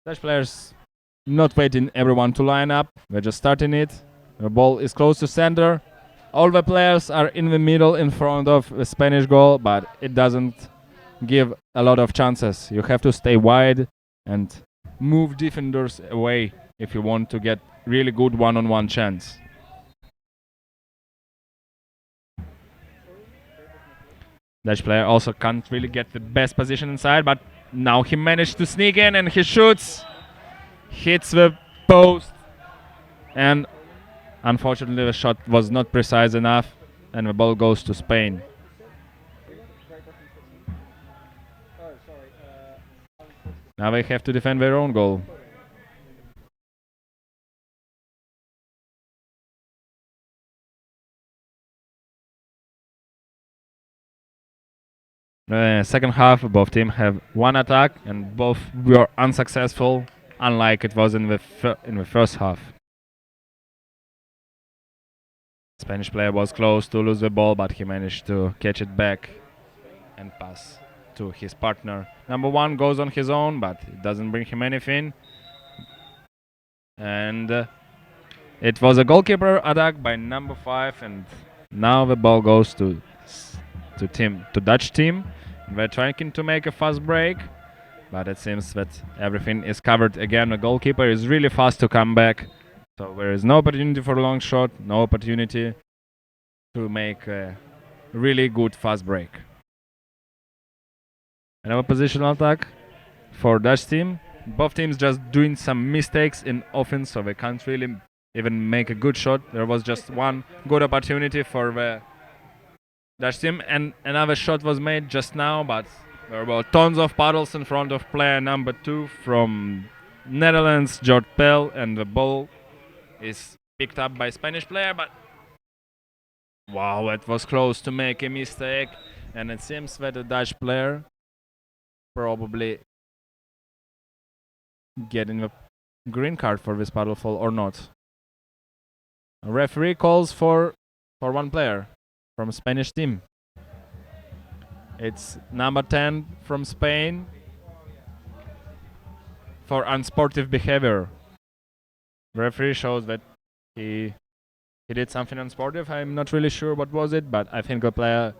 G: Dutch players not waiting everyone to line up. We're just starting it. The ball is close to center. All the players are in the middle in front of the Spanish goal, but it doesn't give a lot of chances. You have to stay wide and move defenders away if you want to get really good one-on-one chance. Dutch player also can't really get the best position inside, but now he managed to sneak in and he shoots, hits the post, and unfortunately the shot was not precise enough and the ball goes to Spain. Now they have to defend their own goal. Second half, both teams have one attack and both were unsuccessful, unlike it was in the first half. Spanish player was close to lose the ball, but he managed to catch it back and pass to his partner. Number 1 goes on his own, but it doesn't bring him anything. And it was a goalkeeper attack by number 5, and now the ball goes to Dutch team. They're trying to make a fast break, but it seems that everything is covered again. The goalkeeper is really fast to come back, so there is no opportunity for a long shot, no opportunity to make a really good fast break. Another positional attack for Dutch team. Both teams just doing some mistakes in offense, so they can't really even make a good shot. There was just one good opportunity for the Dutch team, and another shot was made just now, but there were tons of puddles in front of player number 2 from Netherlands, George Pell, and the ball is picked up by Spanish player, but wow, it was close to make a mistake, and it seems that the Dutch player probably getting a green card for this paddle fall or not. A referee calls for one player from Spanish team. It's number 10 from Spain for unsportive behavior. The referee shows that he did something unsportive. I'm not really sure what was it, but I think the player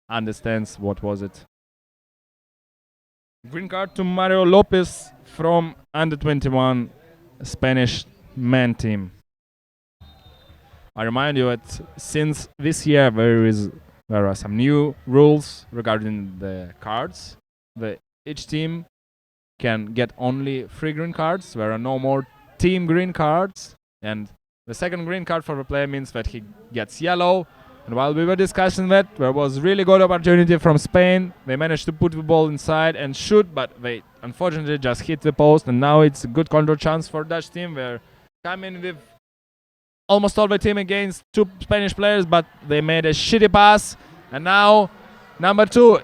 G: understands what was it. Green card to Mario Lopez from under 21 Spanish men team. I remind you that since this year there are some new rules regarding the cards. Each team can get only 3 green cards. There are no more team green cards, and the second green card for the player means that he gets yellow. And while we were discussing that, there was really good opportunity from Spain. They managed to put the ball inside and shoot, but they unfortunately just hit the post, and now it's a good counter chance for Dutch team. They're coming with almost all the team against 2 Spanish players, but they made a shitty pass, and now number 2,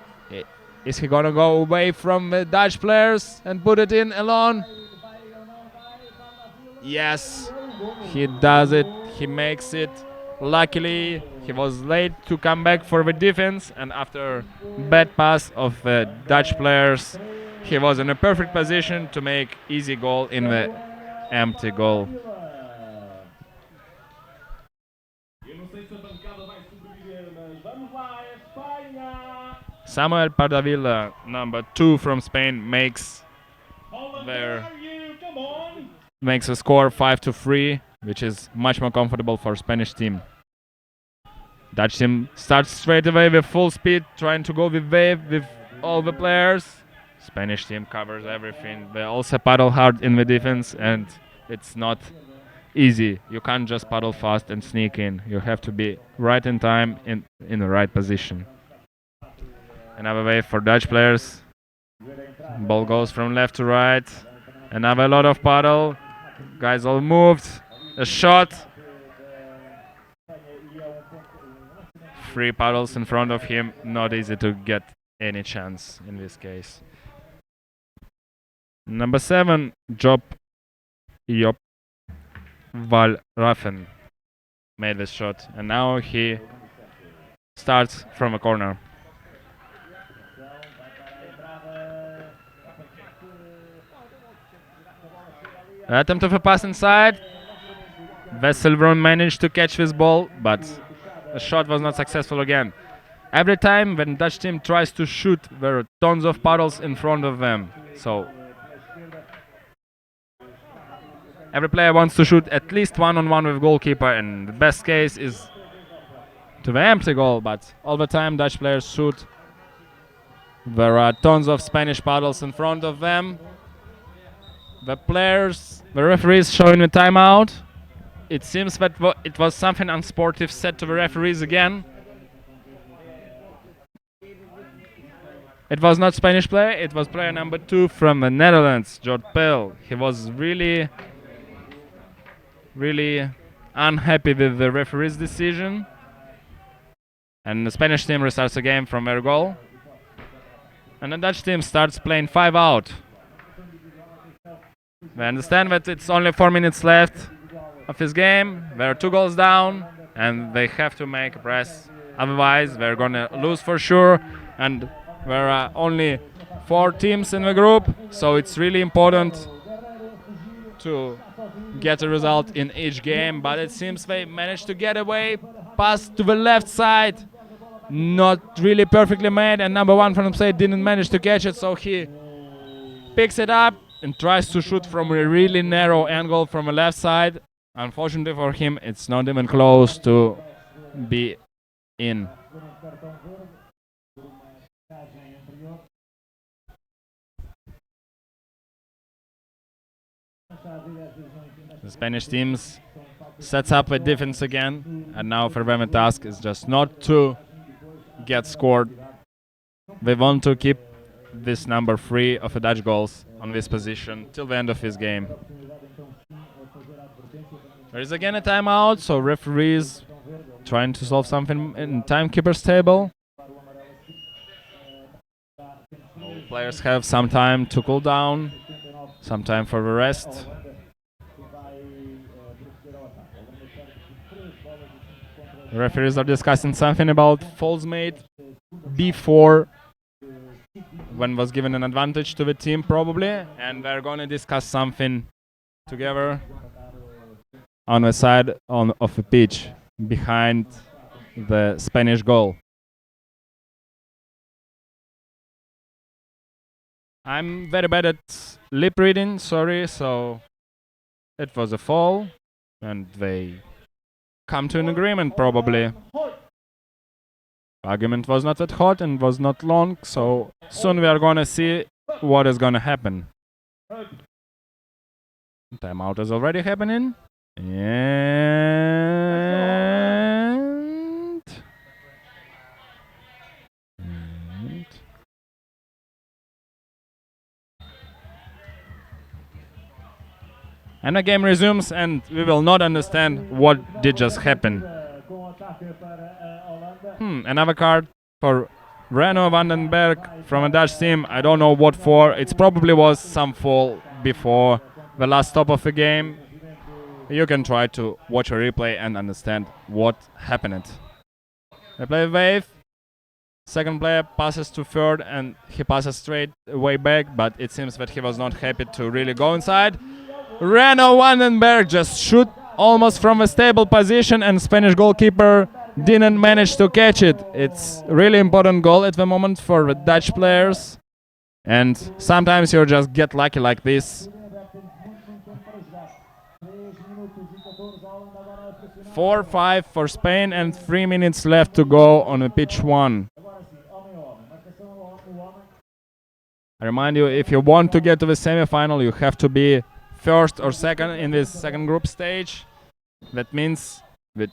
G: is he gonna go away from the Dutch players and put it in alone? Yes, he does it, he makes it. Luckily he was late to come back for the defense, and after bad pass of the Dutch players, he was in a perfect position to make easy goal in the empty goal. Samuel Pardavilla, number 2 from Spain, makes a score 5-3, which is much more comfortable for Spanish team. Dutch team starts straight away with full speed, trying to go with wave with all the players. Spanish team covers everything. They also paddle hard in the defense, and it's not easy. You can't just paddle fast and sneak in. You have to be right in time in the right position. Another wave for Dutch players. Ball goes from left to right. Another lot of paddle. Guys all moved. A shot. 3 paddles in front of him. Not easy to get any chance in this case. Number 7, Job Valraffen made this shot, and now he starts from a corner. Attempt of a pass inside. Vesselbrun managed to catch this ball, but the shot was not successful again. Every time when Dutch team tries to shoot, there are tons of puddles in front of them. So every player wants to shoot at least one-on-one with goalkeeper, and the best case is to the empty goal, but all the time Dutch players shoot. There are tons of Spanish puddles in front of them. The referees showing a timeout. It seems that it was something unsportive said to the referees again. It was not Spanish player, it was player number 2 from the Netherlands, Jort Pel. He was really unhappy with the referee's decision. And the Spanish team restarts the game from their goal. And the Dutch team starts playing 5 out. They understand that it's only 4 minutes left of this game. They're 2 goals down and they have to make a press. Otherwise, they're gonna lose for sure. And there are only 4 teams in the group, so it's really important to get a result in each game. But it seems they managed to get away. Pass to the left side, not really perfectly made, and number 1 from Spain didn't manage to catch it, so he picks it up and tries to shoot from a really narrow angle from the left side. Unfortunately for him, it's not even close to be in. The Spanish teams sets up a defense again, and now for them the task is just not to get scored. They want to keep this number 3 of the Dutch goals on this position till the end of this game. There is again a timeout, so referees trying to solve something in timekeeper's table. Players have some time to cool down, some time for the rest. The referees are discussing something about fouls made before, when was given an advantage to the team probably, and they're going to discuss something together on the side of the pitch behind the Spanish goal. I'm very bad at lip reading, sorry, so it was a foul and they come to an agreement probably. Argument was not that hot and was not long, so soon we are gonna see what is gonna happen. Timeout is already happening. And the game resumes and we will not understand what did just happen. Another card for Reno Vandenberg from a Dutch team. I don't know what for. It probably was some foul before the last stop of the game. You can try to watch a replay and understand what happened. They play wave. Second player passes to third and he passes straight way back, but it seems that he was not happy to really go inside. Reno Vandenberg just shoot almost from a stable position and Spanish goalkeeper didn't manage to catch it. It's really important goal at the moment for the Dutch players, and sometimes you just get lucky like this. 4-5 for Spain and 3 minutes left to go on a pitch 1. I remind you, if you want to get to the semi-final, you have to be first or second in this second group stage. That means that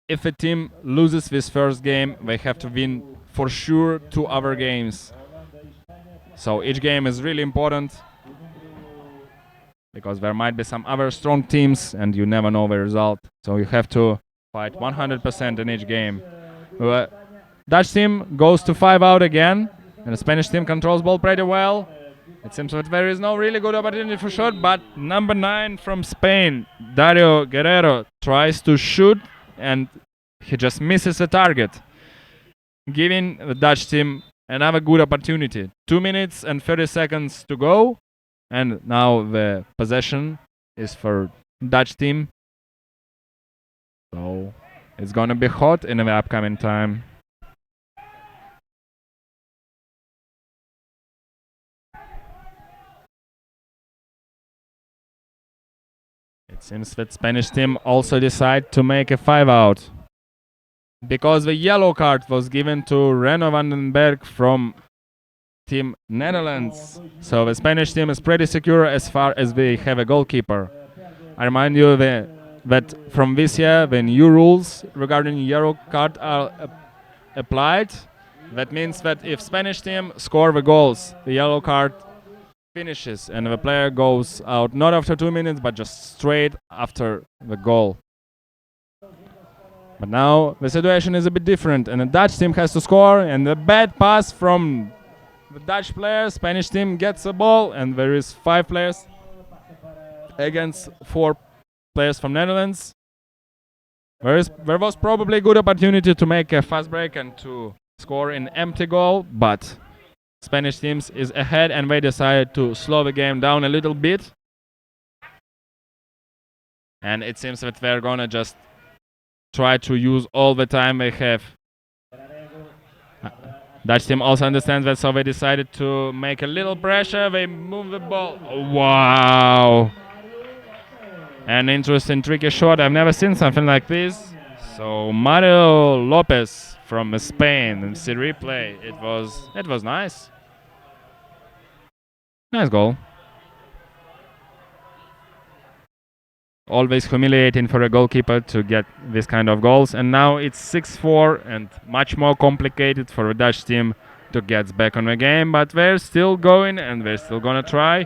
G: if a team loses this first game, they have to win for sure 2 other games. So each game is really important, because there might be some other strong teams and you never know the result. So you have to fight 100% in each game. Dutch team goes to 5 out again, and the Spanish team controls ball pretty well. It seems that there is no really good opportunity for shot, but number 9 from Spain, Dario Guerrero, tries to shoot and he just misses the target, giving the Dutch team another good opportunity. 2 minutes and 30 seconds to go, and now the possession is for Dutch team. So it's gonna be hot in the upcoming time. It seems that Spanish team also decide to make a 5-out. Because the yellow card was given to Reno Vandenberg from Team Netherlands. So the Spanish team is pretty secure as far as they have a goalkeeper. I remind you that from this year, the new rules regarding yellow card are applied. That means that if Spanish team score the goals, the yellow card finishes and the player goes out not after 2 minutes but just straight after the goal. But now the situation is a bit different and the Dutch team has to score, and the bad pass from the Dutch player, Spanish team gets the ball, and there is 5 players against 4 players from Netherlands. There was probably a good opportunity to make a fast break and to score an empty goal, but Spanish teams is ahead and they decided to slow the game down a little bit. And it seems that they're gonna just try to use all the time they have. Dutch team also understands that, so they decided to make a little pressure. They move the ball. Wow! An interesting, tricky shot. I've never seen something like this. So Mario Lopez from Spain in the replay. It was nice. Nice goal. Always humiliating for a goalkeeper to get this kind of goals, and now it's 6-4 and much more complicated for the Dutch team to get back on the game, but they're still going and they're still gonna try.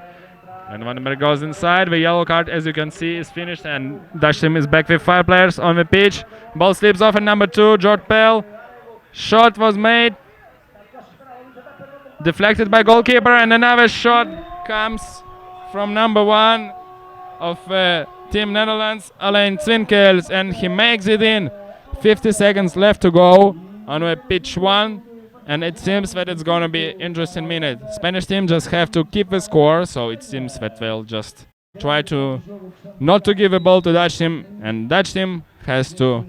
G: And Vandenberg goes inside. The yellow card, as you can see, is finished, and Dutch team is back with 5 players on the pitch. Ball slips off, and number 2, George Pell. Shot was made, deflected by goalkeeper, and another shot comes from number 1 of Team Netherlands, Alain Zwinkels, and he makes it in. 50 seconds left to go on pitch 1, and it seems that it's gonna be an interesting minute. Spanish team just have to keep the score, so it seems that they'll just try to not to give the ball to Dutch team, and Dutch team has to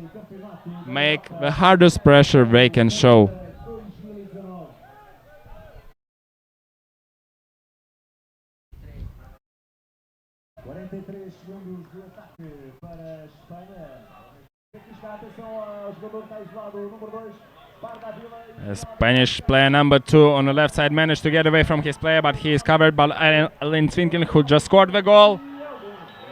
G: make the hardest pressure they can show. Spanish player number 2 on the left side managed to get away from his player, but he is covered by Alain Zwinkel, who just scored the goal.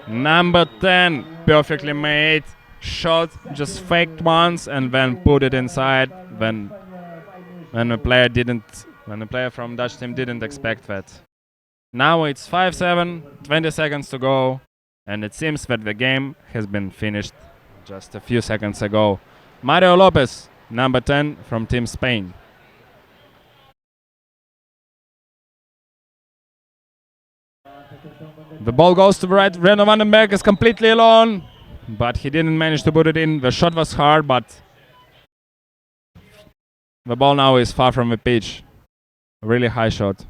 G: Number 10, perfectly made shot, just faked once and then put it inside when the player from Dutch team didn't expect that. Now it's 5-7, 20 seconds to go, and it seems that the game has been finished just a few seconds ago. Mario Lopez, number 10 from Team Spain. The ball goes to the right. Reno Vandenberg is completely alone, but he didn't manage to put it in. The shot was hard, but the ball now is far from the pitch. A really high shot.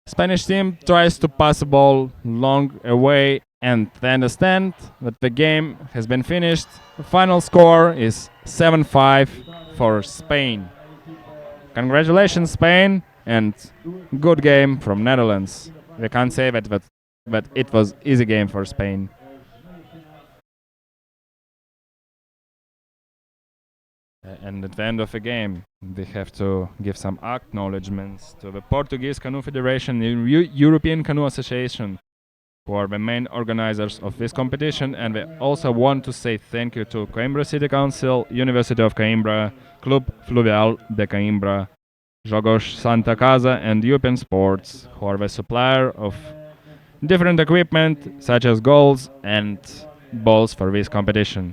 G: Spanish team tries to pass the ball long away, and they understand that the game has been finished. The final score is 7-5 for Spain. Congratulations, Spain, and good game from Netherlands. We can't say that it was easy game for Spain. And at the end of the game, we have to give some acknowledgements to the Portuguese Canoe Federation, the European Canoe Association, who are the main organizers of this competition, and we also want to say thank you to Coimbra City Council, University of Coimbra, Club Fluvial de Coimbra, Jogos Santa Casa, and European Sports, who are the supplier of different equipment such as goals and balls for this competition.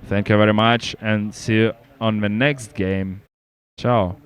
G: Thank you very much, and see you on the next game. Ciao.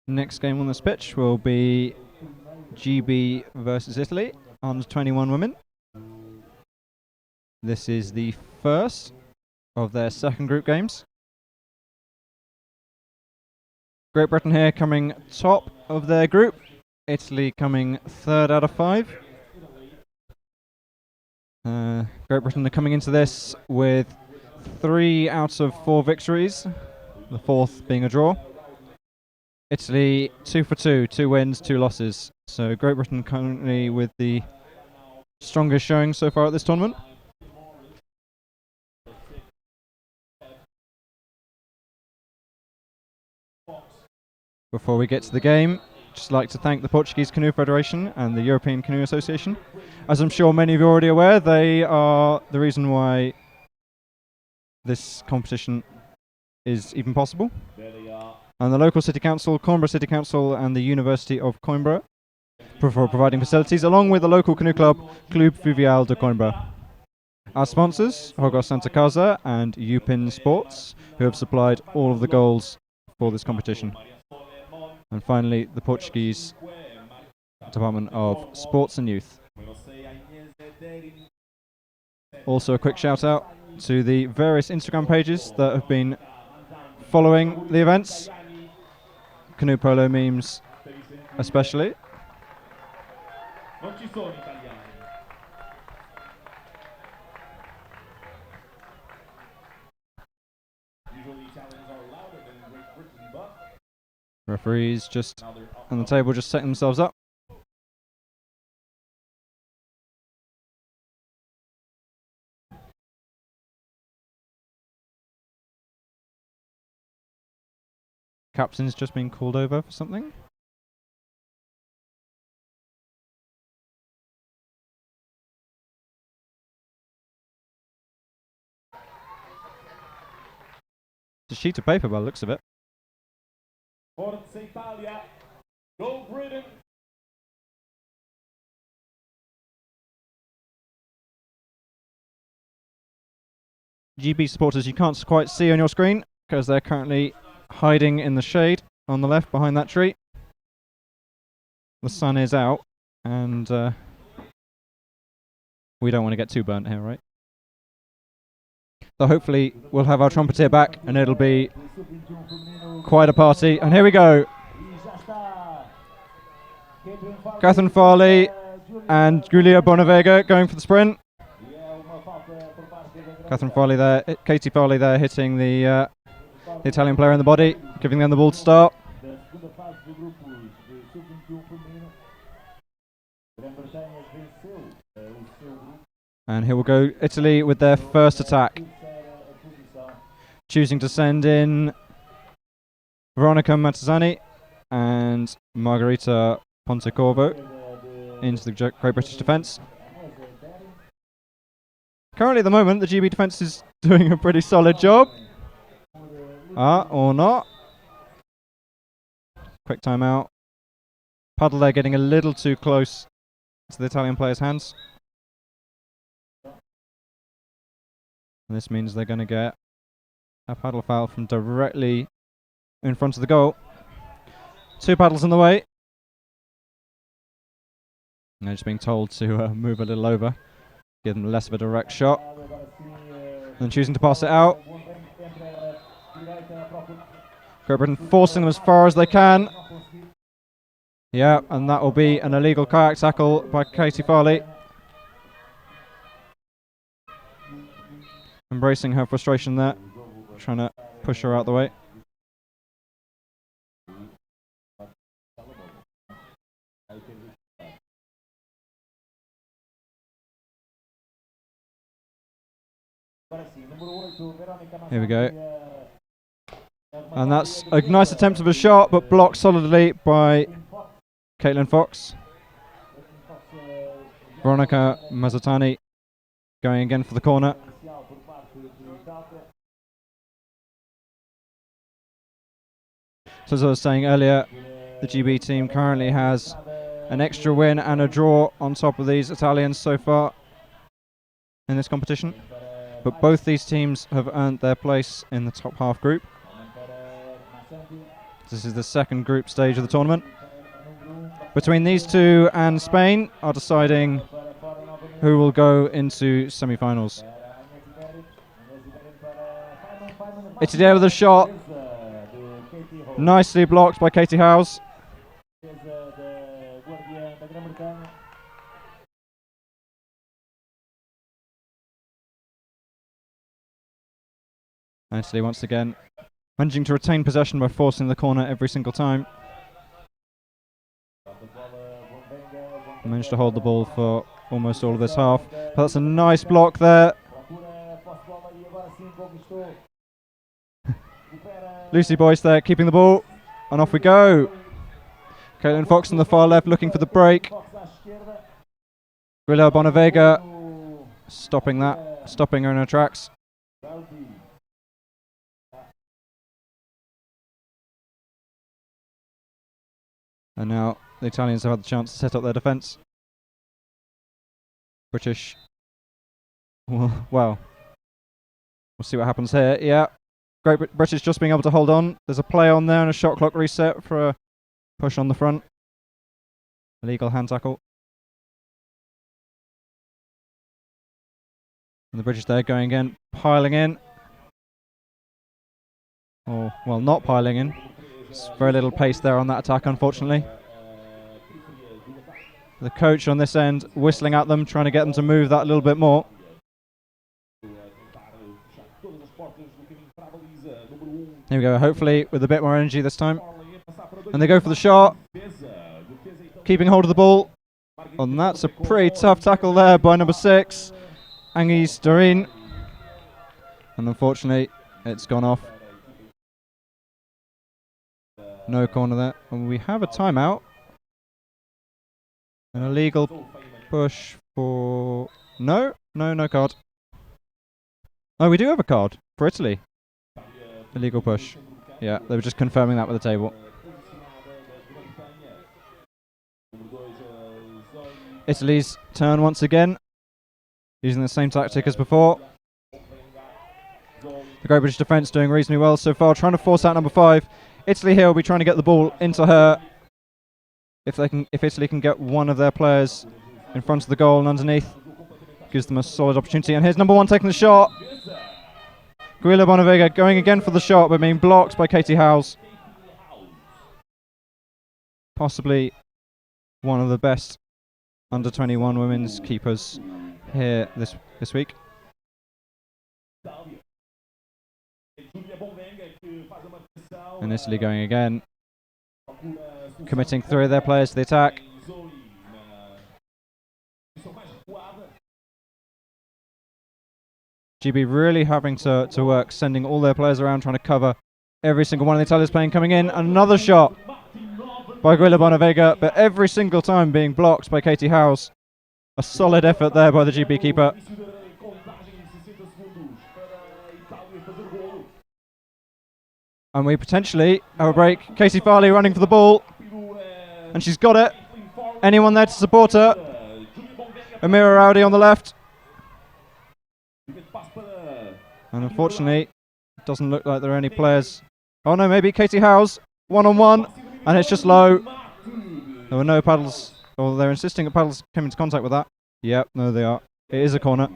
H: Next game on this pitch will be GB versus Italy, under 21 women. This is the first of their second group games. Great Britain here coming top of their group, Italy coming third out of 5. Great Britain are coming into this with 3 out of 4 victories, the 4th being a draw. Italy 2 for 2, 2 wins, 2 losses. So Great Britain currently with the strongest showing so far at this tournament. Before we get to the game, just like to thank the Portuguese Canoe Federation and the European Canoe Association. As I'm sure many of you are already aware, they are the reason why this competition is even possible. And the local city council, Coimbra City Council, and the University of Coimbra for providing facilities, along with the local canoe club, Club Fluvial de Coimbra. Our sponsors, Hogar Santa Casa and Upin Sports, who have supplied all of the goals for this competition. And finally, the Portuguese Department of Sports and Youth. Also a quick shout out to the various Instagram pages that have been following the events. Canoe Polo memes especially. Referees just on the table, just setting themselves up. Captain's just been called over for something. It's a sheet of paper by the looks of it.
B: Forza Italia, go Britain!
H: GB supporters you can't quite see on your screen because they're currently hiding in the shade on the left behind that tree. The sun is out and we don't want to get too burnt here, right? So hopefully we'll have our trumpeter back and it'll be quite a party. And here we go. Catherine Farley and Giulia Bonavega going for the sprint. Catherine Farley there, Katie Farley there hitting the Italian player in the body, giving them the ball to start. And here will go Italy with their first attack. Choosing to send in Veronica Mattazzani and Margherita Pontecorvo into the Great British defence. Currently at the moment the GB defence is doing a pretty solid job. Or not. Quick timeout. Paddle there getting a little too close to the Italian player's hands. And this means they're going to get a paddle foul from directly in front of the goal. 2 paddles in the way. And they're just being told to move a little over, give them less of a direct shot. And choosing to pass it out. Great Britain forcing them as far as they can. Yeah, and that will be an illegal kayak tackle by Katie Farley. Embracing her frustration there, trying to push her out the way. Here we go. And that's a nice attempt of a shot, but blocked solidly by Caitlin Fox. Veronica Mazzatani going again for the corner. So as I was saying earlier, the GB team currently has an extra win and a draw on top of these Italians so far in this competition. But both these teams have earned their place in the top half group. This is the second group stage of the tournament. Between these two and Spain are deciding who will go into semi-finals. Italy with a shot. Nicely blocked by Katie Howes. Italy once again managing to retain possession by forcing the corner every single time. Managed to hold the ball for almost all of this half. But that's a nice block there. Lucy Boyce there keeping the ball. And off we go. Caitlin Fox on the far left looking for the break. Grilla Bonavega stopping her in her tracks. And now the Italians have had the chance to set up their defence. British. Well, we'll see what happens here. Yeah, Great British just being able to hold on. There's a play on there and a shot clock reset for a push on the front. Illegal hand tackle. And the British there going again, piling in. Oh, well, not piling in. There's very little pace there on that attack, unfortunately. The coach on this end whistling at them, trying to get them to move that a little bit more. Here we go, hopefully with a bit more energy this time. And they go for the shot. Keeping hold of the ball. And that's a pretty tough tackle there by number 6, Angis Doreen. And unfortunately, it's gone off. No corner there. And we have a timeout. An illegal push for... No card. Oh, we do have a card for Italy. Illegal push. Yeah, they were just confirming that with the table. Italy's turn once again. Using the same tactic as before. The Great British defence doing reasonably well so far. Trying to force out number 5. Italy here will be trying to get the ball into her. If Italy can get one of their players in front of the goal and underneath, gives them a solid opportunity. And here's number 1 taking the shot. Guilla Bonavega going again for the shot, but being blocked by Katie Howes. Possibly one of the best under 21 women's keepers here this week. And Italy going again, committing 3 of their players to the attack. GB really having to work, sending all their players around, trying to cover every single one of the Italians playing, coming in. Another shot by Guilla Bonavega, but every single time being blocked by Katie Howes. A solid effort there by the GB keeper. And we potentially have a break. Casey Farley running for the ball. And she's got it. Anyone there to support her? Amira Rowdy on the left. And unfortunately, it doesn't look like there are any players. Oh no, maybe Katie Howes. 1-on-1. And it's just low. There were no paddles. Or they're insisting that paddles came into contact with that. Yep, no they are. It is a corner.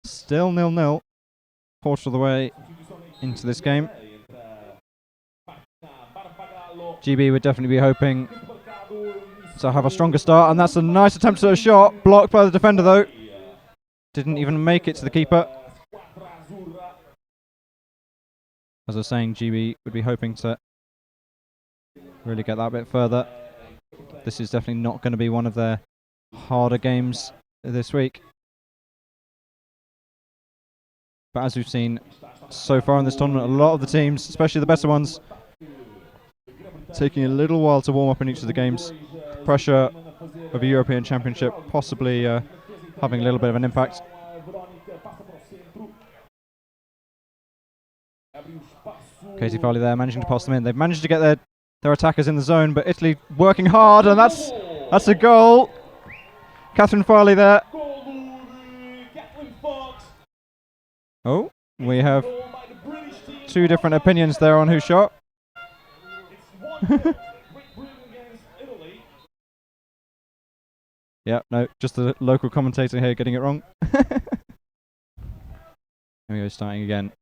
H: Still 0-0. Quarter of the way into this game. GB would definitely be hoping to have a stronger start, and that's a nice attempt at a shot. Blocked by the defender though. Didn't even make it to the keeper. As I was saying, GB would be hoping to really get that a bit further. This is definitely not going to be one of their harder games this week. But as we've seen so far in this tournament, a lot of the teams, especially the better ones, taking a little while to warm up in each of the games. Pressure of a European Championship possibly having a little bit of an impact. Katie Farley there managing to pass them in. They've managed to get their attackers in the zone, but Italy working hard, and that's a goal. Catherine Farley there. Oh, we have two different opinions there on who shot. Yeah, no, just the local commentator here getting it wrong. Here we go, starting again.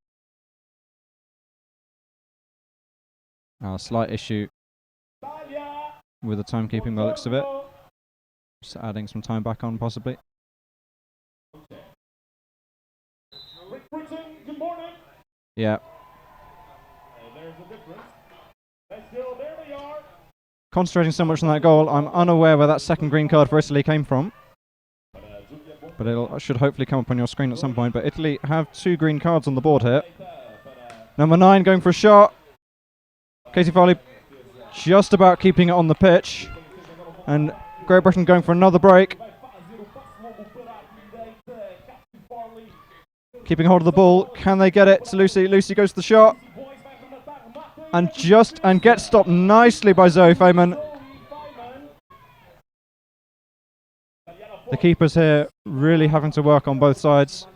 H: Slight issue with the timekeeping by the looks of it. Just adding some time back on, possibly. Yeah. Concentrating so much on that goal, I'm unaware where that second green card for Italy came from. But it should hopefully come up on your screen at some point. But Italy have 2 green cards on the board here. Number 9 going for a shot. Katie Farley just about keeping it on the pitch. And Great Britain going for another break. Keeping hold of the ball. Can they get it to Lucy? Lucy goes to the shot. And gets stopped nicely by Zoe Feynman. The keepers here really having to work on both sides.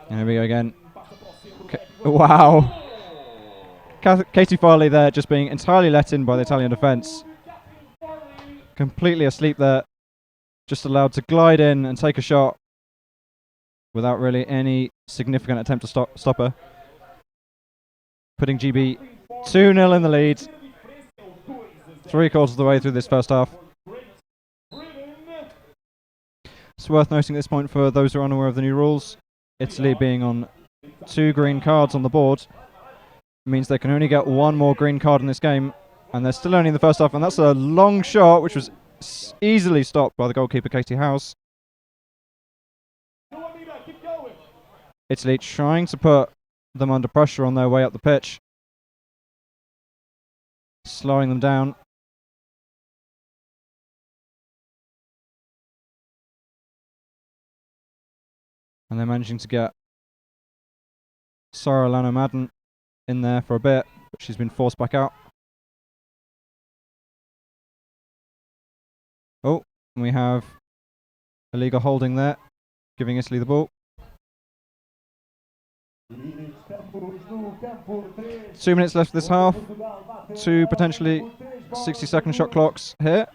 H: And here we go again. Wow. Katie Farley there just being entirely let in by the Italian defence. Completely asleep there. Just allowed to glide in and take a shot without really any significant attempt to stop her. Putting GB 2-0 in the lead. 3/4 of the way through this first half. It's worth noting at this point for those who are unaware of the new rules. Italy being on 2 green cards on the board means they can only get 1 more green card in this game, and they're still only in the first half, and that's a long shot which was easily stopped by the goalkeeper Katie House. Italy trying to put them under pressure on their way up the pitch, slowing them down. And they're managing to get Sarah Lano Madden in there for a bit, but she's been forced back out. Oh, we have illegal holding there, giving Italy the ball. 2 minutes left of this half. 2 potentially 60-second shot clocks here.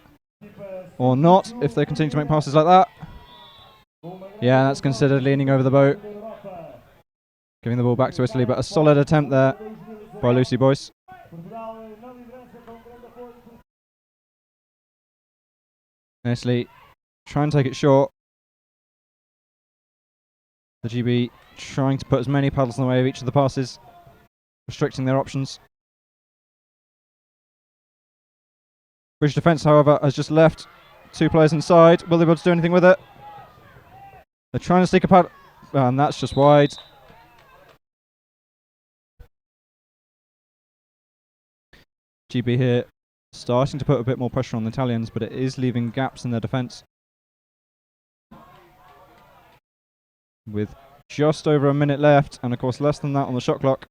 H: Or not, if they continue to make passes like that. Yeah, that's considered leaning over the boat. Giving the ball back to Italy, but a solid attempt there by Lucy Boyce. Italy trying to take it short. The GB trying to put as many paddles in the way of each of the passes, restricting their options. British defence, however, has just left 2 players inside. Will they be able to do anything with it? They're trying to stick a pad, and that's just wide. GB here starting to put a bit more pressure on the Italians, but it is leaving gaps in their defence. With just over a minute left, and of course less than that on the shot clock.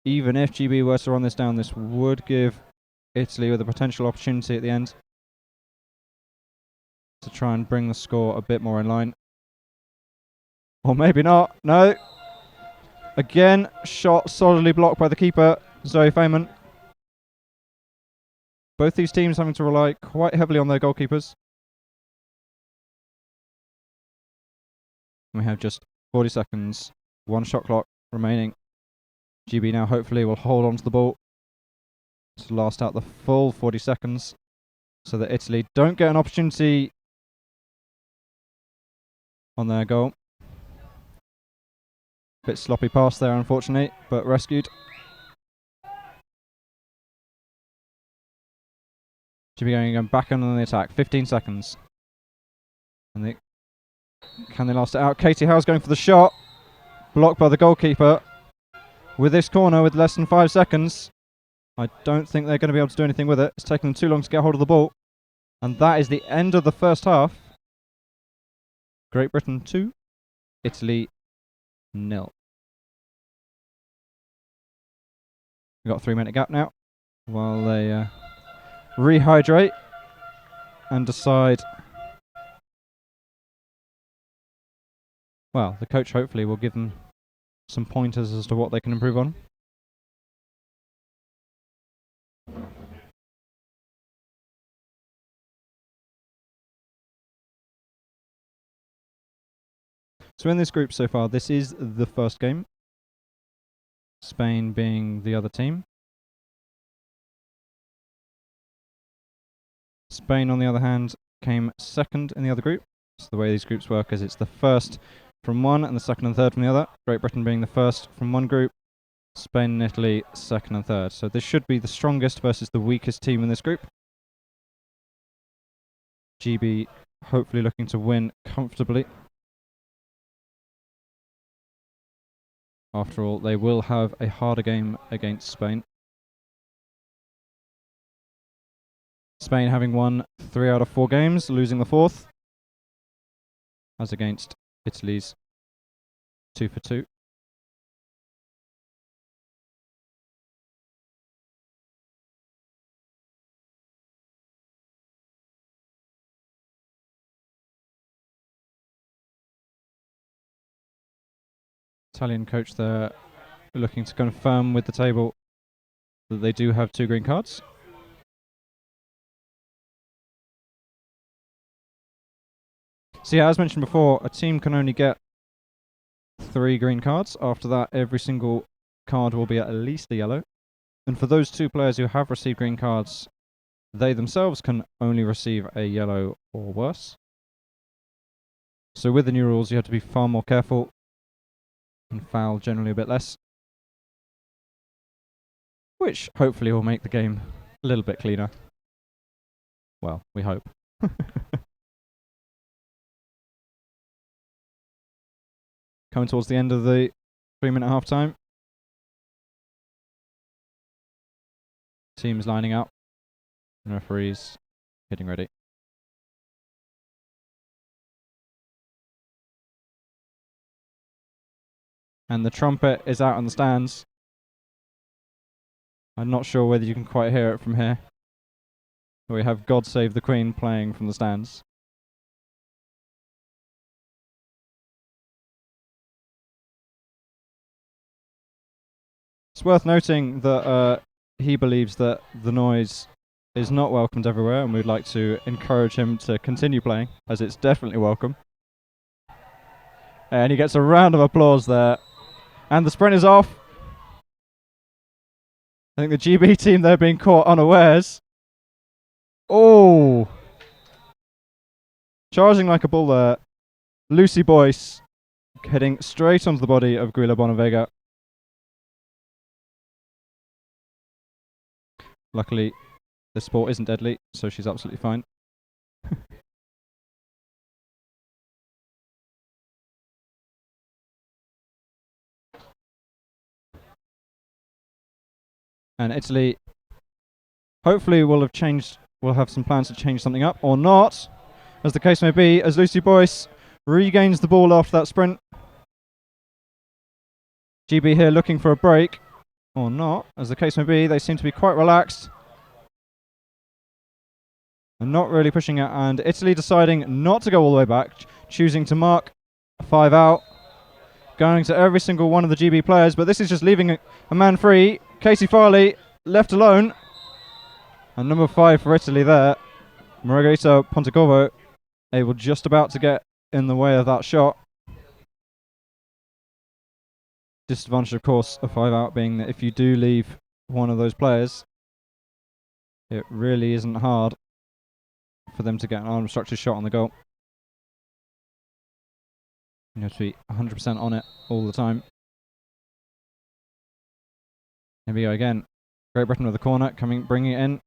H: Even if GB were to run this down, this would give Italy with a potential opportunity at the end to try and bring the score a bit more in line. Or maybe not. No. Again, shot solidly blocked by the keeper, Zoe Feynman. Both these teams having to rely quite heavily on their goalkeepers. We have just 40 seconds, 1 shot clock remaining. GB now hopefully will hold on to the ball to last out the full 40 seconds so that Italy don't get an opportunity on their goal. Bit sloppy pass there, unfortunately, but rescued. GB going back on the attack. 15 seconds. And can they last it out? Katie Howe's going for the shot. Blocked by the goalkeeper. With this corner with less than 5 seconds, I don't think they're going to be able to do anything with it. It's taken them too long to get hold of the ball. And that is the end of the first half. Great Britain 2, Italy 0. We've got a 3-minute gap now while they rehydrate and decide. Well, the coach hopefully will give them some pointers as to what they can improve on. So in this group so far, this is the first game. Spain being the other team. Spain, on the other hand, came second in the other group. So the way these groups work is it's the first from one and the second and third from the other. Great Britain being the first from one group, Spain and Italy second and third. So this should be the strongest versus the weakest team in this group. GB hopefully looking to win comfortably. After all, they will have a harder game against Spain. Spain having won 3 out of 4 games, losing the 4th, as against Italy's 2 for 2. Italian coach there looking to confirm with the table that they do have 2 green cards. So yeah, as mentioned before, a team can only get 3 green cards. After that, every single card will be at least a yellow. And for those 2 players who have received green cards, they themselves can only receive a yellow or worse. So with the new rules, you have to be far more careful and foul generally a bit less, which hopefully will make the game a little bit cleaner. Well, we hope. Coming towards the end of the 3-minute half time. Teams lining up. Referees getting ready. And the trumpet is out on the stands. I'm not sure whether you can quite hear it from here. We have God Save the Queen playing from the stands. It's worth noting that he believes that the noise is not welcomed everywhere, and we'd like to encourage him to continue playing, as it's definitely welcome. And he gets a round of applause there. And the sprint is off. I think the GB team there being caught unawares. Oh! Charging like a bull there. Lucy Boyce heading straight onto the body of Guila Bonavega. Luckily, the sport isn't deadly, so she's absolutely fine. And Italy hopefully will have some plans to change something up, or not, as the case may be, as Lucy Boyce regains the ball after that sprint. GB here looking for a break, or not, as the case may be. They seem to be quite relaxed and not really pushing it, and Italy deciding not to go all the way back, choosing to mark 5 out, going to every single one of the GB players, but this is just leaving a man free. Casey Farley left alone, and number 5 for Italy there, Margherita Pontecorvo, able just about to get in the way of that shot. Disadvantage, of course, of 5 out being that if you do leave one of those players, it really isn't hard for them to get an unobstructed shot on the goal. You have to be 100% on it all the time. Here we go again. Great Britain with the corner, bringing it in.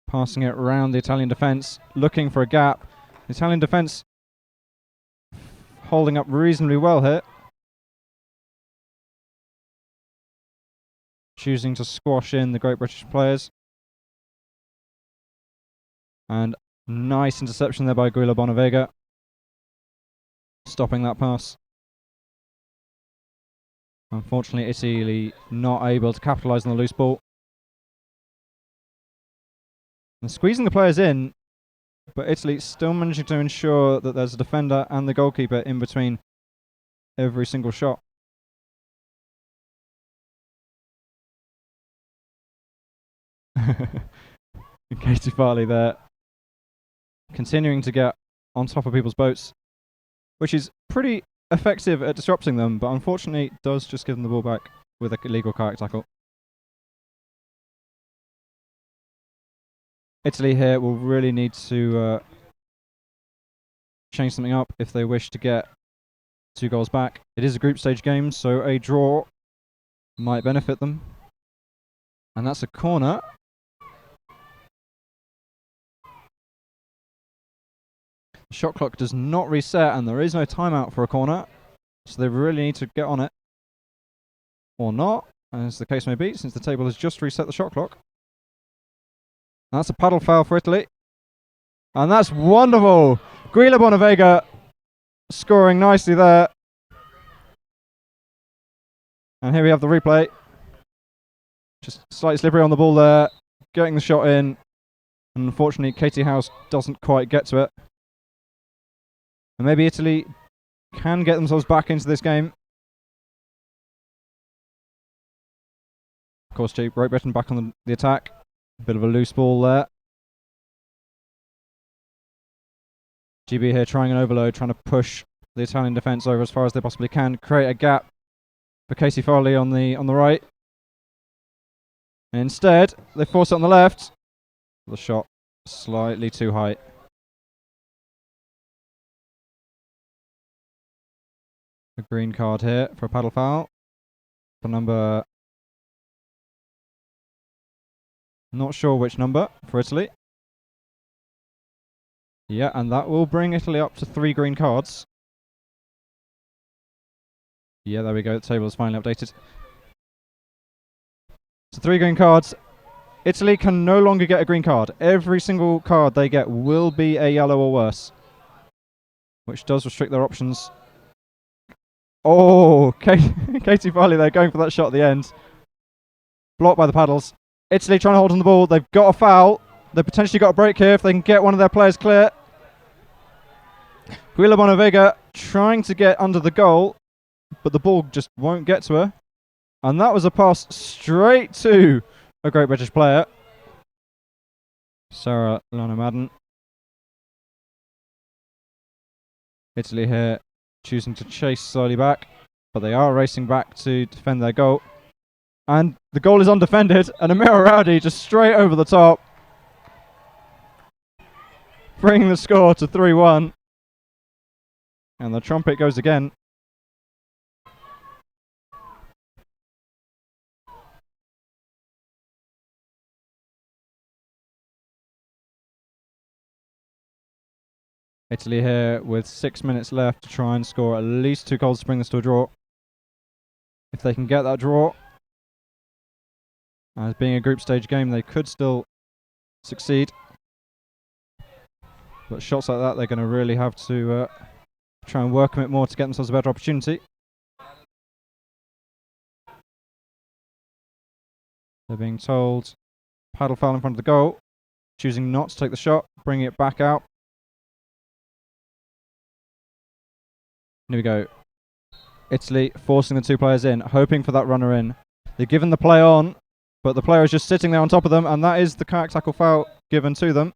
H: Passing it around the Italian defence, looking for a gap. The Italian defence holding up reasonably well here. Choosing to squash in the Great British players. And nice interception there by Guila Bonavega, stopping that pass. Unfortunately, Italy not able to capitalise on the loose ball. And squeezing the players in, but Italy still managing to ensure that there's a defender and the goalkeeper in between every single shot. Katie Farley there, continuing to get on top of people's boats, which is pretty effective at disrupting them, but unfortunately does just give them the ball back with a illegal kayak tackle. Italy here will really need to change something up if they wish to get 2 goals back. It is a group stage game, so a draw might benefit them. And that's a corner. The shot clock does not reset, and there is no timeout for a corner, so they really need to get on it. Or not, as the case may be, since the table has just reset the shot clock. And that's a paddle foul for Italy. And that's wonderful! Guila Bonavega scoring nicely there. And here we have the replay. Just slightly slippery on the ball there, getting the shot in. And unfortunately, Katie House doesn't quite get to it. And maybe Italy can get themselves back into this game. Of course, Great Britain back on the attack. A bit of a loose ball there. GB here trying an overload, trying to push the Italian defence over as far as they possibly can, create a gap for Katie Farley on the right. And instead, they force it on the left. The shot slightly too high. A green card here for a paddle foul. For number... Not sure which number for Italy. Yeah, and that will bring Italy up to 3 green cards. Yeah, there we go. The table is finally updated. So 3 green cards. Italy can no longer get a green card. Every single card they get will be a yellow or worse, which does restrict their options. Oh, Katie Farley there going for that shot at the end. Blocked by the paddles. Italy trying to hold on the ball. They've got a foul. They've potentially got a break here if they can get one of their players clear. Guila Bonavega trying to get under the goal, but the ball just won't get to her. And that was a pass straight to a Great British player, Sarah Lana Madden. Italy here choosing to chase slowly back, but they are racing back to defend their goal. And the goal is undefended, and Amira Rowdy just straight over the top, bringing the score to 3-1. And the trumpet goes again. Italy here with 6 minutes left to try and score at least 2 goals to bring this to a draw. If they can get that draw, as being a group stage game, they could still succeed. But shots like that, they're going to really have to try and work a bit more to get themselves a better opportunity. They're being told paddle foul in front of the goal, choosing not to take the shot, bringing it back out. Here we go. Italy forcing the 2 players in, hoping for that runner in. They've given the play on, but the player is just sitting there on top of them, and that is the kayak tackle foul given to them.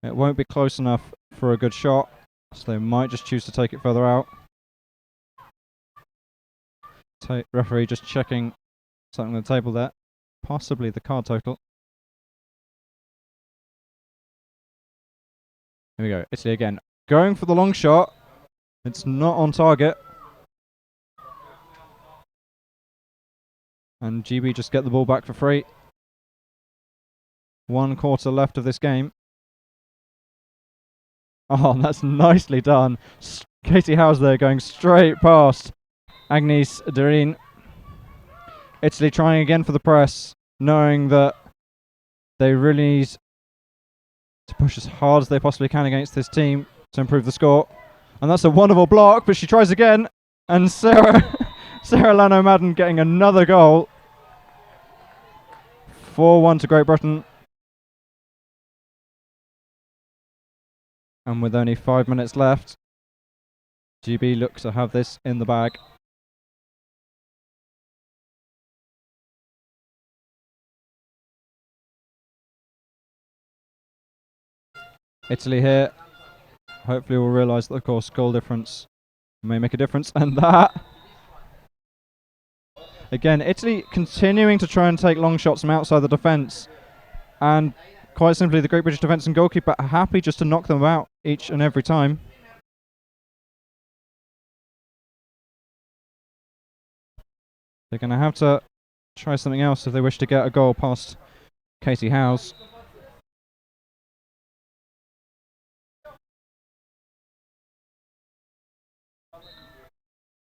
H: It won't be close enough for a good shot, so they might just choose to take it further out. Referee just checking something on the table there, possibly the card total. Here we go, Italy again, going for the long shot. It's not on target. And GB just get the ball back for free. 1 quarter left of this game. Oh, that's nicely done. Katie Howes there going straight past Agnes Derin. Italy trying again for the press, knowing that they really need to push as hard as they possibly can against this team to improve the score. And that's a wonderful block, but she tries again. And Sarah Lano-Madden getting another goal. 4-1 to Great Britain. And with only 5 minutes left, GB look to have this in the bag. Italy here. Hopefully we'll realise that, of course, goal difference may make a difference. And that... Again, Italy continuing to try and take long shots from outside the defence. And quite simply, the Great British defence and goalkeeper are happy just to knock them out each and every time. They're going to have to try something else if they wish to get a goal past Katie Howes.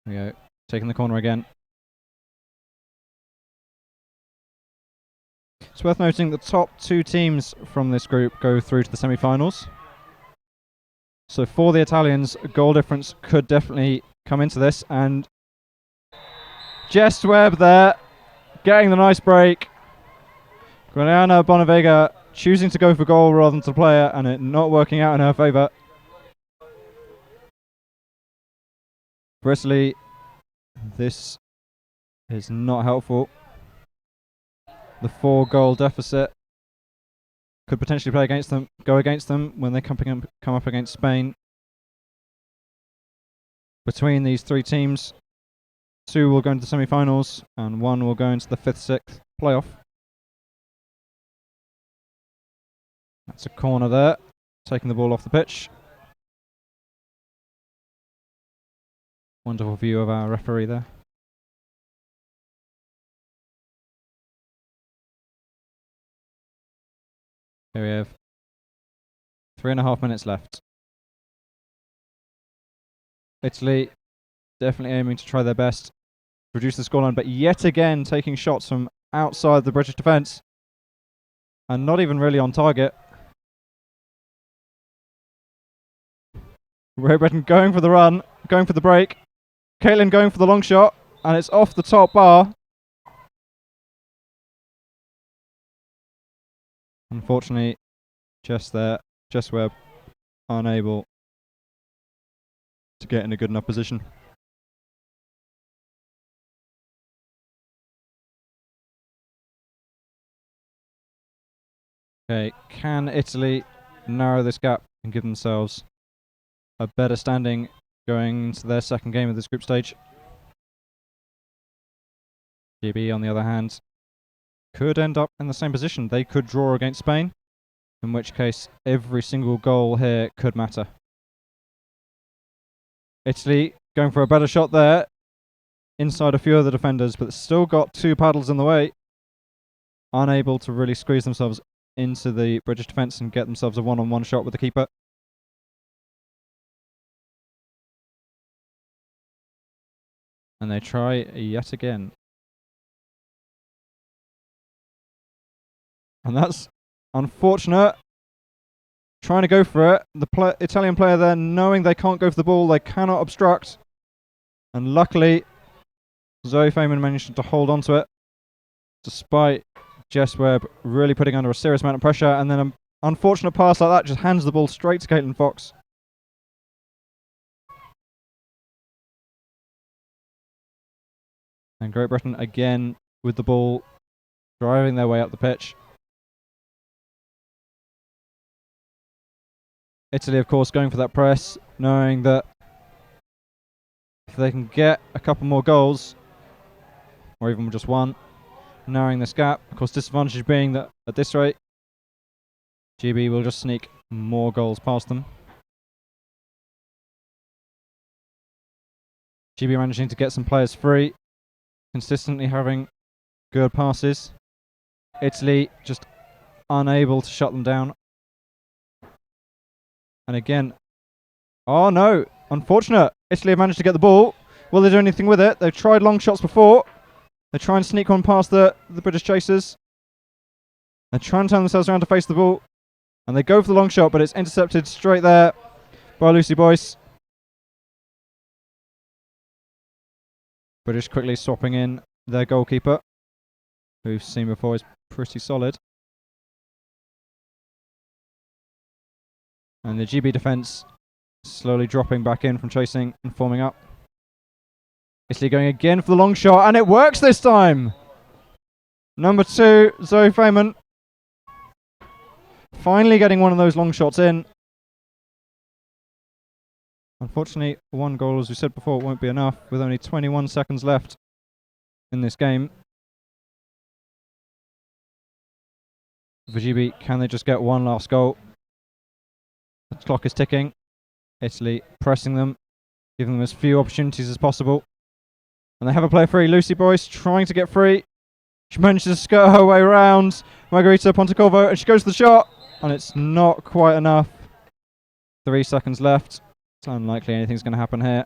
H: There we go, taking the corner again. It's worth noting the top 2 teams from this group go through to the semi-finals. So for the Italians, a goal difference could definitely come into this. And Jess Webb there, getting the nice break. Guiliana Bonavega choosing to go for goal rather than to play it, and it not working out in her favour. Brisley, this is not helpful. The 4-goal deficit could potentially go against them when they come up against Spain. Between these 3 teams, 2 will go into the semi-finals and 1 will go into the 5th-6th playoff. That's a corner there, taking the ball off the pitch. Wonderful view of our referee there. Here we have 3.5 minutes left. Italy definitely aiming to try their best to reduce the scoreline, but yet again taking shots from outside the British defence and not even really on target. Great Britain going for the run, going for the break. Caitlin going for the long shot, and it's off the top bar. Unfortunately, Jess Webb unable to get in a good enough position. Okay, can Italy narrow this gap and give themselves a better standing going into their second game of this group stage? GB, on the other hand, could end up in the same position. They could draw against Spain, in which case every single goal here could matter. Italy going for a better shot there, inside a few of the defenders, but still got 2 paddles in the way. Unable to really squeeze themselves into the British defence and get themselves a one-on-one shot with the keeper. And they try yet again. And that's unfortunate. Trying to go for it. The Italian player there, knowing they can't go for the ball, they cannot obstruct. And luckily, Zoe Feynman managed to hold on to it, despite Jess Webb really putting under a serious amount of pressure. And then an unfortunate pass like that just hands the ball straight to Caitlin Fox. And Great Britain again with the ball, driving their way up the pitch. Italy, of course, going for that press, knowing that if they can get a couple more goals, or even just one, narrowing this gap. Of course, disadvantage being that at this rate, GB will just sneak more goals past them. GB managing to get some players free, consistently having good passes. Italy just unable to shut them down. And again, oh no, unfortunate. Italy have managed to get the ball. Will they do anything with it? They've tried long shots before. They try and sneak one past the British chasers. They try and turn themselves around to face the ball. And they go for the long shot, but it's intercepted straight there by Lucy Boyce. British quickly swapping in their goalkeeper, who we've seen before is pretty solid. And the GB defence slowly dropping back in from chasing and forming up. Italy going again for the long shot, and it works this time! Number 2, Zoe Feynman. Finally getting one of those long shots in. Unfortunately, one goal, as we said before, won't be enough with only 21 seconds left in this game. For GB, can they just get one last goal? The clock is ticking. Italy pressing them, giving them as few opportunities as possible. And they have a play free. Lucy Boyce trying to get free. She manages to skirt her way around Margarita Pontecorvo, and she goes to the shot, and it's not quite enough. 3 seconds left. It's unlikely anything's going to happen here.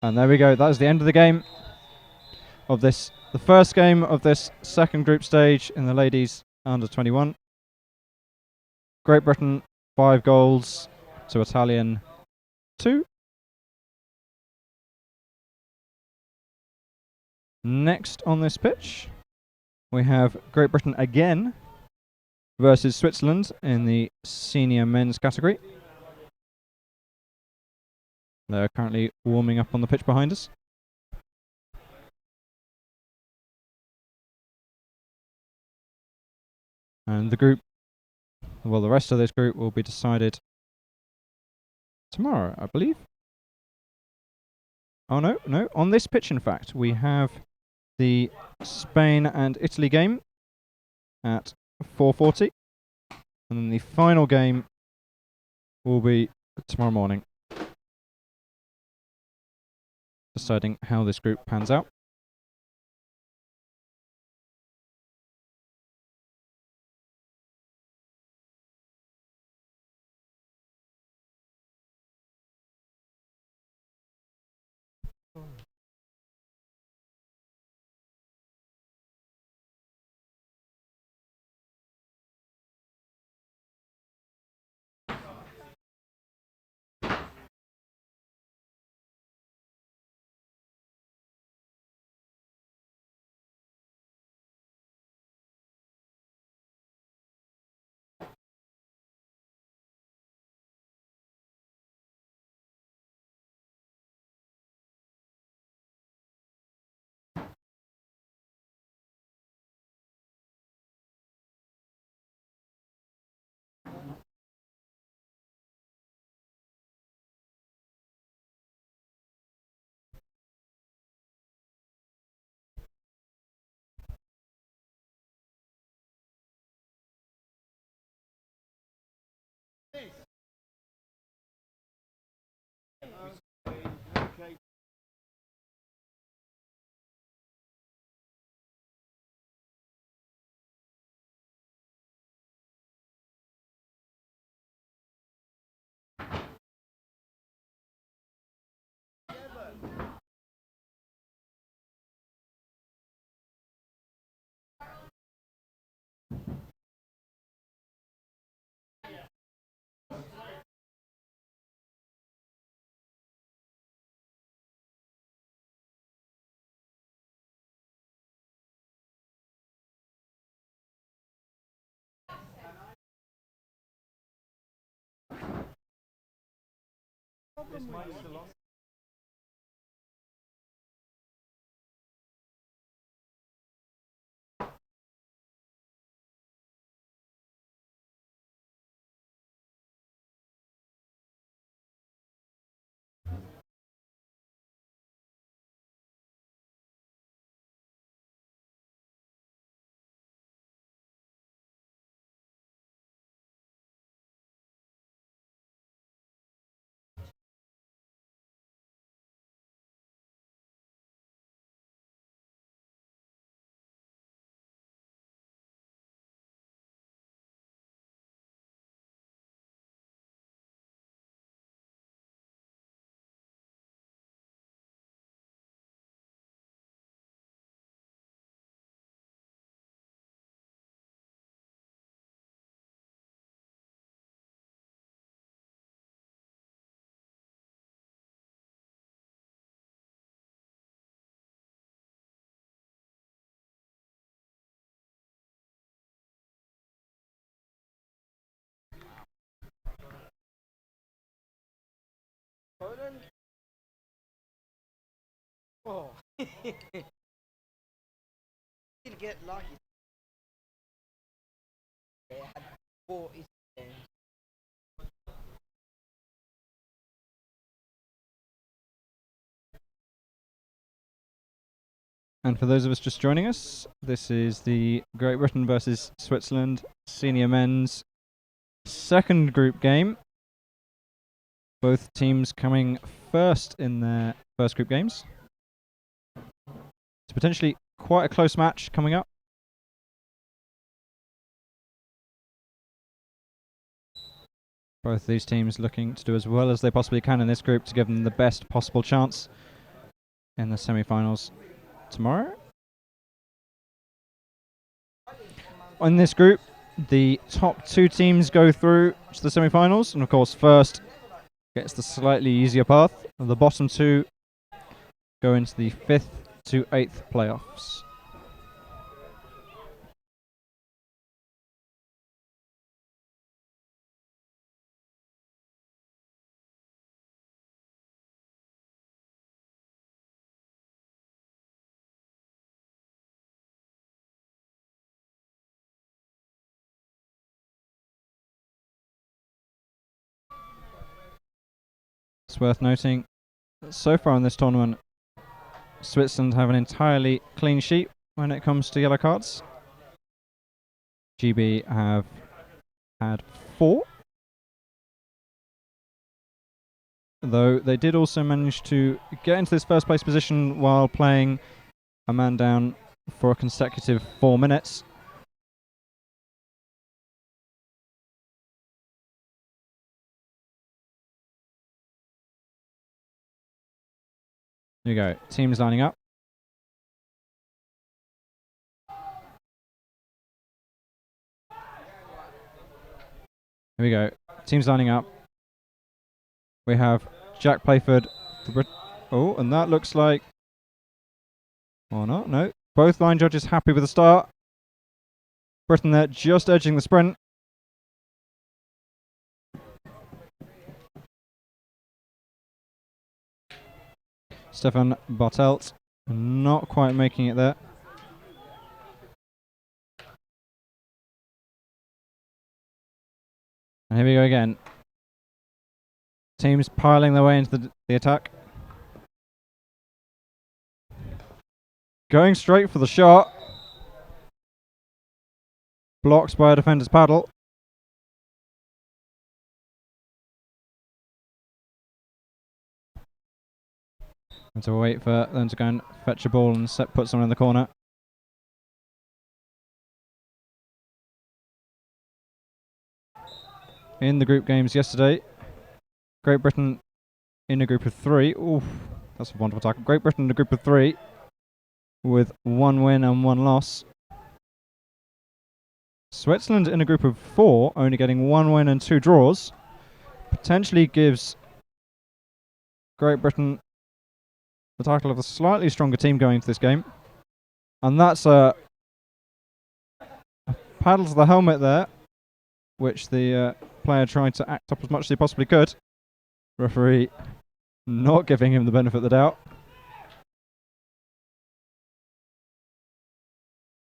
H: And there we go. That is the end of the game of this, the first game of this second group stage in the ladies under 21. Great Britain 5 goals to Italian 2. Next on this pitch, we have Great Britain again versus Switzerland in the senior men's category. They're currently warming up on the pitch behind us. And the group, well, the rest of this group will be decided tomorrow, I believe. Oh, no, on this pitch, in fact, we have the Spain and Italy game at 4:40. And then the final game will be tomorrow morning, deciding how this group pans out.
F: Oh. Did get lucky. They had 4 ECA games.
H: And for those of us just joining us, this is the Great Britain versus Switzerland senior men's second group game. Both teams coming first in their first group games. It's potentially quite a close match coming up. Both these teams looking to do as well as they possibly can in this group to give them the best possible chance in the semi-finals tomorrow. In this group, the top 2 teams go through to the semi-finals, and of course first gets the slightly easier path, and the bottom 2 go into the 5th to 8th playoffs. It's worth noting that so far in this tournament, Switzerland have an entirely clean sheet when it comes to yellow cards. GB have had 4, though they did also manage to get into this first place position while playing a man down for a consecutive 4 minutes. Here we go, teams lining up. Here we go, teams lining up. We have Jack Playford for Britain. Oh, and that looks like... Or not, no. Both line judges happy with the start. Britain there just edging the sprint. Stefan Bartelt not quite making it there. And here we go again. Teams piling their way into the attack. Going straight for the shot. Blocked by a defender's paddle. And to wait for them to go and fetch a ball and put someone in the corner. In the group games yesterday, Great Britain in a group of 3. Oof, that's a wonderful tackle. Great Britain in a group of 3 with 1 win and 1 loss. Switzerland in a group of 4, only getting 1 win and 2 draws. Potentially gives Great Britain the title of a slightly stronger team going into this game. And that's a paddle to the helmet there, which the player tried to act up as much as he possibly could. Referee not giving him the benefit of the doubt.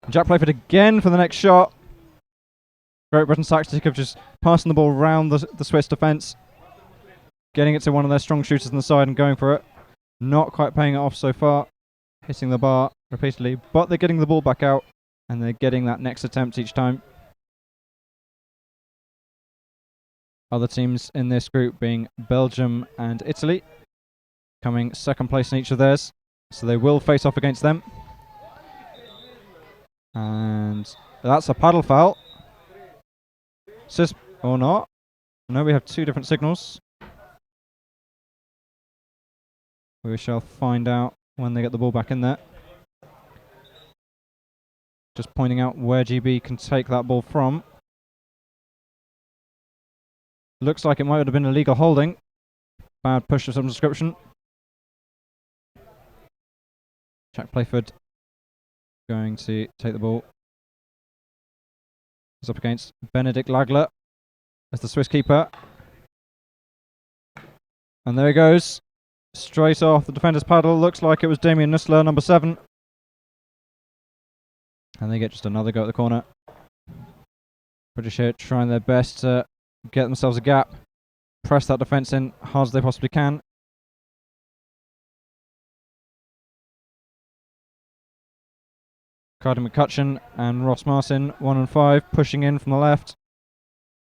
H: Jack Playford again for the next shot. Great Britain's tactic of just passing the ball round the Swiss defence, getting it to one of their strong shooters on the side and going for it. Not quite paying it off so far, hitting the bar repeatedly, but they're getting the ball back out and they're getting that next attempt each time. Other teams in this group being Belgium and Italy, coming second place in each of theirs, so they will face off against them. And that's a paddle foul. Or not. No, we have 2 different signals. We shall find out when they get the ball back in there. Just pointing out where GB can take that ball from. Looks like it might have been illegal holding. Bad push of some description. Jack Playford going to take the ball. He's up against Benedikt Lagler as the Swiss keeper. And there he goes. straight off the defender's paddle. Looks like it was Damien Nussler, number 7. And they get just another go at the corner. British here trying their best to get themselves a gap. Press that defence in hard as they possibly can. Cardi McCutcheon and Ross Martin, 1 and 5, pushing in from the left.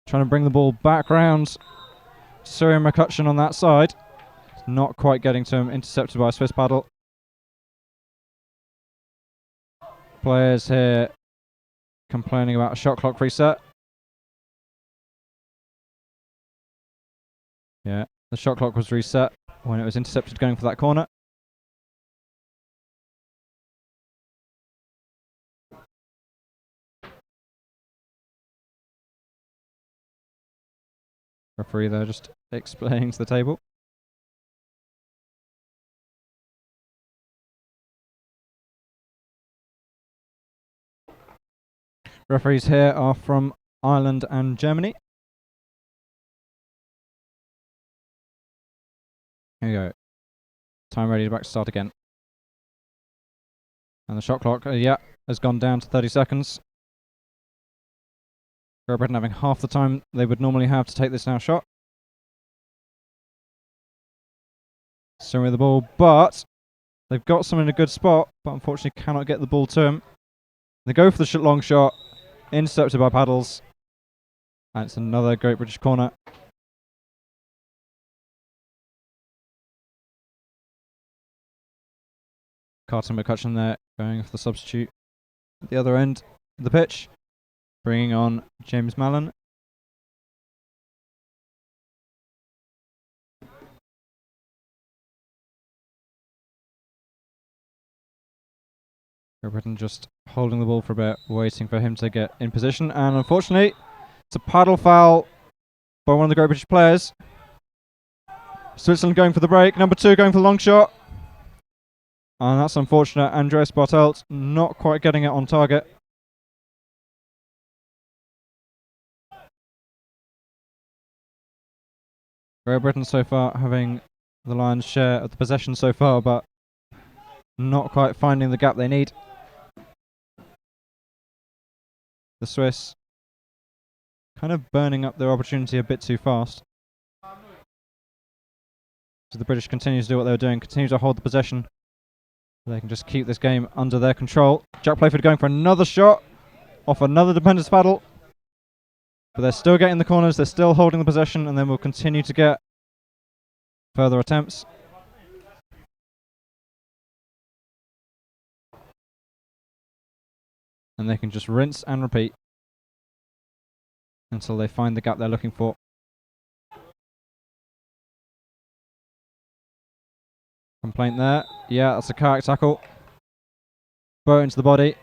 H: Trying to bring the ball back round. Surrey McCutcheon on that side. Not quite getting to him, intercepted by a Swiss paddle. Players here complaining about a shot clock reset. Yeah, the shot clock was reset when it was intercepted going for that corner. Referee there just explaining to the table. Referees here are from Ireland and Germany. Here we go. Time ready, back to start again. And the shot clock, has gone down to 30 seconds. Great Britain having half the time they would normally have to take this now shot. Still with the ball, but they've got someone in a good spot, but unfortunately cannot get the ball to him. They go for the long shot, intercepted by paddles, and it's another Great British corner. Carter McCutcheon there going for the substitute at the other end of the pitch, bringing on James Mallon. Great Britain just holding the ball for a bit, waiting for him to get in position, and unfortunately it's a paddle foul by one of the Great British players. Switzerland going for the break, number 2 going for the long shot. And that's unfortunate. Andreas Bartelt not quite getting it on target. Great Britain so far having the lion's share of the possession so far, but not quite finding the gap they need. The Swiss kind of burning up their opportunity a bit too fast. So the British continue to do what they were doing, continue to hold the possession. They can just keep this game under their control. Jack Playford going for another shot off another defender's paddle. But they're still getting the corners, they're still holding the possession, and then we'll continue to get further attempts. And they can just rinse and repeat until they find the gap they're looking for. Complaint there. Yeah, that's a kayak tackle. Bow into the body.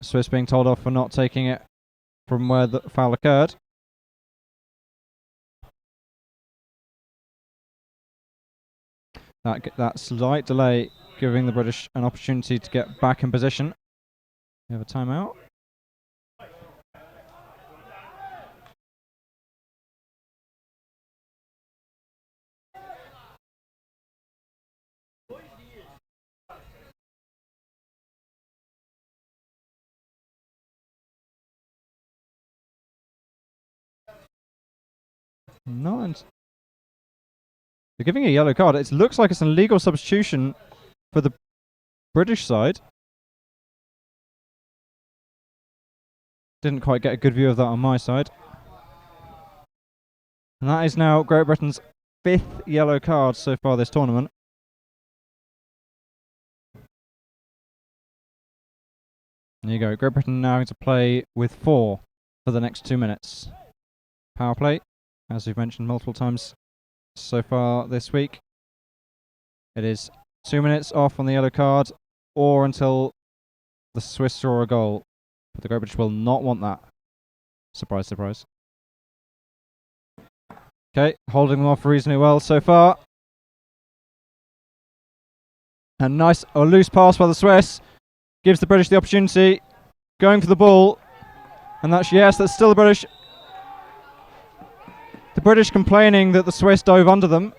H: Swiss being told off for not taking it from where the foul occurred. That slight delay giving the British an opportunity to get back in position. We have a timeout. They're giving a yellow card. It looks like it's an illegal substitution for the British side. Didn't quite get a good view of that on my side. And that is now Great Britain's 5th yellow card so far this tournament. There you go. Great Britain now having to play with 4 for the next 2 minutes. Power play, as we've mentioned multiple times so far this week. It is 2 minutes off on the yellow card or until the Swiss draw a goal. But the Great British will not want that. Surprise, surprise. Okay, holding them off reasonably well so far. A nice or loose pass by the Swiss. Gives the British the opportunity. Going for the ball. And that's still the British. The British complaining that the Swiss dove under them.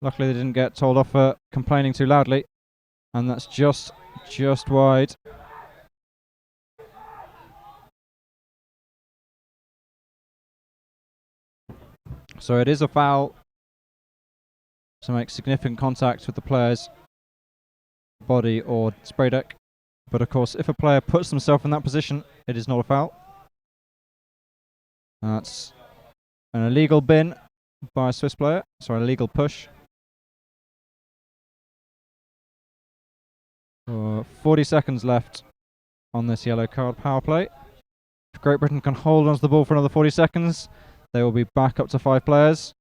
H: Luckily they didn't get told off for complaining too loudly. And that's just wide. So it is a foul to make significant contact with the player's body or spray deck. But of course, if a player puts themselves in that position, it is not a foul. That's an illegal bin by a Swiss player. Sorry, illegal push. 40 seconds left on this yellow card power play. If Great Britain can hold onto the ball for another 40 seconds, they will be back up to 5 players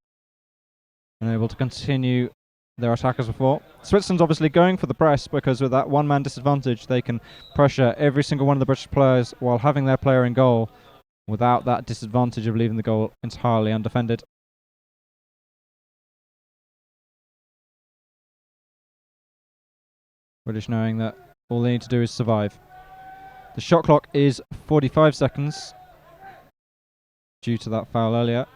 H: and able to continue their attack as before. Switzerland's obviously going for the press because with that one-man disadvantage, they can pressure every single one of the British players while having their player in goal without that disadvantage of leaving the goal entirely undefended. British knowing that all they need to do is survive. The shot clock is 45 seconds due to that foul earlier.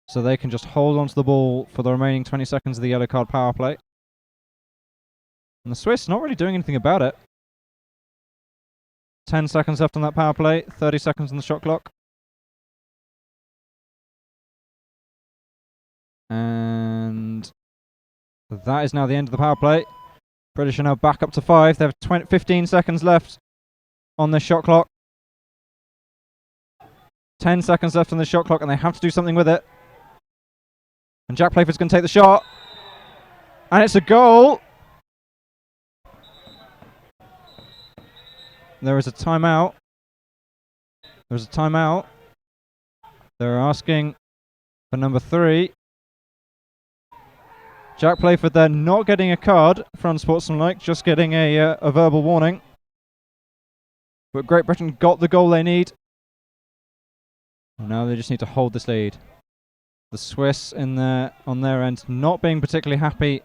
H: So they can just hold on to the ball for the remaining 20 seconds of the yellow card power play. And the Swiss not really doing anything about it. 10 seconds left on that power play, 30 seconds on the shot clock. And that is now the end of the power play. British are now back up to 5. They have 15 seconds left on the shot clock. 10 seconds left on the shot clock, and they have to do something with it. And Jack Playford's going to take the shot. And it's a goal. There is a timeout. There's a timeout. They're asking for number 3. Jack Playford there not getting a card for unsportsmanlike, just getting a verbal warning. But Great Britain got the goal they need. And now they just need to hold this lead. The Swiss on their end not being particularly happy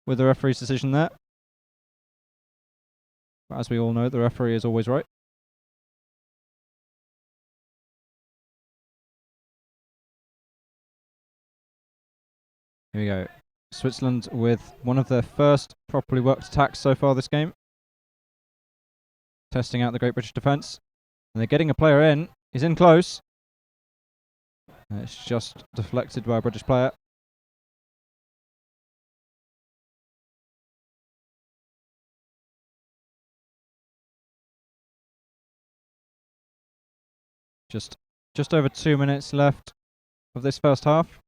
H: with the referee's decision there. But as we all know, the referee is always right. Here we go. Switzerland with one of their first properly worked attacks so far this game. Testing out the Great British defence. And they're getting a player in. He's in close. And it's just deflected by a British player. Just over 2 minutes left of this first half.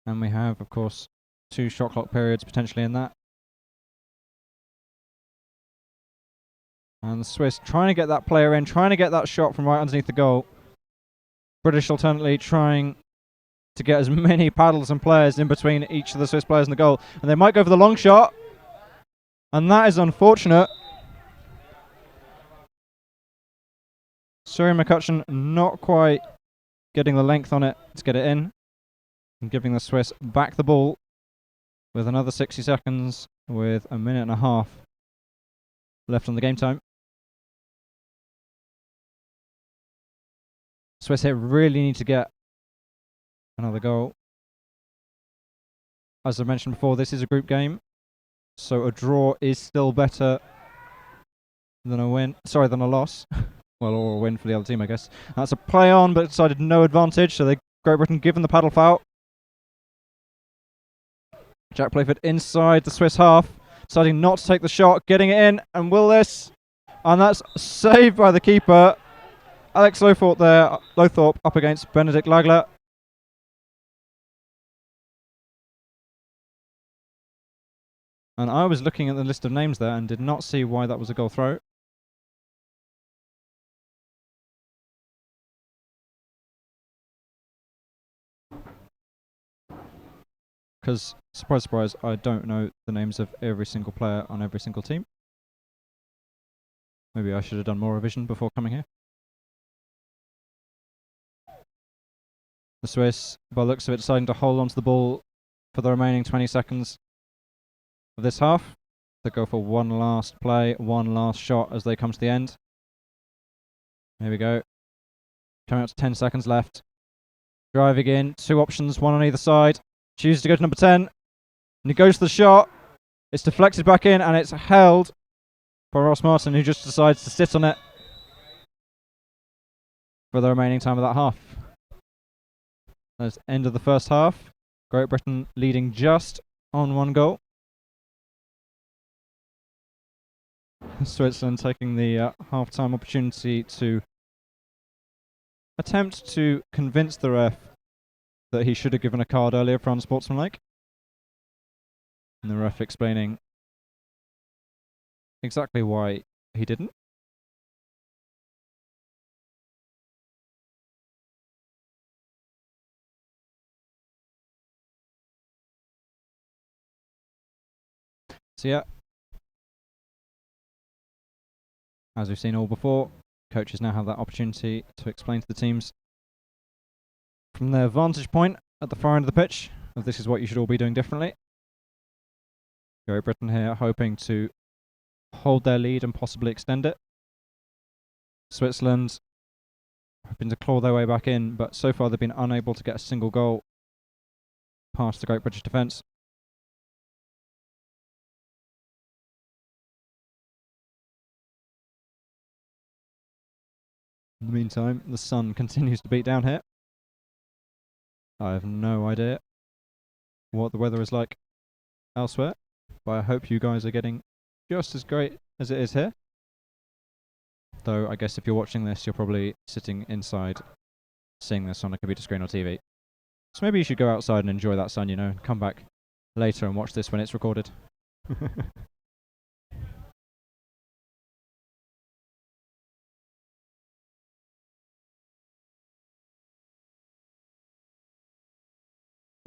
H: And we have, of course, 2 shot clock periods potentially in that. And the Swiss trying to get that player in, trying to get that shot from right underneath the goal. British alternately trying to get as many paddles and players in between each of the Swiss players in the goal. And they might go for the long shot. And that is unfortunate. Surrey McCutcheon not quite getting the length on it to get it in. And giving the Swiss back the ball with another 60 seconds with a minute and a half left on the game time. Swiss here really need to get another goal. As I mentioned before, this is a group game, so a draw is still better than a win. Sorry, than a loss. Well, or a win for the other team, I guess. That's a play on, but decided no advantage, so Great Britain given the paddle foul. Jack Playford inside the Swiss half, deciding not to take the shot, getting it in, and will this? And that's saved by the keeper. Alex Lothorpe there, Lothorpe up against Benedict Lagler. And I was looking at the list of names there and did not see why that was a goal throw. Because, surprise, surprise, I don't know the names of every single player on every single team. Maybe I should have done more revision before coming here. The Swiss, by the looks of it, deciding to hold on to the ball for the remaining 20 seconds of this half. to go for one last play, one last shot as they come to the end. Here we go. Coming up to 10 seconds left. Driving in, 2 options, one on either side. Chooses to go to number 10. And he goes for the shot. It's deflected back in and it's held by Ross Martin, who just decides to sit on it for the remaining time of that half. That's end of the first half. Great Britain leading just on 1 goal. Switzerland taking the half-time opportunity to attempt to convince the ref that he should have given a card earlier for unsportsmanlike. And the ref explaining exactly why he didn't. So yeah, as we've seen all before, coaches now have that opportunity to explain to the teams from their vantage point at the far end of the pitch of this is what you should all be doing differently. Great Britain here hoping to hold their lead and possibly extend it. Switzerland hoping to claw their way back in, but so far they've been unable to get a single goal past the Great British defence. In the meantime, the sun continues to beat down here. I have no idea what the weather is like elsewhere, but I hope you guys are getting just as great as it is here. Though I guess if you're watching this, you're probably sitting inside seeing this on a computer screen or TV. So maybe you should go outside and enjoy that sun, you know, and come back later and watch this when it's recorded.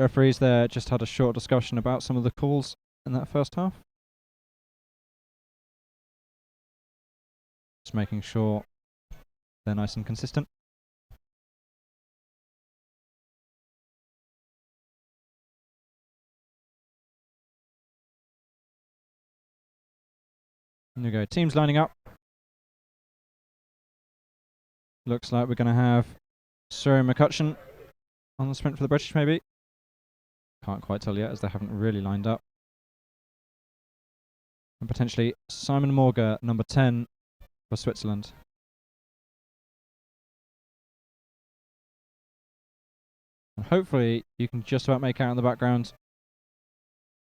H: Referees there just had a short discussion about some of the calls in that first half. Just making sure they're nice and consistent. There we go, teams lining up. Looks like we're going to have Surrey McCutcheon on the sprint for the British, maybe. Can't quite tell yet, as they haven't really lined up. And potentially Simon Morga, number 10 for Switzerland. And hopefully you can just about make out in the background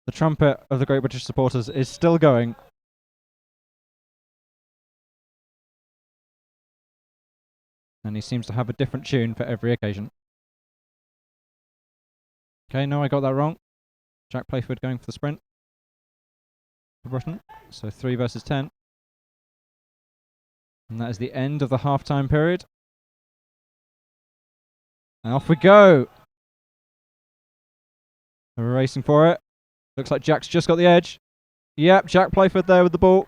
H: the trumpet of the Great British supporters is still going. And he seems to have a different tune for every occasion. Okay, no, I got that wrong. Jack Playford going for the sprint for Britain. So 3 versus 10. And that is the end of the half-time period. And off we go. We're racing for it. Looks like Jack's just got the edge. Yep, Jack Playford there with the ball.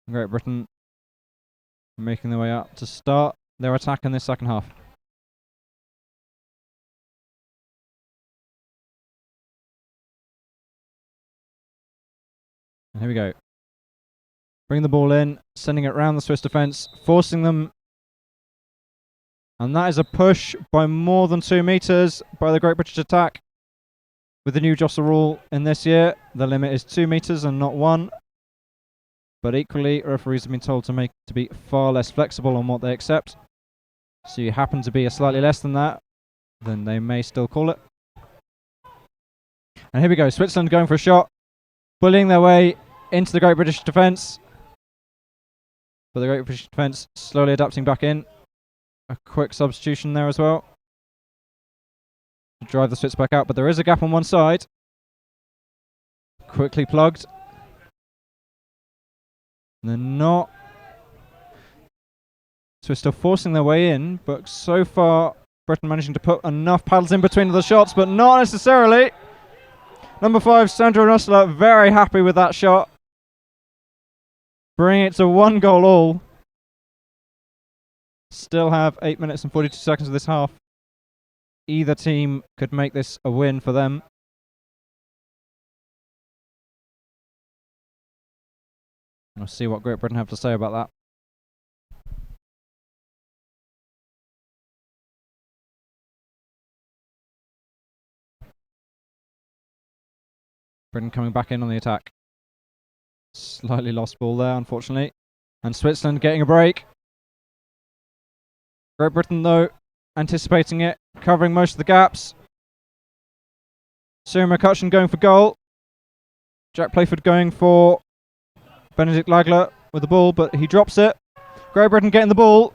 H: Great Britain making their way up to start their attack in this second half. And here we go. Bring the ball in, sending it round the Swiss defence, forcing them. And that is a push by more than 2 metres by the Great British attack. With the new jostle rule in this year, the limit is 2 metres and not 1. But equally, referees have been told to be far less flexible on what they accept. So you happen to be a slightly less than that, then they may still call it. And here we go, Switzerland going for a shot, bullying their way into the Great British defence. But the Great British defence slowly adapting back in. A quick substitution there as well to drive the Swiss back out, but there is a gap on one side. Quickly plugged. And they're not. Swiss still forcing their way in, but so far Britain managing to put enough paddles in between the shots, but not necessarily. Number 5, Sandra Nussler, very happy with that shot. Bring it to 1 goal all. Still have 8 minutes and 42 seconds of this half. Either team could make this a win for them. We'll see what Great Britain have to say about that. Britain coming back in on the attack. Slightly lost ball there, unfortunately. And Switzerland getting a break. Great Britain, though, anticipating it, covering most of the gaps. Cyril McCutcheon going for goal. Jack Playford going for Benedict Lagler with the ball, but he drops it. Great Britain getting the ball.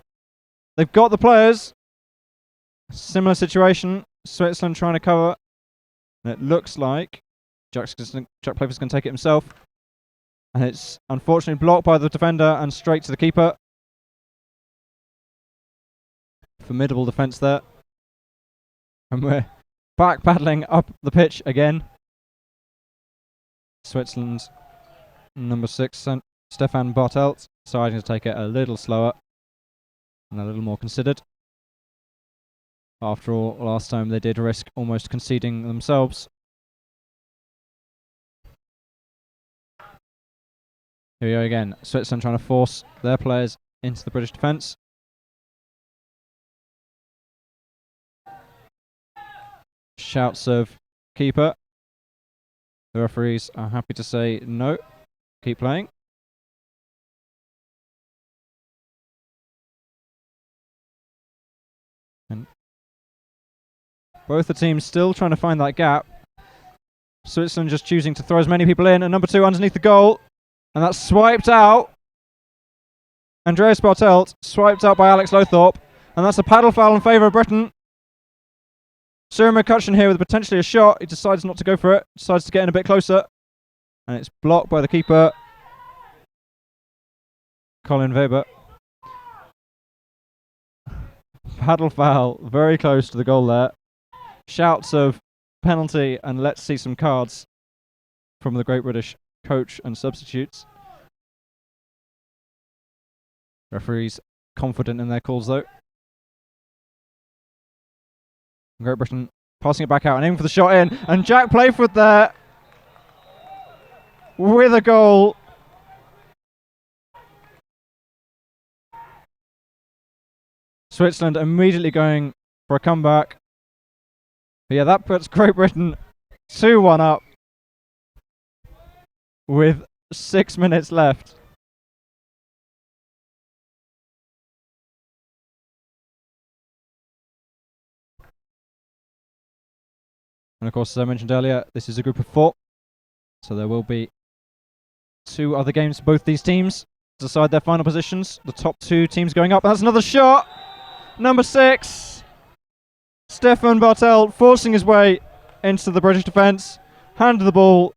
H: They've got the players. Similar situation. Switzerland trying to cover. And it looks like Jack Playford's going to take it himself. And it's unfortunately blocked by the defender and straight to the keeper. Formidable defence there. And we're back paddling up the pitch again. Switzerland's number 6, Stefan Bartelt, deciding to take it a little slower and a little more considered. After all, last time they did risk almost conceding themselves. Here we go again. Switzerland trying to force their players into the British defence. Shouts of keeper. The referees are happy to say no. Keep playing. And both the teams still trying to find that gap. Switzerland just choosing to throw as many people in. And number 2 underneath the goal. And that's swiped out. Andreas Bartelt swiped out by Alex Lothorpe. And that's a paddle foul in favour of Britain. Cyril McCutcheon here with potentially a shot. He decides not to go for it. Decides to get in a bit closer. And it's blocked by the keeper, Colin Weber. Paddle foul, very close to the goal there. Shouts of penalty, and let's see some cards from the Great British coach and substitutes. Referees confident in their calls though. Great Britain passing it back out and aiming for the shot in, and Jack Playford there with a goal. Switzerland immediately going for a comeback. But yeah, that puts Great Britain 2-1 up with 6 minutes left. And of course, as I mentioned earlier, this is a group of 4. So there will be 2 other games for both these teams to decide their final positions. The top 2 teams going up. And that's another shot. Number 6, Stefan Bartelt forcing his way into the British defence. Handed the ball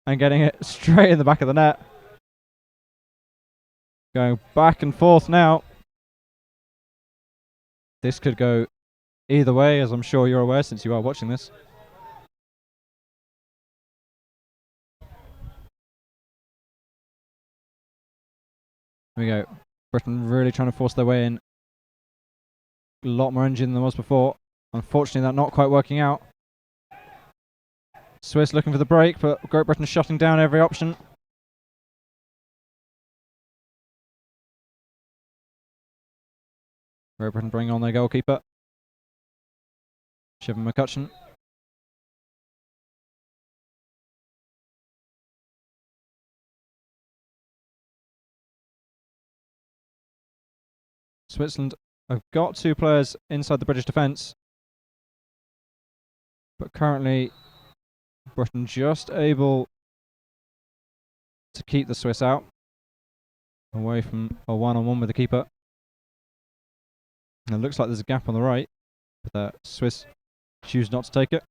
H: and getting it straight in the back of the net. Going back and forth now. This could go either way, as I'm sure you're aware since you are watching this. Here we go. Britain really trying to force their way in. A lot more engine than there was before. Unfortunately, that not quite working out. Swiss looking for the break, but Great Britain shutting down every option. Great Britain bringing on their goalkeeper, Shivan McCutcheon. Switzerland have got 2 players inside the British defence, but currently Britain just able to keep the Swiss out, away from a one-on-one with the keeper. And it looks like there's a gap on the right, but the Swiss choose not to take it.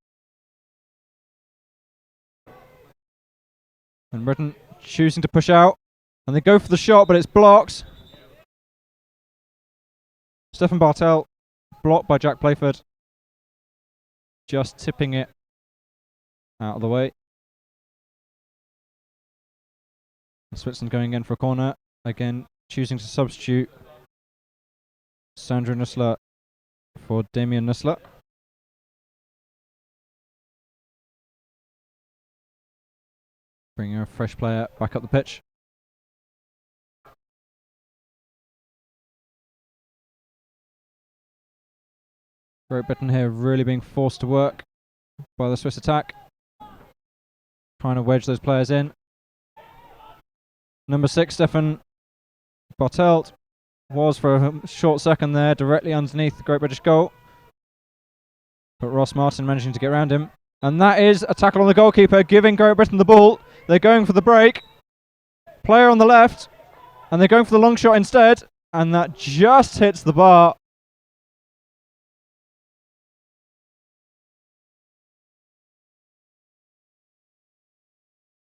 H: And Britain choosing to push out, and they go for the shot, but it's blocked. Stefan Bartelt blocked by Jack Playford, just tipping it out of the way. Switzerland going in for a corner, again choosing to substitute Sandra Nussler for Damien Nussler. Bringing a fresh player back up the pitch. Great Britain here really being forced to work by the Swiss attack. Trying to wedge those players in. Number 6, Stefan Bartelt, was for a short second there directly underneath the Great British goal. But Ross Martin managing to get around him. And that is a tackle on the goalkeeper, giving Great Britain the ball. They're going for the break. Player on the left. And they're going for the long shot instead. And that just hits the bar.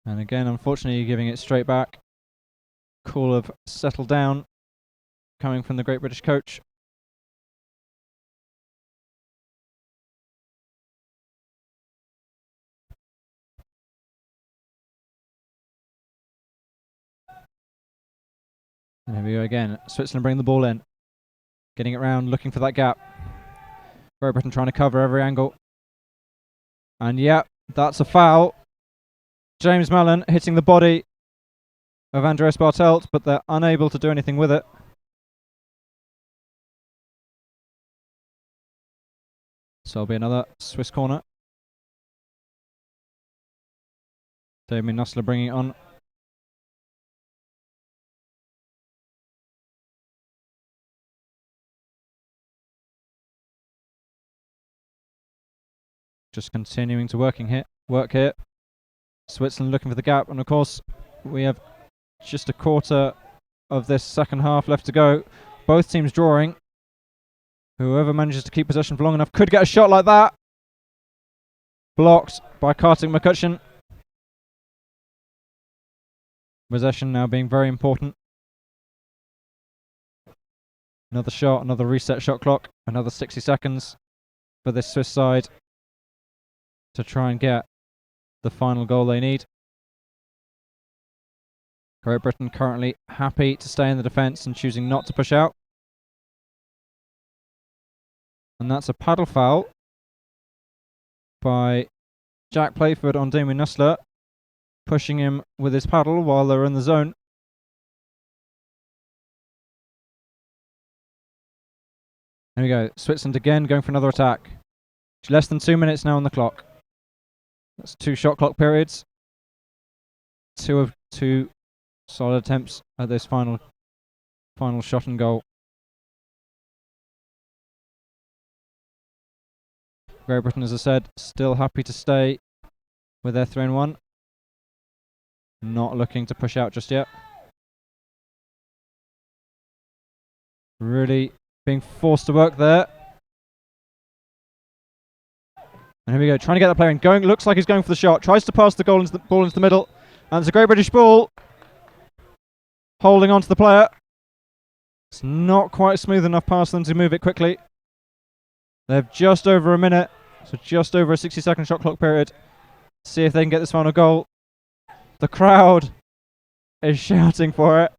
H: And again, unfortunately, giving it straight back. Call of settle down coming from the Great British coach. And here we go again. Switzerland bring the ball in. Getting it round, looking for that gap. Great Britain trying to cover every angle. And yeah, that's a foul. James Mallon hitting the body of Andreas Bartelt, but they're unable to do anything with it. So it'll be another Swiss corner. Damien Nussler bringing it on. Just continuing to work here. Switzerland looking for the gap, and of course we have just a quarter of this second half left to go. Both teams drawing. Whoever manages to keep possession for long enough could get a shot like that. Blocked by Kartik McCutcheon. Possession now being very important. Another shot, another reset shot clock, another 60 seconds for this Swiss side to try and get the final goal they need. Great Britain currently happy to stay in the defence and choosing not to push out. And that's a paddle foul by Jack Playford on Damien Nussler, pushing him with his paddle while they're in the zone. There we go. Switzerland again going for another attack. Less than 2 minutes now on the clock. That's 2 shot clock periods. 2 of 2 solid attempts at this final shot and goal. Great Britain, as I said, still happy to stay with their 3-1. Not looking to push out just yet. Really being forced to work there. And here we go, trying to get that player in. Looks like he's going for the shot. Tries to pass the ball into the middle. And it's a Great British ball. Holding on to the player. It's not quite a smooth enough pass for them to move it quickly. They have just over a minute. So just over a 60-second shot clock period. See if they can get this final goal. The crowd is shouting for it.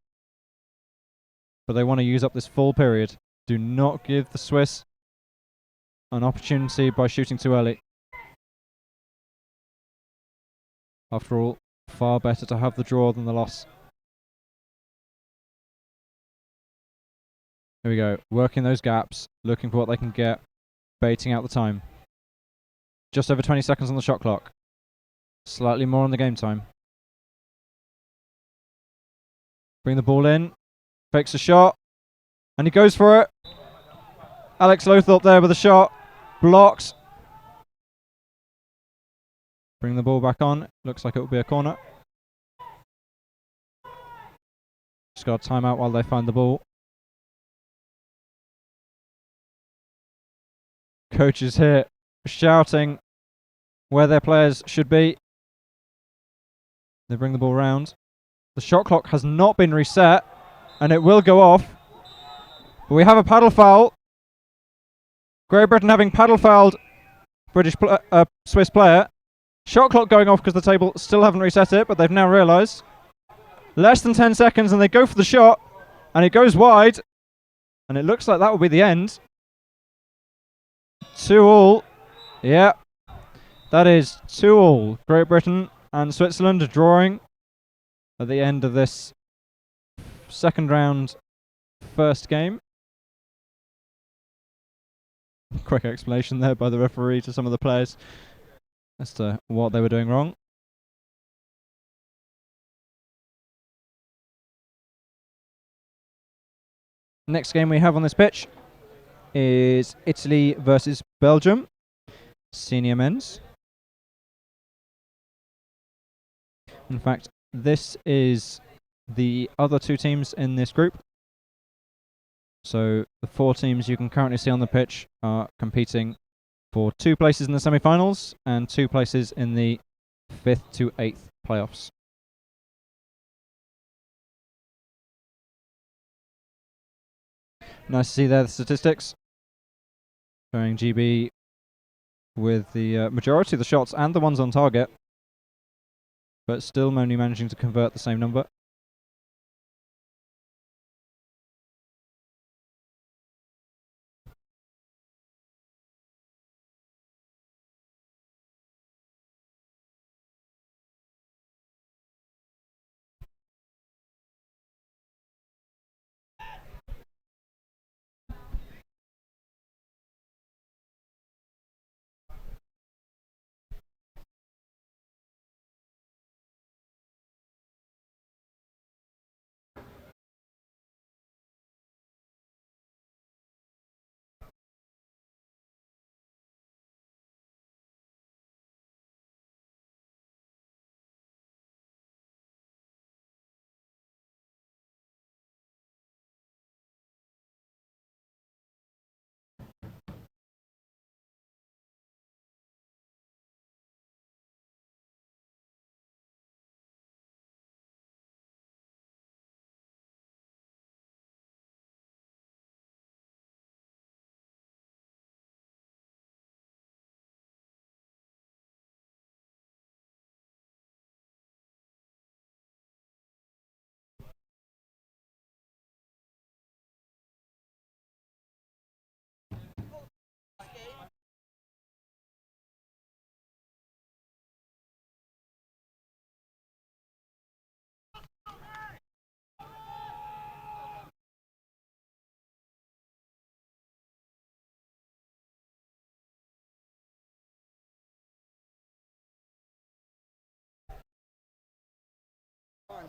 H: But they want to use up this full period. Do not give the Swiss an opportunity by shooting too early. After all, far better to have the draw than the loss. Here we go, working those gaps, looking for what they can get, baiting out the time. Just over 20 seconds on the shot clock. Slightly more on the game time. Bring the ball in, fakes a shot, and he goes for it. Alex Lothorpe there with a shot, blocks. Bring the ball back on, looks like it will be a corner. Just got a timeout while they find the ball. Coaches here shouting where their players should be. They bring the ball round. The shot clock has not been reset, and it will go off. But we have a paddle foul. Great Britain having paddle fouled Swiss player. Shot clock going off because the table still haven't reset it, but they've now realised. Less than 10 seconds, and they go for the shot, and it goes wide, and it looks like that will be the end. 2-2. Yeah, that is 2-2. Great Britain and Switzerland are drawing. at the end of this second round, first game. Quick explanation there by the referee to some of the players as to what they were doing wrong. Next game we have on this pitch is Italy versus Belgium, senior men's. In fact, this is the other two teams in this group. So the four teams you can currently see on the pitch are competing for 2 places in the semi-finals and 2 places in the 5th to 8th playoffs. Nice to see there the statistics showing GB with the majority of the shots and the ones on target, but still only managing to convert the same number.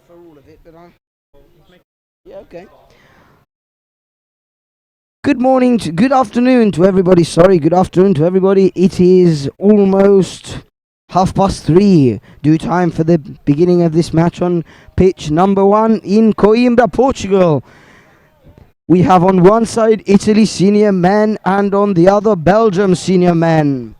I: For all of it, but yeah, okay. Good morning, good afternoon to everybody. Sorry, good afternoon to everybody. It is almost 3:30, due time for the beginning of this match on pitch number 1 in Coimbra, Portugal. We have on one side Italy senior men and on the other Belgium senior men.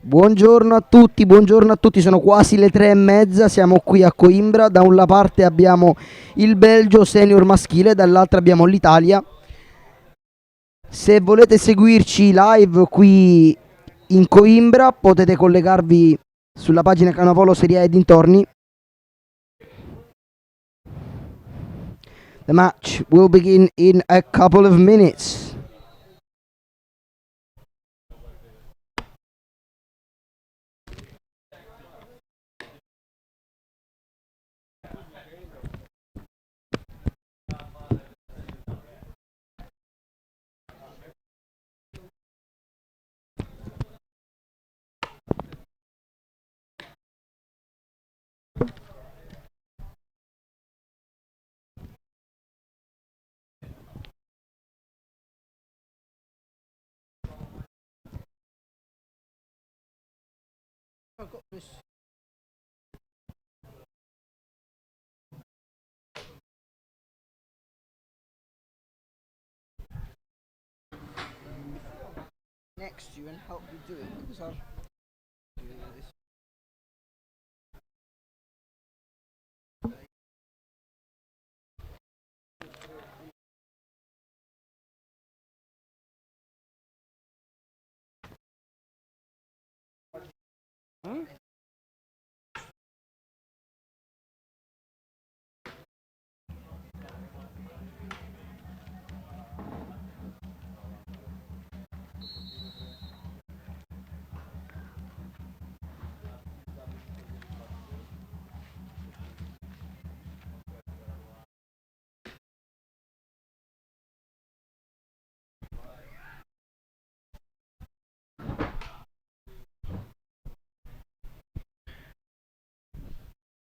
I: Buongiorno a tutti, sono quasi le 3:30, siamo qui a Coimbra, da una parte abbiamo il Belgio senior maschile, dall'altra abbiamo l'Italia. Se volete seguirci live qui in Coimbra potete collegarvi sulla pagina Canoe Polo Serie A e dintorni. The match will begin in a couple of minutes. Next to you and help you do it because I'll do this.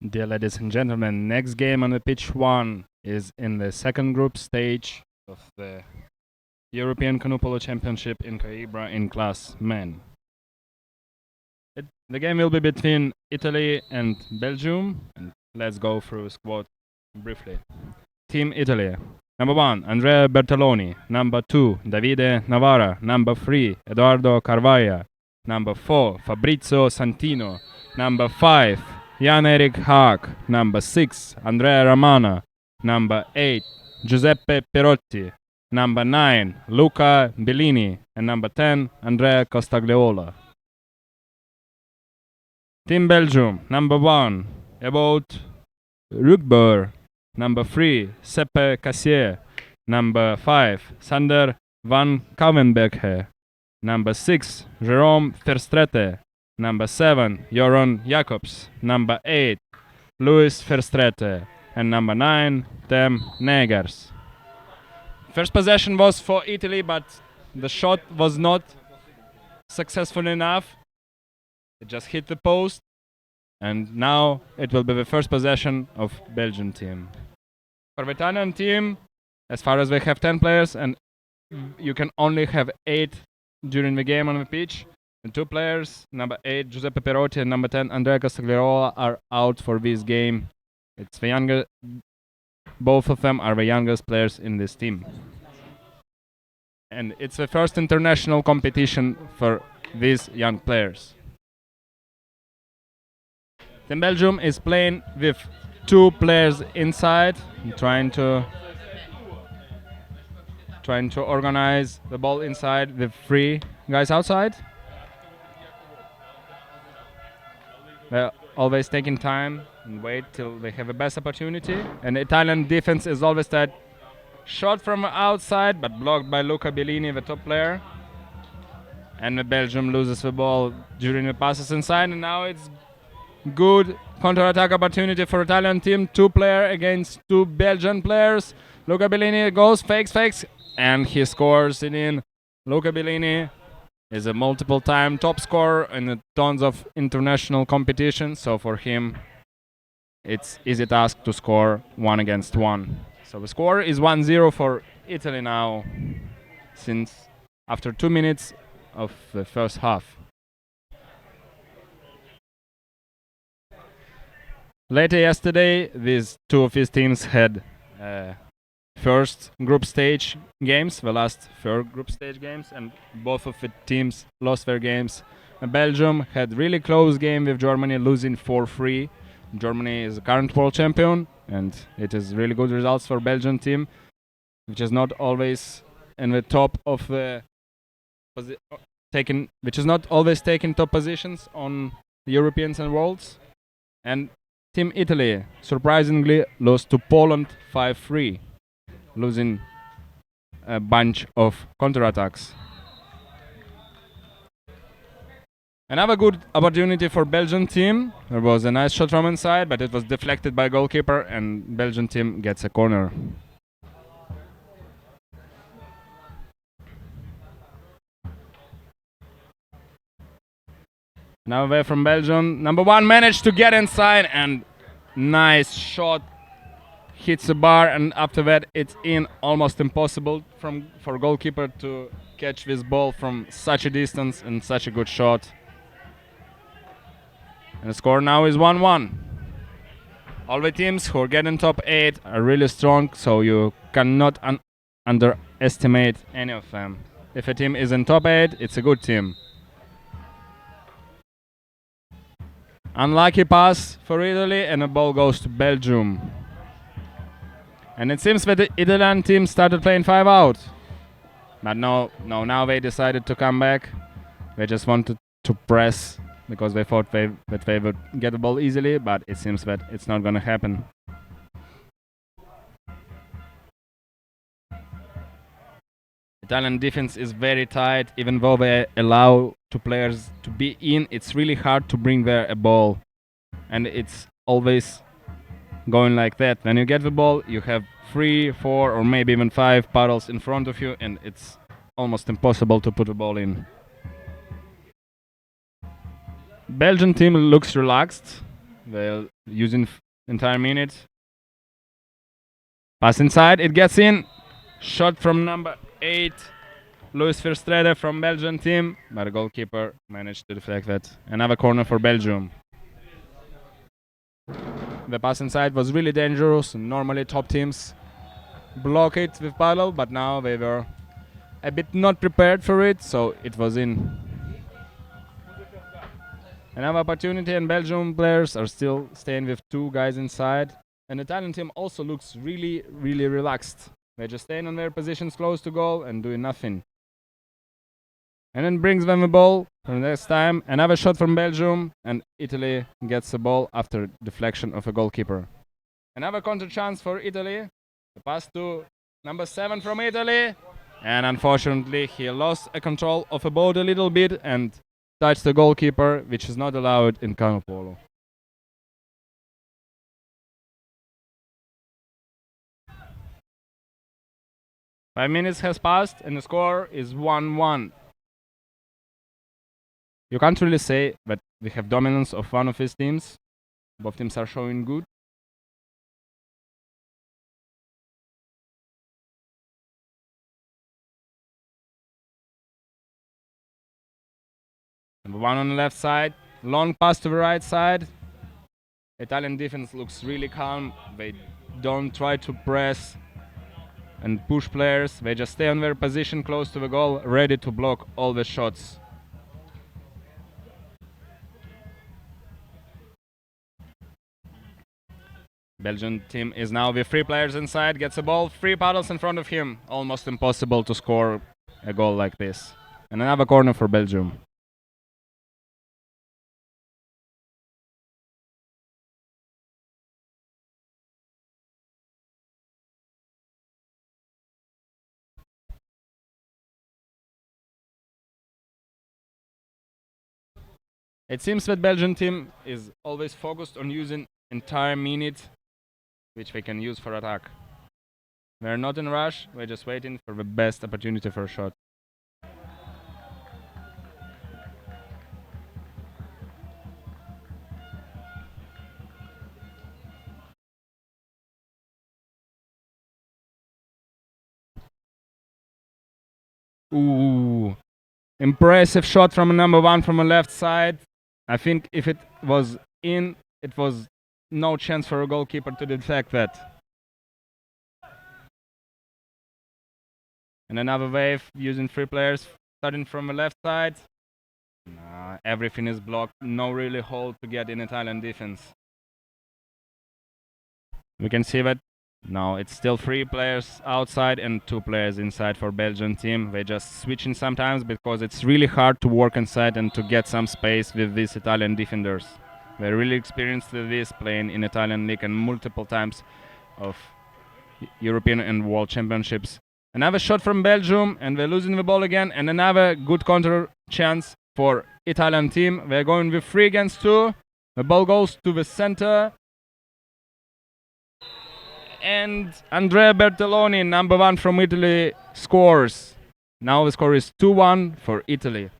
G: Dear ladies and gentlemen, next game on the pitch 1 is in the second group stage of the European Canoe Polo Championship in Coimbra in class men. The game will be between Italy and Belgium, and let's go through squad briefly. Team Italy. Number 1, Andrea Bertoloni. Number 2, Davide Navarra. Number 3, Edoardo Carvaia. Number 4, Fabrizio Santino. Number 5, Jan-Erik Haag. Number 6, Andrea Ramana. Number 8, Giuseppe Perotti. Number 9, Luca Bellini. And number 10, Andrea Costagliola. Team Belgium. Number 1, Ewout Rugbeur. Number 3, Seppe Cassier. Number 5, Sander van Kouwenberghe. Number 6, Jerome Verstrete. Number 7, Joran Jacobs. Number 8, Louis Verstrete. And number 9, Tim Negers. First possession was for Italy, but the shot was not successful enough. It just hit the post. And now it will be the first possession of Belgian team. For the Italian team, as far as they have 10 players and you can only have 8 during the game on the pitch, and 2 players, number 8 Giuseppe Perotti and number 10 Andrea Costagliola, are out for this game. It's the younger, both of them are the youngest players in this team. And it's the first international competition for these young players. Then Belgium is playing with 2 players inside, trying to organize the ball inside with 3 guys outside. They're always taking time and wait till they have the best opportunity. And the Italian defense is always that shot from outside, but blocked by Luca Bellini, the top player. And the Belgium loses the ball during the passes inside, and now it's good counter-attack opportunity for Italian team. 2 players against 2 Belgian players. Luca Bellini goes, fakes, and he scores it in. Luca Bellini is a multiple-time top scorer in tons of international competition, so for him it's easy task to score 1 against 1. So the score is 1-0 for Italy now, since after 2 minutes of the first half. Later yesterday, these 2 of these teams had first group stage games, the last 4 group stage games, and both of the teams lost their games. Belgium had really close game with Germany, losing 4-3. Germany is the current world champion, and it is really good results for Belgian team, which is not always in the top of the which is not always taking top positions on the Europeans and Worlds. And Team Italy surprisingly lost to Poland 5-3, losing a bunch of counterattacks. Another good opportunity for Belgian team. There was a nice shot from inside, but it was deflected by goalkeeper, and Belgian team gets a corner. Now away from Belgium. Number 1 managed to get inside, and nice shot. Hits the bar, and after that it's in. Almost impossible for goalkeeper to catch this ball from such a distance, and such a good shot. And the score now is 1-1. All the teams who are getting top 8 are really strong, so you cannot underestimate any of them. If a team is in top 8, it's a good team. Unlucky pass for Italy, and the ball goes to Belgium. And it seems that the Italian team started playing 5 out. But no, now they decided to come back. They just wanted to press, because they thought that they would get the ball easily, but it seems that it's not going to happen. Italian defense is very tight. Even though they allow 2 players to be in, it's really hard to bring there a ball. And it's always going like that. When you get the ball, you have 3, 4, or maybe even 5 paddles in front of you, and it's almost impossible to put the ball in. Belgian team looks relaxed. They're using entire minute. Pass inside, it gets in. Shot from number 8, Luis Verstrede from Belgian team, but the goalkeeper managed to deflect that. Another corner for Belgium. The pass inside was really dangerous. Normally top teams block it with paddle, but now they were a bit not prepared for it, so it was in. Another opportunity, and Belgium players are still staying with 2 guys inside. And the Italian team also looks really, really relaxed. They're just staying on their positions close to goal and doing nothing. And then brings them the ball for the next time. Another shot from Belgium, and Italy gets the ball after deflection of a goalkeeper. Another counter chance for Italy. The pass to number 7 from Italy. And unfortunately, he lost a control of the ball a little bit and touched the goalkeeper, which is not allowed in Canoe Polo. Five minutes has passed and the score is 1-1. You can't really say that we have dominance of one of his teams. Both teams are showing good. Number 1 on the left side, long pass to the right side. Italian defense looks really calm. They don't try to press and push players. They just stay on their position close to the goal, ready to block all the shots. Belgian team is now with 3 players inside, gets the ball, 3 paddles in front of him. Almost impossible to score a goal like this. And another corner for Belgium. It seems that Belgian team is always focused on using entire minute, which they can use for attack. They're not in a rush, we're just waiting for the best opportunity for a shot. Ooh, impressive shot from number 1 from the left side. I think if it was in, it was no chance for a goalkeeper to deflect that. And another wave using 3 players starting from the left side. Everything is blocked, no really hole to get in Italian defense. We can see that now it's still 3 players outside and 2 players inside for Belgian team. They just switching sometimes because it's really hard to work inside and to get some space with these Italian defenders. They're really experienced with this, playing in Italian league and multiple times of European and World Championships. Another shot from Belgium and they're losing the ball again, and another good counter chance for Italian team. They're going with 3 against 2. The ball goes to the center. And Andrea Bertoloni, number 1 from Italy, scores. Now the score is 2-1 for Italy.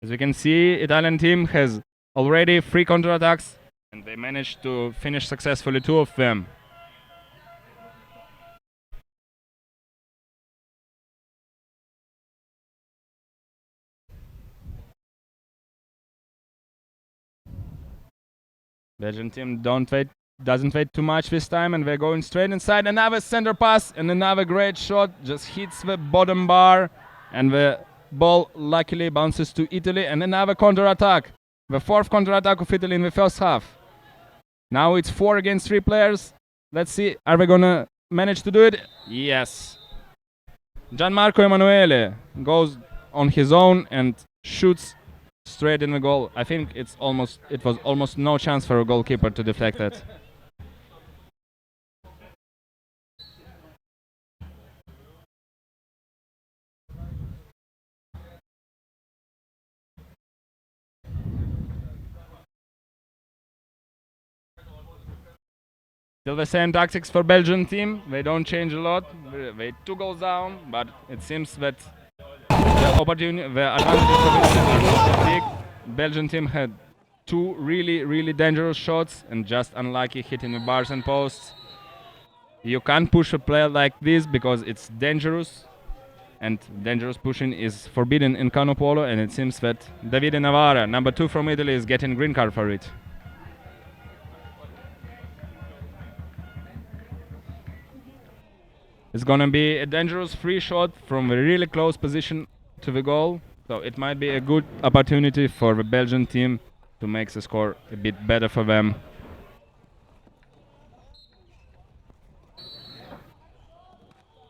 G: As you can see, Italian team has already 3 counterattacks and they managed to finish successfully 2 of them. Belgian team doesn't wait too much this time, and they're going straight inside. Another center pass and another great shot, just hits the bottom bar, and the ball luckily bounces to Italy. And another counter-attack, the 4th counter-attack of Italy in the first half. Now it's 4 against 3 players. Let's see, are they gonna manage to do it? Yes. Gianmarco Emanuele goes on his own and shoots straight in the goal. I think it was almost no chance for a goalkeeper to deflect that. Still the same tactics for Belgian team. They don't change a lot. They 2 goals down, but it seems that the advantage of it is big. Belgian team had two really dangerous shots and just unlucky hitting the bars and posts. You can't push a player like this because it's dangerous, and dangerous pushing is forbidden in Canoe Polo, and it seems that Davide Navarra, number 2 from Italy, is getting green card for it. It's gonna be a dangerous free shot from a really close position to the goal, so it might be a good opportunity for the Belgian team to make the score a bit better for them.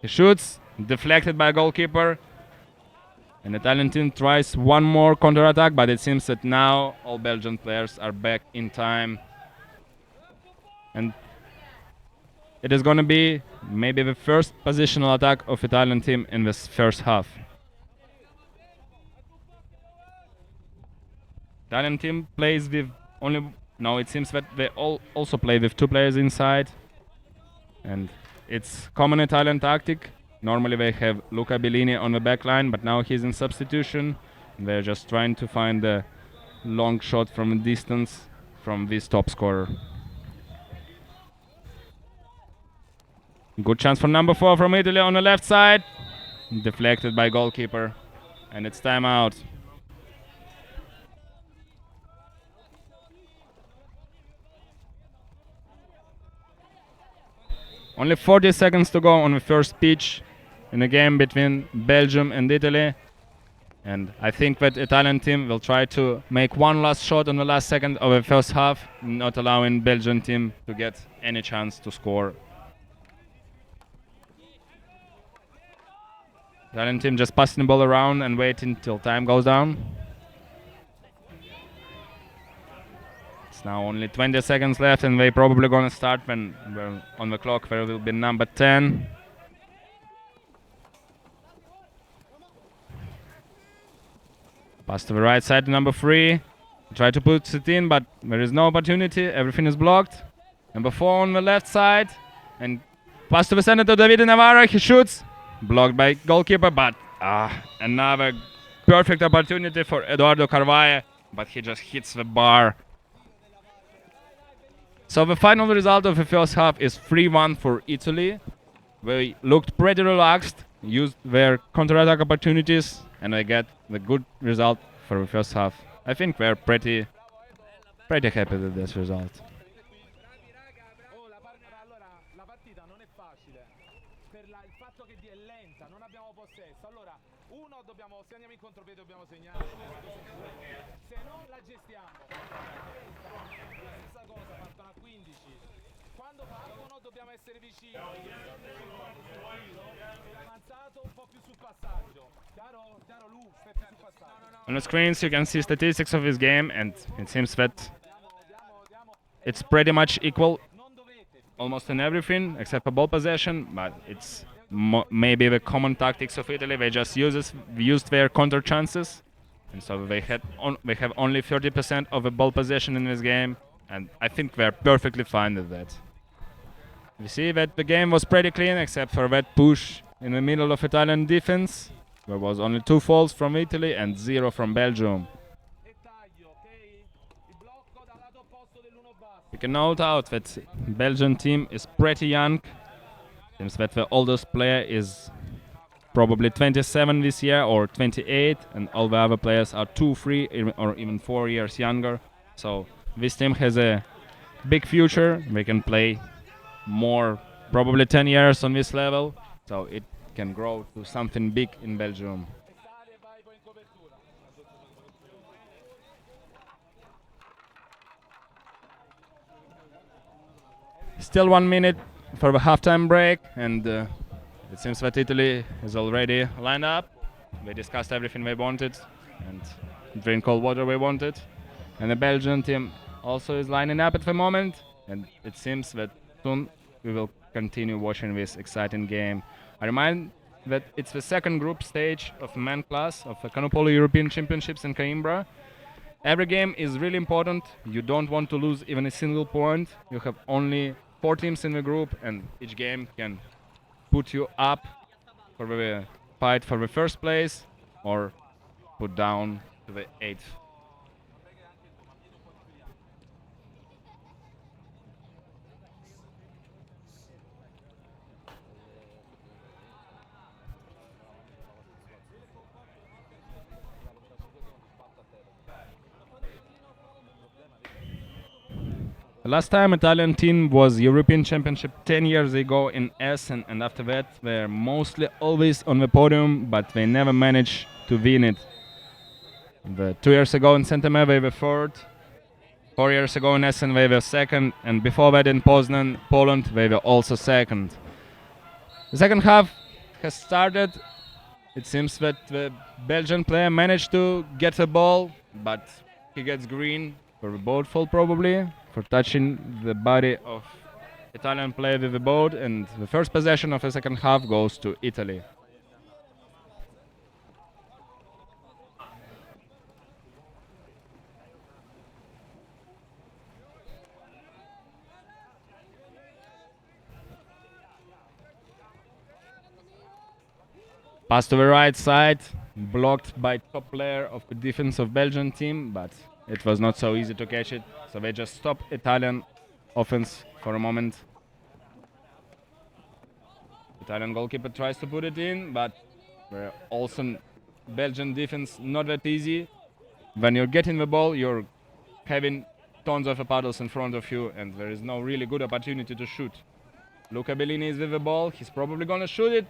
G: He shoots, deflected by goalkeeper, and the Italian team tries one more counter-attack, but it seems that now all Belgian players are back in time, and it is going to be maybe the first positional attack of Italian team in this first half. Italian team plays with only... No, it seems that they also play with 2 players inside. And it's common Italian tactic. Normally they have Luca Bellini on the back line, but now he's in substitution. They're just trying to find a long shot from a distance from this top scorer. Good chance for number 4 from Italy on the left side. Deflected by goalkeeper. And it's time out. Only 40 seconds to go on the first pitch in the game between Belgium and Italy. And I think that Italian team will try to make one last shot on the last second of the first half, not allowing Belgian team to get any chance to score. Italian team just passing the ball around and waiting till time goes down. It's now only 20 seconds left, and they're probably gonna start when on the clock there will be number 10. Pass to the right side to number 3. Try to put it in, but there is no opportunity. Everything is blocked. Number 4 on the left side, and pass to the center to Davide Navarra. He shoots. Blocked by goalkeeper, but another perfect opportunity for Eduardo Carvalho, but he just hits the bar. So the final result of the first half is 3-1 for Italy. They looked pretty relaxed, used their counter-attack opportunities, and they get the good result for the first half. I think they're pretty happy with this result. On the screens you can see statistics of this game, and it seems that it's pretty much equal almost in everything except for ball possession, but it's maybe the common tactics of Italy. They just used their counter chances, and so they have only 30% of the ball possession in this game, and I think they're perfectly fine with that. We see that the game was pretty clean except for that push in the middle of Italian defense. There was only 2 fouls from Italy and 0 from Belgium. You can note out that Belgian team is pretty young. Seems that the oldest player is probably 27 this year or 28, and all the other players are 2, 3 or even 4 years younger. So this team has a big future. They can play more, probably 10 years on this level, so it can grow to something big in Belgium. Still 1 minute for the halftime break, and it seems that Italy is already lined up. They discussed everything they wanted and drink cold water they wanted, and the Belgian team also is lining up at the moment, and it seems that soon we will continue watching this exciting game. I remind that it's the second group stage of men class of the Canoe Polo European Championships in Coimbra. Every game is really important. You don't want to lose even a single point. You have only 4 teams in the group, and each game can put you up for the fight for the first place or put down to the 8th The last time Italian team was European Championship 10 years ago in Essen, and after that they're mostly always on the podium, but they never managed to win it. 2 years ago in Saint-Omer they were third, 4 years ago in Essen they were second, and before that in Poznan, Poland, they were also second. The second half has started. It seems that the Belgian player managed to get the ball, but he gets green for a boat fall probably, for touching the body of Italian player with the boat, and the first possession of the second half goes to Italy. Pass to the right side, blocked by top player of the defense of Belgian team, but it was not so easy to catch it, so they just stop Italian offense for a moment. Italian goalkeeper tries to put it in, but also Belgian defense not that easy. When you're getting the ball, you're having tons of paddles in front of you, and there is no really good opportunity to shoot. Luca Bellini is with the ball, he's probably gonna shoot it.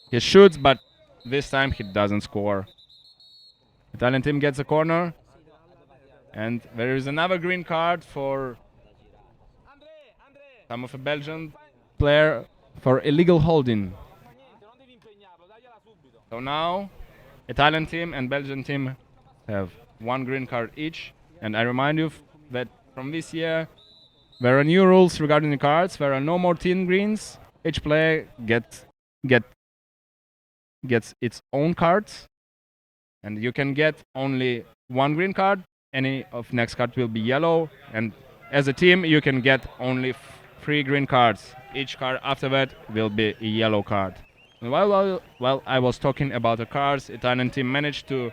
G: He shoots, but this time he doesn't score. Italian team gets a corner, and there is another green card for some of a Belgian player for illegal holding. So now Italian team and Belgian team have one green card each, and I remind you that from this year there are new rules regarding the cards. There are no more team greens. Each player gets its own cards, and you can get only one green card. Any of next card will be yellow, and as a team you can get only 3 green cards. Each card after that will be a yellow card. And while I was talking about the cards, Italian team managed to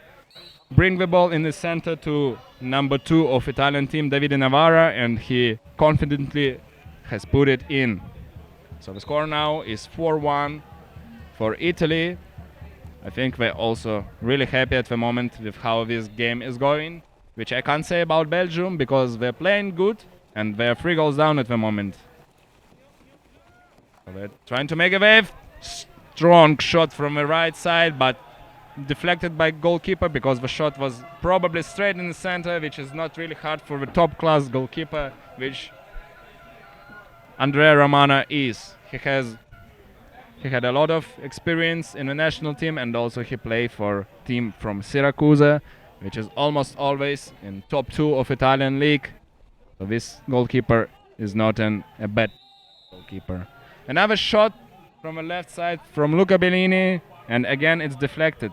G: bring the ball in the center to number 2 of Italian team, Davide Navarra, and he confidently has put it in. So the score now is 4-1 for Italy. I think we're also really happy at the moment with how this game is going, which I can't say about Belgium because they're playing good and they're 3 goals down at the moment. So they're trying to make a wave. Strong shot from the right side, but deflected by goalkeeper because the shot was probably straight in the center, which is not really hard for the top class goalkeeper, which Andrea Romana is. He had a lot of experience in the national team, and also he played for a team from Syracuse, which is almost always in top 2 of Italian league. So this goalkeeper is not a bad goalkeeper. Another shot from the left side from Luca Bellini, and again it's deflected.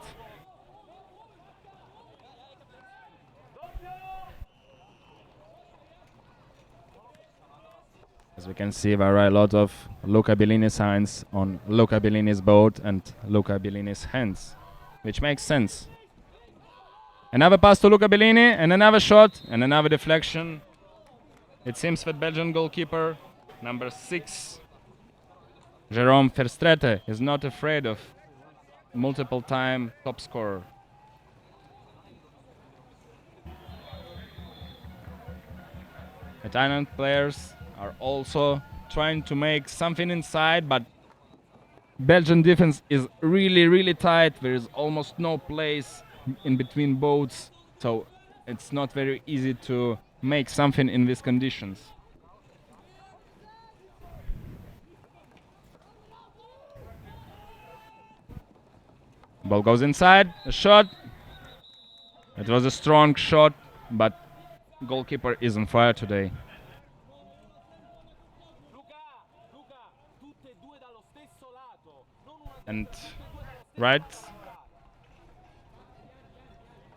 G: As we can see, there are a lot of Luca Bellini signs on Luca Bellini's boat and Luca Bellini's hands, which makes sense. Another pass to Luca Bellini, and another shot, and another deflection. It seems that Belgian goalkeeper, number 6, Jérôme Verstraete, is not afraid of multiple-time top scorer. Italian players are also trying to make something inside, but Belgian defense is really tight. There is almost no place in between boats, so it's not very easy to make something in these conditions. Ball goes inside, a shot. It was a strong shot, but goalkeeper is on fire today. And on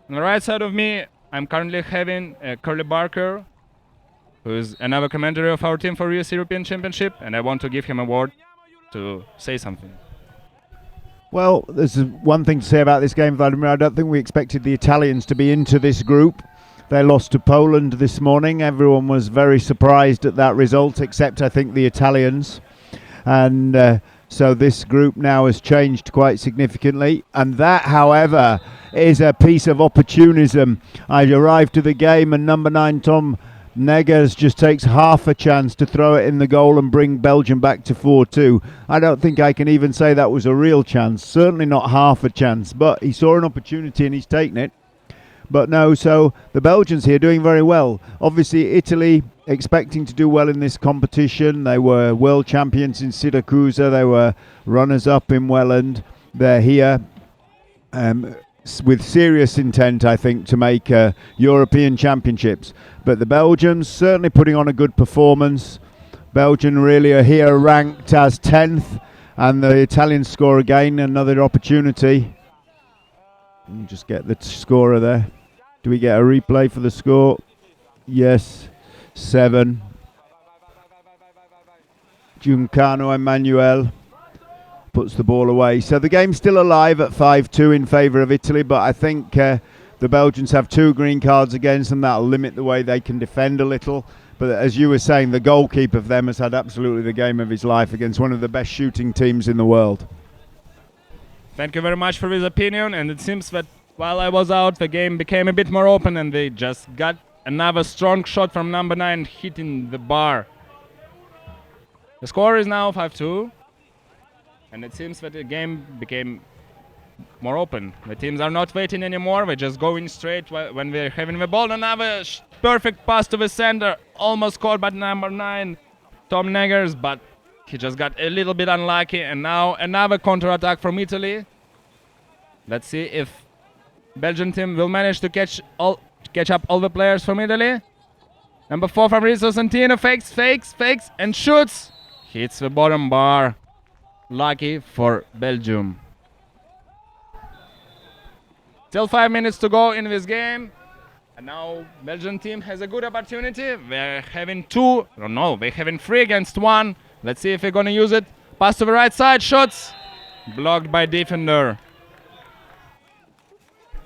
G: the right side of me, I'm currently having Curly Barker, who is another commander of our team for US European Championship, and I want to give him a word to say something.
E: Well, there's one thing to say about this game, Vladimir. I don't think we expected the Italians to be into this group. They lost to Poland this morning. Everyone was very surprised at that result, except I think the Italians. And so this group now has changed quite significantly. And that, however, is a piece of opportunism. I arrived to the game and number 9 Tom Neggers just takes half a chance to throw it in the goal and bring Belgium back to 4-2. I don't think I can even say that was a real chance. Certainly not half a chance, but he saw an opportunity and he's taken it. But no, so the Belgians here doing very well. Obviously, Italy expecting to do well in this competition. They were world champions in Syracuse. They were runners-up in Welland. They're here with serious intent, I think, to make European Championships. But the Belgians certainly putting on a good performance. Belgium really are here ranked as 10th, and the Italians score again, another opportunity. Just get the scorer there. Do we get a replay for the score? Yes, 7. Giancano Emmanuel puts the ball away. So the game's still alive at 5-2 in favour of Italy, but I think the Belgians have 2 green cards against them. That'll limit the way they can defend a little. But as you were saying, the goalkeeper of them has had absolutely the game of his life against one of the best shooting teams in the world.
G: Thank you very much for his opinion, and it seems that while I was out, the game became a bit more open and they just got another strong shot from number 9 hitting the bar. The score is now 5-2. And it seems that the game became more open. The teams are not waiting anymore. They're just going straight when they're having the ball. Another perfect pass to the center. Almost caught by number 9, Tom Neggers, but he just got a little bit unlucky. And now another counter-attack from Italy. Let's see if Belgian team will manage to catch up all the players from Italy. Number 4, Fabrizio Santino fakes, and shoots. Hits the bottom bar. Lucky for Belgium. Still 5 minutes to go in this game. And now Belgian team has a good opportunity. They're having 3 against 1. Let's see if they're going to use it. Pass to the right side, shots. Blocked by defender.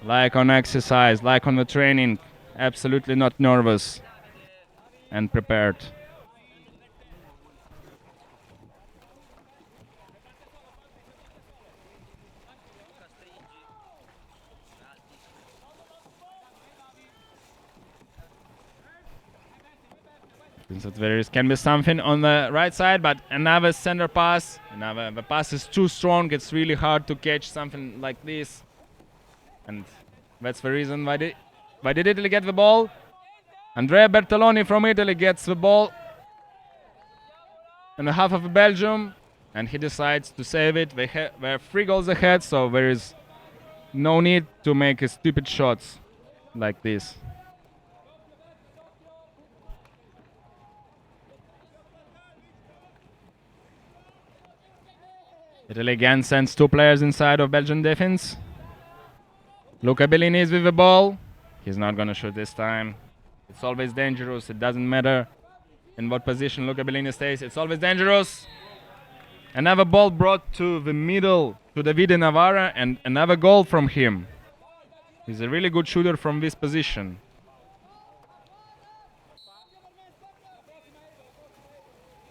G: Like on exercise, like on the training. Absolutely not nervous. And prepared. So there can be something on the right side, but another center pass. The pass is too strong. It's really hard to catch something like this. And that's the reason why did Italy get the ball. Andrea Bertoloni from Italy gets the ball in the half of Belgium, and he decides to save it. They're 3 goals ahead, so there is no need to make stupid shots like this. Italy again sends 2 players inside of Belgian defense. Luca Bellini is with the ball. He's not going to shoot this time. It's always dangerous. It doesn't matter in what position Luca Bellini stays. It's always dangerous. Another ball brought to the middle to Davide Navarra, and another goal from him. He's a really good shooter from this position.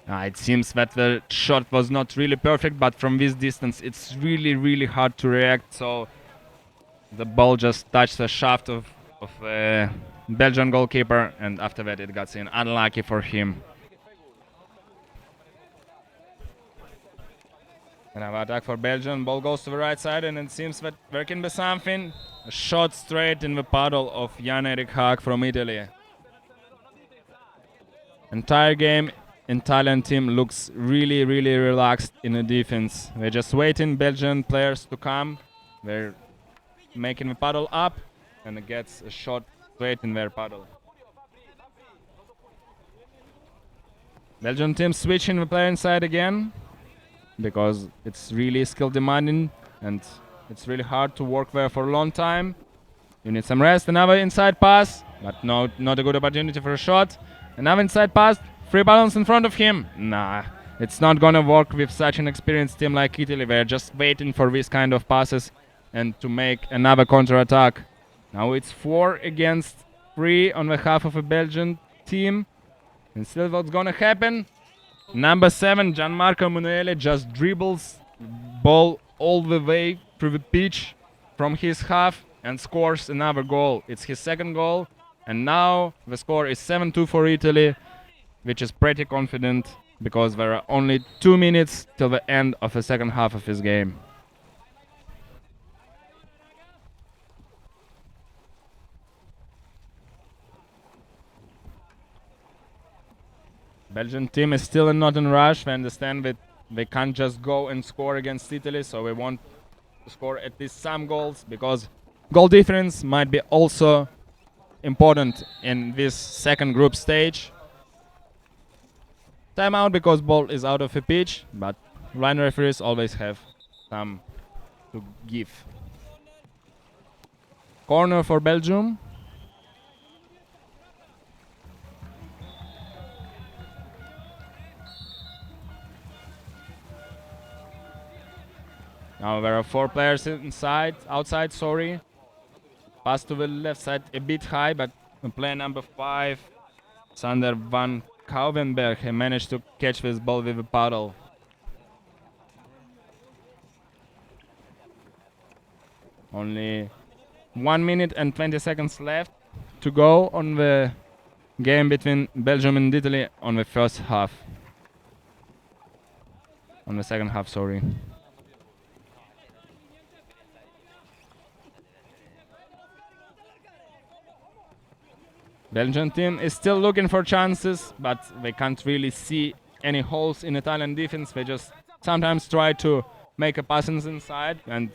G: It seems that the shot was not really perfect, but from this distance it's really hard to react. So the ball just touched the shaft of the Belgian goalkeeper, and after that it got in. Unlucky for him. Another attack for Belgium. Ball goes to the right side, and it seems that there can be something. A shot straight in the puddle of Jan-Erik Haag from Italy. Entire game, Italian team looks really relaxed in the defense. They're just waiting Belgian players to come. They're making the puddle up, and it gets a shot straight in their puddle. Belgian team switching the player inside again, because it's really skill demanding and it's really hard to work there for a long time. You need some rest. Another inside pass, but not a good opportunity for a shot. Another inside pass. 3 balance in front of him. Nah, it's not gonna work with such an experienced team like Italy. They're just waiting for this kind of passes and to make another counter-attack. Now it's 4 against 3 on behalf of a Belgian team. And still what's gonna happen? Number 7, Gianmarco Munuele, just dribbles ball all the way through the pitch from his half and scores another goal. It's his second goal. And now the score is 7-2 for Italy, which is pretty confident because there are only 2 minutes till the end of the second half of this game. Belgian team is still not in rush. They understand that they can't just go and score against Italy, so we want to score at least some goals because goal difference might be also important in this second group stage. Timeout because ball is out of the pitch, but line referees always have some to give. Corner for Belgium. Now there are 4 players outside, sorry. Pass to the left side a bit high, but player number 5, Sander van Kouwenberg, he managed to catch this ball with a paddle. Only 1 minute and 20 seconds left to go on the game between Belgium and Italy on the first half. On the second half, sorry. Belgian team is still looking for chances, but they can't really see any holes in Italian defense. They just sometimes try to make a passes inside, and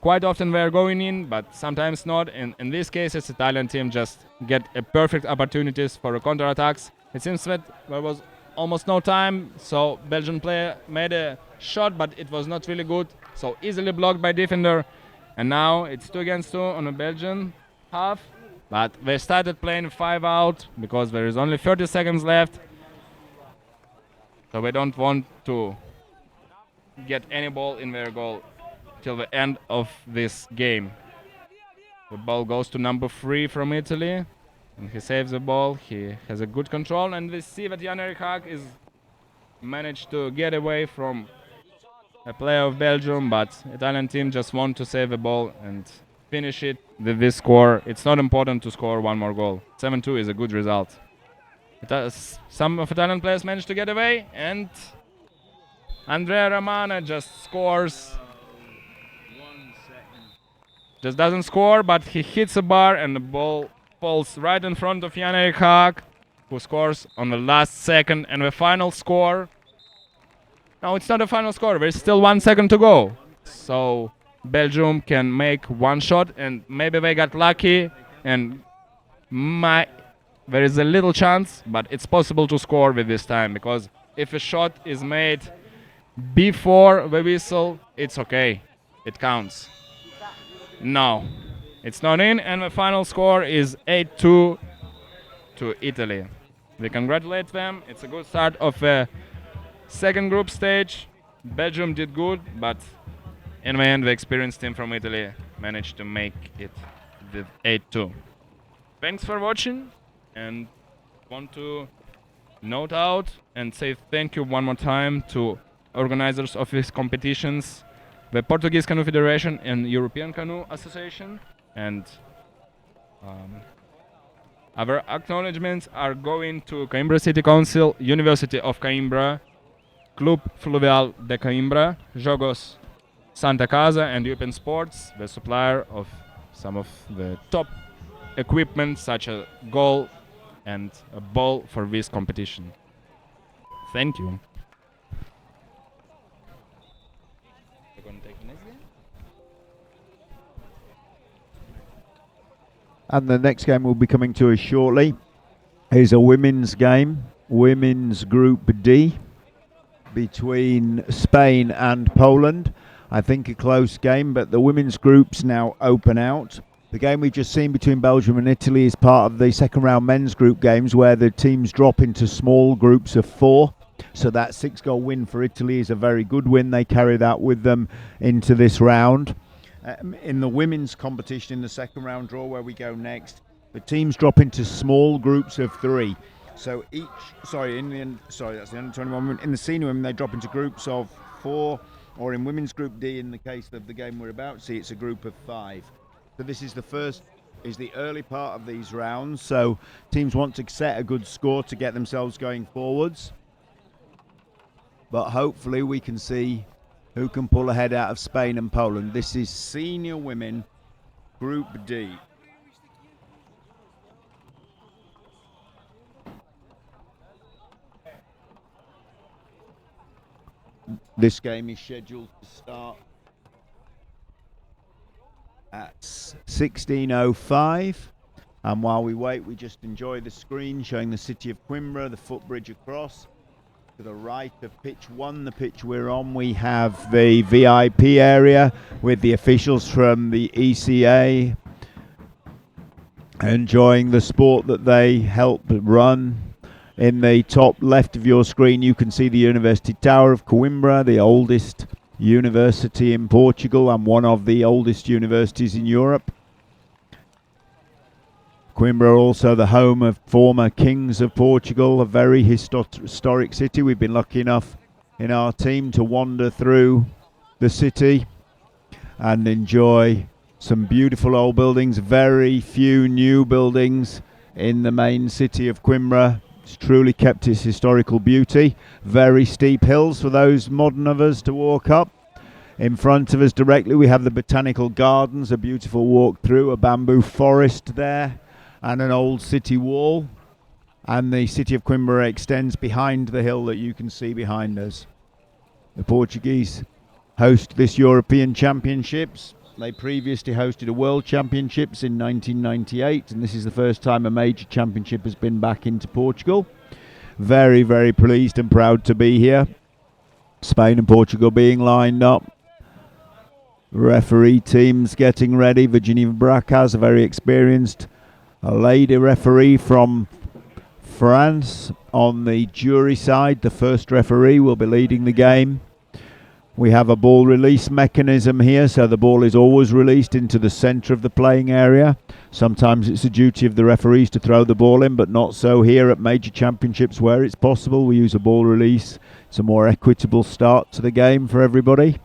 G: quite often they're going in, but sometimes not. In this case, this Italian team just get a perfect opportunities for counterattacks. It seems that there was almost no time, so Belgian player made a shot, but it was not really good, so easily blocked by defender. And now it's 2 against 2 on a Belgian half. But they started playing 5 out because there is only 30 seconds left. So we don't want to get any ball in their goal till the end of this game. The ball goes to number 3 from Italy. And he saves the ball. He has a good control. And we see that Jan-Erik Haag is managed to get away from a player of Belgium. But Italian team just want to save the ball and finish it with this score. It's not important to score 1 more goal. 7-2 is a good result. Some of Italian players managed to get away, and Andrea Ramana just scores. Just doesn't score, but he hits a bar and the ball falls right in front of Jan-Erik Haag, who scores on the last second. And the final score... No, it's not the final score. There's still 1 second to go. So Belgium can make 1 shot, and maybe they got lucky, and there is a little chance, but it's possible to score with this time, because if a shot is made before the whistle, it's okay, it counts. No, it's not in, and the final score is 8-2 to Italy. We congratulate them. It's a good start of the second group stage. Belgium did good, but in the end, the experienced team from Italy managed to make it with 8-2. Thanks for watching, and want to note out and say thank you one more time to organizers of these competitions, the Portuguese Canoe Federation and European Canoe Association. And our acknowledgements are going to Coimbra City Council, University of Coimbra, Club Fluvial de Coimbra, Jogos Santa Casa, and European Sports, the supplier of some of the top equipment such as goal and a ball for this competition. Thank you.
E: And the next game will be coming to us shortly is a women's game, women's Group D, between Spain and Poland. I think a close game, but the women's groups now open out. The game we've just seen between Belgium and Italy is part of the second round men's group games, where the teams drop into small groups of 4. So that 6-goal win for Italy is a very good win. They carry that with them into this round. In the women's competition, in the second round draw where we go next, the teams drop into small groups of 3. So that's the under 21 women. In the senior women, they drop into groups of 4, or in women's Group D, in the case of the game we're about to see, it's a group of 5. So this is the first is the early part of these rounds, so teams want to set a good score to get themselves going forwards. But hopefully we can see who can pull ahead out of Spain and Poland. This is Senior Women Group D. This game is scheduled to start at 16:05, and while we wait, we just enjoy the screen showing the city of Coimbra, the footbridge across. To the right of pitch 1, the pitch we're on, we have the VIP area with the officials from the ECA enjoying the sport that they help run. In the top left of your screen, you can see the University Tower of Coimbra, the oldest university in Portugal and one of the oldest universities in Europe. Coimbra, also the home of former kings of Portugal, a very historic city. We've been lucky enough in our team to wander through the city and enjoy some beautiful old buildings, very few new buildings in the main city of Coimbra. It's truly kept its historical beauty. Very steep hills for those modern of us to walk up. In front of us directly we have the Botanical Gardens, a beautiful walk through, a bamboo forest there and an old city wall. And the city of Coimbra extends behind the hill that you can see behind us. The Portuguese host this European Championships. They previously hosted a World Championships in 1998, and this is the first time a major championship has been back into Portugal. Very, very pleased and proud to be here. Spain and Portugal being lined up. Referee teams getting ready. Virginia Bracas, a very experienced lady referee from France. On the jury side, the first referee will be leading the game. We have a ball release mechanism here, so the ball is always released into the centre of the playing area. Sometimes it's the duty of the referees to throw the ball in, but not so here at major championships where it's possible. We use a ball release. It's a more equitable start to the game for everybody.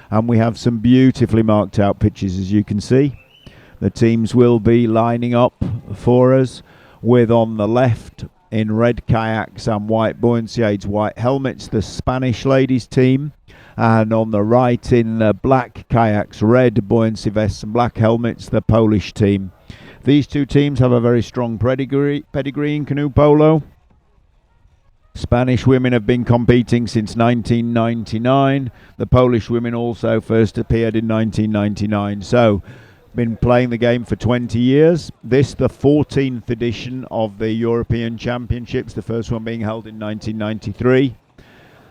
E: And we have some beautifully marked out pitches, as you can see. The teams will be lining up for us with, on the left in red kayaks and white buoyancy aids, white helmets, the Spanish ladies team. And on the right in black kayaks, red buoyancy vests and black helmets, the Polish team. These two teams have a very strong pedigree in canoe polo. Spanish women have been competing since 1999. The Polish women also first appeared in 1999. So, been playing the game for 20 years. This, the 14th edition of the European Championships, the first one being held in 1993.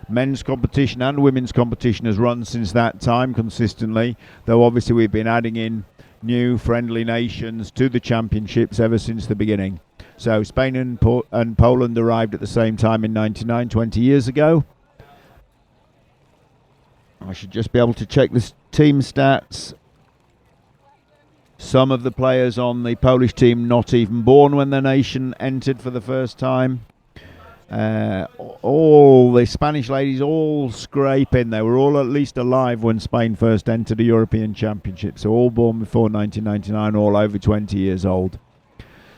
E: Men's competition and women's competition has run since that time consistently, though obviously we've been adding in new friendly nations to the championships ever since the beginning. So Spain and Poland arrived at the same time in 99, 20 years ago. I should just be able to check the team stats. Some of the players on the Polish team not even born when their nation entered for the first time. All the Spanish ladies all scraping. They were all at least alive when Spain first entered the European Championship, so all born before 1999, all over 20 years old.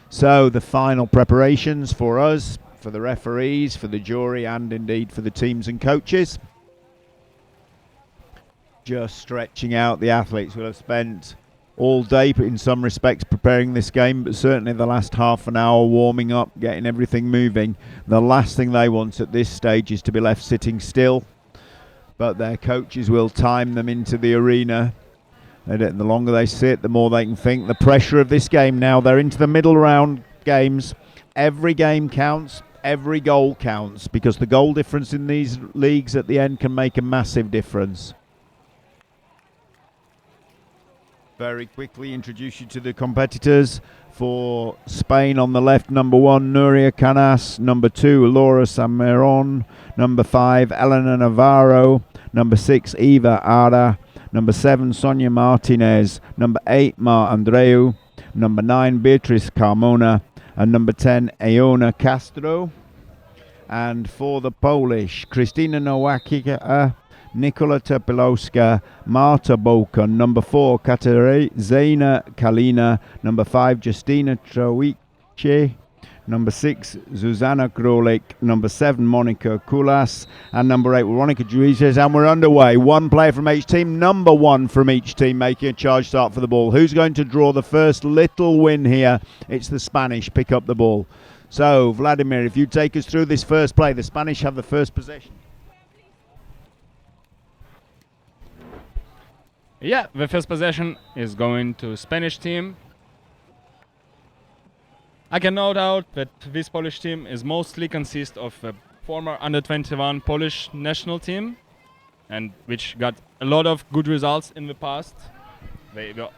E: So the final preparations for us, for the referees, for the jury, and indeed for the teams and coaches. Just stretching out. The athletes will have spent all day in some respects preparing this game, but certainly the last half an hour warming up, getting everything moving. The last thing they want at this stage is to be left sitting still, but their coaches will time them into the arena. And the longer they sit, the more they can think. The pressure of this game now, they're into the middle round games. Every game counts, every goal counts, because the goal difference in these leagues at the end can make a massive difference. Very quickly introduce you to the competitors. For Spain on the left, number 1, Nuria Canas. Number 2, Laura Sameron. Number 5, Elena Navarro. Number 6, Eva Ara. Number 7, Sonia Martinez. Number 8, Mar Andreu. Number 9, Beatriz Carmona. And number 10, Iona Castro. And for the Polish, Kristina Nowacka, Nikola Tepilowska, Marta Bolkan, number 4, Katarzyna Kalina, number 5, Justina Troice, number 6, Zuzana Krolik, number 7, Monica Kulas, and number 8, Veronica Juizes, and we're underway. One player from each team, number 1 from each team, making a charge start for the ball. Who's going to draw the first little win here? It's the Spanish pick up the ball. So, Vladimir, if you take us through this first play, the Spanish have the first possession.
G: Yeah, the first possession is going to Spanish team. I can note out that this Polish team is mostly consist of a former under-21 Polish national team, and which got a lot of good results in the past. They got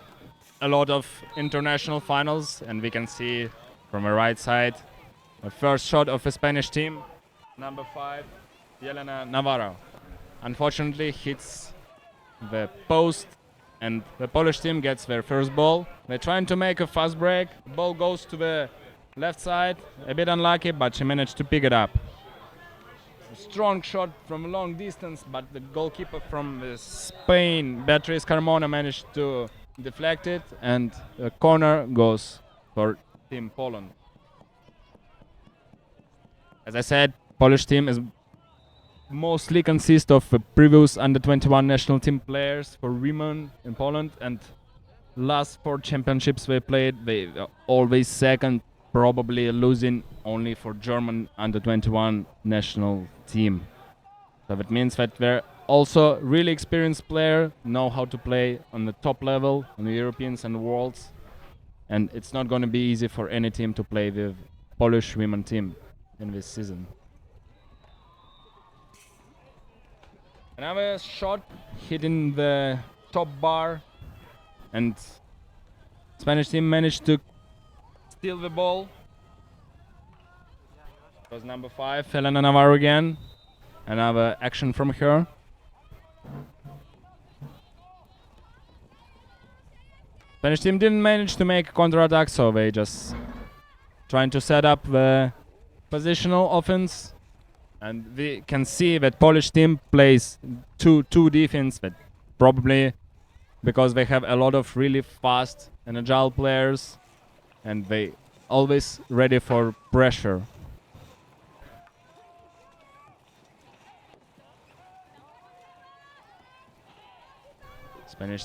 G: a lot of international finals, and we can see from the right side the first shot of the Spanish team, number 5, Yelena Navarro. Unfortunately, hits the post, and the Polish team gets their first ball. They're trying to make a fast break. The ball goes to the left side, a bit unlucky, but she managed to pick it up. A strong shot from a long distance, but the goalkeeper from Spain, Beatriz Carmona, managed to deflect it, and the corner goes for Team Poland. As I said, Polish team is mostly consist of previous under-21 national team players for women in Poland, and last 4 championships they played, they were always second, probably losing only for German under-21 national team. So that means that they're also really experienced player, know how to play on the top level, on the Europeans and Worlds, and it's not going to be easy for any team to play the Polish women team in this season. Another shot hitting the top bar, and Spanish team managed to steal the ball. It was number 5, Elena Navarro again. Another action from her. Spanish team didn't manage to make a counter-attack, so they just trying to set up the positional offense. And we can see that Polish team plays two defense, but probably because they have a lot of really fast and agile players, and they always ready for pressure.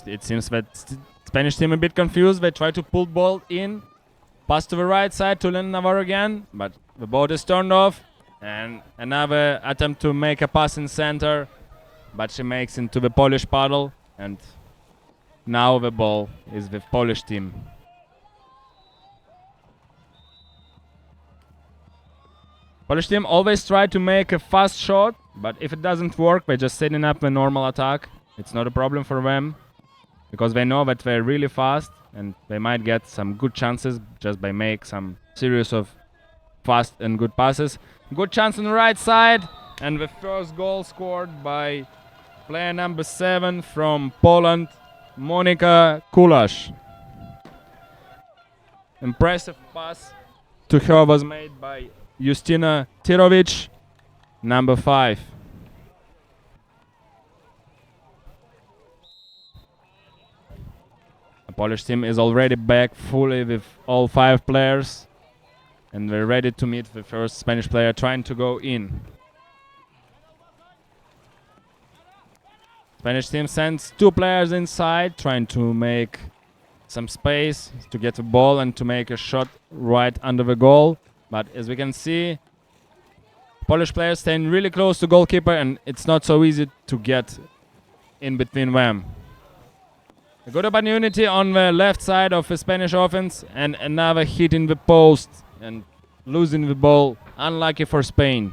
G: It seems that Spanish team a bit confused. They try to pull ball in, pass to the right side to Elena Navarro again, but the ball is turned off. And another attempt to make a pass in center, but she makes into the Polish paddle, and now the ball is with Polish team. Polish team always try to make a fast shot, but if it doesn't work, they're just setting up a normal attack. It's not a problem for them, because they know that they're really fast, and they might get some good chances just by make some series of fast and good passes. Good chance on the right side, and the first goal scored by player number 7 from Poland, Monika Kulas. Impressive pass to her was made by Justina Tirovic, number 5. The Polish team is already back fully with all 5 players, and we're ready to meet the first Spanish player trying to go in. Spanish team sends 2 players inside, trying to make some space to get the ball and to make a shot right under the goal. But as we can see, Polish players staying really close to goalkeeper, and it's not so easy to get in between them. A good opportunity on the left side of the Spanish offense, and another hit in the post and losing the ball. Unlucky for Spain.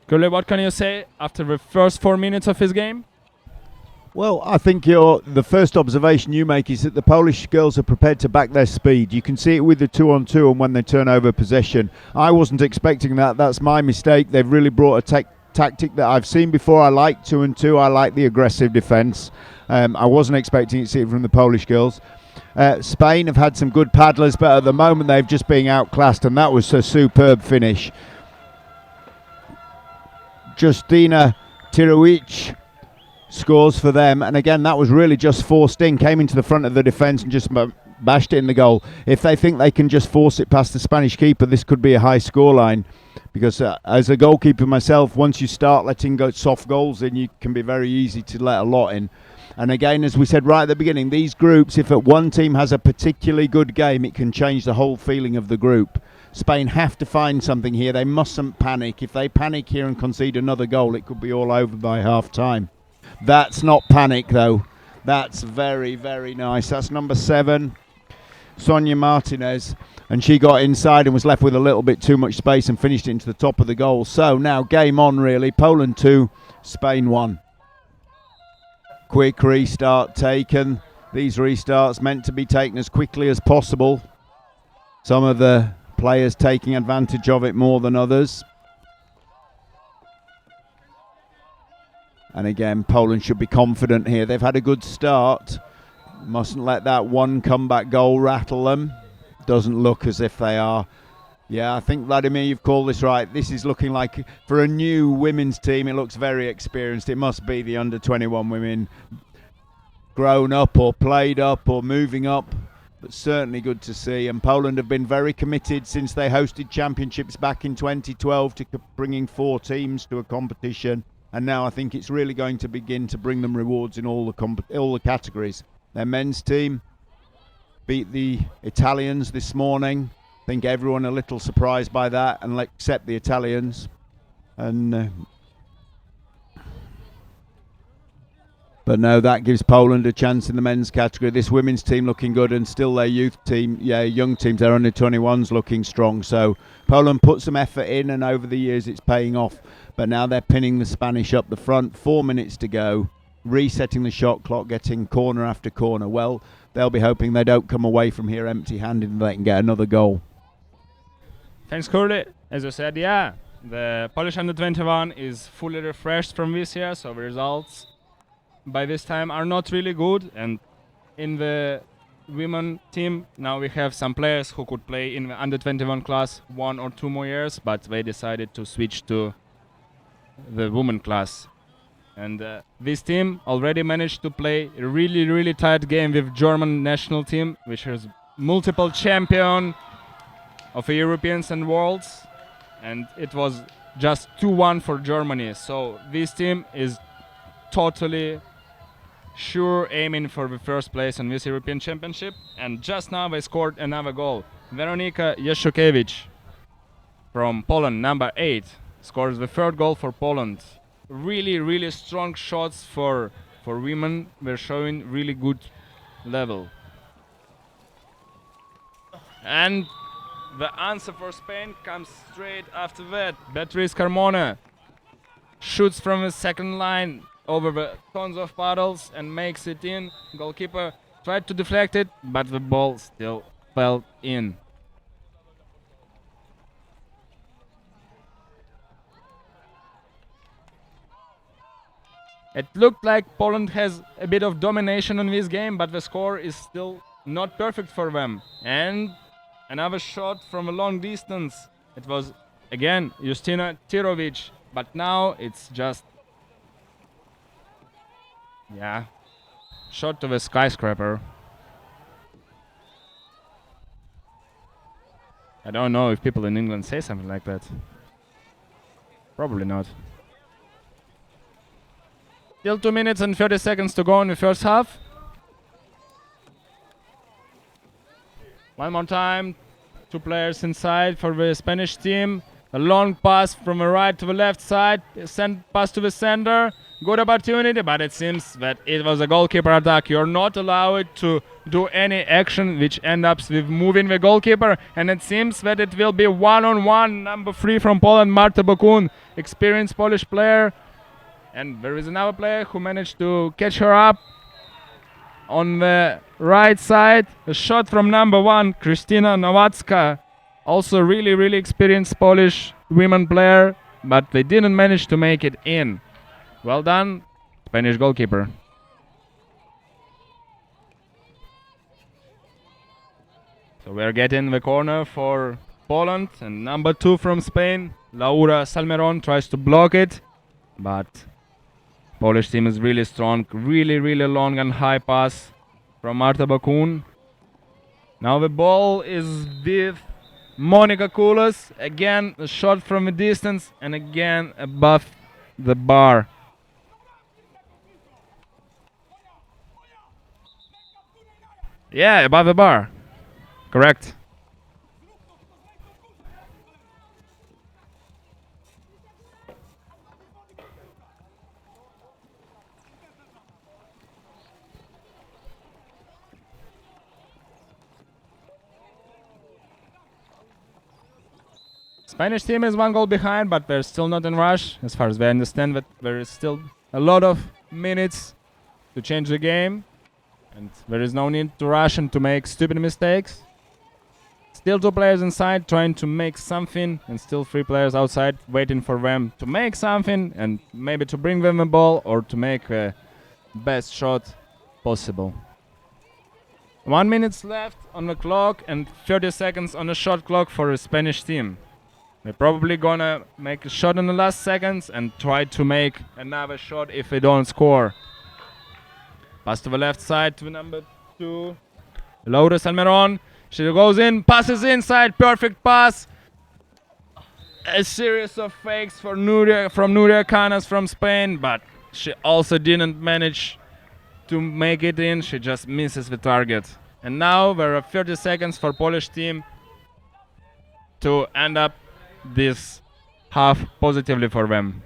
G: Kule, what can you say after the first 4 minutes of his game?
E: Well, I think the first observation you make is that the Polish girls are prepared to back their speed. You can see it with the 2-on-2 and when they turn over possession. I wasn't expecting that. That's my mistake. They've really brought a tactic that I've seen before. I like 2-on-2. I like the aggressive defence. I wasn't expecting to see it from the Polish girls. Spain have had some good paddlers, but at the moment they've just been outclassed, and that was a superb finish. Justina Tirovic scores for them, and again that was really just forced in, came into the front of the defence and just bashed it in the goal. If they think they can just force it past the Spanish keeper, this could be a high scoreline, because as a goalkeeper myself, once you start letting go soft goals in, you can be very easy to let a lot in. And again, as we said right at the beginning, these groups, if one team has a particularly good game, it can change the whole feeling of the group. Spain have to find something here. They mustn't panic. If they panic here and concede another goal, it could be all over by half time. That's not panic though. That's very, very nice. That's number 7, Sonia Martinez, and she got inside and was left with a little bit too much space and finished it into the top of the goal. So now game on really. Poland 2, Spain 1. Quick restart taken. These restarts meant to be taken as quickly as possible. Some of the players taking advantage of it more than others. And again, Poland should be confident here. They've had a good start. Mustn't let that one comeback goal rattle them. Doesn't look as if they are. Yeah, I think, Vladimir, you've called this right. This is looking like, for a new women's team, it looks very experienced. It must be the under-21 women, grown up or played up or moving up, but certainly good to see. And Poland have been very committed since they hosted championships back in 2012 to bringing 4 teams to a competition. And now I think it's really going to begin to bring them rewards in all the categories. Their men's team beat the Italians this morning. I think everyone a little surprised by that, and except the Italians. And but no, that gives Poland a chance in the men's category. This women's team looking good, and still their youth team, young teams, their under 21s looking strong. So Poland put some effort in, and over the years it's paying off. But now they're pinning the Spanish up the front. 4 minutes to go, resetting the shot clock, getting corner after corner. Well, they'll be hoping they don't come away from here empty-handed and they can get another goal.
G: Thanks, Curly. As you said, yeah, the Polish under-21 is fully refreshed from this year, so the results by this time are not really good. And in the women team, now we have some players who could play in the under-21 class 1 or 2 more years, but they decided to switch to the women class. And this team already managed to play a really, really tight game with German national team, which is multiple champion of the Europeans and Worlds, and it was just 2-1 for Germany. So this team is totally sure aiming for the first place in this European Championship, and just now they scored another goal. Weronika Jeszczukewicz from Poland, number 8, scores the 3rd goal for Poland. Really, really strong shots for women. They're showing really good level. And the answer for Spain comes straight after that. Beatriz Carmona shoots from the second line over the tons of paddles and makes it in. Goalkeeper tried to deflect it, but the ball still fell in. It looked like Poland has a bit of domination in this game, but the score is still not perfect for them. And another shot from a long distance. It was, again, Justina Tirovic, but now it's just, shot to the skyscraper. I don't know if people in England say something like that. Probably not. Still 2 minutes and 30 seconds to go in the first half. One more time. 2 players inside for the Spanish team. A long pass from the right to the left side. Pass to the center. Good opportunity, but it seems that it was a goalkeeper attack. You're not allowed to do any action which ends up with moving the goalkeeper. And it seems that it will be 1-on-1. Number 3 from Poland, Marta Bokun, experienced Polish player. And there is another player who managed to catch her up on the right side. A shot from number 1, Krystyna Nowacka. Also really, really experienced Polish women player, but they didn't manage to make it in. Well done, Spanish goalkeeper. So we're getting the corner for Poland, and number 2 from Spain, Laura Salmeron, tries to block it, but Polish team is really strong, really long and high pass from Marta Bakun. Now the ball is with Monica Kulas, again a shot from a distance and again above the bar. Yeah, above the bar, correct. Spanish team is 1 goal behind, but they're still not in rush, as far as they understand that there is still a lot of minutes to change the game, and there is no need to rush and to make stupid mistakes. Still 2 players inside trying to make something, and still 3 players outside waiting for them to make something and maybe to bring them a ball or to make the best shot possible. 1 minute left on the clock and 30 seconds on the shot clock for the Spanish team. They're probably gonna make a shot in the last seconds and try to make another shot if they don't score. Pass to the left side to number 2, Laura Salmeron. She goes in, passes inside, perfect pass. A series of fakes for Nuria Canas from Spain, but she also didn't manage to make it in. She just misses the target. And now there are 30 seconds for Polish team to end up this half positively for them.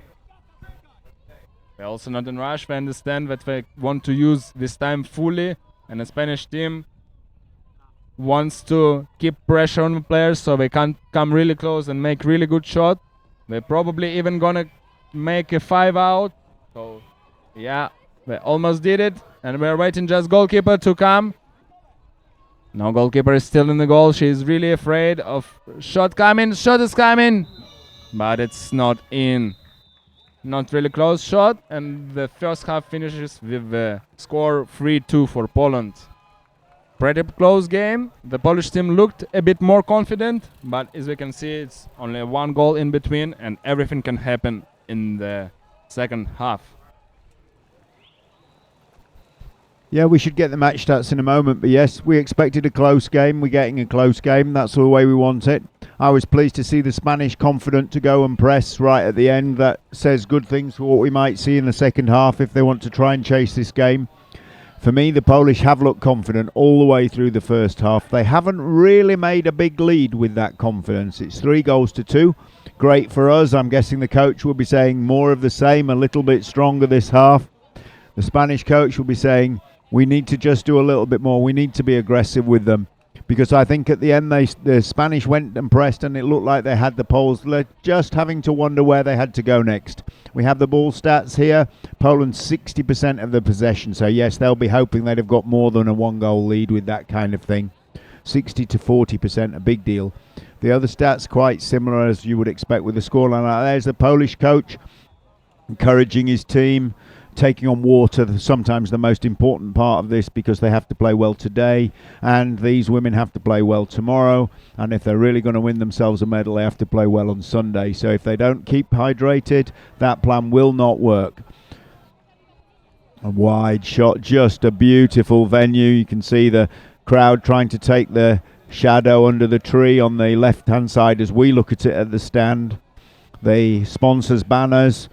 G: They're also not in rush. They understand that they want to use this time fully, and the Spanish team wants to keep pressure on the players so they can come really close and make really good shot. They're probably even gonna make a 5 out. So yeah, they almost did it, and we're waiting just goalkeeper to come. No, goalkeeper is still in the goal. She's really afraid of shot coming. Shot is coming, but it's not in. Not really close shot, and the first half finishes with the score 3-2 for Poland. Pretty close game. The Polish team looked a bit more confident, but as we can see, it's only 1 goal in between, and everything can happen in the second half.
E: Yeah, we should get the match stats in a moment, but yes, we expected a close game. We're getting a close game. That's the way we want it. I was pleased to see the Spanish confident to go and press right at the end. That says good things for what we might see in the second half if they want to try and chase this game. For me, the Polish have looked confident all the way through the first half. They haven't really made a big lead with that confidence. It's 3-2. Great for us. I'm guessing the coach will be saying more of the same, a little bit stronger this half. The Spanish coach will be saying, we need to just do a little bit more. We need to be aggressive with them. Because I think at the end, the Spanish went and pressed and it looked like they had the Poles. They're just having to wonder where they had to go next. We have the ball stats here. Poland 60% of the possession. So yes, they'll be hoping they'd have got more than a 1-goal lead with that kind of thing. 60 to 40%, a big deal. The other stats quite similar as you would expect with the scoreline. There's the Polish coach encouraging his team, taking on water, sometimes the most important part of this, because they have to play well today and these women have to play well tomorrow, and if they're really going to win themselves a medal, they have to play well on Sunday. So if they don't keep hydrated, that plan will not work. A wide shot, just a beautiful venue. You can see the crowd trying to take the shadow under the tree on the left hand side as we look at it at the stand. The sponsors' banners,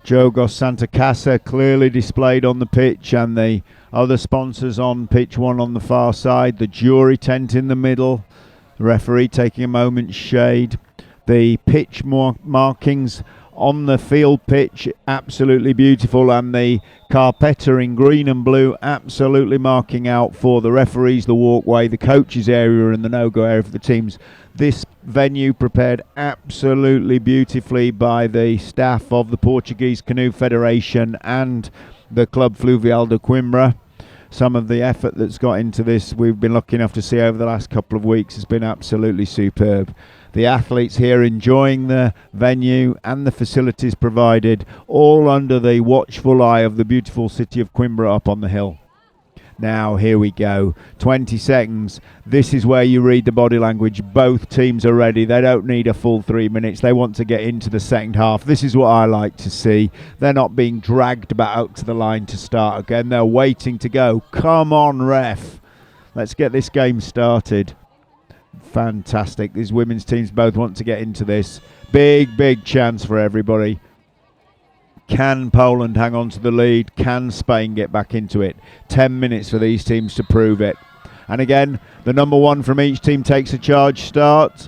E: Jogos Santa Casa, clearly displayed on the pitch, and the other sponsors on pitch 1 on the far side. The jury tent in the middle, the referee taking a moment's shade. The pitch markings on the field pitch, absolutely beautiful, and the carpetta in green and blue absolutely marking out for the referees the walkway, the coaches area and the no-go area for the teams. This venue prepared absolutely beautifully by the staff of the Portuguese Canoe Federation and the Club Fluvial de Coimbra. Some of the effort that's got into this we've been lucky enough to see over the last couple of weeks has been absolutely superb. The athletes here enjoying the venue and the facilities provided, all under the watchful eye of the beautiful city of Coimbra up on the hill. Now, here we go. 20 seconds. This is where you read the body language. Both teams are ready. They don't need a full 3 minutes. They want to get into the second half. This is what I like to see. They're not being dragged back out to the line to start again. They're waiting to go. Come on, ref. Let's get this game started. Fantastic. These women's teams both want to get into this. Big chance for everybody. Can Poland hang on to the lead? Can Spain get back into it? 10 minutes for these teams to prove it. And again, the number one from each team takes a charge start.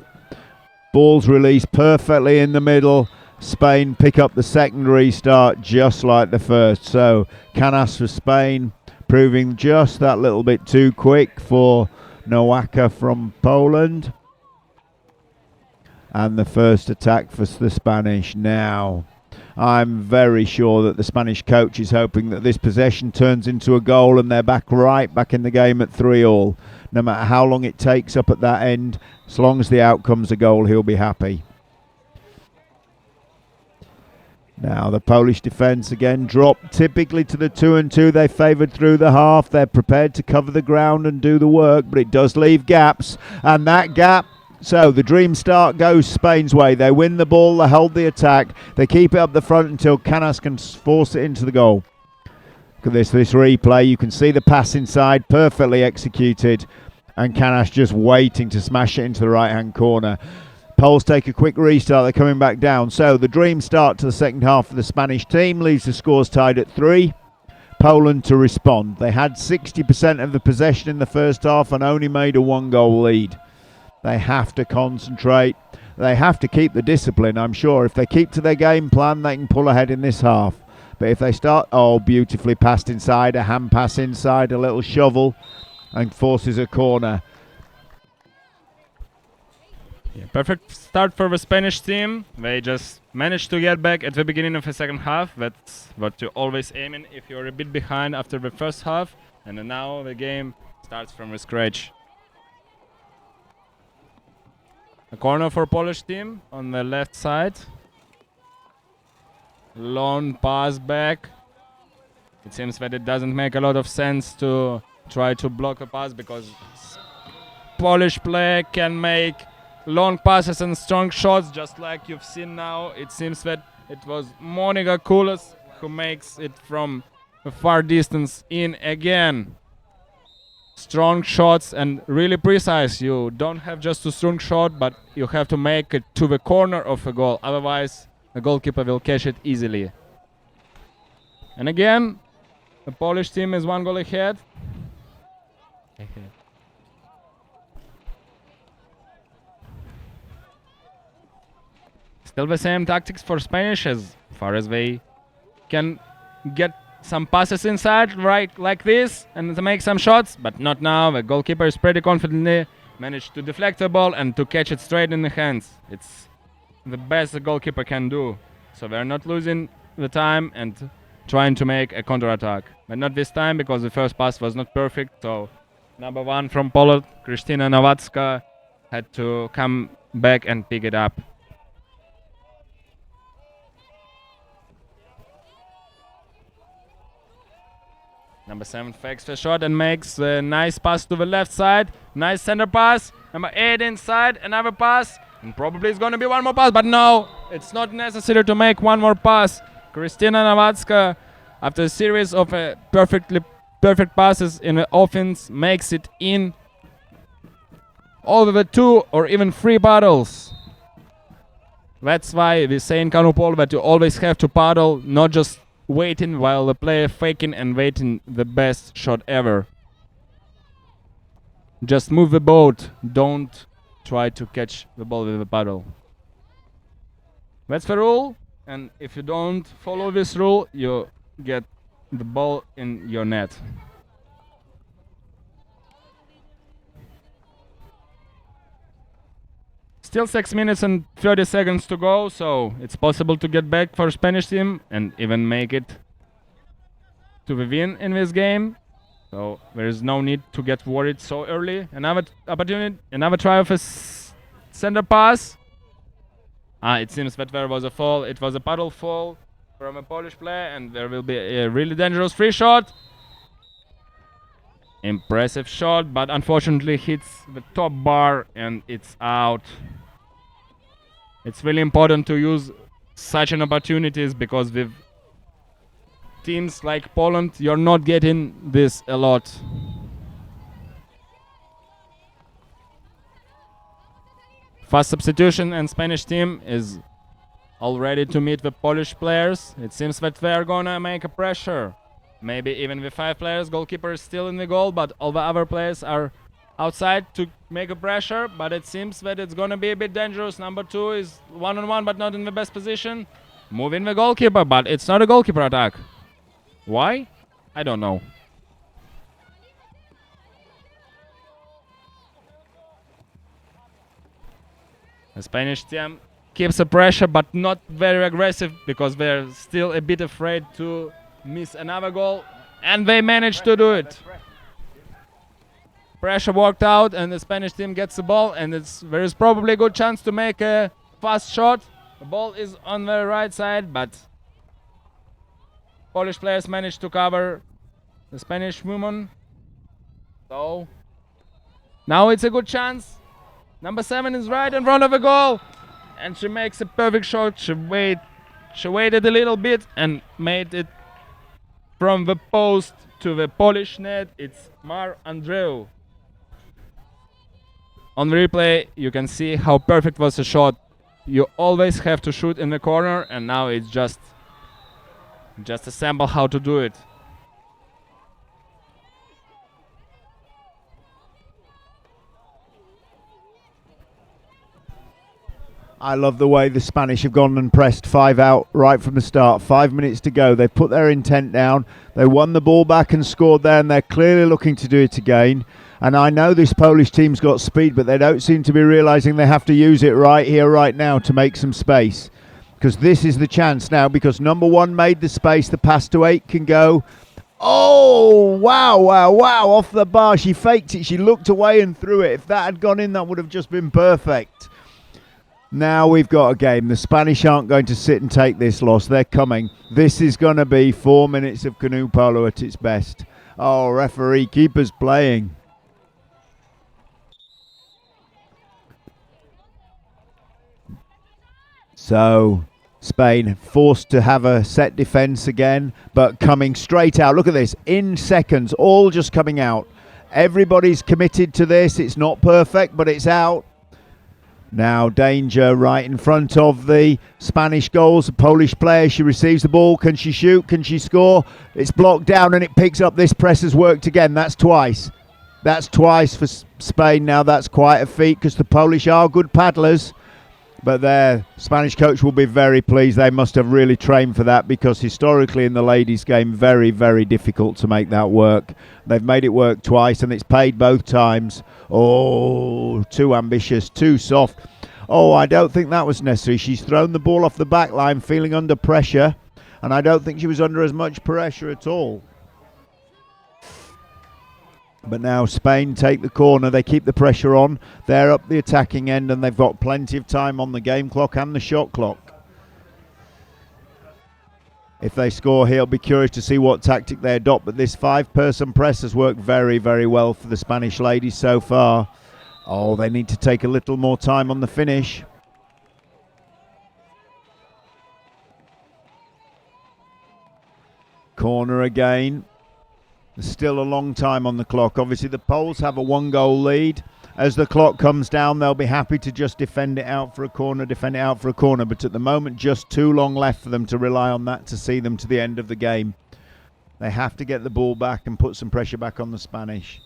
E: Ball's released perfectly in the middle. Spain pick up the second restart just like the first. So, Canas for Spain, proving just that little bit too quick for Nowaka from Poland. And the first attack for the Spanish now. I'm very sure that the Spanish coach is hoping that this possession turns into a goal and they're right back in the game at 3-3. No matter how long it takes up at that end, as long as the outcome's a goal, he'll be happy. Now the Polish defence again dropped typically to the 2-2. They favoured through the half. They're prepared to cover the ground and do the work, but it does leave gaps. And that gap... So the dream start goes Spain's way. They win the ball, they hold the attack, they keep it up the front until Canas can force it into the goal. Look at this replay. You can see the pass inside, perfectly executed, and Canas just waiting to smash it into the right-hand corner. Poles take a quick restart, they're coming back down. So the dream start to the second half for the Spanish team leaves the scores tied at 3. Poland to respond. They had 60% of the possession in the first half and only made a 1-goal lead. They have to concentrate. They have to keep the discipline, I'm sure. If they keep to their game plan, they can pull ahead in this half. But if they start, beautifully passed inside, a hand pass inside, a little shovel, and forces a corner.
G: Yeah, perfect start for the Spanish team. They just managed to get back at the beginning of the second half. That's what you're always aiming if you're a bit behind after the first half. And then now the game starts from scratch. A corner for Polish team on the left side. Long pass back. It seems that it doesn't make a lot of sense to try to block a pass because Polish player can make long passes and strong shots just like you've seen now. It seems that it was Monika Kulas who makes it from a far distance in again. Strong shots and really precise. You don't have just a strong shot, but you have to make it to the corner of a goal. Otherwise, the goalkeeper will catch it easily. And again, the Polish team is 1 goal ahead. Still the same tactics for Spanish as far as they can get some passes inside, right, like this, and to make some shots, but not now. The goalkeeper is pretty confidently managed to deflect the ball and to catch it straight in the hands. It's the best the goalkeeper can do. So they're not losing the time and trying to make a counter-attack. But not this time because the first pass was not perfect. So number 1 from Poland, Krystyna Nowacka, had to come back and pick it up. Number 7 fakes the shot and makes a nice pass to the left side. Nice center pass. Number 8 inside, another pass. And probably it's going to be one more pass, but no, it's not necessary to make one more pass. Krystyna Nowacka, after a series of perfect passes in the offense, makes it in over the 2 or even 3 paddles. That's why we say in Canoe Polo that you always have to paddle, not just waiting while the player faking and waiting the best shot ever. Just move the boat. Don't try to catch the ball with the paddle. That's the rule. And if you don't follow this rule, you get the ball in your net. Still 6 minutes and 30 seconds to go, so it's possible to get back for Spanish team and even make it to the win in this game. So there is no need to get worried so early. Another opportunity, another try of a center pass. It seems that there was a fall. It was a paddle fall from a Polish player, and there will be a really dangerous free shot. Impressive shot, but unfortunately hits the top bar and it's out. It's really important to use such an opportunities because with teams like Poland, you're not getting this a lot. Fast substitution, and Spanish team is all ready to meet the Polish players. It seems that they're gonna make a pressure. Maybe even with 5 players, goalkeeper is still in the goal, but all the other players are outside to make a pressure. But it seems that it's gonna be a bit dangerous. Number 2 is one-on-one, but not in the best position. Moving the goalkeeper, but it's not a goalkeeper attack. Why? I don't know. The Spanish team keeps the pressure, but not very aggressive because they're still a bit afraid to miss another goal, and they managed to do it. Pressure worked out, and the Spanish team gets the ball, and there is probably a good chance to make a fast shot. The ball is on the right side, but Polish players managed to cover the Spanish woman. So now it's a good chance. Number 7 is right in front of the goal, and she makes a perfect shot. She waited a little bit and made it from the post to the Polish net. It's Mar Andreu. On the replay, you can see how perfect was the shot. You always have to shoot in the corner, and now it's just a sample how to do it.
E: I love the way the Spanish have gone and pressed 5 out right from the start. 5 minutes to go. They've put their intent down. They won the ball back and scored there, and they're clearly looking to do it again. And I know this Polish team's got speed, but they don't seem to be realising they have to use it right here, right now to make some space. Because this is the chance now, because number 1 made the space. The pass to 8 can go. Oh, wow, wow, wow. Off the bar. She faked it. She looked away and threw it. If that had gone in, that would have just been perfect. Now we've got a game. The Spanish aren't going to sit and take this loss. They're coming. This is going to be 4 minutes of canoe polo at its best. Oh, referee, keep us playing. So Spain forced to have a set defence again, but coming straight out. Look at this, in seconds, all just coming out. Everybody's committed to this. It's not perfect, but it's out. Now danger right in front of the Spanish goals. A Polish player, she receives the ball. Can she shoot? Can she score? It's blocked down and it picks up. This press has worked again. That's twice. That's twice for Spain now. That's quite a feat because the Polish are good paddlers. But their Spanish coach will be very pleased. They must have really trained for that because historically in the ladies' game, very, very difficult to make that work. They've made it work twice and it's paid both times. Oh, too ambitious, too soft. Oh, I don't think that was necessary. She's thrown the ball off the back line, feeling under pressure, and I don't think she was under as much pressure at all. But now Spain take the corner. They keep the pressure on. They're up the attacking end and they've got plenty of time on the game clock and the shot clock. If they score here, I'll be curious to see what tactic they adopt. But this 5-person press has worked very, very well for the Spanish ladies so far. Oh, they need to take a little more time on the finish. Corner again. There's still a long time on the clock. Obviously, the Poles have a 1-goal lead. As the clock comes down, they'll be happy to just defend it out for a corner. But at the moment, just too long left for them to rely on that to see them to the end of the game. They have to get the ball back and put some pressure back on the Spanish.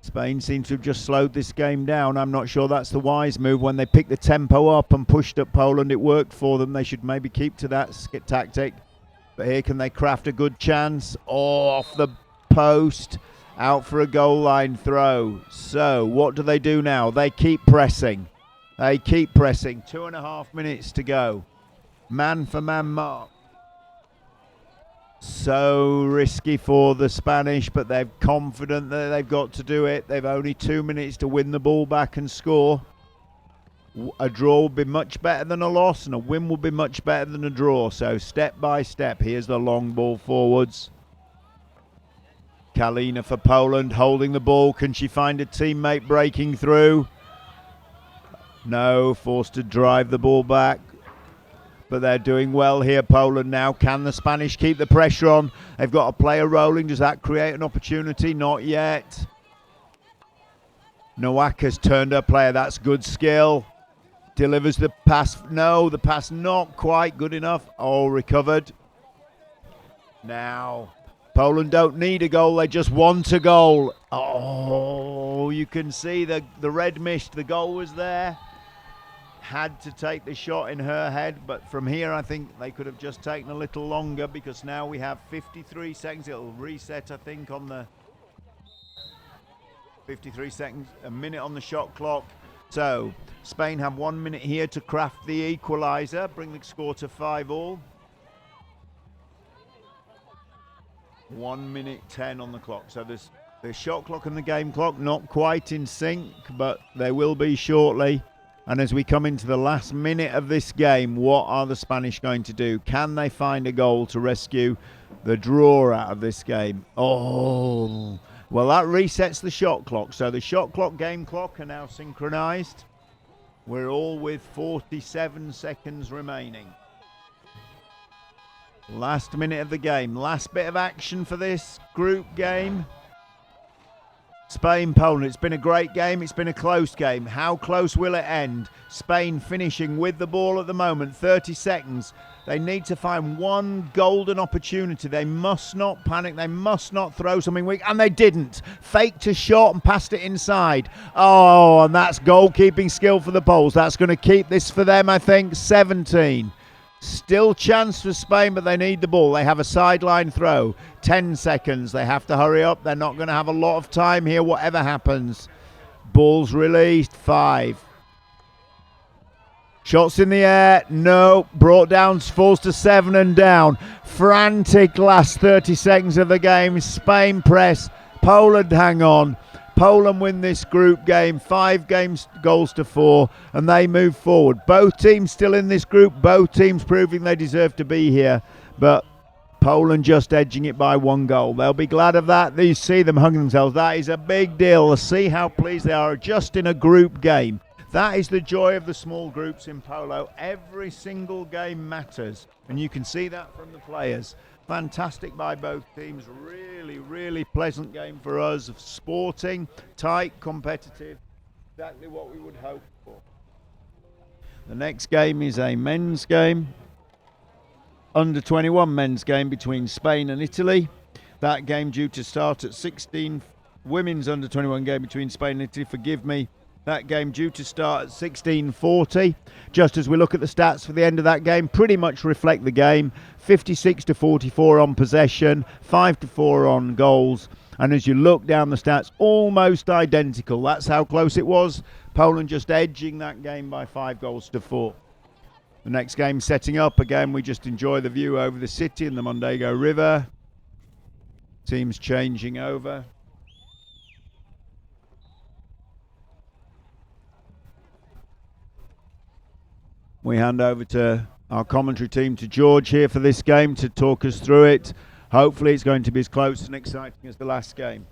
E: Spain seems to have just slowed this game down. I'm not sure that's the wise move. When they picked the tempo up and pushed up Poland, it worked for them. They should maybe keep to that tactic. But here, can they craft a good chance? Oh, off the post, out for a goal line throw. So what do they do now? They keep pressing. They keep pressing. 2.5 minutes to go. Man for man mark. So risky for the Spanish, but they're confident that they've got to do it. They've only 2 minutes to win the ball back and score. A draw would be much better than a loss, and a win would be much better than a draw. So step by step, here's the long ball forwards. Kalina for Poland holding the ball. Can she find a teammate breaking through? No, forced to drive the ball back. But they're doing well here, Poland now. Can the Spanish keep the pressure on? They've got a player rolling. Does that create an opportunity? Not yet. Nowaka's turned her player. That's good skill. Delivers the pass. No, the pass not quite good enough. Oh, recovered. Now, Poland don't need a goal. They just want a goal. Oh, you can see the red mist. The goal was there. Had to take the shot in her head, but from here I think they could have just taken a little longer, because now we have 53 seconds. It'll reset, I think, on the 53 seconds, a minute on the shot clock. So Spain have 1 minute here to craft the equaliser, bring the score to 5-all. 1 minute 10 on the clock. So there's the shot clock and the game clock not quite in sync, but they will be shortly. And as we come into the last minute of this game, what are the Spanish going to do? Can they find a goal to rescue the draw out of this game? Oh, well, that resets the shot clock. So the shot clock, game clock are now synchronized. We're all with 47 seconds remaining. Last minute of the game. Last bit of action for this group game. Spain, Poland. It's been a great game. It's been a close game. How close will it end? Spain finishing with the ball at the moment. 30 seconds. They need to find one golden opportunity. They must not panic. They must not throw something weak. And they didn't. Faked a shot and passed it inside. Oh, and that's goalkeeping skill for the Poles. That's going to keep this for them, I think. 17. Still chance for Spain, but they need the ball. They have a sideline throw. 10 seconds. They have to hurry up. They're not going to have a lot of time here, whatever happens. Ball's released. 5. Shots in the air. No. Brought down. Falls to 7 and down. Frantic last 30 seconds of the game. Spain press. Poland hang on. Poland win this group game, 5 goals to 4, and they move forward. Both teams still in this group, both teams proving they deserve to be here, but Poland just edging it by 1 goal. They'll be glad of that. You see them hugging themselves. That is a big deal. See how pleased they are just in a group game. That is the joy of the small groups in polo. Every single game matters, and you can see that from the players. Fantastic by both teams. Really, really pleasant game for us. Sporting, tight, competitive. Exactly what we would hope for. The next game is a men's game. Under 21 men's game between Spain and Italy. That game due to start at 16. Women's under 21 game between Spain and Italy. Forgive me. That game due to start at 16:40. Just as we look at the stats for the end of that game, pretty much reflect the game. 56-44 on possession, 5-4 on goals. And as you look down the stats, almost identical. That's how close it was. Poland just edging that game by 5 goals to 4. The next game setting up. Again, we just enjoy the view over the city and the Mondego River. Teams changing over. We hand over to our commentary team, to George here for this game, to talk us through it. Hopefully it's going to be as close and exciting as the last game.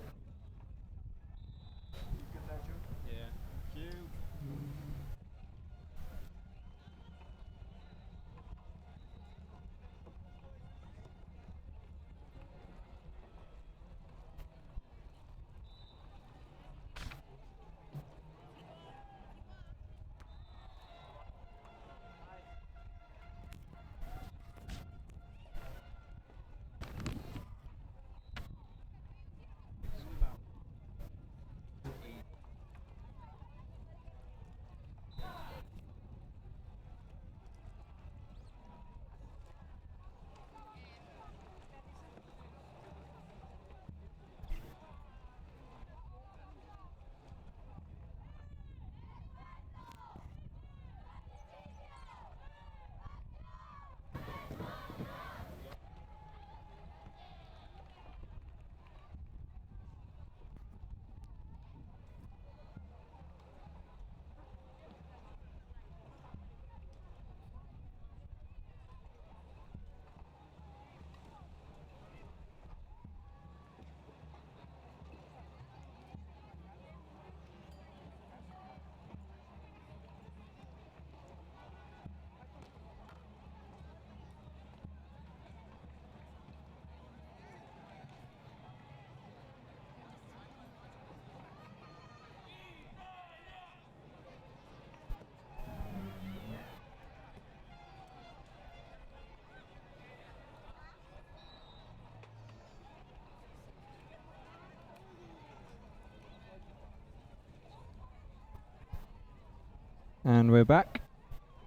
H: And we're back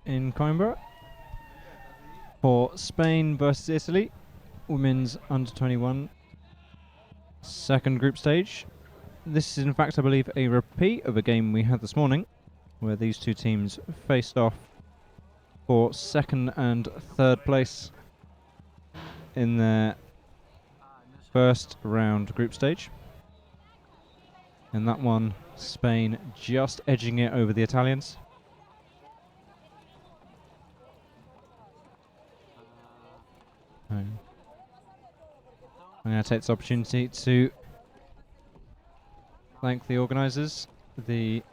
H: in Coimbra for Spain versus Italy, women's under 21, second group stage. This is in fact, I believe, a repeat of a game we had this morning, where these two teams faced off for second and third place in their first round group stage. In that one, Spain just edging it over the Italians. I'm going to take this opportunity to thank the organisers, the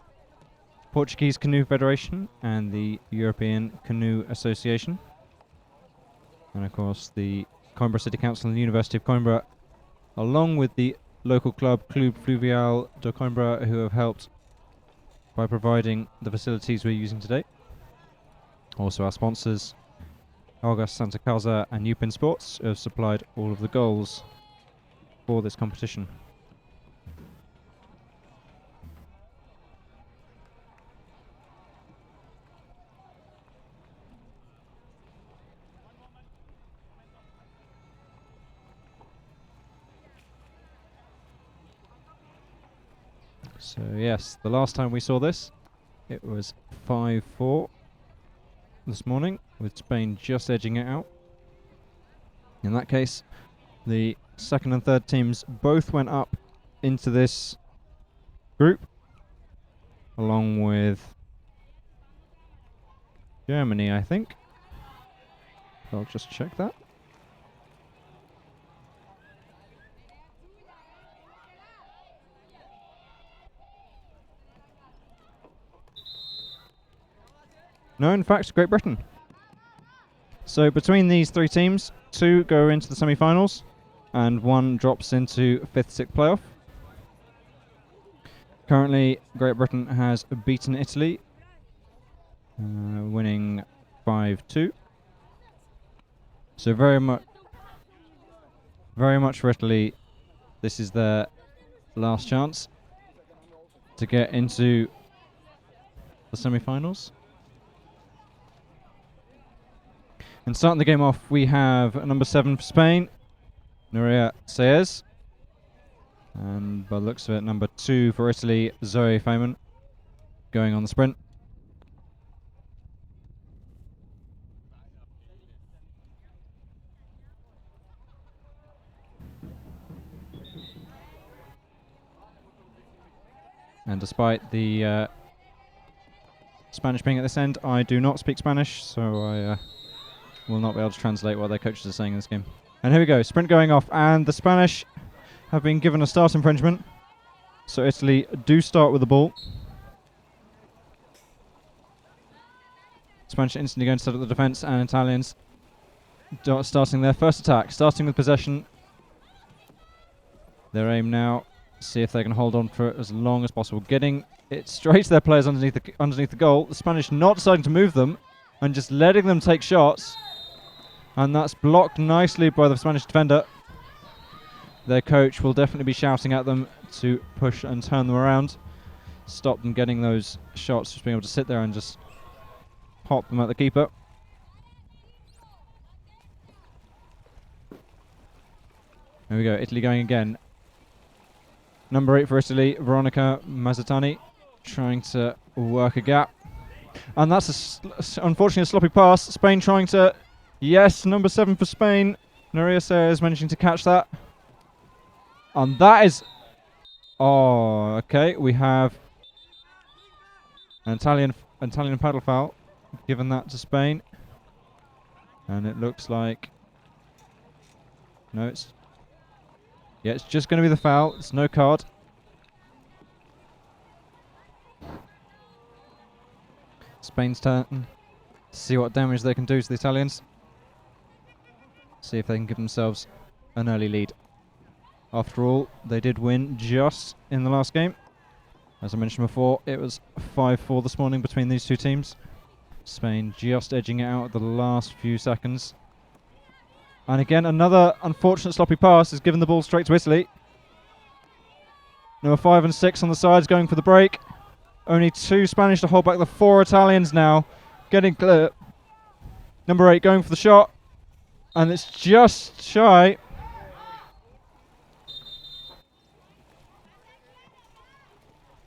H: Portuguese Canoe Federation and the European Canoe Association, and of course the Coimbra City Council and the University of Coimbra, along with the local club Club Fluvial de Coimbra, who have helped by providing the facilities we're using today. Also our sponsors, August Santa Casa and Upin Sports, who have supplied all of the goals for this competition. So yes, the last time we saw this, it was 5-4 this morning, with Spain just edging it out. In that case, the second and third teams both went up into this group, along with Germany, I think. I'll just check that. No, in fact, Great Britain. So between these three teams, 2 go into the semi-finals, and 1 drops into 5th, 6th playoff. Currently, Great Britain has beaten Italy, winning 5-2. So very much for Italy, this is their last chance to get into the semi-finals. And starting the game off, we have number 7 for Spain, Nuria Saez. And by the looks of it, number 2 for Italy, Zoe Feynman, going on the sprint. And despite the Spanish being at this end, I do not speak Spanish, so I will not be able to translate what their coaches are saying in this game. And here we go, sprint going off, and the Spanish have been given a start infringement. So Italy do start with the ball. Spanish instantly going to set up the defence, and Italians starting their first attack, starting with possession. Their aim now, see if they can hold on for it as long as possible, getting it straight to their players underneath the goal. The Spanish not deciding to move them and just letting them take shots. And that's blocked nicely by the Spanish defender. Their coach will definitely be shouting at them to push and turn them around. Stop them getting those shots, just being able to sit there and just pop them at the keeper. There we go, Italy going again. Number 8 for Italy, Veronica Mazzatani, trying to work a gap. And that's unfortunately a sloppy pass. Spain trying to... Yes, number 7 for Spain. Nuria Saez managing to catch that. And that is... Oh, okay. We have an Italian paddle foul. Given that to Spain. And it looks like... No, it's... Yeah, it's just going to be the foul. It's no card. Spain's turn. See what damage they can do to the Italians. See if they can give themselves an early lead. After all, they did win just in the last game. As I mentioned before, it was 5-4 this morning between these two teams. Spain just edging it out at the last few seconds. And again, another unfortunate sloppy pass is given the ball straight to Italy. Number 5 and 6 on the sides going for the break. Only 2 Spanish to hold back the 4 Italians now. Getting clear. Number 8 going for the shot. And it's just shy.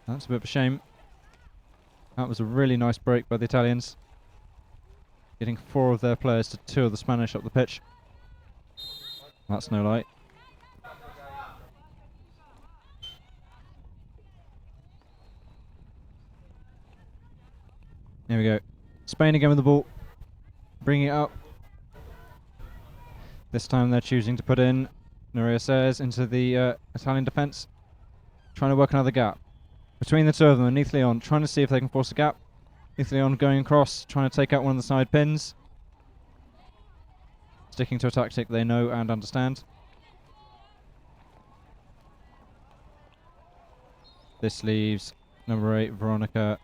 H: That's a bit of a shame. That was a really nice break by the Italians. Getting 4 of their players to 2 of the Spanish up the pitch. That's no light. Here we go. Spain again with the ball. Bringing it up. This time they're choosing to put in Nuria Sayers into the Italian defence. Trying to work another gap. Between the 2 of them and Neath Leon, trying to see if they can force a gap. Neath Leon going across, trying to take out one of the side pins. Sticking to a tactic they know and understand. This leaves number 8, Veronica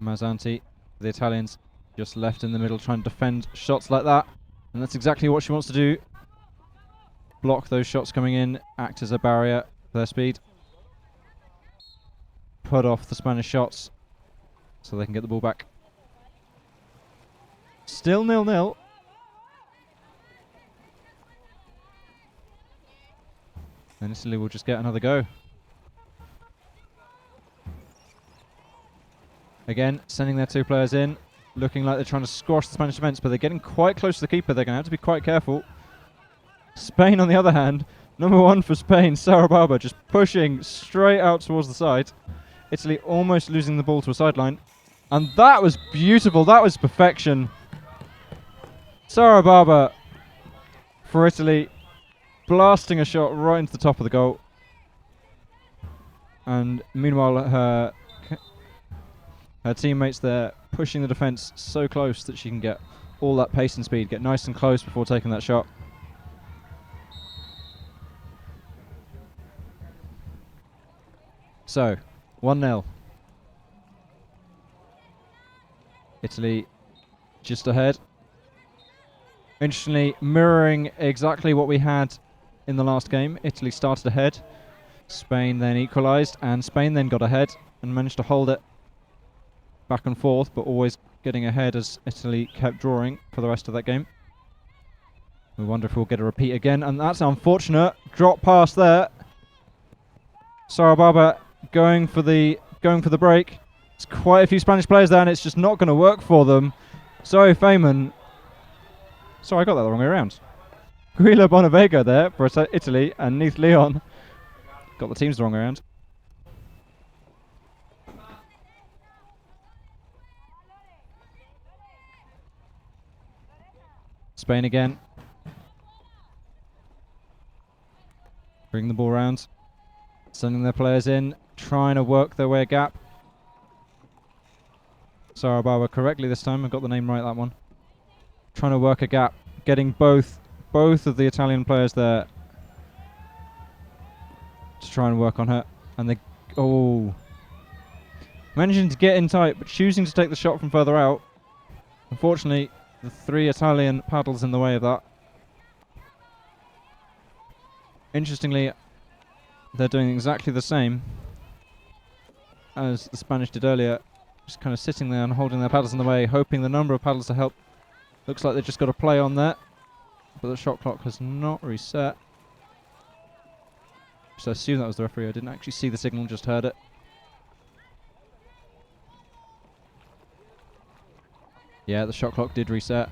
H: Mazzanti. The Italians just left in the middle trying to defend shots like that. And that's exactly what she wants to do. Block those shots coming in, act as a barrier for their speed. Put off the Spanish shots so they can get the ball back. Still 0-0. And Italy will just get another go. Again, sending their 2 players in. Looking like they're trying to squash the Spanish defence, but they're getting quite close to the keeper. They're going to have to be quite careful. Spain, on the other hand, number 1 for Spain, Sarah Barber, just pushing straight out towards the side. Italy almost losing the ball to a sideline. And that was beautiful. That was perfection. Sarah Barber for Italy, blasting a shot right into the top of the goal. And meanwhile, her teammates there pushing the defence so close that she can get all that pace and speed, get nice and close before taking that shot. So, 1-0. Italy just ahead. Interestingly, mirroring exactly what we had in the last game. Italy started ahead. Spain then equalised, and Spain then got ahead and managed to hold it back and forth, but always getting ahead as Italy kept drawing for the rest of that game. We wonder if we'll get a repeat again, and that's unfortunate. Drop pass there. Sarah Barber going for the break. There's quite a few Spanish players there, and it's just not going to work for them. Zoe Feynman. Sorry, I got that the wrong way around. Guila Bonavega there for Italy, and Neath Leon got the teams the wrong way around. Spain again. Bring the ball round. Sending their players in. Trying to work their way a gap. Sarah Barber correctly this time. I got the name right, that one. Trying to work a gap. Getting both of the Italian players there to try and work on her. And they... Oh. Managing to get in tight, but choosing to take the shot from further out. Unfortunately, the 3 Italian paddles in the way of that. Interestingly, they're doing exactly the same as the Spanish did earlier. Just kind of sitting there and holding their paddles in the way, hoping the number of paddles to help. Looks like they've just got a play on there, but the shot clock has not reset. So I assume that was the referee. I didn't actually see the signal, just heard it. Yeah, the shot clock did reset.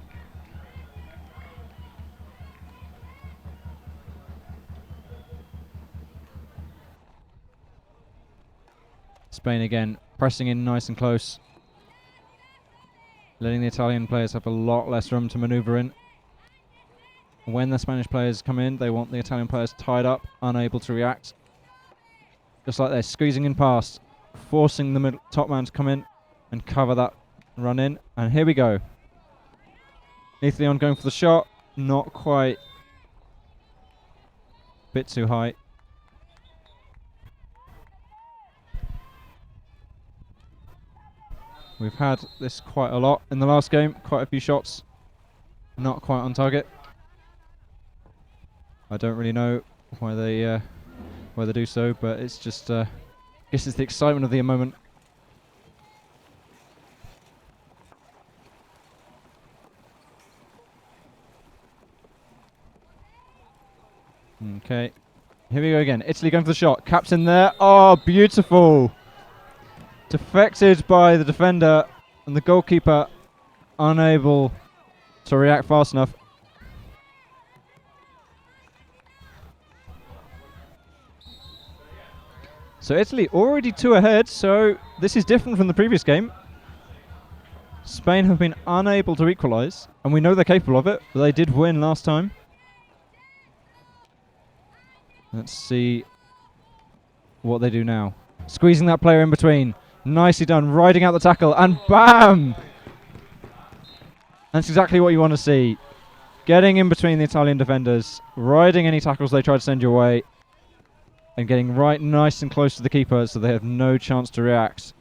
H: Spain again, pressing in nice and close. Letting the Italian players have a lot less room to manoeuvre in. When the Spanish players come in, they want the Italian players tied up, unable to react. Just like they're squeezing in past, forcing the top man to come in and cover that run in. And here we go. Neath Leon going for the shot. Not quite. Bit too high. We've had this quite a lot in the last game. Quite a few shots. Not quite on target. I don't really know why they do so, but it's just Guess it's the excitement of the moment. Okay. Here we go again. Italy going for the shot. Caps in there. Oh, beautiful. Deflected by the defender and the goalkeeper unable to react fast enough. So Italy already 2 ahead, so this is different from the previous game. Spain have been unable to equalise, and we know they're capable of it, but they did win last time. Let's see what they do now. Squeezing that player in between. Nicely done, riding out the tackle, and BAM! That's exactly what you want to see. Getting in between the Italian defenders, riding any tackles they try to send your way, and getting right nice and close to the keeper so they have no chance to react.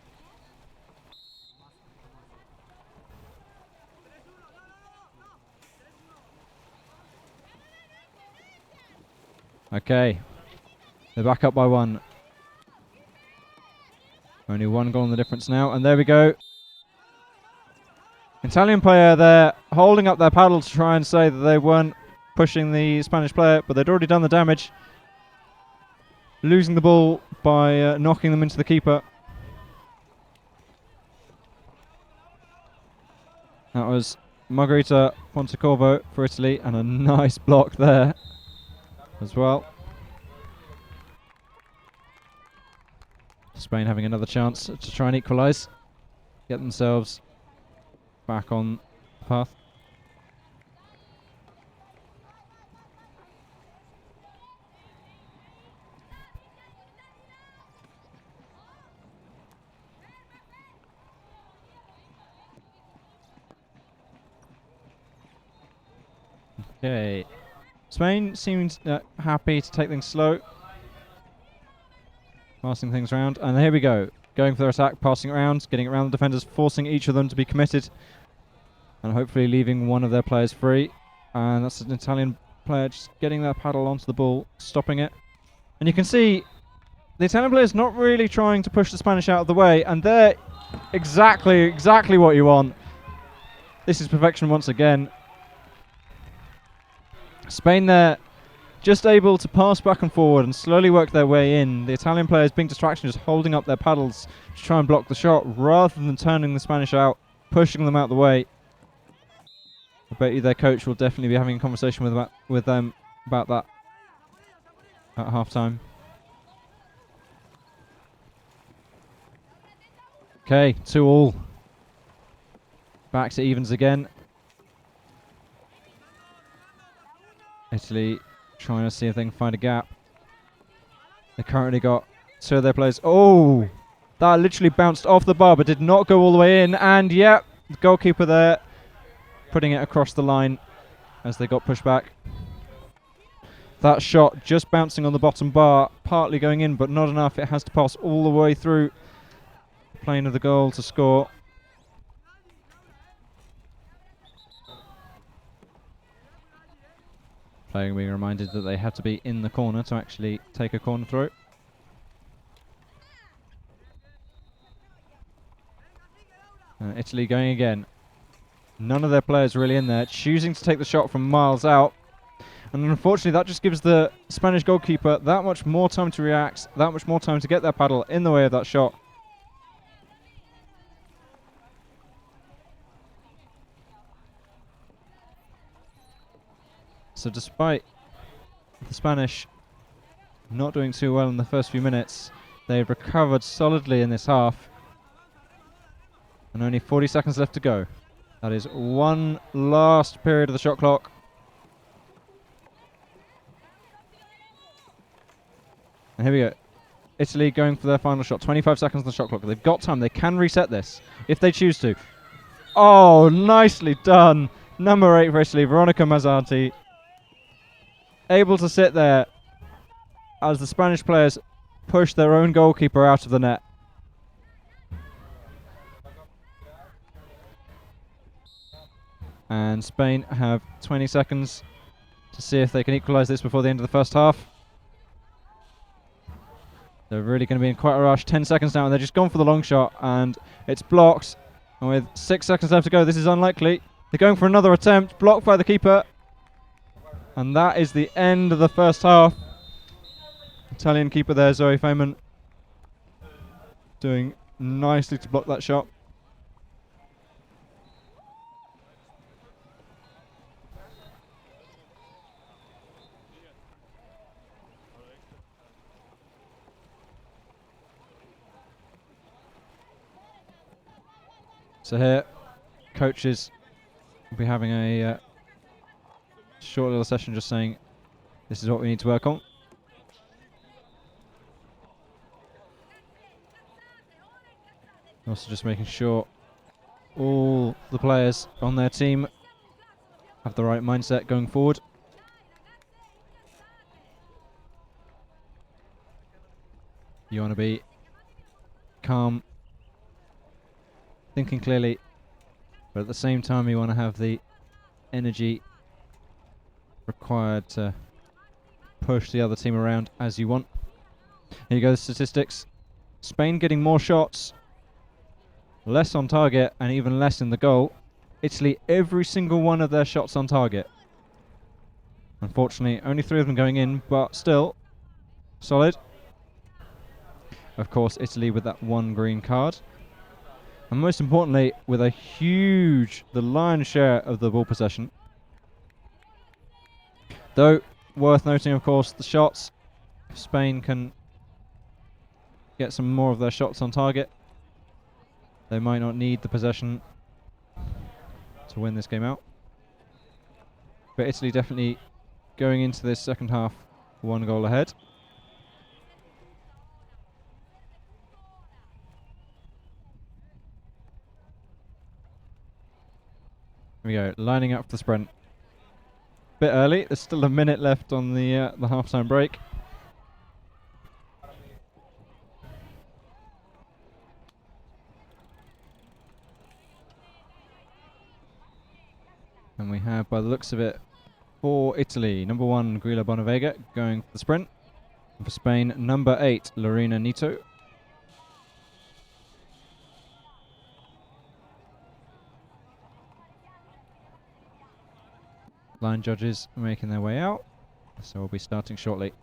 H: Okay, they're back up by 1. Only 1 goal in the difference now, and there we go. Italian player there holding up their paddle to try and say that they weren't pushing the Spanish player, but they'd already done the damage. Losing the ball by knocking them into the keeper. That was Margherita Pontecorvo for Italy, and a nice block there as well. Spain having another chance to try and equalise, get themselves back on the path. Okay, Spain seems happy to take things slow, passing things around, and here we go. Going for their attack, passing it around, getting it around the defenders, forcing each of them to be committed, and hopefully leaving one of their players free. And that's an Italian player just getting their paddle onto the ball, stopping it. And you can see the Italian player's not really trying to push the Spanish out of the way, and they're exactly what you want. This is perfection once again. Spain there, just able to pass back and forward and slowly work their way in. The Italian players being distraction, just holding up their paddles to try and block the shot rather than turning the Spanish out, pushing them out of the way. I bet you their coach will definitely be having a conversation with them about that at half-time. Okay, 2-2. Back to evens again. Italy trying to see if they can find a gap. They currently got 2 of their players. Oh, that literally bounced off the bar but did not go all the way in. And yep, the goalkeeper there putting it across the line as they got pushed back. That shot just bouncing on the bottom bar, partly going in but not enough. It has to pass all the way through the plane of the goal to score. Player being reminded that they have to be in the corner to actually take a corner throw. Italy going again. None of their players really in there, choosing to take the shot from miles out. And unfortunately that just gives the Spanish goalkeeper that much more time to react, that much more time to get their paddle in the way of that shot. So despite the Spanish not doing too well in the first few minutes, they've recovered solidly in this half. And only 40 seconds left to go. That is one last period of the shot clock. And here we go. Italy going for their final shot. 25 seconds on the shot clock. They've got time. They can reset this if they choose to. Oh, nicely done. Number 8 for Italy, Veronica Mazzarti. Able to sit there as the Spanish players push their own goalkeeper out of the net. And Spain have 20 seconds to see if they can equalise this before the end of the first half. They're really going to be in quite a rush. 10 seconds now, and they're just gone for the long shot, and it's blocked. And with 6 seconds left to go, this is unlikely. They're going for another attempt, blocked by the keeper. And that is the end of the first half. Italian keeper there, Zoe Feynman, doing nicely to block that shot. So here, coaches will be having a short little session just saying this is what we need to work on. Also just making sure all the players on their team have the right mindset going forward. You want to be calm, thinking clearly, but at the same time you want to have the energy required to push the other team around as you want. Here you go, the statistics. Spain getting more shots, less on target, and even less in the goal. Italy, every single one of their shots on target. Unfortunately, only 3 of them going in, but still solid. Of course, Italy with that 1 green card. And most importantly, with a the lion's share of the ball possession. Though, worth noting, of course, the shots. If Spain can get some more of their shots on target, they might not need the possession to win this game out. But Italy definitely going into this second half 1 goal ahead. Here we go, lining up for the sprint. Bit early, there's still a minute left on the half-time break. And we have, by the looks of it, for Italy, number 1, Grilla Bonavega, going for the sprint. And for Spain, number 8, Lorena Nito. Line judges are making their way out, so we'll be starting shortly.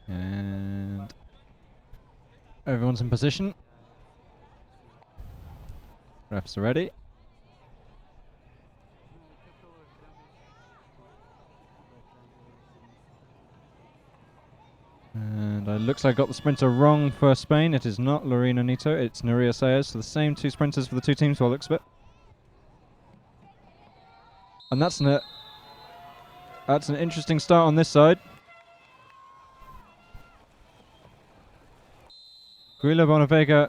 H: And everyone's in position. Refs are ready. And it looks like I got the sprinter wrong for Spain. It is not Lorena Nito, it's Nuria Sayers. So the same 2 sprinters for the 2 teams by the looks of it. And that's an interesting start on this side. Grilla Bonavega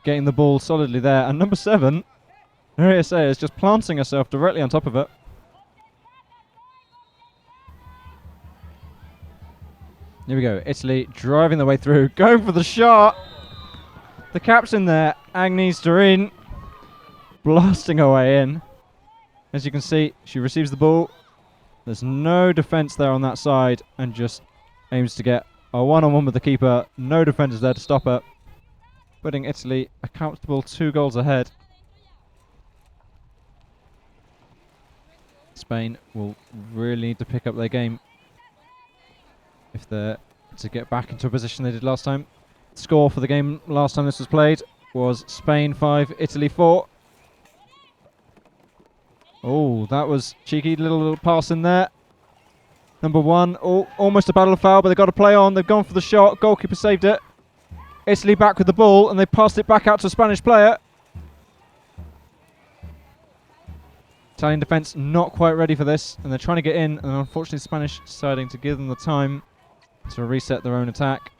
H: getting the ball solidly there. And number 7, Nuria Sayers, just planting herself directly on top of it. Here we go, Italy driving the way through, going for the shot. The captain there, Agnes Dorin, blasting her way in. As you can see, she receives the ball. There's no defence there on that side, and just aims to get a one-on-one with the keeper. No defenders there to stop her, putting Italy a comfortable 2 goals ahead. Spain will really need to pick up their game if they're to get back into a position they did last time. The score for the game last time this was played was Spain 5, Italy 4. Oh, that was cheeky little pass in there. Number 1, oh, almost a battle foul, but they've got to play on. They've gone for the shot. Goalkeeper saved it. Italy back with the ball, and they passed it back out to a Spanish player. Italian defence not quite ready for this, and they're trying to get in, and unfortunately Spanish deciding to give them the time to reset their own attack.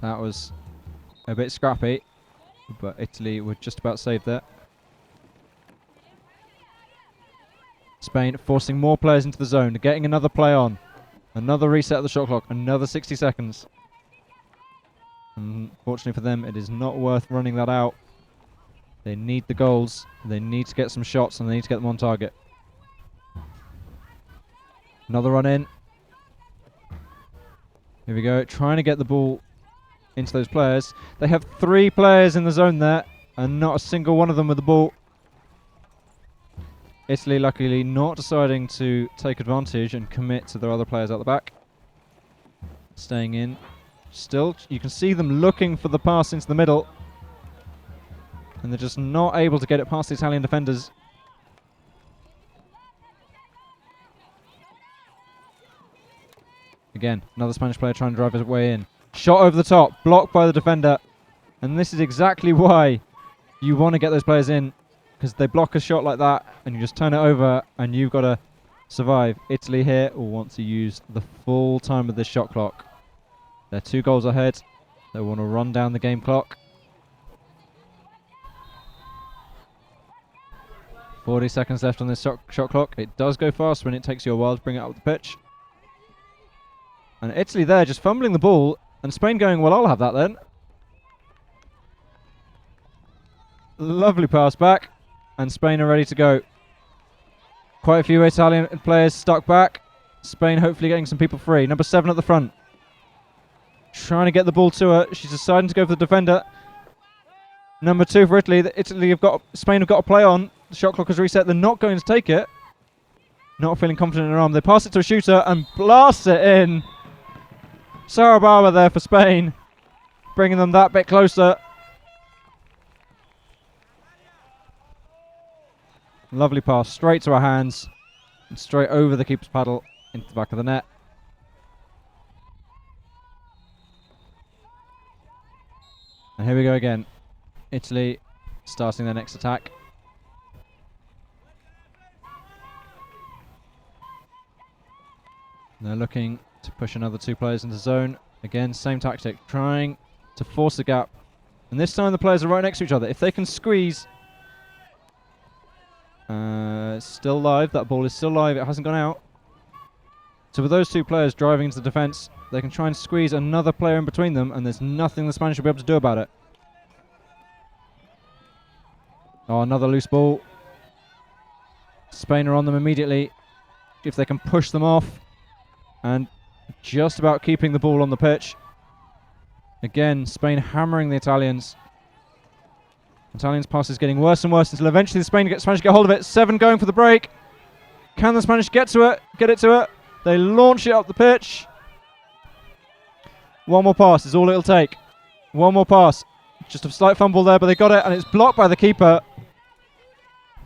H: That was a bit scrappy, but Italy were just about saved there. Spain forcing more players into the zone, getting another play on. Another reset of the shot clock, another 60 seconds. Unfortunately for them, it is not worth running that out. They need the goals, they need to get some shots, and they need to get them on target. Another run in. Here we go, trying to get the ball into those players. They have 3 players in the zone there, and not a single one of them with the ball. Italy luckily not deciding to take advantage and commit to their other players out the back. Staying in. Still, you can see them looking for the pass into the middle. And they're just not able to get it past the Italian defenders. Again, another Spanish player trying to drive his way in. Shot over the top, blocked by the defender. And this is exactly why you want to get those players in, because they block a shot like that and you just turn it over and you've got to survive. Italy here will want to use the full time of this shot clock. They're 2 goals ahead. They want to run down the game clock. 40 seconds left on this shot clock. It does go fast when it takes you a while to bring it up the pitch. And Italy there just fumbling the ball, and Spain going, well, I'll have that then. Lovely pass back, and Spain are ready to go. Quite a few Italian players stuck back. Spain hopefully getting some people free. Number 7 at the front. Trying to get the ball to her. She's deciding to go for the defender. Number 2 for Italy. Spain have got to play on. The shot clock has reset. They're not going to take it. Not feeling confident in their arm. They pass it to a shooter and blast it in. Sarah Barber there for Spain, bringing them that bit closer. Lovely pass, straight to her hands, and straight over the keeper's paddle into the back of the net. And here we go again. Italy starting their next attack. And they're looking to push another 2 players into zone. Again, same tactic, trying to force the gap. And this time the players are right next to each other. If they can squeeze... still live, that ball is still live, it hasn't gone out. So with those 2 players driving into the defence, they can try and squeeze another player in between them, and there's nothing the Spanish will be able to do about it. Oh, another loose ball. Spain are on them immediately. If they can push them off, and just about keeping the ball on the pitch. Again, Spain hammering the Italians. Italians' pass is getting worse and worse until eventually the Spanish get hold of it. 7 going for the break. Can the Spanish get it to it? They launch it up the pitch. One more pass is all it'll take. One more pass. Just a slight fumble there, but they got it, and it's blocked by the keeper.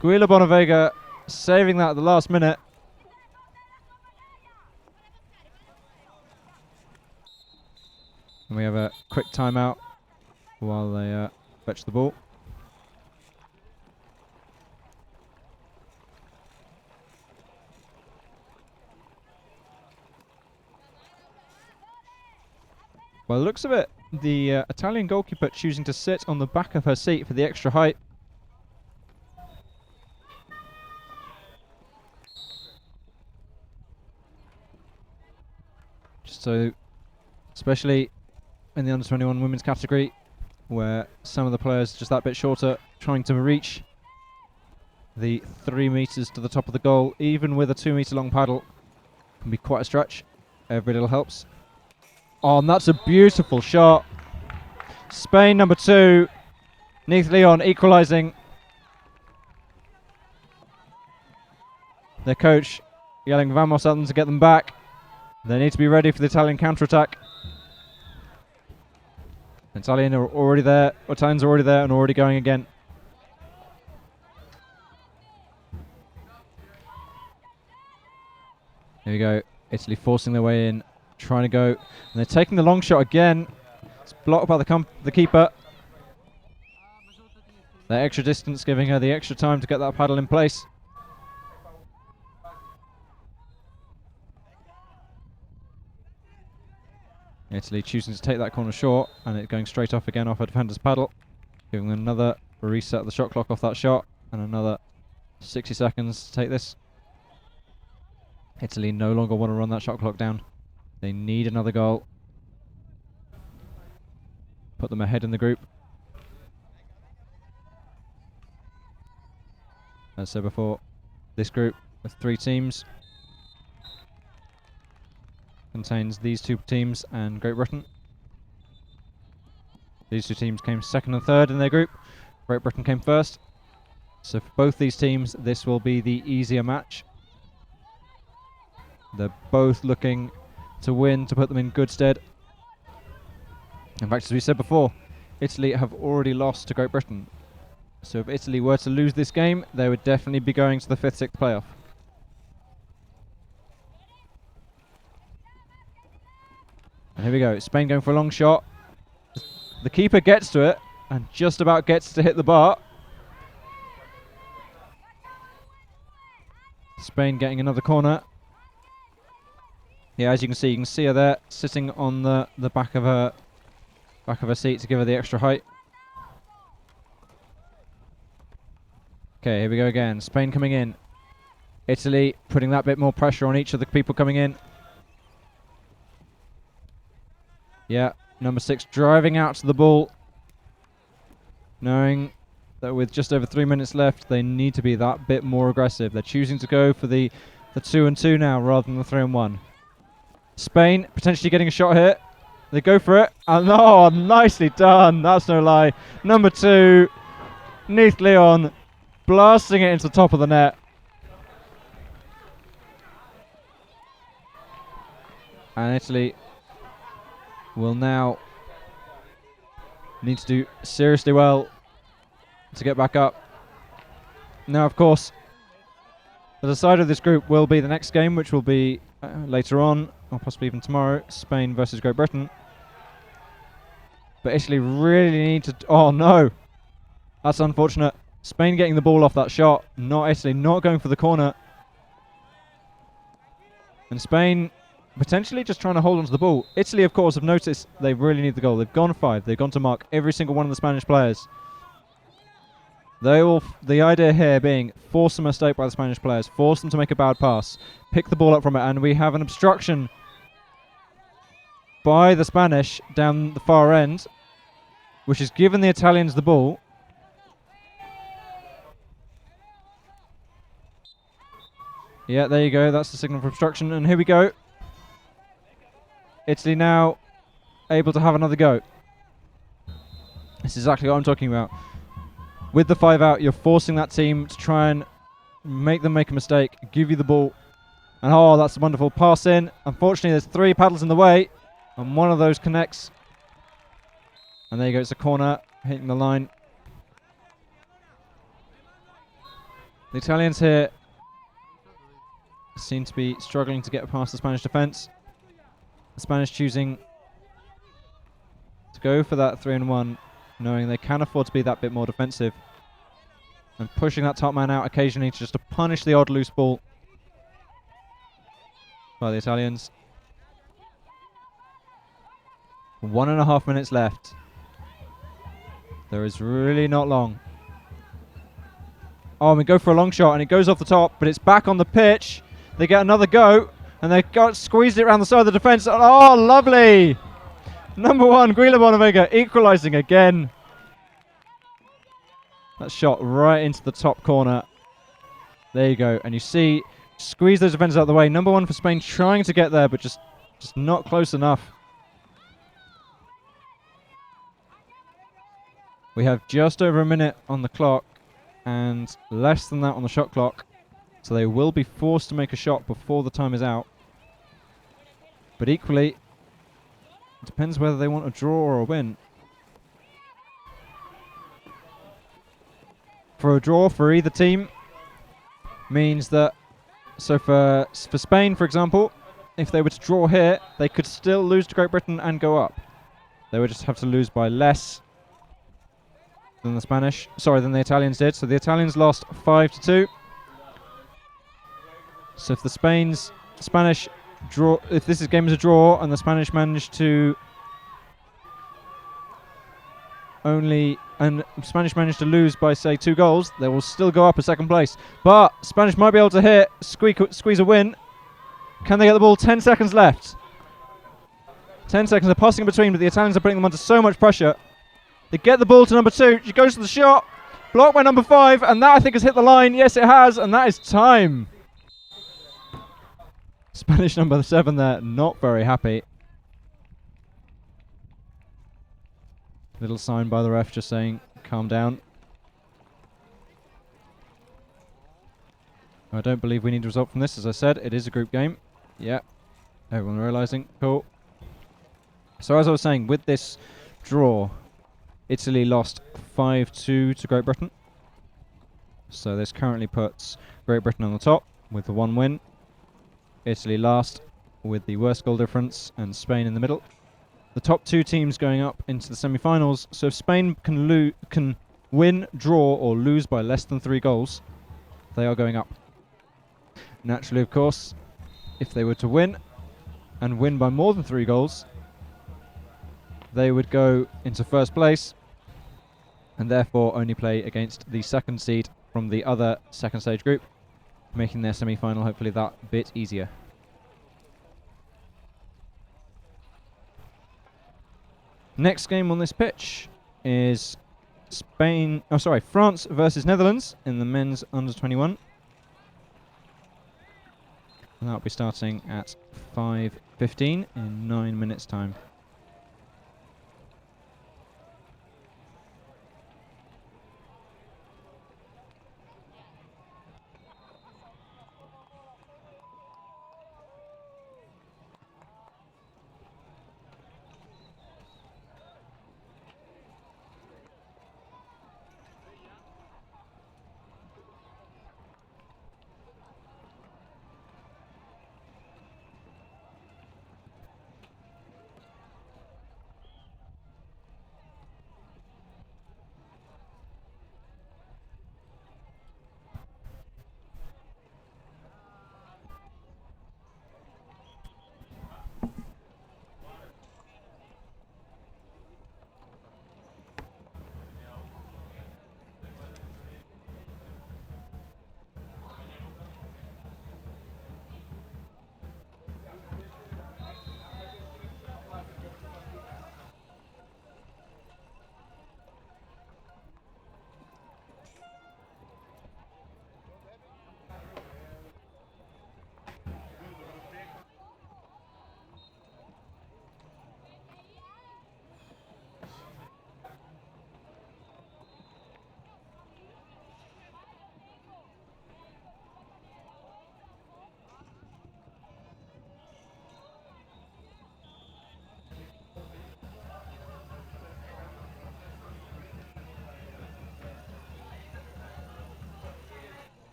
H: Guila Bonavega saving that at the last minute. And we have a quick timeout while they fetch the ball. By the looks of it, the Italian goalkeeper choosing to sit on the back of her seat for the extra height. Just so, especially in the under-21 women's category, where some of the players just that bit shorter, trying to reach the 3 meters to the top of the goal, even with a 2 meter long paddle, can be quite a stretch. Every little helps. Oh, and that's a beautiful shot. Spain, number 2, Neith Leon equalising. Their coach yelling vamos at them to get them back. They need to be ready for the Italian counter-attack. Italians are already there and already going again. Here we go. Italy forcing their way in, trying to go. And they're taking the long shot again. It's blocked by the keeper. That extra distance giving her the extra time to get that paddle in place. Italy choosing to take that corner short, and it going straight off again off a defender's paddle, giving them another reset of the shot clock off that shot, and another 60 seconds to take this. Italy no longer want to run that shot clock down. They need another goal. Put them ahead in the group. As I said before, this group of 3 teams contains these 2 teams and Great Britain. These 2 teams came second and third in their group. Great Britain came first. So for both these teams, this will be the easier match. They're both looking to win, to put them in good stead. In fact, as we said before, Italy have already lost to Great Britain. So if Italy were to lose this game, they would definitely be going to the 5th, 6th playoff. And here we go, Spain going for a long shot. The keeper gets to it and just about gets to hit the bar. Spain getting another corner. Yeah, as you can see her there, sitting on the back of her seat to give her the extra height. Okay, here we go again. Spain coming in. Italy putting that bit more pressure on each of the people coming in. Yeah, number 6 driving out to the ball, knowing that with just over 3 minutes left, they need to be that bit more aggressive. They're choosing to go for the 2-2 now rather than the 3-1. Spain potentially getting a shot here. They go for it. And oh, nicely done. That's no lie. Number 2, Neath Leon, blasting it into the top of the net. And Italy will now need to do seriously well to get back up. Now, of course, the decider of this group will be the next game, which will be later on, or possibly even tomorrow, Spain versus Great Britain. But Italy really need to... Oh, no. That's unfortunate. Spain getting the ball off that shot, not Italy, not going for the corner. And Spain potentially just trying to hold on to the ball. Italy, of course, have noticed they really need the goal. They've gone 5. They've gone to mark every single one of the Spanish players. The idea here being force a mistake by the Spanish players, force them to make a bad pass, pick the ball up from it, and we have an obstruction by the Spanish down the far end, which has given the Italians the ball. Yeah, there you go. That's the signal for obstruction. And here we go. Italy now able to have another go. This is exactly what I'm talking about. With the 5 out, you're forcing that team to try and make them make a mistake, give you the ball. And oh, that's a wonderful pass in. Unfortunately, there's 3 paddles in the way, and one of those connects. And there you go, it's a corner, hitting the line. The Italians here seem to be struggling to get past the Spanish defence. The Spanish choosing to go for that 3-1, knowing they can afford to be that bit more defensive, and pushing that top man out occasionally just to punish the odd loose ball by the Italians. 1.5 minutes left. There is really not long. Oh, and we go for a long shot and it goes off the top, but it's back on the pitch. They get another go and they got squeezed it around the side of the defence. Oh, lovely! Number 1, Guila Bonavega equalising again. That shot right into the top corner. There you go. And you see, squeeze those defenders out of the way. Number 1 for Spain trying to get there, but just not close enough. We have just over a minute on the clock and less than that on the shot clock. So they will be forced to make a shot before the time is out. But equally, it depends whether they want a draw or a win. For a draw for either team means that, so for Spain, for example, if they were to draw here, they could still lose to Great Britain and go up. They would just have to lose by less than than the Italians did. So the Italians lost 5-2. So if the Spanish draw, if this game is a draw and the Spanish manage to manage to lose by say 2 goals, they will still go up a second place. But Spanish might be able to squeeze a win. Can they get the ball? 10 seconds left. 10 seconds, they're passing in between, but the Italians are putting them under so much pressure. They get the ball to number 2. She goes to the shot. Blocked by number 5, and that I think has hit the line. Yes, it has, and that is time. Spanish number 7 there, not very happy. Little sign by the ref just saying, calm down. I don't believe we need a result from this. As I said, it is a group game. Yeah, everyone realising. Cool. So as I was saying, with this draw, Italy lost 5-2 to Great Britain. So this currently puts Great Britain on the top with the 1 win. Italy last with the worst goal difference, and Spain in the middle. The top 2 teams going up into the semi-finals. So if Spain can win, draw, or lose by less than 3 goals, they are going up. Naturally, of course, if they were to win, and win by more than 3 goals, they would go into first place, and therefore only play against the second seed from the other second stage group, making their semi-final hopefully that bit easier. Next game on this pitch is France versus Netherlands in the men's under 21. And that'll be starting at 5:15 in 9 minutes' time.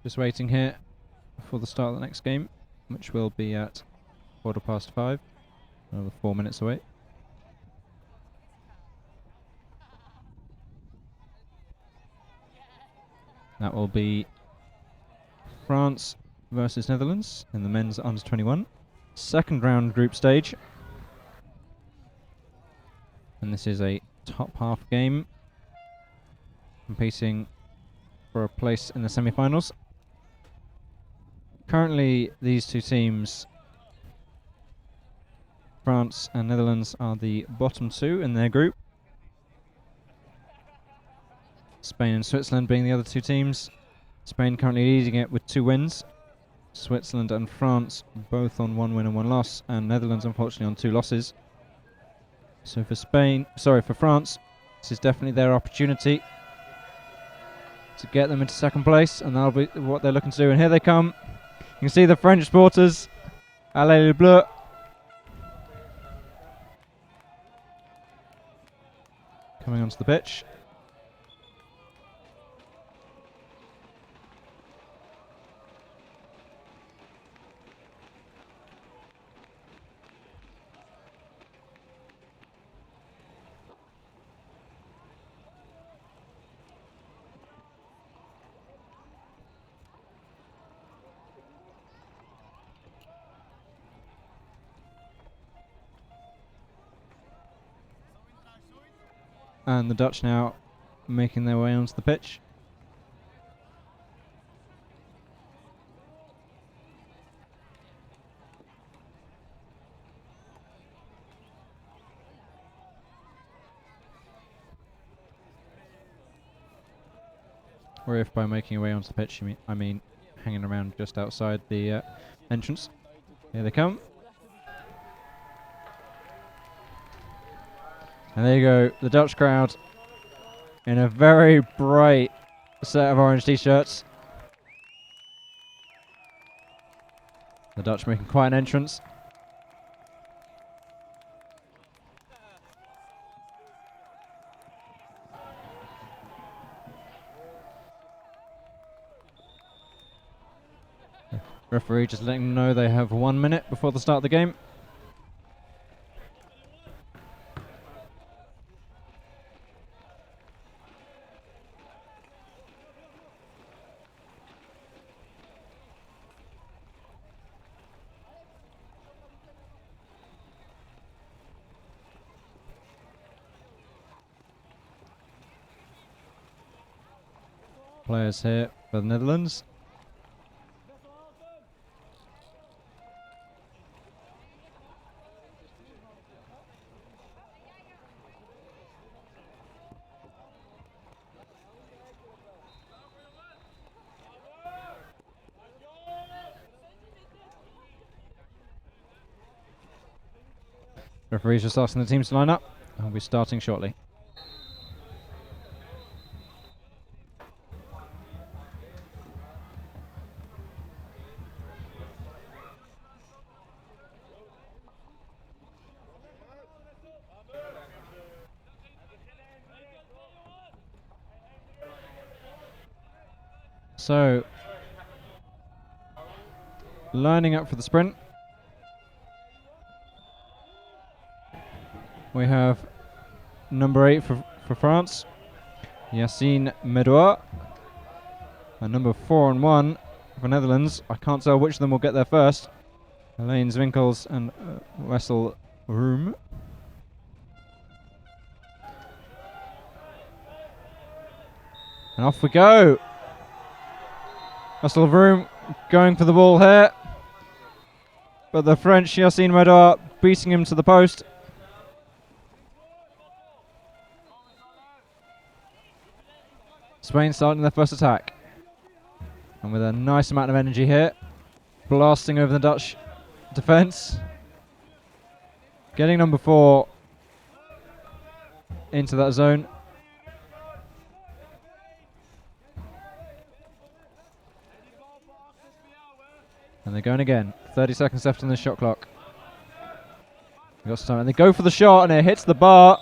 H: Just waiting here for the start of the next game, which will be at 5:15. Another 4 minutes away. That will be France versus Netherlands in the men's under 21. Second round group stage. And this is a top half game, competing for a place in the semi-finals. Currently, these two teams, France and Netherlands, are the bottom two in their group. Spain and Switzerland being the other two teams. Spain currently leading it with 2 wins. Switzerland and France both on 1 win and 1 loss, and Netherlands unfortunately on 2 losses. So for France, this is definitely their opportunity to get them into second place, and that'll be what they're looking to do. And here they come. You can see the French supporters. Allez les Bleus. Coming onto the pitch. And the Dutch now making their way onto the pitch. Or if by making your way onto the pitch, I mean hanging around just outside the entrance. Here they come. And there you go, the Dutch crowd in a very bright set of orange t-shirts. The Dutch making quite an entrance. Referee just letting them know they have 1 minute before the start of the game. Players here for the Netherlands. Referees just asking the teams to line up. I'll be starting shortly. So, lining up for the sprint. We have number 8 for France, Yacine Medouar, and number 4 and 1 for Netherlands. I can't tell which of them will get there first. Elaine Zwinkels and Wessel Room. And off we go. Wessel Room going for the ball here, but the French Yacine Medouar beating him to the post. Spain starting their first attack, and with a nice amount of energy here, blasting over the Dutch defence, getting number 4 into that zone. And they're going again. 30 seconds left in the shot clock. They've got some time, and they go for the shot, and it hits the bar.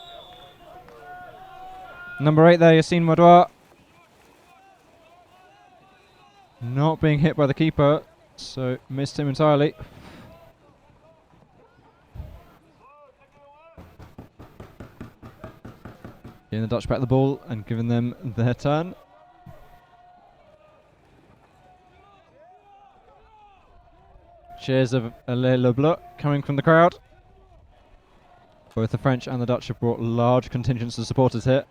H: Number 8 there, Yacine Medouar. not being hit by the keeper, so missed him entirely. Getting the Dutch back the ball and giving them their turn. Cheers of Allez le Bleu coming from the crowd. Both the French and the Dutch have brought large contingents of supporters here.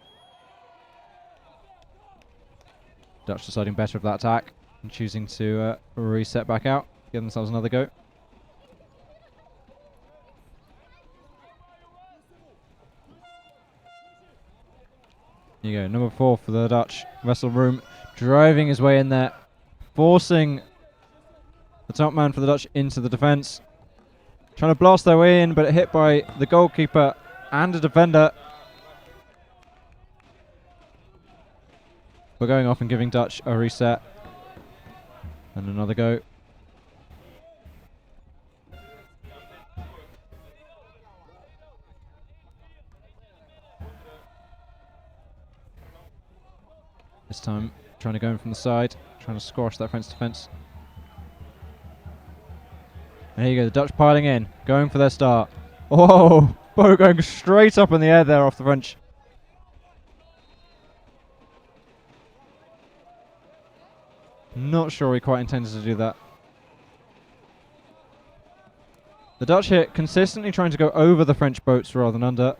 H: Dutch deciding better of that attack and choosing to reset back out, give themselves another go. There you go, number 4 for the Dutch, Wessel Room, driving his way in there, forcing the top man for the Dutch into the defence. Trying to blast their way in, but hit by the goalkeeper and a defender. We're going off and giving Dutch a reset. And another go. This time, trying to go in from the side, trying to squash that French defence. There you go, the Dutch piling in, going for their start. Oh, Bo going straight up in the air there off the French. Not sure he quite intended to do that. The Dutch here consistently trying to go over the French boats rather than under.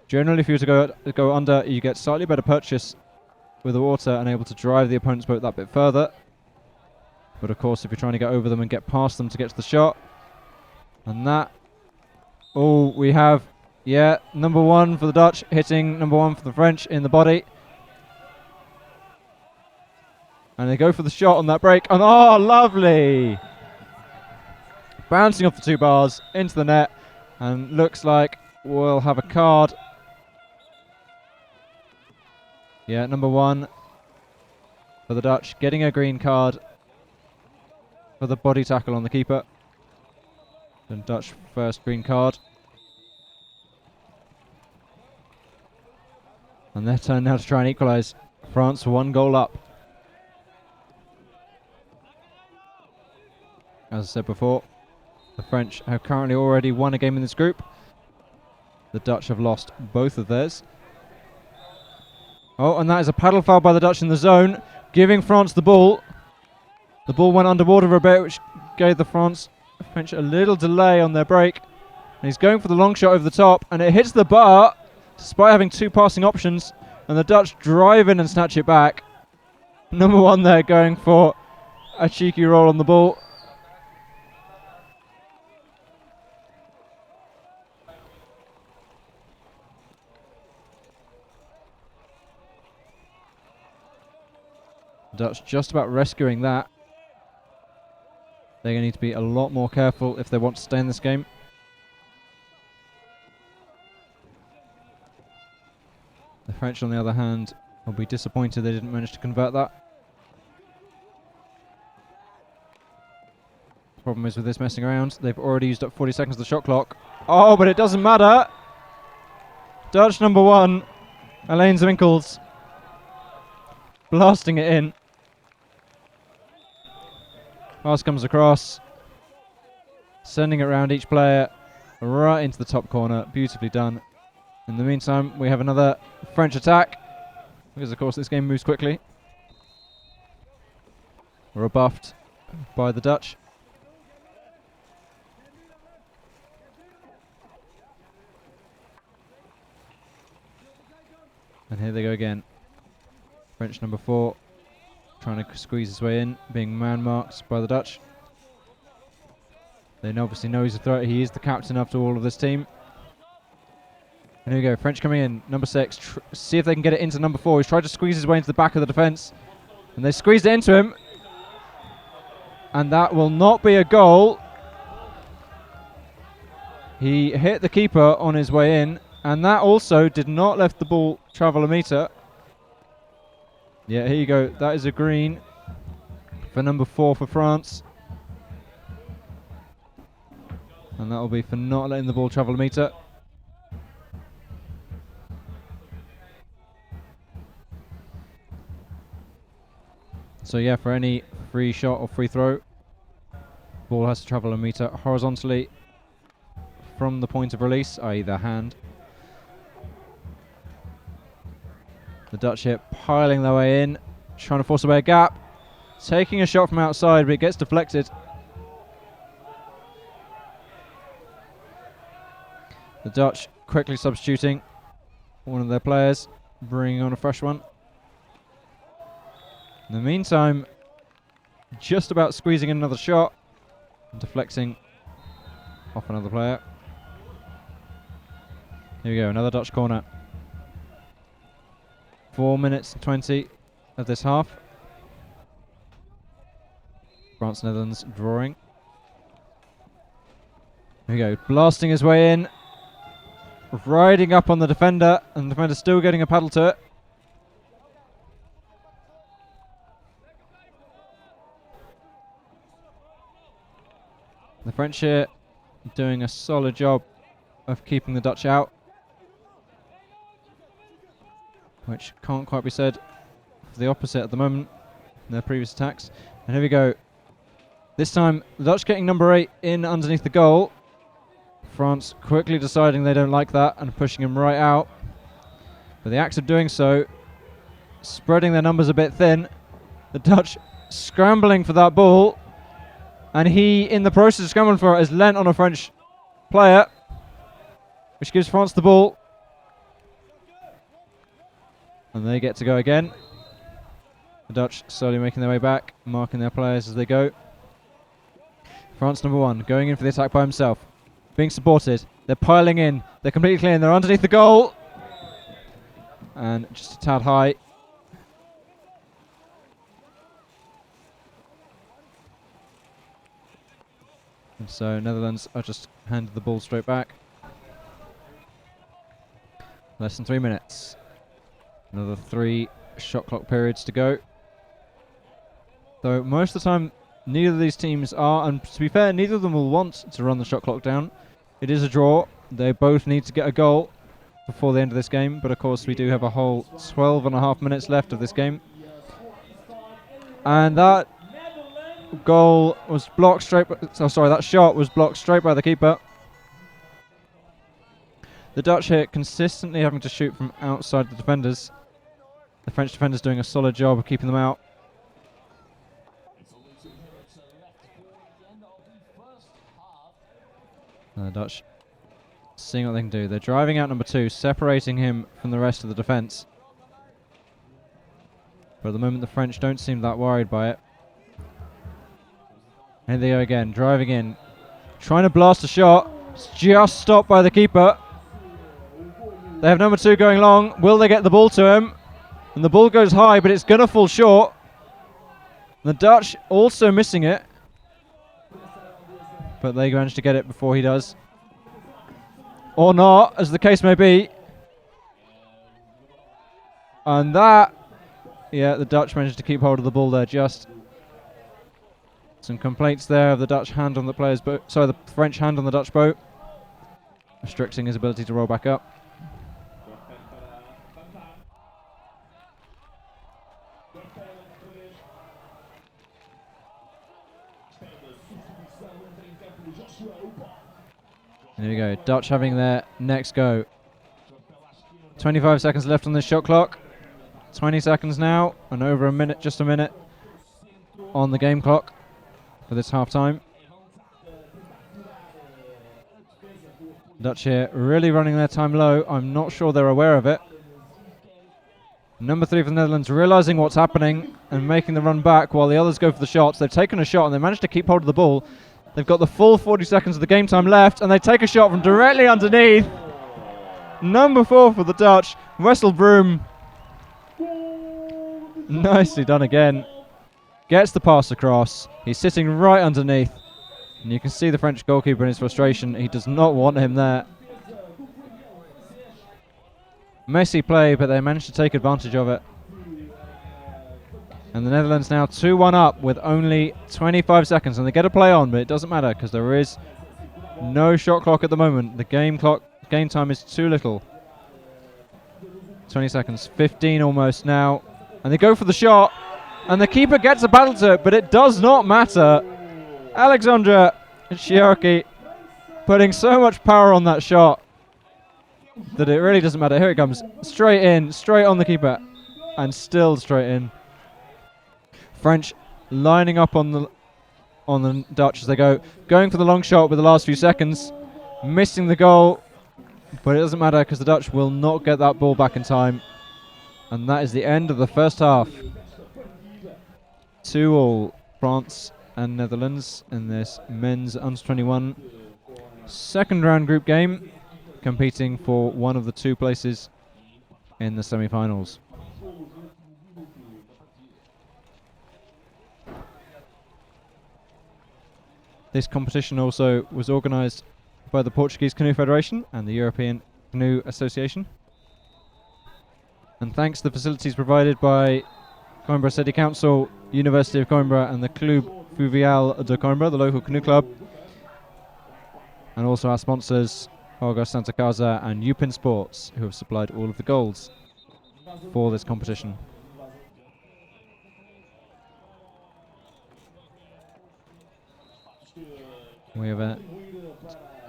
H: Generally, if you were to go under, you get slightly better purchase with the water and able to drive the opponent's boat that bit further. But of course, if you're trying to get over them and get past them to get to the shot, and that, oh, we have, yeah, number 1 for the Dutch hitting number 1 for the French in the body. And they go for the shot on that break, and oh, lovely! Bouncing off the 2 bars into the net, and looks like we'll have a card. Yeah, number 1 for the Dutch getting a green card for the body tackle on the keeper. And Dutch first green card. And their turn now to try and equalise. France 1 goal up. As I said before, the French have currently already won a game in this group. The Dutch have lost both of theirs. Oh, and that is a paddle foul by the Dutch in the zone, giving France the ball. The ball went underwater a bit, which gave the French a little delay on their break. And he's going for the long shot over the top, and it hits the bar, despite having 2 passing options. And the Dutch drive in and snatch it back. Number 1 there going for a cheeky roll on the ball. Dutch just about rescuing that. They're going to need to be a lot more careful if they want to stay in this game. The French, on the other hand, will be disappointed they didn't manage to convert that. The problem is with this messing around, they've already used up 40 seconds of the shot clock. Oh, but it doesn't matter. Dutch number 1, Alain Zwinkels, blasting it in. Pass comes across, sending it around each player right into the top corner. Beautifully done. In the meantime, we have another French attack, because of course this game moves quickly. We're rebuffed by the Dutch. And here they go again. French number 4 trying to squeeze his way in, being man-marked by the Dutch. They obviously know he's a threat. He is the captain after all of this team. And here we go, French coming in, number 6. See if they can get it into number 4. He's tried to squeeze his way into the back of the defence. And they squeezed it into him. And that will not be a goal. He hit the keeper on his way in. And that also did not let the ball travel a metre. Yeah, here you go. That is a green for number 4 for France. And that will be for not letting the ball travel a metre. So yeah, for any free shot or free throw. Ball has to travel a meter horizontally from the point of release, i.e. their hand. The Dutch here piling their way in, trying to force away a gap. Taking a shot from outside, but it gets deflected. The Dutch quickly substituting one of their players, bringing on a fresh one. In the meantime, just about squeezing in another shot, deflecting off another player. Here we go, another Dutch corner. 4 minutes and 20 of this half. France, Netherlands drawing. Here we go, blasting his way in, riding up on the defender, and the defender still getting a paddle to it. The French here doing a solid job of keeping the Dutch out, which can't quite be said for the opposite at the moment in their previous attacks. And here we go. This time, the Dutch getting number 8 in underneath the goal. France quickly deciding they don't like that and pushing him right out. But the act of doing so, spreading their numbers a bit thin. The Dutch scrambling for that ball. And he, in the process of scrambling for it, has lent on a French player, which gives France the ball. And they get to go again. The Dutch slowly making their way back, marking their players as they go. France number 1, going in for the attack by himself. Being supported. They're piling in. They're completely clean. They're underneath the goal. And just a tad high. And so Netherlands are just handed the ball straight back. Less than 3 minutes. Another 3 shot clock periods to go. Though most of the time, neither of these teams are, and to be fair, neither of them will want to run the shot clock down. It is a draw. They both need to get a goal before the end of this game, but of course we do have a whole 12.5 minutes left of this game. And that goal was blocked straight. That shot was blocked straight by the keeper. The Dutch here consistently having to shoot from outside the defenders. The French defenders doing a solid job of keeping them out. And the Dutch seeing what they can do. They're driving out number 2, separating him from the rest of the defence. But at the moment the French don't seem that worried by it. And they go again, driving in, trying to blast a shot. It's just stopped by the keeper. They have number 2 going long. Will they get the ball to him? And the ball goes high, but it's going to fall short. The Dutch also missing it. But they manage to get it before he does. Or not, as the case may be. And that, yeah, the Dutch managed to keep hold of the ball there just. Some complaints there of the Dutch hand on the player's boat. Sorry, the French hand on the Dutch boat, restricting his ability to roll back up. There we go, Dutch having their next go. 25 seconds left on this shot clock. 20 seconds now, and over a minute, just a minute on the game clock for this half time. Dutch here really running their time low. I'm not sure they're aware of it. Number 3 for the Netherlands realising what's happening and making the run back while the others go for the shots. They've taken a shot and they managed to keep hold of the ball. They've got the full 40 seconds of the game time left, and they take a shot from directly underneath. Number 4 for the Dutch, Wesselbroom. Nicely done again. Gets the pass across. He's sitting right underneath. And you can see the French goalkeeper in his frustration. He does not want him there. Messy play, but they managed to take advantage of it. And the Netherlands now 2-1 up with only 25 seconds. And they get a play on, but it doesn't matter because there is no shot clock at the moment. The game time is too little. 20 seconds, 15 almost now. And they go for the shot. And the keeper gets a battle to it, but it does not matter. Alexandra Chiarocchi putting so much power on that shot that it really doesn't matter. Here it comes. Straight in, straight on the keeper. And still straight in. French lining up on the Dutch as they go. Going for the long shot with the last few seconds. Missing the goal. But it doesn't matter because the Dutch will not get that ball back in time. And that is the end of the first half. 2-2 France and Netherlands in this men's under-21 second round group game, competing for one of the two places in the semi-finals. This competition also was organised by the Portuguese Canoe Federation and the European Canoe Association. And thanks to the facilities provided by Coimbra City Council, University of Coimbra and the Club Fluvial de Coimbra, the local canoe club, and also our sponsors Argos Santa Casa and Upin Sports, who have supplied all of the goals for this competition. We have a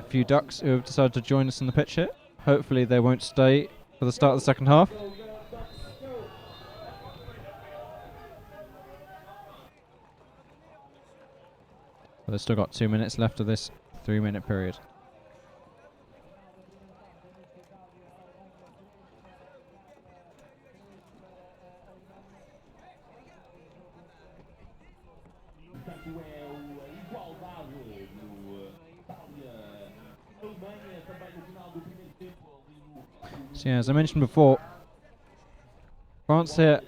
H: few ducks who have decided to join us on the pitch here. Hopefully they won't stay for the start of the second half. But they've still got 2 minutes left of this 3-minute period. So yeah, as I mentioned before, France here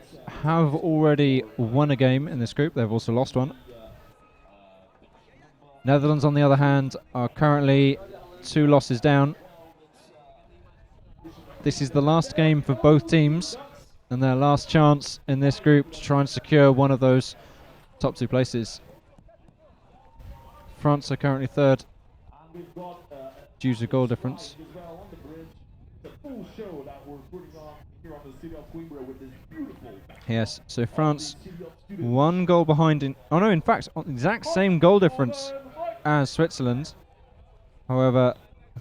H: have already won a game in this group. They've also lost one. Netherlands, on the other hand, are currently 2 losses down. This is the last game for both teams and their last chance in this group to try and secure one of those top 2 places. France are currently 3rd due to goal difference. Yes, so France 1 goal behind in... Oh no, in fact, on the exact same goal difference as Switzerland. However,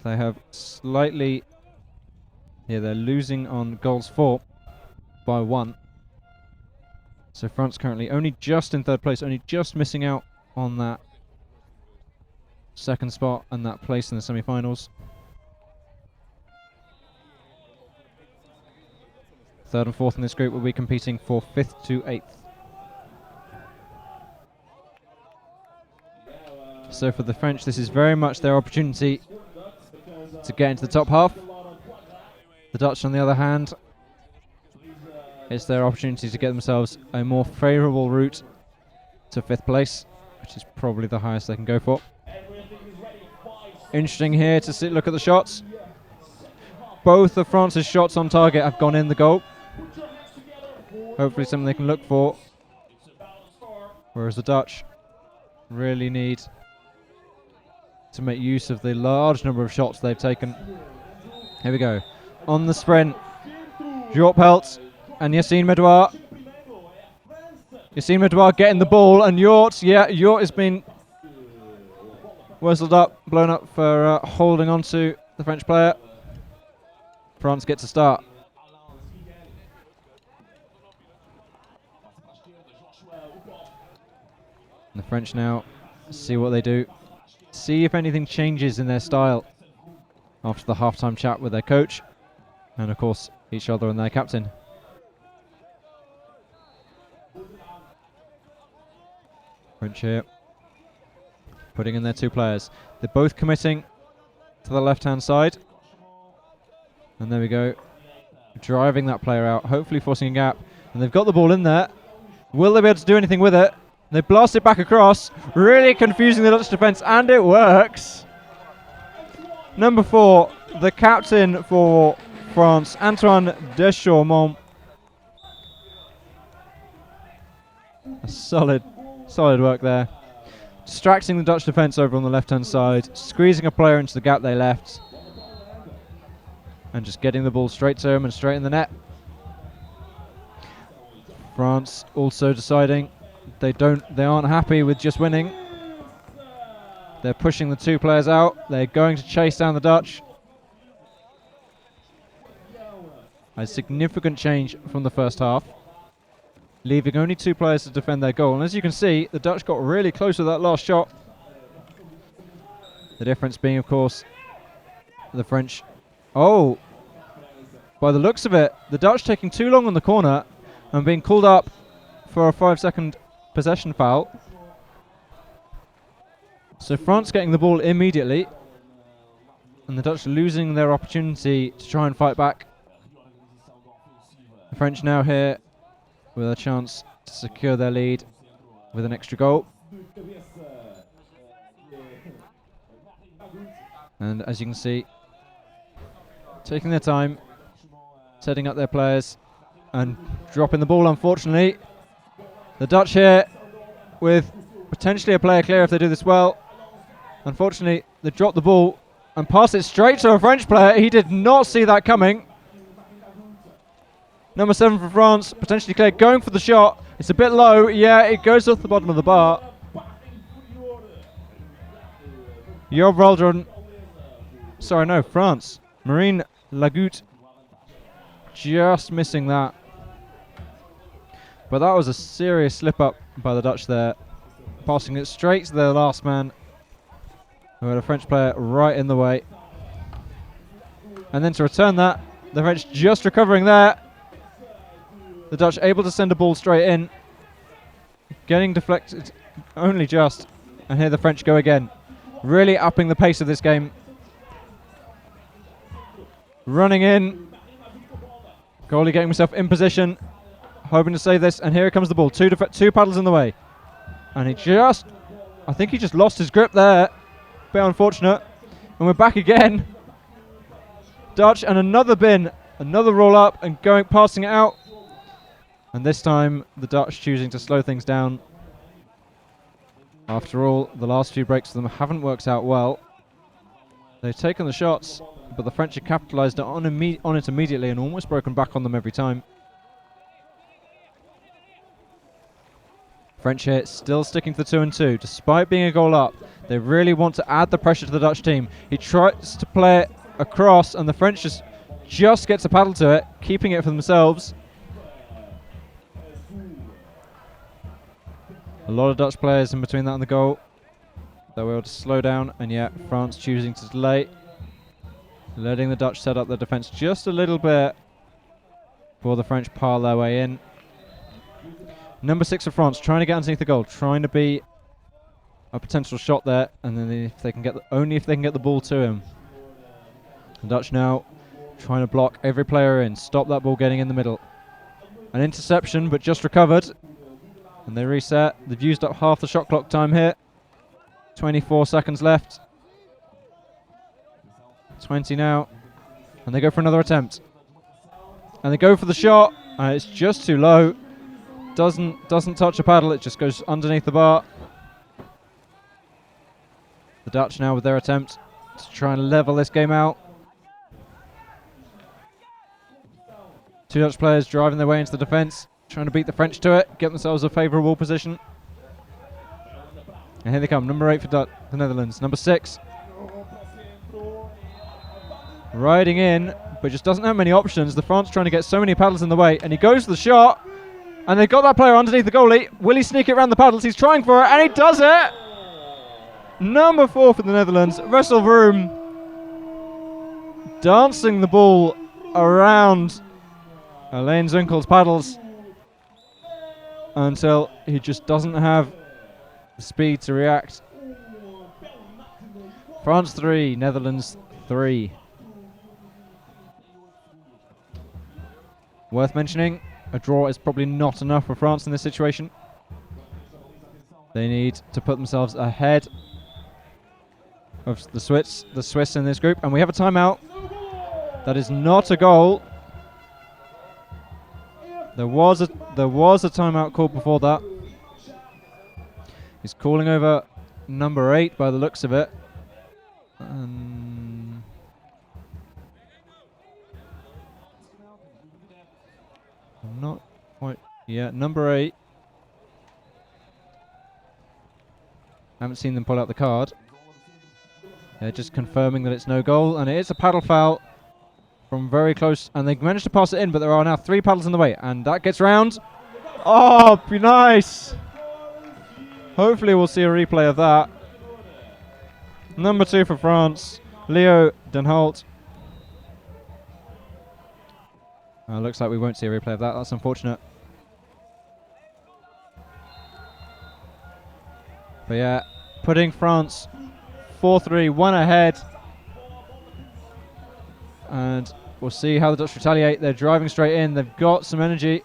H: they have slightly... Yeah, they're losing on goals for by 1. So France currently only just in 3rd place, only just missing out on that 2nd spot and that place in the semi-finals. 3rd and 4th in this group will be competing for 5th to 8th. So for the French, this is very much their opportunity to get into the top half. The Dutch, on the other hand, it's their opportunity to get themselves a more favourable route to 5th place, which is probably the highest they can go for. Interesting here to look at the shots. Both of France's shots on target have gone in the goal. Hopefully something they can look for. Whereas the Dutch really need to make use of the large number of shots they've taken. Here we go. On the sprint, Jorpelt and Yassine Medouar. Yassine Medouar getting the ball, and Jort has been whistled up, blown up for holding on to the French player. France gets a start. And the French now see what they do. See if anything changes in their style after the halftime chat with their coach. And of course, each other and their captain. French here, putting in their 2 players. They're both committing to the left-hand side. And there we go, driving that player out, hopefully forcing a gap. And they've got the ball in there. Will they be able to do anything with it? They blast it back across, really confusing the Dutch defence, and it works. Number 4, the captain for France, Antoine Deschamps. A solid work there. Distracting the Dutch defence over on the left-hand side, squeezing a player into the gap they left, and just getting the ball straight to him and straight in the net. France also deciding they aren't happy with just winning. They're pushing the two players out. They're going to chase down the Dutch. A significant change from the first half, leaving only two players to defend their goal. And as you can see, the Dutch got really close with that last shot. The difference being, of course, the French. Oh, by the looks of it, the Dutch taking too long on the corner and being called up for a 5-second possession foul. So France getting the ball immediately, and the Dutch losing their opportunity to try and fight back. The French now here with a chance to secure their lead with an extra goal. And as you can see, taking their time, setting up their players and dropping the ball, unfortunately. The Dutch here with potentially a player clear if they do this well. Unfortunately, they dropped the ball and passed it straight to a French player. He did not see that coming. Number 7 for France, potentially clear, going for the shot. It's a bit low. Yeah, it goes off the bottom of the bar. France. Marine Lagut just missing that. But that was a serious slip up by the Dutch there. Passing it straight to their last man, who had a French player right in the way. And then to return that, the French just recovering there. The Dutch able to send a ball straight in. Getting deflected only just. And here the French go again. Really upping the pace of this game. Running in. Goalie getting himself in position. Hoping to save this. And here comes the ball. Two paddles in the way. And I think he just lost his grip there. Bit unfortunate. And we're back again. Dutch and another bin. Another roll up and passing it out. And this time the Dutch choosing to slow things down. After all, the last few breaks for them haven't worked out well. They've taken the shots, but the French have capitalised on it immediately and almost broken back on them every time. French here still sticking to the 2-2, despite being a goal up. They really want to add the pressure to the Dutch team. He tries to play it across, and the French just gets a paddle to it, keeping it for themselves. A lot of Dutch players in between that and the goal. They were able to slow down, and yet France choosing to delay, letting the Dutch set up their defence just a little bit before the French pile their way in. Number 6 for France, trying to get underneath the goal, trying to be a potential shot there, and then if they can get the ball to him. The Dutch now trying to block every player in, stop that ball getting in the middle. An interception, but just recovered. And they reset. They've used up half the shot clock time here. 24 seconds left. 20 now. And they go for another attempt. And they go for the shot. And it's just too low. Doesn't touch a paddle. It just goes underneath the bar. The Dutch now with their attempt to try and level this game out. Two Dutch players driving their way into the defence, trying to beat the French to it, get themselves a favourable position. And here they come, number 8 for the Netherlands, number 6. Riding in, but just doesn't have many options. The France trying to get so many paddles in the way, and he goes for the shot, and they've got that player underneath the goalie. Will he sneak it around the paddles? He's trying for it, and he does it! Number 4 for the Netherlands, Russell Vroom, dancing the ball around Alain Zunkel's paddles until he just doesn't have the speed to react. France 3, Netherlands 3. Worth mentioning, a draw is probably not enough for France in this situation. They need to put themselves ahead of the Swiss in this group, and we have a timeout. That is not a goal. There was a timeout called before that. He's calling over number 8 by the looks of it. I'm not quite Yeah, number 8. Haven't seen them pull out the card. They're just confirming that it's no goal, and it is a paddle foul from very close, and they managed to pass it in, but there are now 3 paddles in the way, and that gets round. Oh, be nice! Hopefully we'll see a replay of that. Number 2 for France, Leo Denholt. Looks like we won't see a replay of that. That's unfortunate. But yeah, putting France 4-3, 1 ahead. And we'll see how the Dutch retaliate. They're driving straight in. They've got some energy.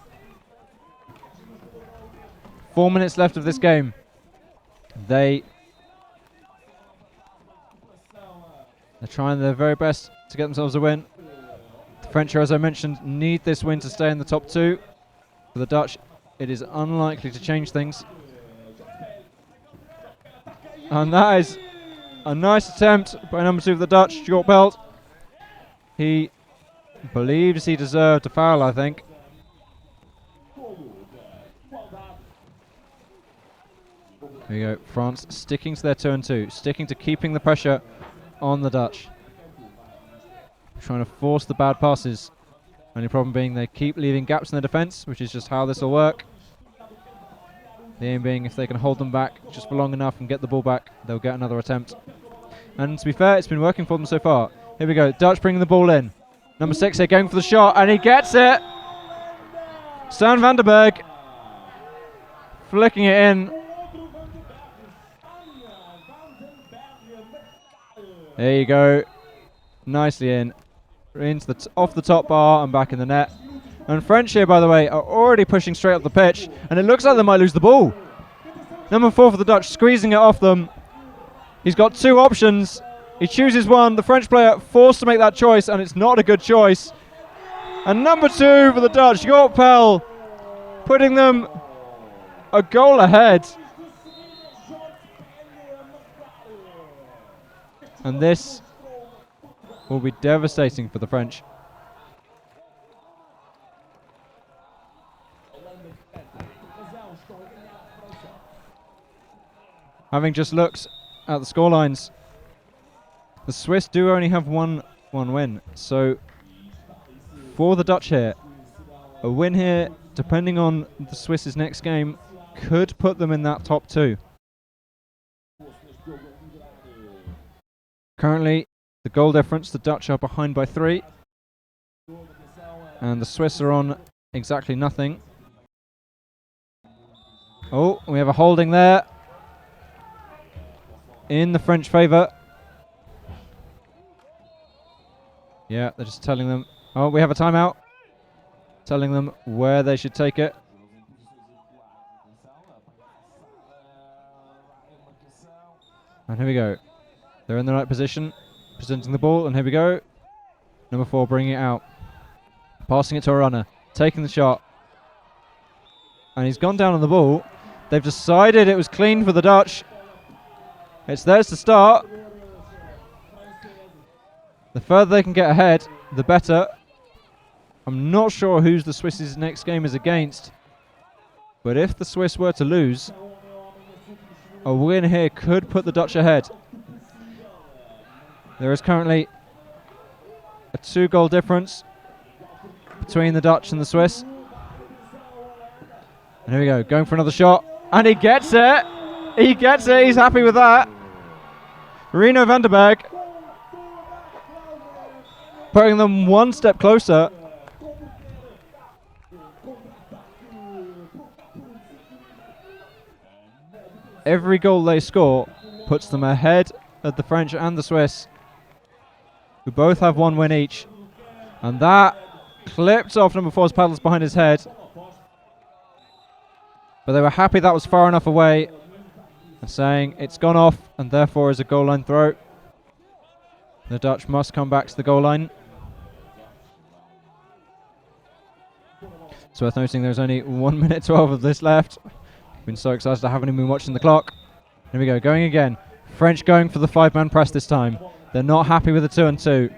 H: 4 minutes left of this game. They're trying their very best to get themselves a win. The French, as I mentioned, need this win to stay in the top 2. For the Dutch, it is unlikely to change things. And that is a nice attempt by number 2 of the Dutch, Stuart Pelt. He believes he deserved a foul, I think. There you go. France sticking to their 2-2, sticking to keeping the pressure on the Dutch. Trying to force the bad passes. Only problem being they keep leaving gaps in the defence, which is just how this will work. The aim being if they can hold them back just for long enough and get the ball back, they'll get another attempt. And to be fair, it's been working for them so far. Here we go, Dutch bringing the ball in. Number 6 here going for the shot, and he gets it! Stan van der Berg flicking it in. There you go, nicely in. Into off the top bar and back in the net. And French here, by the way, are already pushing straight up the pitch, and it looks like they might lose the ball. Number 4 for the Dutch, squeezing it off them. He's got 2 options. He chooses one. The French player forced to make that choice, and it's not a good choice. And number 2 for the Dutch, Jort Pel, putting them a goal ahead. And this will be devastating for the French. Having just looked at the scorelines, the Swiss do only have one win. So for the Dutch here, a win here, depending on the Swiss's next game, could put them in that top 2. Currently, the goal difference, the Dutch are behind by 3. And the Swiss are on exactly nothing. Oh, we have a holding there in the French favour. Yeah, they're just telling them, oh, we have a timeout. Telling them where they should take it. And here we go. They're in the right position, presenting the ball, and here we go. Number 4 bringing it out. Passing it to a runner, taking the shot. And he's gone down on the ball. They've decided it was clean for the Dutch. It's theirs to start. The further they can get ahead, the better. I'm not sure who's the Swiss's next game is against. But if the Swiss were to lose, a win here could put the Dutch ahead. There is currently a 2-goal difference between the Dutch and the Swiss. And here we go, going for another shot. And he gets it! He gets it, he's happy with that. Rino van der Berg putting them one step closer. Every goal they score puts them ahead of the French and the Swiss, who both have 1 win each. And that clipped off number 4's paddles behind his head. But they were happy that was far enough away and saying it's gone off and therefore is a goal line throw. The Dutch must come back to the goal line. It's worth noting there's only 1 minute 12 of this left. Been so excited I haven't even been watching the clock. Here we go, going again. French going for the 5-man press this time. They're not happy with the 2-2.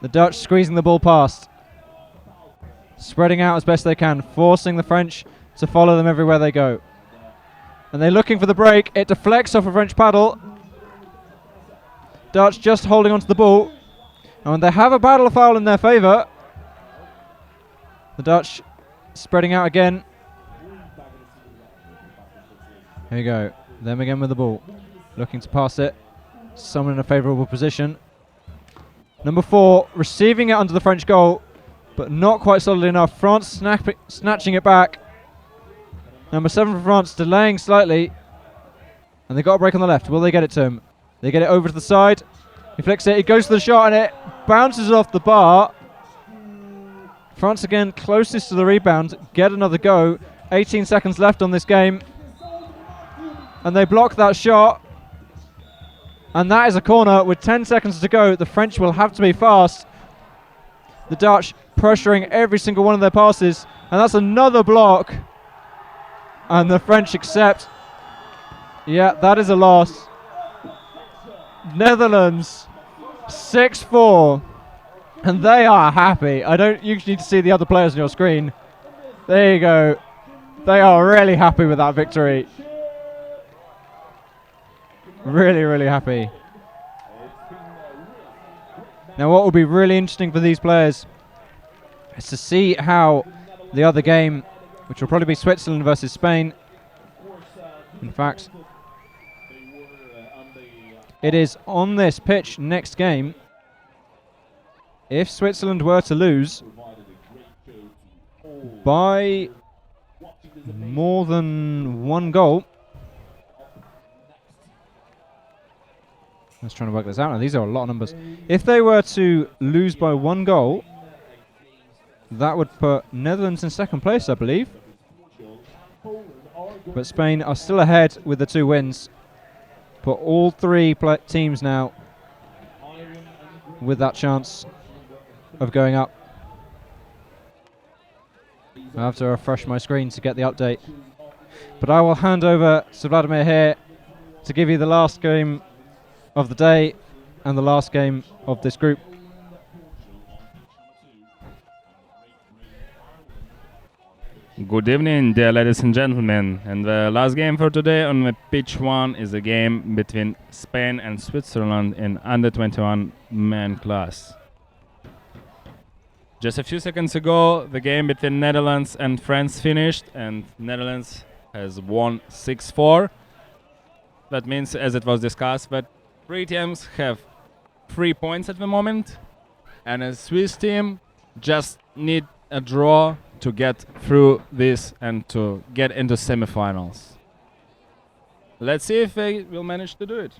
H: The Dutch squeezing the ball past. Spreading out as best they can, forcing the French to follow them everywhere they go. And they're looking for the break. It deflects off a French paddle. Dutch just holding onto the ball. And they have a paddle foul in their favour. The Dutch spreading out again. Here we go. Them again with the ball. Looking to pass it. Someone in a favourable position. Number 4 receiving it under the French goal, but not quite solidly enough. France snatching it back. Number 7 for France delaying slightly. And they got a break on the left. Will they get it to him? They get it over to the side. He flicks it. He goes to the shot and it bounces off the bar. France again closest to the rebound. Get another go. 18 seconds left on this game. And they block that shot. And that is a corner with 10 seconds to go. The French will have to be fast. The Dutch pressuring every single one of their passes. And that's another block. And the French accept. Yeah, that is a loss. Netherlands 6-4. And they are happy. You need to see the other players on your screen. There you go. They are really happy with that victory. Really, really happy. Now what will be really interesting for these players is to see how the other game, which will probably be Switzerland versus Spain. In fact, it is on this pitch next game. If Switzerland were to lose by more than 1 goal, I was trying to work this out now. These are a lot of numbers. If they were to lose by 1 goal, that would put Netherlands in 2nd place, I believe. But Spain are still ahead with the 2 wins. Put all 3 teams now with that chance of going up. I have to refresh my screen to get the update. But I will hand over to Vladimir here to give you the last game of the day and the last game of this group.
G: Good evening, dear ladies and gentlemen. And the last game for today on the pitch 1 is a game between Spain and Switzerland in under 21 men class. Just a few seconds ago, the game between Netherlands and France finished, and Netherlands has won 6-4. That means, as it was discussed, that 3 teams have 3 points at the moment, and a Swiss team just need a draw to get through this and to get into semifinals. Let's see if they will manage to do it.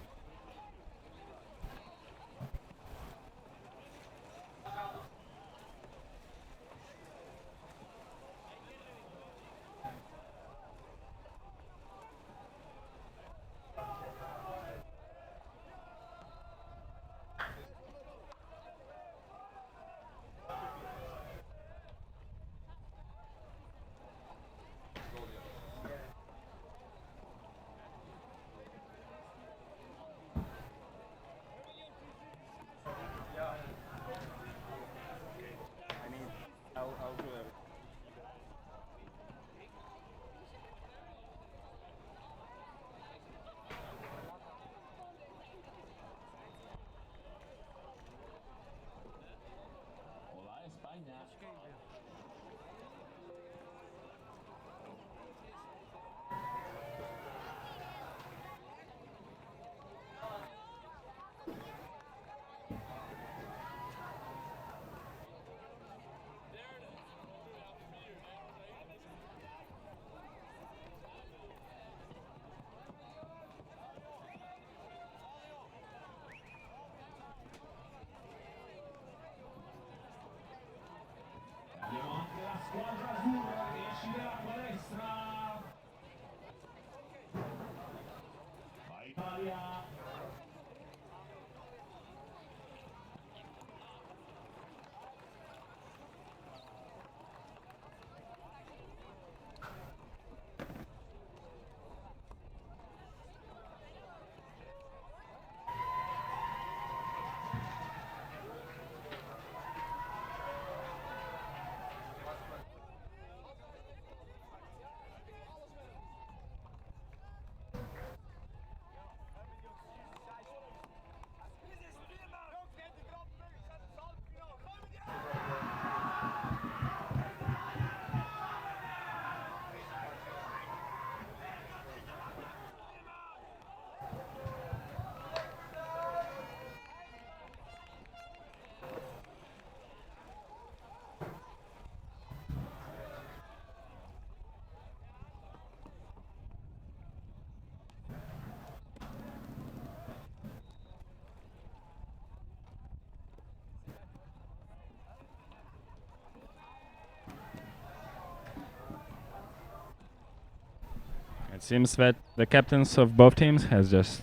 G: seems that the captains of both teams has just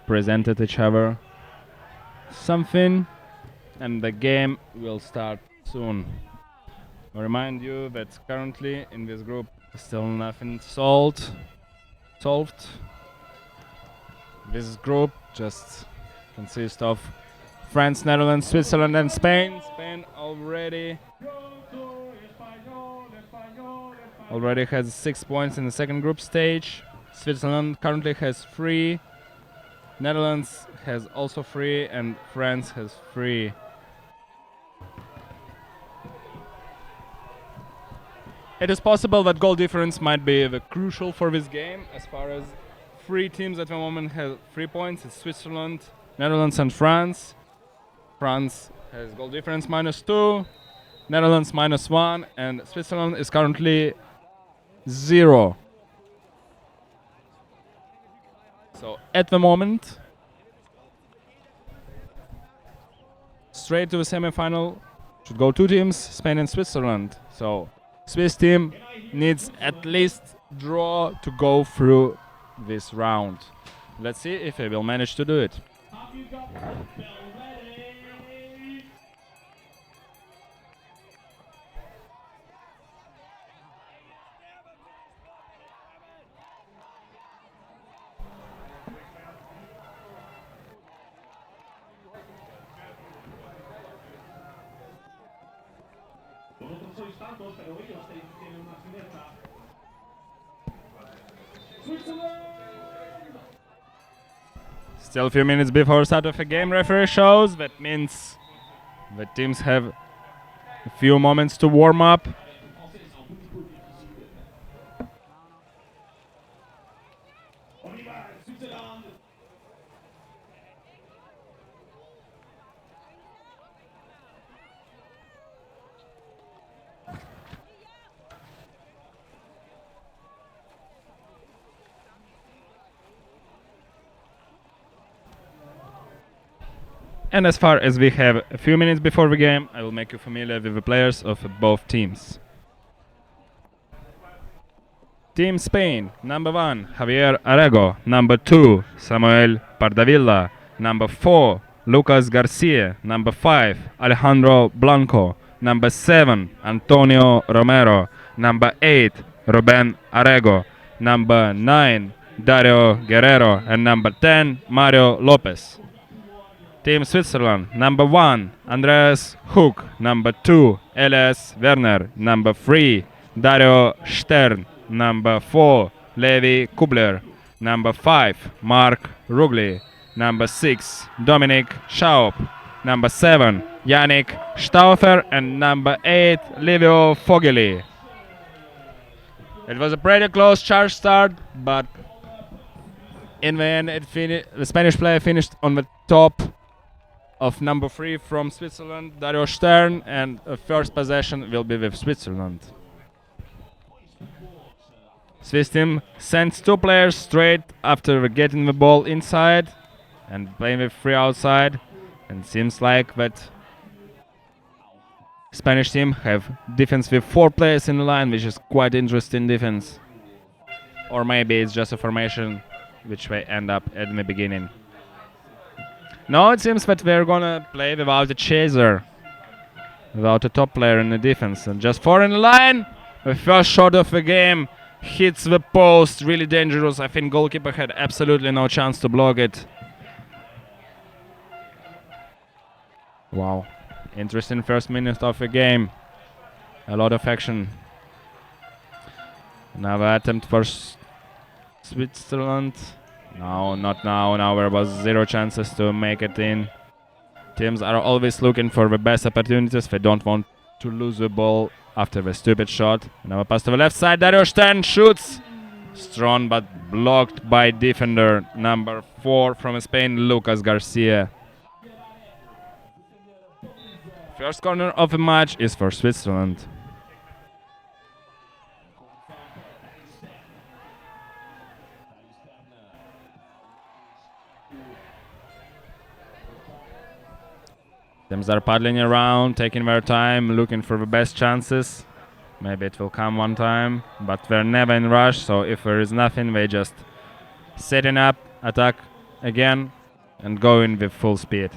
G: presented each other something, and the game will start soon. I remind you that currently in this group still nothing solved. This group just consists of France, Netherlands, Switzerland and Spain. Spain already has 6 points in the second group stage. Switzerland currently has 3. Netherlands has also 3 and France has 3. It is possible that goal difference might be crucial for this game, as far as 3 teams at the moment have 3 points. It's Switzerland, Netherlands and France. France has goal difference -2, Netherlands -1, and Switzerland is currently 0. So at the moment, straight to the semi-final should go 2 teams, Spain and Switzerland. So Swiss team needs at least draw to go through this round. Let's see if they will manage to do it. Still a few minutes before start of the game, referee shows. That means the teams have a few moments to warm up. And as far as we have a few minutes before the game, I will make you familiar with the players of both teams. Team Spain, number 1, Javier Arrego. Number 2, Samuel Pardavilla. Number 4, Lucas Garcia. Number 5, Alejandro Blanco. Number 7, Antonio Romero. Number 8, Ruben Arrego. Number 9, Dario Guerrero. And number 10, Mario Lopez. Team Switzerland, number 1, Andreas Hook. Number 2, Elias Werner. Number 3, Dario Stern. Number 4, Levi Kubler. Number 5, Mark Rugli. Number 6, Dominic Schaub. Number 7, Yannick Stauffer. And number 8, Livio Fogeli. It was a pretty close charge start, but in the end the Spanish player finished on the top of number 3 from Switzerland, Dario Stern, and the first possession will be with Switzerland. Swiss team sends 2 players straight after getting the ball inside and playing with 3 outside, and seems like that Spanish team have defense with 4 players in the line, which is quite interesting defense. Or maybe it's just a formation which they end up at the beginning. No, it seems that we're gonna play without a chaser, without a top player in the defense, and just 4 in the line. The first shot of the game hits the post, really dangerous. I think goalkeeper had absolutely no chance to block it. Wow, interesting first minute of the game. A lot of action. Another attempt for Switzerland. No, not now. Now there was 0 chances to make it in. Teams are always looking for the best opportunities. They don't want to lose the ball after the stupid shot. Another pass to the left side. Dario Stern shoots. Strong but blocked by defender number 4 from Spain, Lucas Garcia. First corner of the match is for Switzerland. Teams are paddling around, taking their time, looking for the best chances. Maybe it will come one time, but we're never in rush, so if there is nothing, we just setting up, attack again, and go in with full speed.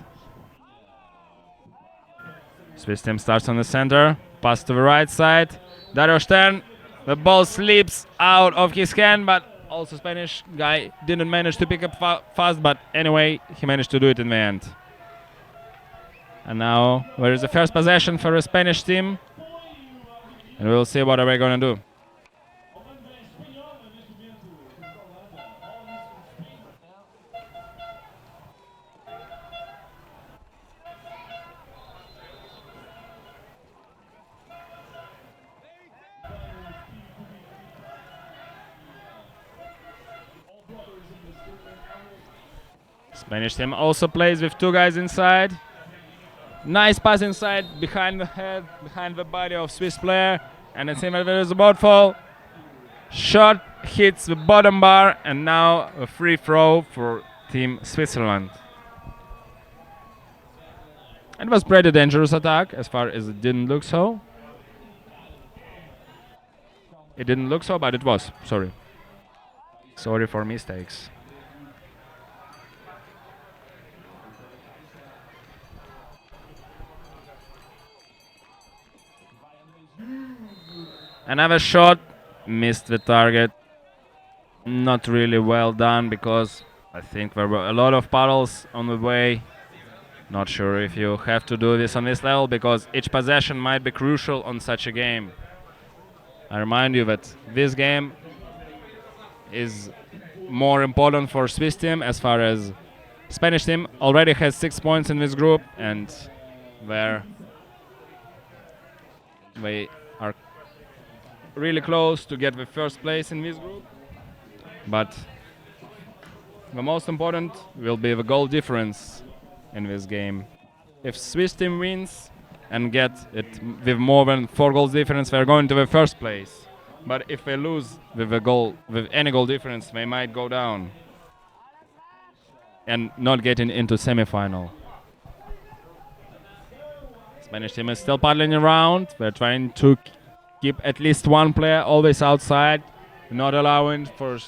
G: Swiss team starts on the center, pass to the right side. Dario Stern, the ball slips out of his hand, but also Spanish guy didn't manage to pick up fast, but anyway, he managed to do it in the end. And now there is the first possession for the Spanish team, and we'll see what are we going to do. Spanish team also plays with two guys inside. Nice pass inside, behind the head, behind the body of Swiss player. And it seems that there is a board fall. Shot hits the bottom bar, and now a free throw for Team Switzerland. It was pretty dangerous attack, as far as it didn't look so. It didn't look so, but it was. Sorry. Sorry for mistakes. Another shot, missed the target. Not really well done, because I think there were a lot of paddles on the way. Not sure if you have to do this on this level, because each possession might be crucial on such a game. I remind you that this game is more important for Swiss team, as far as Spanish team already has 6 points in this group, and where they are really close to get the first place in this group. But the most important will be the goal difference in this game. If Swiss team wins and get it with more than 4 goals difference, they're going to the first place. But if they lose with any goal difference, they might go down and not getting into semi-final. Spanish team is still paddling around. They're trying to keep at least one player always outside, not allowing for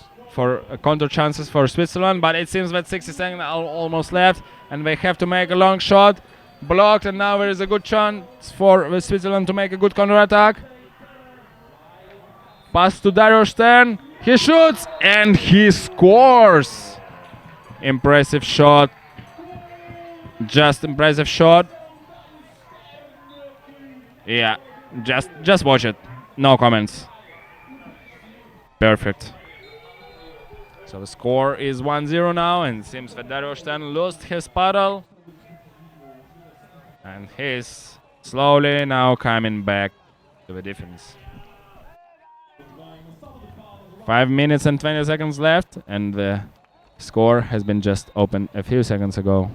G: counter chances for Switzerland. But it seems that 60 seconds are almost left, and they have to make a long shot. Blocked, and now there is a good chance for Switzerland to make a good counter attack. Pass to Dario Stern. He shoots and he scores. Impressive shot. Just impressive shot. Yeah, just watch it. No comments. Perfect. So the score is 1-0 now, and it seems that Dario Stern lost his paddle. And he's slowly now coming back to the defense. 5 minutes and 20 seconds left, and the score has been just opened a few seconds ago.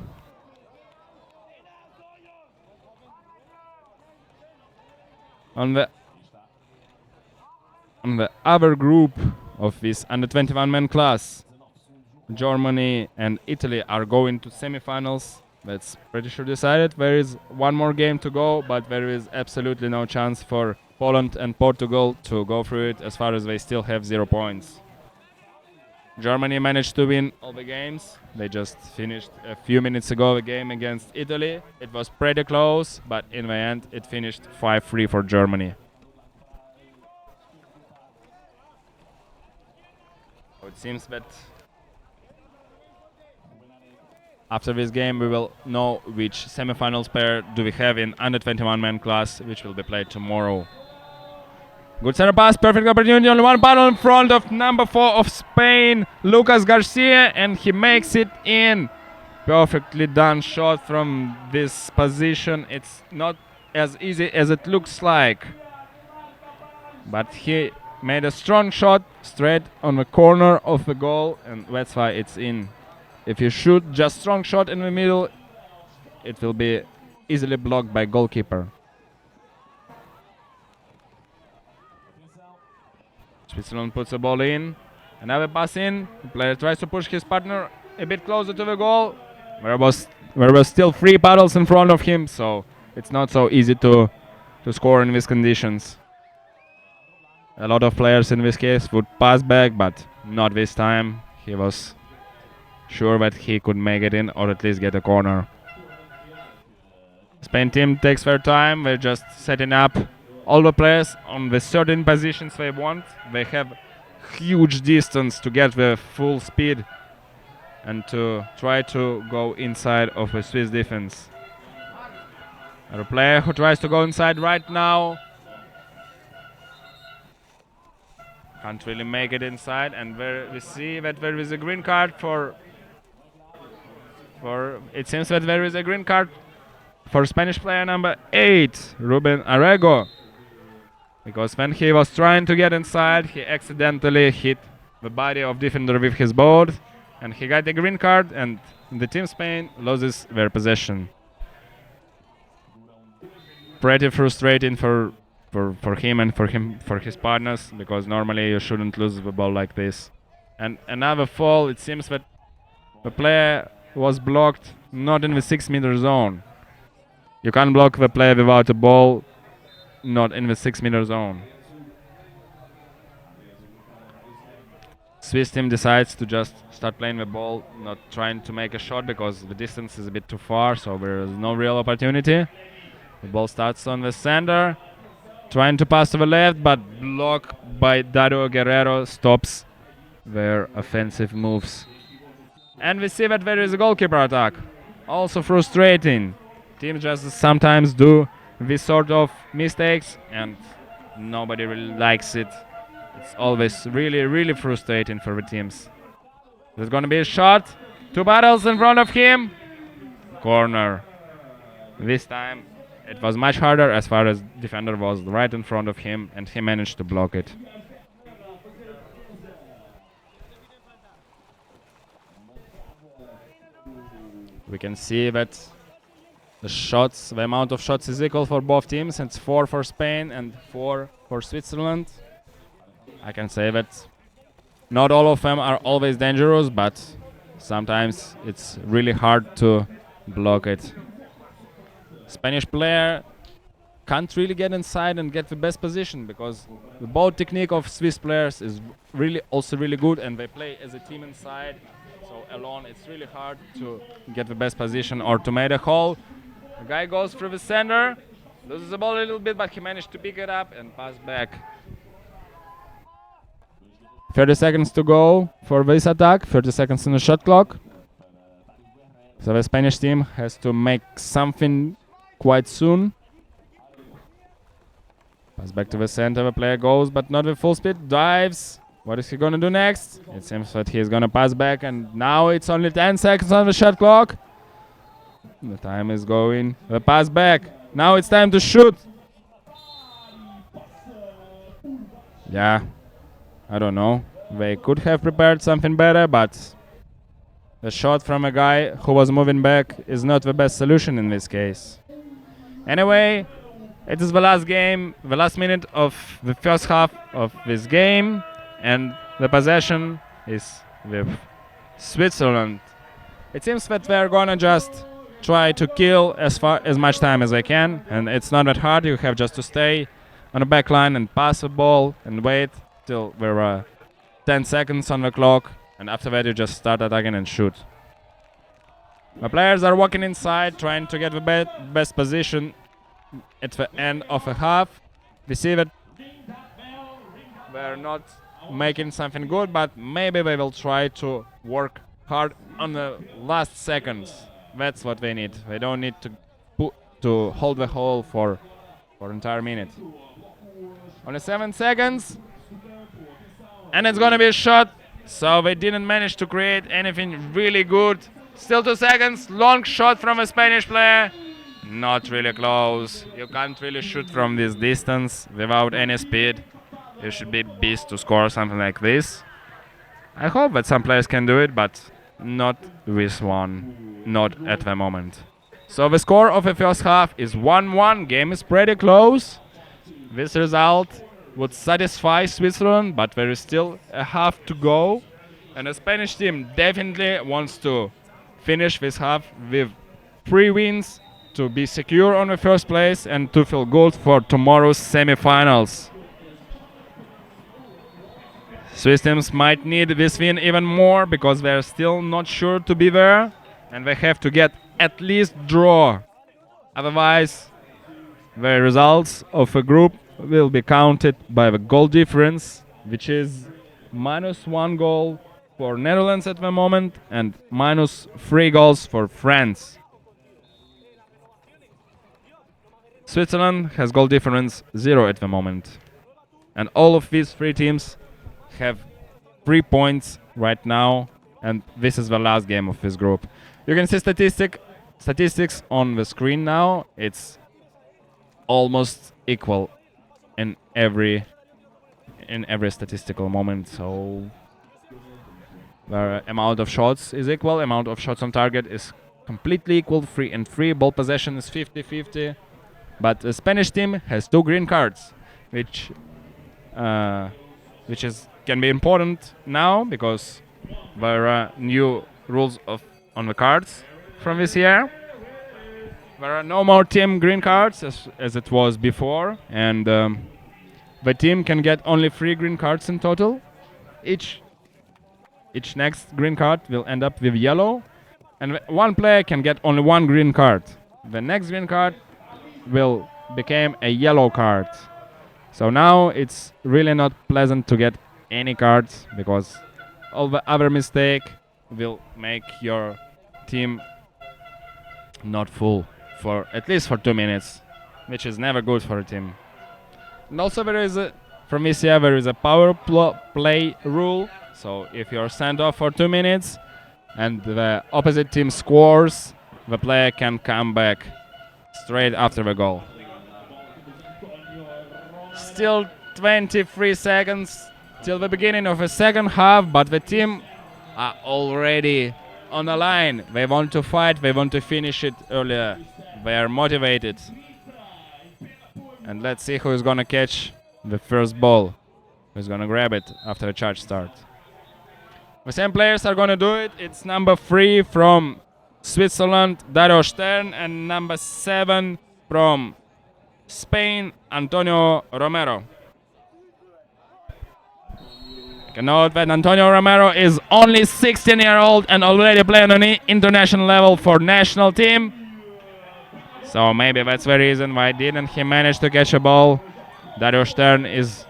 G: On the other group of this under-21 men class, Germany and Italy are going to semifinals. That's pretty sure decided. There is one more game to go, but there is absolutely no chance for Poland and Portugal to go through it, as far as they still have 0 points. Germany managed to win all the games. They just finished a few minutes ago a game against Italy. It was pretty close, but in the end it finished 5-3 for Germany. So it seems that after this game we will know which semifinals pair do we have in under-21 men class, which will be played tomorrow. Good center pass, perfect opportunity, only one paddle in front of number 4 of Spain, Lucas Garcia, and he makes it in. Perfectly done shot from this position. It's not as easy as it looks like, but he made a strong shot straight on the corner of the goal, and that's why it's in. If you shoot just strong shot in the middle, it will be easily blocked by goalkeeper. Switzerland puts the ball in. Another pass in. The player tries to push his partner a bit closer to the goal. There was still 3 paddles in front of him, so it's not so easy to score in these conditions. A lot of players in this case would pass back, but not this time. He was sure that he could make it in or at least get a corner. Spain team takes their time. They're just setting up all the players on the certain positions they want. They have huge distance to get the full speed and to try to go inside of the Swiss defense. A player who tries to go inside right now can't really make it inside, and we see that there is a green card for it seems that there is a green card for Spanish player number 8, Ruben Arrego, because when he was trying to get inside, he accidentally hit the body of defender with his board, and he got a green card, and the team Spain loses their possession. Pretty frustrating for him and for his partners, because normally you shouldn't lose the ball like this. And another fall. It seems that the player was blocked not in the 6-meter zone. You can't block the player without a ball, not in the 6-meter zone. Swiss team decides to just start playing the ball, not trying to make a shot because the distance is a bit too far, so there is no real opportunity. The ball starts on the center, trying to pass to the left, but blocked by Dario Guerrero stops their offensive moves. And we see that there is a goalkeeper attack. Also frustrating. Teams just sometimes do this sort of mistakes and nobody really likes it. It's always really, really frustrating for the teams. There's going to be a shot. 2 battles in front of him. Corner. This time it was much harder as far as defender was right in front of him and he managed to block it. We can see that the amount of shots is equal for both teams. It's 4 for Spain and 4 for Switzerland. I can say that not all of them are always dangerous, but sometimes it's really hard to block it. Spanish player can't really get inside and get the best position because the ball technique of Swiss players is also really good, and they play as a team inside. So alone it's really hard to get the best position or to make a hole. The guy goes through the center, loses the ball a little bit, but he managed to pick it up and pass back. 30 seconds to go for this attack, 30 seconds in the shot clock. So the Spanish team has to make something quite soon. Pass back to the center, the player goes, but not with full speed, dives. What is he going to do next? It seems that he's going to pass back, and now it's only 10 seconds on the shot clock. The time is going. The pass back. Now it's time to shoot. Yeah, I don't know. They could have prepared something better, but the shot from a guy who was moving back is not the best solution in this case. Anyway, it is the last game, the last minute of the first half of this game, and the possession is with Switzerland. It seems that they're gonna just try to kill as much time as they can, and it's not that hard. You have just to stay on the back line and pass the ball and wait till there are 10 seconds on the clock, and after that you just start attacking and shoot. The players are walking inside, trying to get the best position at the end of a half. We see that they're not making something good, but maybe they will try to work hard on the last seconds. That's what they need. They don't need to hold the hole for an entire minute. Only 7 seconds, and it's gonna be a shot. So they didn't manage to create anything really good. Still 2 seconds. Long shot from a Spanish player. Not really close. You can't really shoot from this distance without any speed. You should be beast to score something like this. I hope that some players can do it, but not this one. Not at the moment. So the score of the first half is 1-1. Game is pretty close. This result would satisfy Switzerland, but there is still a half to go. And the Spanish team definitely wants to finish this half with 3 wins to be secure on the first place and to feel good for tomorrow's semi-finals. Swiss teams might need this win even more because they're still not sure to be there, and they have to get at least draw. Otherwise, the results of a group will be counted by the goal difference, which is -1 goal for Netherlands at the moment and -3 goals for France. Switzerland has goal difference 0 at the moment. And all of these 3 teams have 3 points right now, and this is the last game of this group. You can see statistics on the screen now. It's almost equal in every statistical moment. So the amount of shots is equal, amount of shots on target is completely equal, 3 and 3. Ball possession is 50-50. But the Spanish team has 2 green cards, which can be important now because there are new rules on the cards from this year. There are no more team green cards as it was before, and the team can get only 3 green cards in total. Each next green card will end up with yellow, and one player can get only 1 green card. The next green card will become a yellow card. So now it's really not pleasant to get any cards because all the other mistake will make your team not full for at least for 2 minutes, which is never good for a team. And also from ECA there is a power play rule. So if you're sent off for 2 minutes and the opposite team scores, the player can come back straight after the goal. Still 23 seconds till the beginning of the second half, but the team are already on the line. They want to fight, they want to finish it earlier. They are motivated. And let's see who is gonna catch the first ball, who's gonna grab it after a charge start. The same players are gonna do it. It's number 3 from Switzerland, Dario Stern, and number 7 from Spain, Antonio Romero. You can note that Antonio Romero is only 16-year-old and already playing on the international level for national team. So maybe that's the reason why didn't he manage to catch a ball. Dario Stern is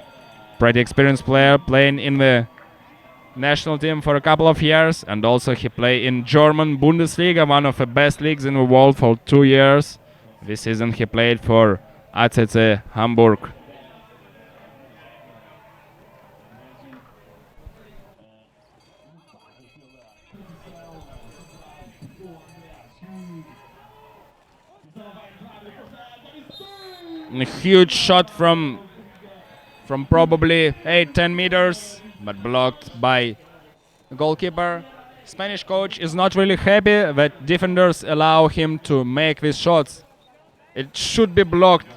G: pretty experienced player playing in the national team for a couple of years, and also he played in German Bundesliga, one of the best leagues in the world, for 2 years. This season he played for ACC Hamburg. And a huge shot from probably 8-10 meters, but blocked by the goalkeeper. Spanish coach is not really happy that defenders allow him to make these shots. It should be blocked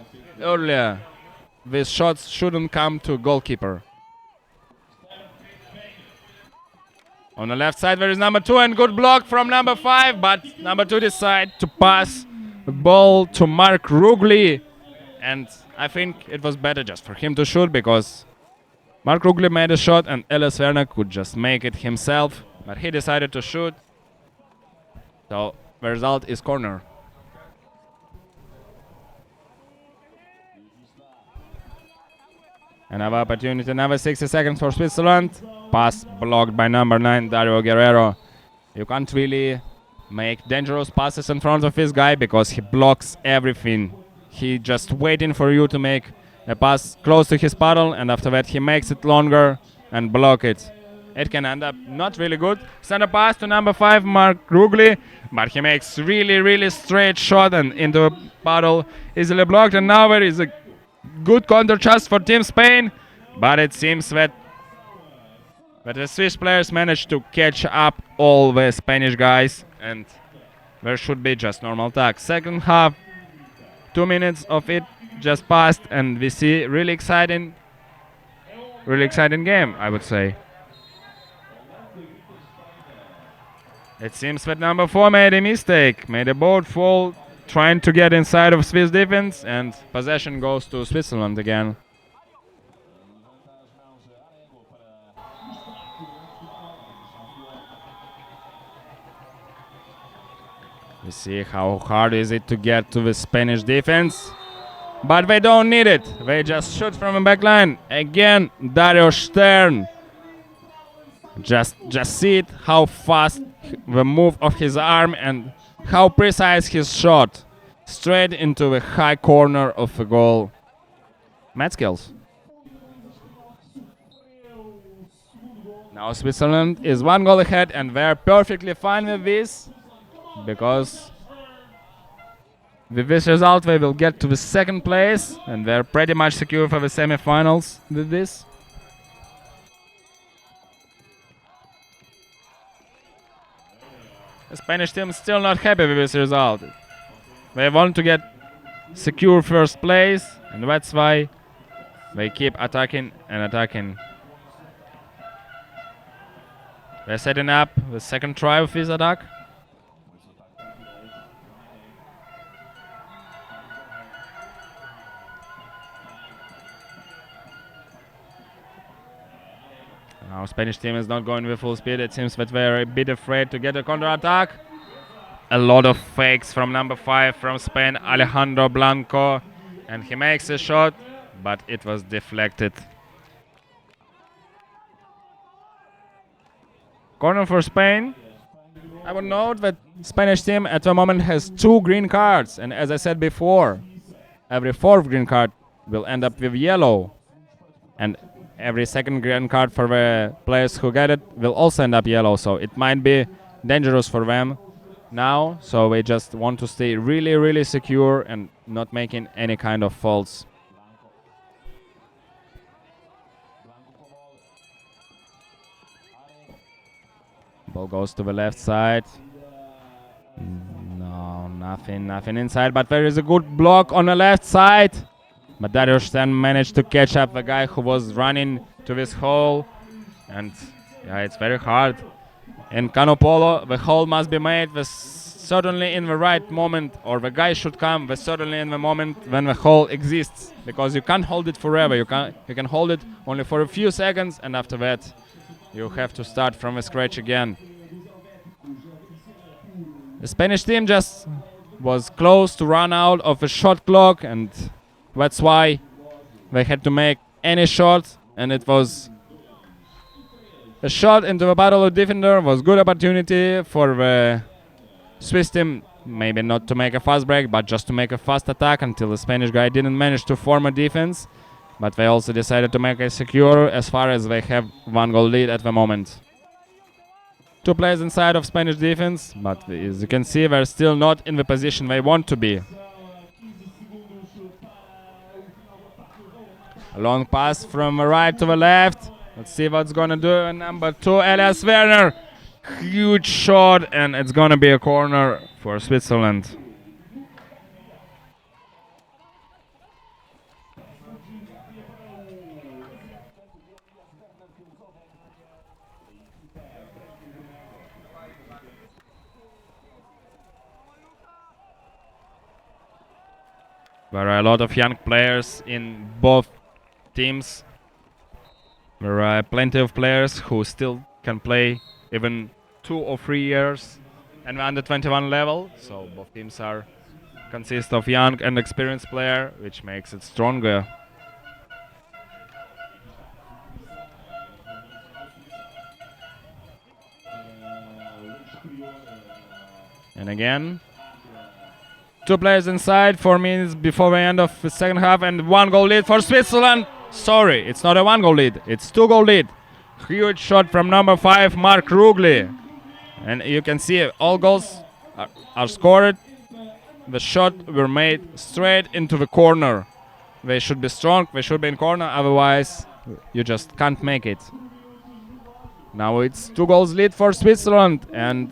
G: earlier. These shots shouldn't come to goalkeeper. On the left side there is number 2, and good block from number 5, but number 2 decided to pass the ball to Mark Rugli, and I think it was better just for him to shoot because Mark Rugli made a shot and Elias Werner could just make it himself, but he decided to shoot. So the result is corner. Another opportunity, another 60 seconds for Switzerland. Pass blocked by number 9, Dario Guerrero. You can't really make dangerous passes in front of this guy because he blocks everything. He just waiting for you to make a pass close to his paddle, and after that he makes it longer and block it. It can end up not really good. Center pass to number 5, Mark Rugli, but he makes really straight shot and into a paddle, easily blocked, and now there is a good counter chance for Team Spain, but it seems that the Swiss players managed to catch up all the Spanish guys, and there should be just normal attack. Second half, 2 minutes of it just passed, and we see really exciting game, I would say. It seems that number 4 made a mistake, made a board fall, trying to get inside of Swiss defense, and possession goes to Switzerland again. We see how hard is it to get to the Spanish defense. But they don't need it. They just shoot from the back line. Again, Dario Stern. Just see it, how fast the move of his arm and how precise his shot. Straight into the high corner of the goal. Mad skills. Now Switzerland is 1 goal ahead and they're perfectly fine with this, because with this result they will get to the 2nd place and they're pretty much secure for the semi-finals with this. The Spanish team is still not happy with this result. They want to get secure 1st place, and that's why they keep attacking and attacking. They're setting up the 2nd try of this attack. Now Spanish team is not going with full speed. It seems that they're a bit afraid to get a counter-attack. A lot of fakes from number 5 from Spain, Alejandro Blanco. And he makes a shot, but it was deflected. Corner for Spain. I would note that Spanish team at the moment has 2 green cards. And as I said before, every 4th green card will end up with yellow. And every 2nd green card for the players who get it will also end up yellow. So it might be dangerous for them now. So we just want to stay really, really secure and not making any kind of faults. Ball goes to the left side. No, nothing inside. But there is a good block on the left side. But Dario Stern managed to catch up the guy who was running to this hole. And yeah, it's very hard. In Canoe Polo, the hole must be made certainly in the right moment, or the guy should come certainly in the moment when the hole exists. Because you can't hold it forever. You can hold it only for a few seconds, and after that you have to start from scratch again. The Spanish team just was close to run out of the shot clock, and that's why they had to make any shot, and it was a shot into the battle of defender. Was good opportunity for the Swiss team, maybe not to make a fast break, but just to make a fast attack until the Spanish guy didn't manage to form a defense. But they also decided to make it secure as far as they have 1 goal lead at the moment. 2 players inside of Spanish defense, but as you can see, they're still not in the position they want to be. A long pass from the right to the left. Let's see what's gonna do. Number 2, Elias Werner. Huge shot, and it's gonna be a corner for Switzerland. There are a lot of young players in both teams. There are plenty of players who still can play even 2 or 3 years and under 21 level. So both teams consist of young and experienced players, which makes it stronger. And again, 2 players inside, 4 minutes before the end of the 2nd half, and 1 goal lead for Switzerland. Sorry, it's not a 1 goal lead, it's 2 goal lead. Huge shot from number 5, Mark Rugli. And you can see all goals are scored. The shot were made straight into the corner. They should be strong, they should be in corner, otherwise you just can't make it. Now it's 2 goals lead for Switzerland, and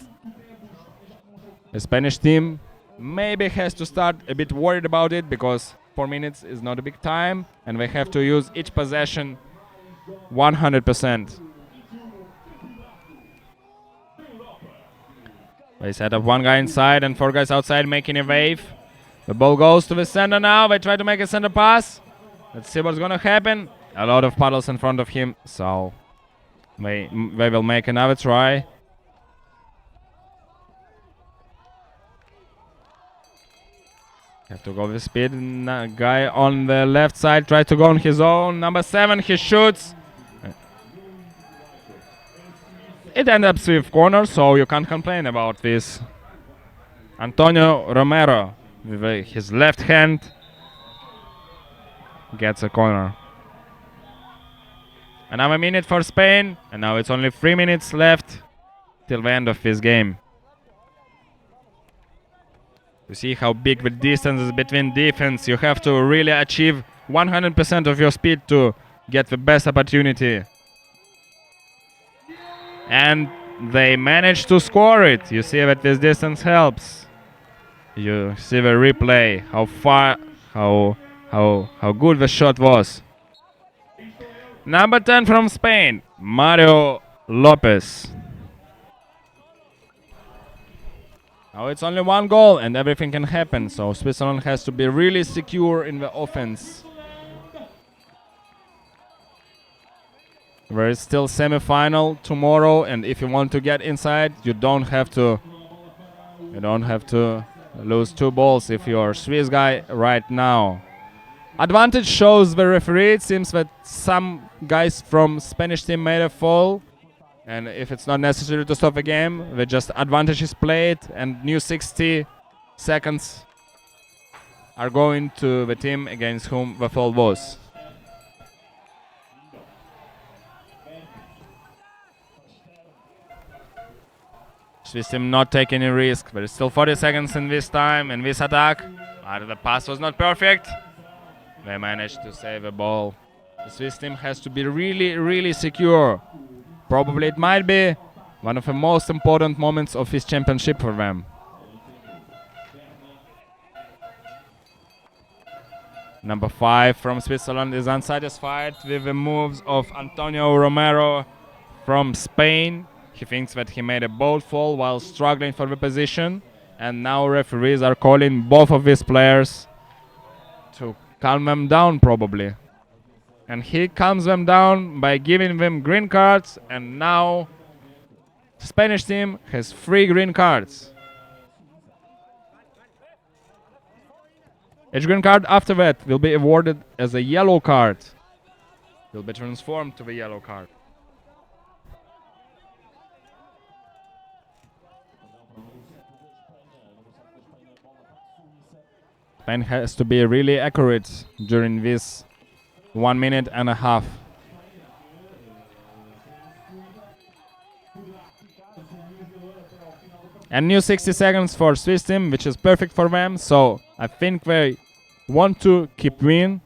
G: the Spanish team maybe has to start a bit worried about it, because 4 minutes is not a big time and they have to use each possession 100%. They set up 1 guy inside and 4 guys outside making a wave. The ball goes to the center now. They try to make a center pass. Let's see what's gonna happen. A lot of puddles in front of him, so they will make another try. Have to go with speed. Guy on the left side tried to go on his own. Number 7, he shoots. It ends up with corner, so you can't complain about this. Antonio Romero with his left hand gets a corner. Another minute for Spain, and now it's only 3 minutes left till the end of this game. You see how big the distance is between defense. You have to really achieve 100% of your speed to get the best opportunity. And they managed to score it. You see that this distance helps. You see the replay, how far, how good the shot was. Number 10 from Spain, Mario Lopez. Now it's only 1 goal and everything can happen, so Switzerland has to be really secure in the offense. There is still semi-final tomorrow, and if you want to get inside, you don't have to lose 2 balls if you're Swiss guy right now. Advantage shows the referee. It seems that some guys from Spanish team made a foul, and if it's not necessary to stop the game, the just advantage is played, and new 60 seconds are going to the team against whom the foul was. Swiss team not taking any risk. There is still 40 seconds in this time, in this attack. But the pass was not perfect. They managed to save the ball. The Swiss team has to be really, really secure. Probably it might be one of the most important moments of this championship for them. Number 5 from Switzerland is unsatisfied with the moves of Antonio Romero from Spain. He thinks that he made a bold fall while struggling for the position, and now referees are calling both of these players to calm them down probably. And he calms them down by giving them green cards, and now the Spanish team has 3 green cards. Each green card after that will be awarded as a yellow card. Will be transformed to the yellow card. Spain has to be really accurate during this 1 minute and a half. And new 60 seconds for Swiss team, which is perfect for them. So I think they want to keep win.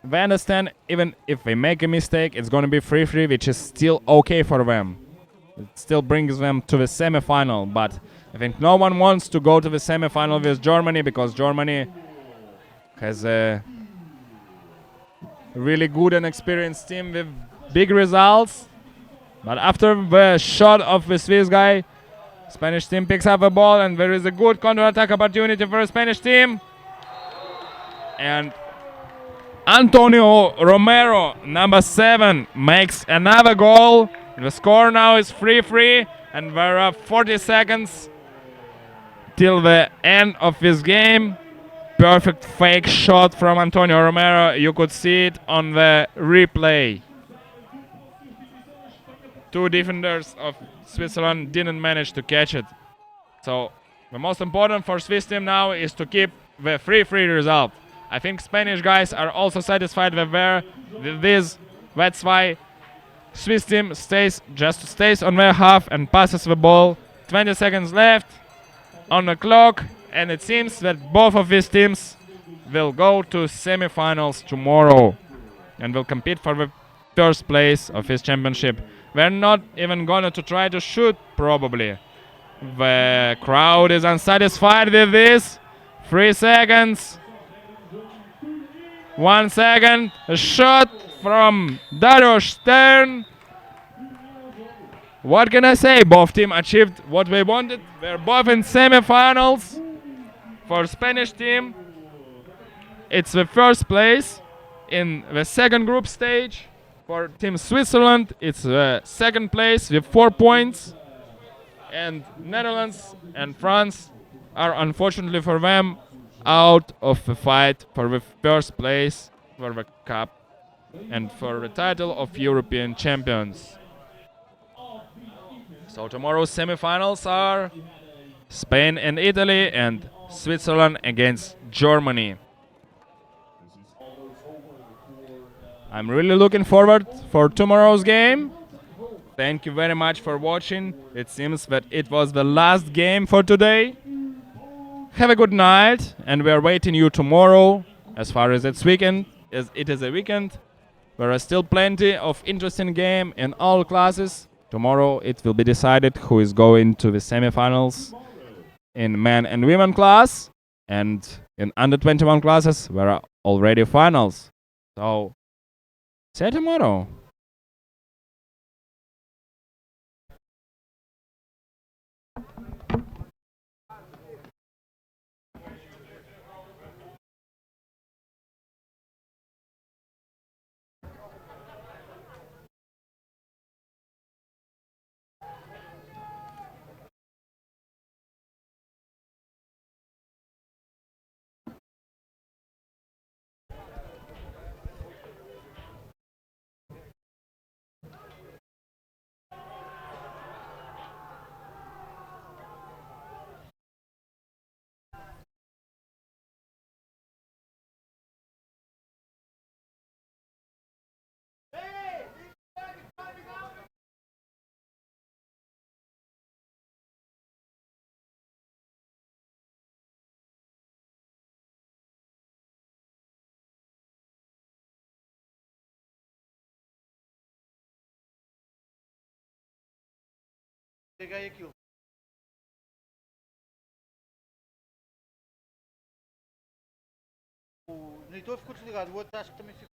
G: They understand even if they make a mistake, it's going to be 3-3, which is still okay for them. It still brings them to the semi-final, but I think no one wants to go to the semi-final with Germany, because Germany has a really good and experienced team with big results. But after the shot of the Swiss guy, Spanish team picks up the ball, and there is a good counter-attack opportunity for the Spanish team. And Antonio Romero, number 7, makes another goal. The score now is 3-3, and there are 40 seconds till the end of this game. Perfect fake shot from Antonio Romero. You could see it on the replay. 2 defenders of Switzerland didn't manage to catch it. So the most important for Swiss team now is to keep the 3-3 result. I think Spanish guys are also satisfied with this. That's why Swiss team stays on their half and passes the ball. 20 seconds left on the clock, and it seems that both of these teams will go to semi-finals tomorrow and will compete for the first place of this championship. They're not even going to try to shoot, probably. The crowd is unsatisfied with this. 3 seconds. 1 second. A shot from Dario Stern. What can I say? Both teams achieved what they wanted. They're both in semi-finals. For Spanish team, it's the first place in the second group stage. For Team Switzerland, it's the second place with 4 points. And Netherlands and France are, unfortunately for them, out of the fight for the first place for the cup and for the title of European champions. So tomorrow's semifinals are Spain and Italy and Switzerland against Germany. I'm really looking forward for tomorrow's game. Thank you very much for watching. It seems that it was the last game for today. Have a good night, and we are waiting you tomorrow. As far as it's weekend, as it is a weekend, there are still plenty of interesting game in all classes. Tomorrow it will be decided who is going to the semifinals in men and women class, and in under 21 classes there are already finals. So see you tomorrow.
J: O monitor ficou desligado, o outro acho que também ficou.